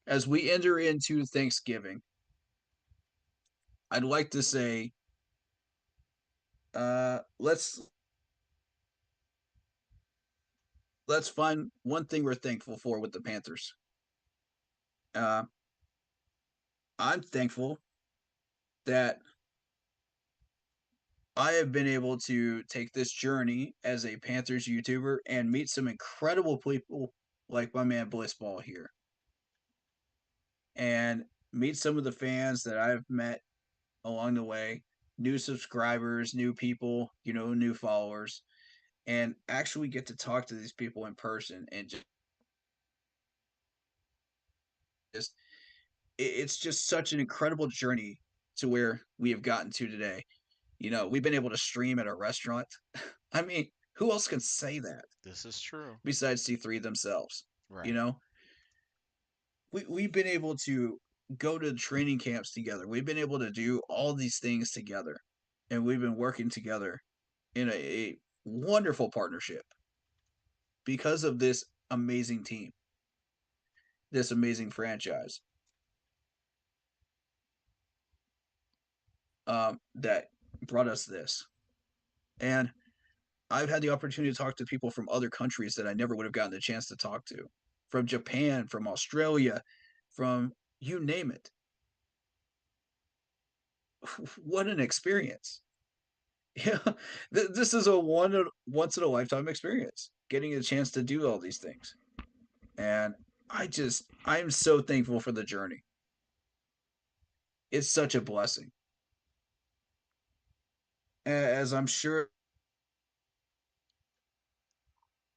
as we enter into Thanksgiving, I'd like to say, let's find one thing we're thankful for with the Panthers. Uh, I'm thankful that I have been able to take this journey as a Panthers YouTuber and meet some incredible people like my man Blitzball here, and meet some of the fans that I've met along the way, new subscribers, new people, new followers, and actually get to talk to these people in person and just it's just such an incredible journey to where we have gotten to today. We've been able to stream at a restaurant. I mean, who else can say that This is true. besides C3 themselves? You Right. know, we've been able to go to training camps together. We've been able to do all these things together, and we've been working together in a wonderful partnership because of this amazing team, this amazing franchise that brought us this. And I've had the opportunity to talk to people from other countries that I never would have gotten the chance to talk to, from Japan, from Australia, from you name it. What an experience! Yeah, this is a once in a lifetime experience. Getting a chance to do all these things, and I'm so thankful for the journey. It's such a blessing, as I'm sure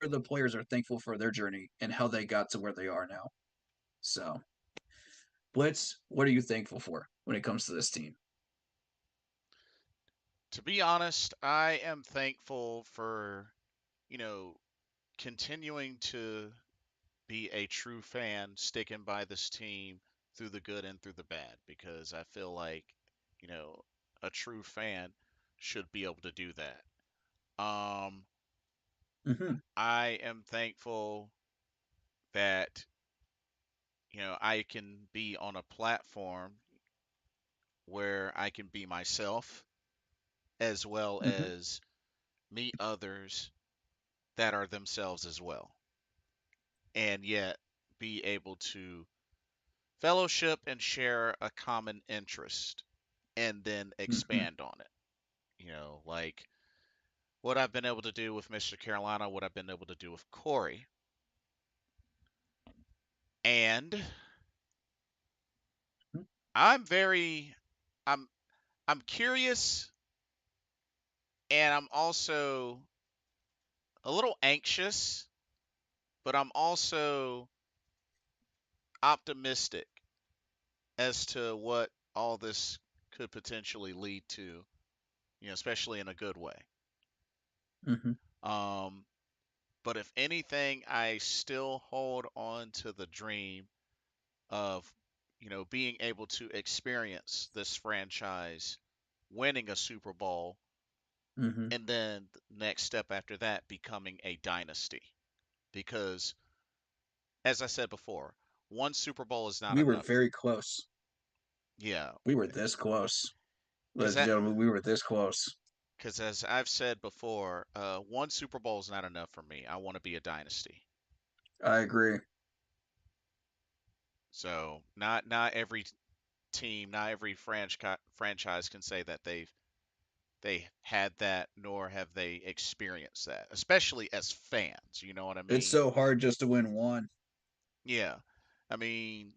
the players are thankful for their journey and how they got to where they are now. So, Blitz, what are you thankful for when it comes to this team? To be honest, I am thankful for, you know, continuing to be a true fan, sticking by this team through the good and through the bad, because I feel like, you know, a true fan should be able to do that. Um, Mm-hmm. I am thankful that, I can be on a platform where I can be myself as well Mm-hmm. as meet others that are themselves as well, and yet be able to fellowship and share a common interest and then Mm-hmm. expand on it. Like what I've been able to do with Mr. Carolina, what I've been able to do with Corey. And I'm very I'm I'm curious, and I'm also a little anxious, but I'm also optimistic as to what all this could potentially lead to, especially in a good way. Mm-hmm. Um, but if anything, I still hold on to the dream of, being able to experience this franchise winning a Super Bowl, Mm-hmm. and then the next step after that becoming a dynasty. Because, as I said before, one Super Bowl is not We were enough. very close. Yeah, We were this close, because ladies and gentlemen. We were this close. as I've said before, one Super Bowl is not enough for me. I want to be a dynasty. I agree. So not every team, not every franchise can say that they had that, nor have they experienced that, especially as fans. You know what I It's mean? so hard just to win one. Yeah. I mean,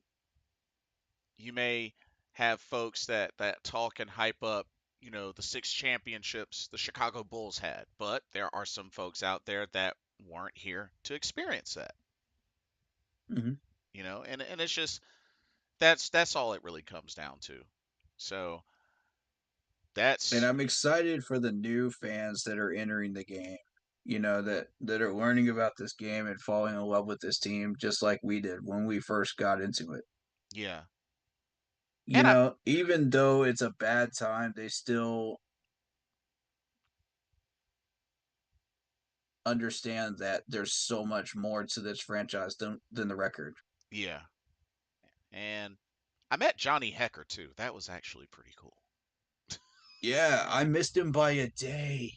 you may have folks that talk and hype up, the six championships the Chicago Bulls had, but there are some folks out there that weren't here to experience that. Mm-hmm. And it's just that's all it really comes down to. So And that's I'm excited for the new fans that are entering the game. That are learning about this game and falling in love with this team, just like we did when we first got into it. yeah. And Even though it's a bad time, they still understand that there's so much more to this franchise than the record. yeah. And I met Johnny Hecker too. That was actually pretty cool. Yeah, I missed him by a day.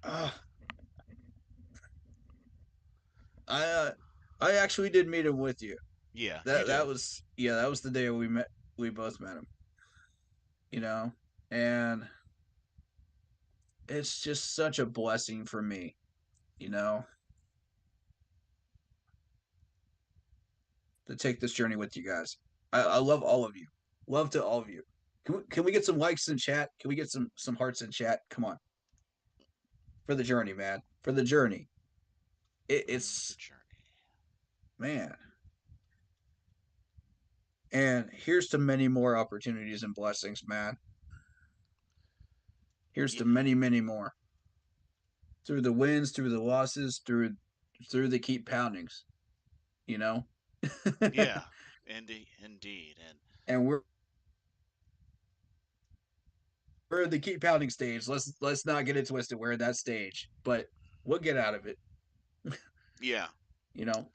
Uh, I uh, I actually did meet him with you. Yeah, you That did. was yeah, that was the day we met. We both met him, you know, and it's just such a blessing for me, you know, to take this journey with you guys. I love all of you. Love to all of you. Can we get some likes in chat? Can we get some hearts in chat? Come on, for the journey, man. For the journey. For the It's journey. man. And here's to many more opportunities and blessings, man. Here's Yeah, to many, many more. Through the wins, through the losses, through the keep poundings, you know? yeah, indeed, and And we're at the keep pounding stage. Let's not get it twisted. We're at that stage. But we'll get out of it, yeah. you know?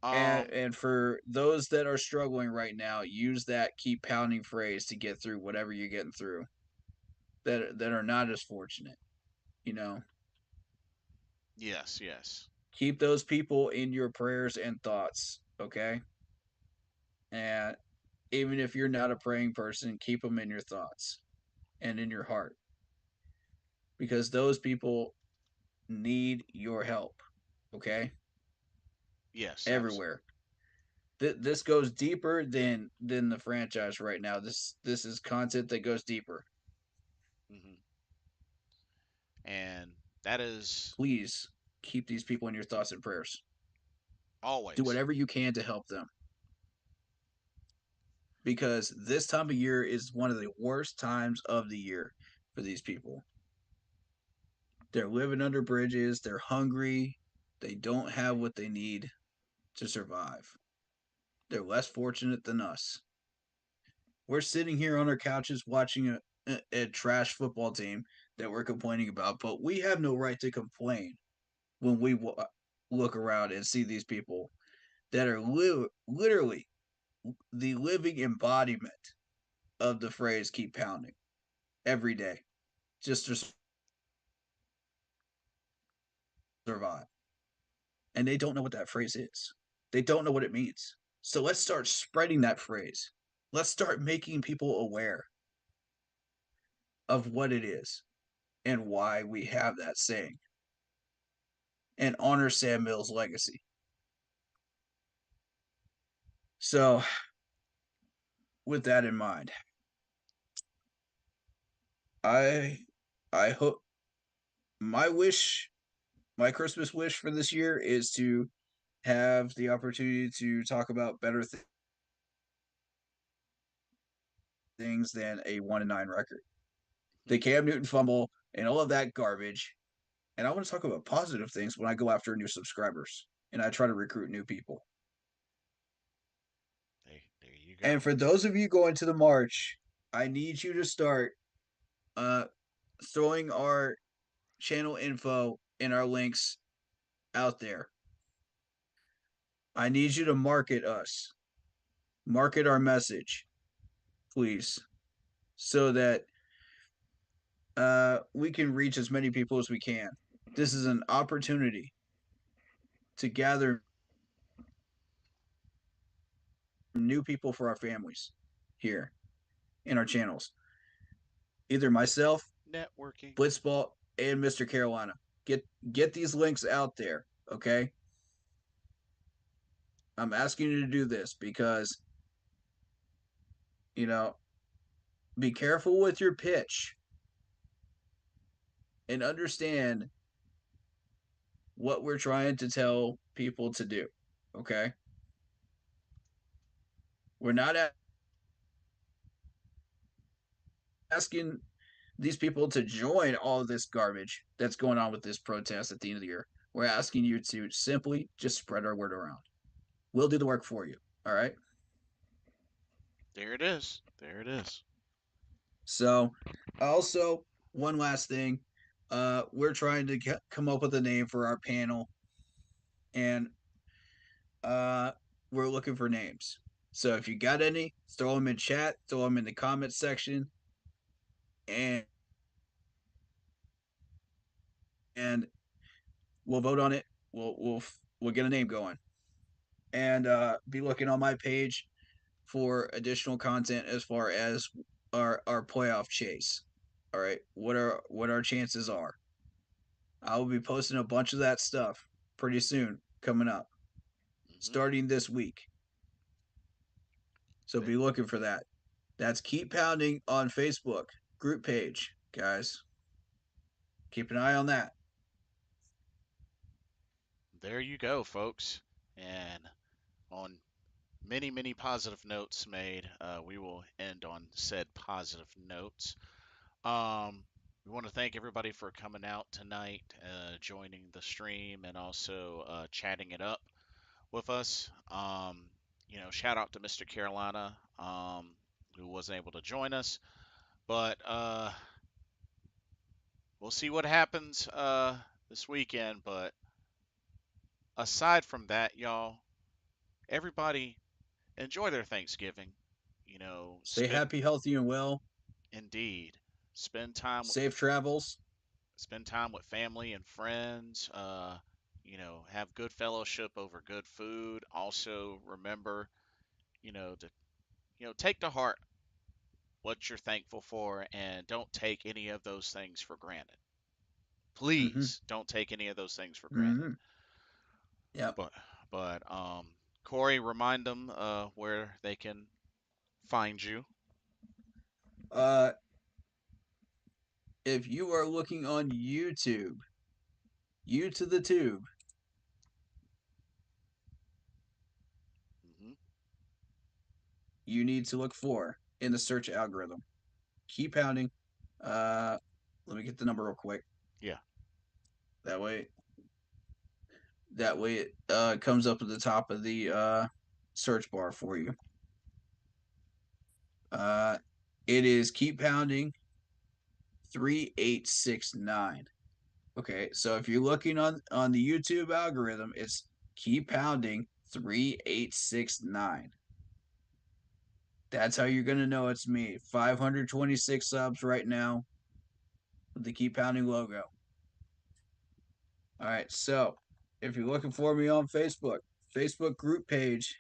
And Um, and for those that are struggling right now, use that keep pounding phrase to get through whatever you're getting through that are not as fortunate, you know? yes, yes. Keep those people in your prayers and thoughts, okay? And even if you're not a praying person, keep them in your thoughts and in your heart because those people need your help, okay? Yes, absolutely. Everywhere. This goes deeper than the franchise right now. This is content that goes deeper. Hmm. And that is Please keep these people in your thoughts and prayers. Do always. whatever you can to help them because this time of year is one of the worst times of the year for these people. They're living under bridges, they're hungry, they don't have what they need to survive. They're less fortunate than us. We're sitting here on our couches watching a trash football team that we're complaining about, but we have no right to complain when we look around and see these people that are literally the living embodiment of the phrase keep pounding every day just to survive. And they don't know what that phrase is. They don't know what it means. So let's start spreading that phrase. Let's start making people aware of what it is and why we have that saying and honor Sam Mills' legacy. So, with that in mind, I I hope my wish, my Christmas wish for this year is to have the opportunity to talk about better things than a 1-9 record. The Cam Newton fumble and all of that garbage. And I want to talk about positive things when I go after new subscribers and I try to recruit new people. There you And go. for those of you going to the march, I need you to start uh, throwing our channel info and our links out there. I need you to market us, market our message, please, so that we can reach as many people as we can. This is an opportunity to gather new people for our families here in our channels. Either myself, Networking. Blitzball, and Mr. Carolina. Get get these links out there, okay? I'm asking you to do this because, you know, be careful with your pitch and understand what we're trying to tell people to do, okay? We're not asking these people to join all of this garbage that's going on with this protest at the end of the year. We're asking you to simply just spread our word around. We'll do the work for you, all right? There it is. There it is. So, also, one last thing. We're trying to come up with a name for our panel, and uh, we're looking for names. So, if you got any, throw them in chat, throw them in the comments section, and and we'll vote on it. We'll get a name going. and be looking on my page for additional content as far as our playoff chase. All right, what our chances are. I will be posting a bunch of that stuff pretty soon coming up, Hmm. starting this week. So be looking for that. That's Keep Pounding on Facebook group page, guys. Keep an eye on that. There you go, folks. And on many, many positive notes made, we will end on said positive notes. Um, we want to thank everybody for coming out tonight, joining the stream, and also chatting it up with us. Shout out to Mr. Carolina, who wasn't able to join us, but we'll see what happens this weekend. But aside from that, y'all, everybody enjoy their Thanksgiving. You know, Stay spend happy, healthy, and well. indeed spend time with Safe travels. family and friends. Have good fellowship over good food. Also, remember, to take to heart what you're thankful for, and don't take any of those things for granted. Mm-hmm. Please don't take any of those things for granted. Mm-hmm. Yep. But but Corey, remind them where they can find you. Uh, if you are looking on YouTube, you to the tube, Hmm. you need to look for in the search algorithm. Keep pounding. Uh, let me get the number real quick. Yeah, That way, it comes up at the top of the search bar for you. Uh, it is keep pounding 3869. Okay, so if you're looking on the YouTube algorithm, it's keep pounding 3869. That's how you're gonna know it's me. 526 subs right now with the keep pounding logo. All right, so if you're looking for me on Facebook, Facebook group page,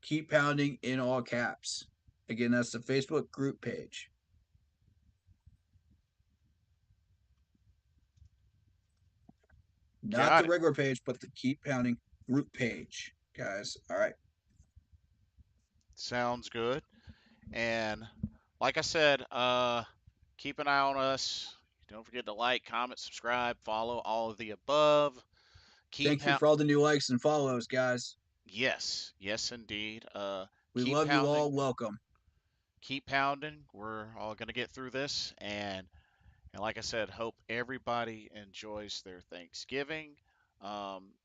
keep pounding in all caps. Again, that's the Facebook group page, not the got it. regular page, but the keep pounding group page, guys. All right. Sounds good. And like I said, keep an eye on us. Don't forget to like, comment, subscribe, follow, all of the above. Keep Thank you pound. for all the new likes and follows, guys. Yes, yes, indeed. We Keep love you all. pounding. Welcome. Keep pounding. We're all gonna get through this, and like I said, hope everybody enjoys their Thanksgiving.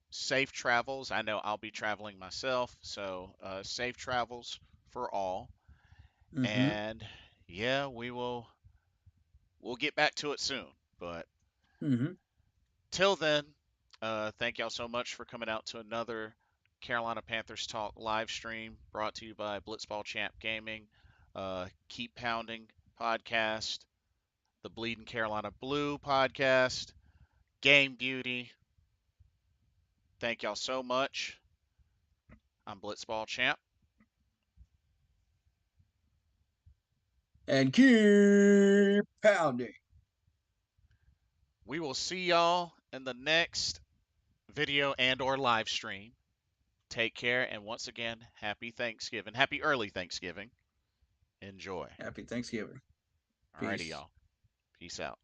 Safe travels. I know I'll be traveling myself, so safe travels for all. Mm-hmm. And yeah, we'll get back to it soon. But Mm-hmm. till then, thank y'all so much for coming out to another Carolina Panthers Talk live stream brought to you by Blitzball Champ Gaming, Keep Pounding podcast, the Bleeding Carolina Blue podcast, Game Beauty. Thank y'all so much. I'm Blitzball Champ. And keep pounding. We will see y'all in the next video and or live stream. Take care, and once again, happy Thanksgiving. Happy early Thanksgiving. Enjoy. Happy Thanksgiving. Alrighty, Peace. y'all. Peace out.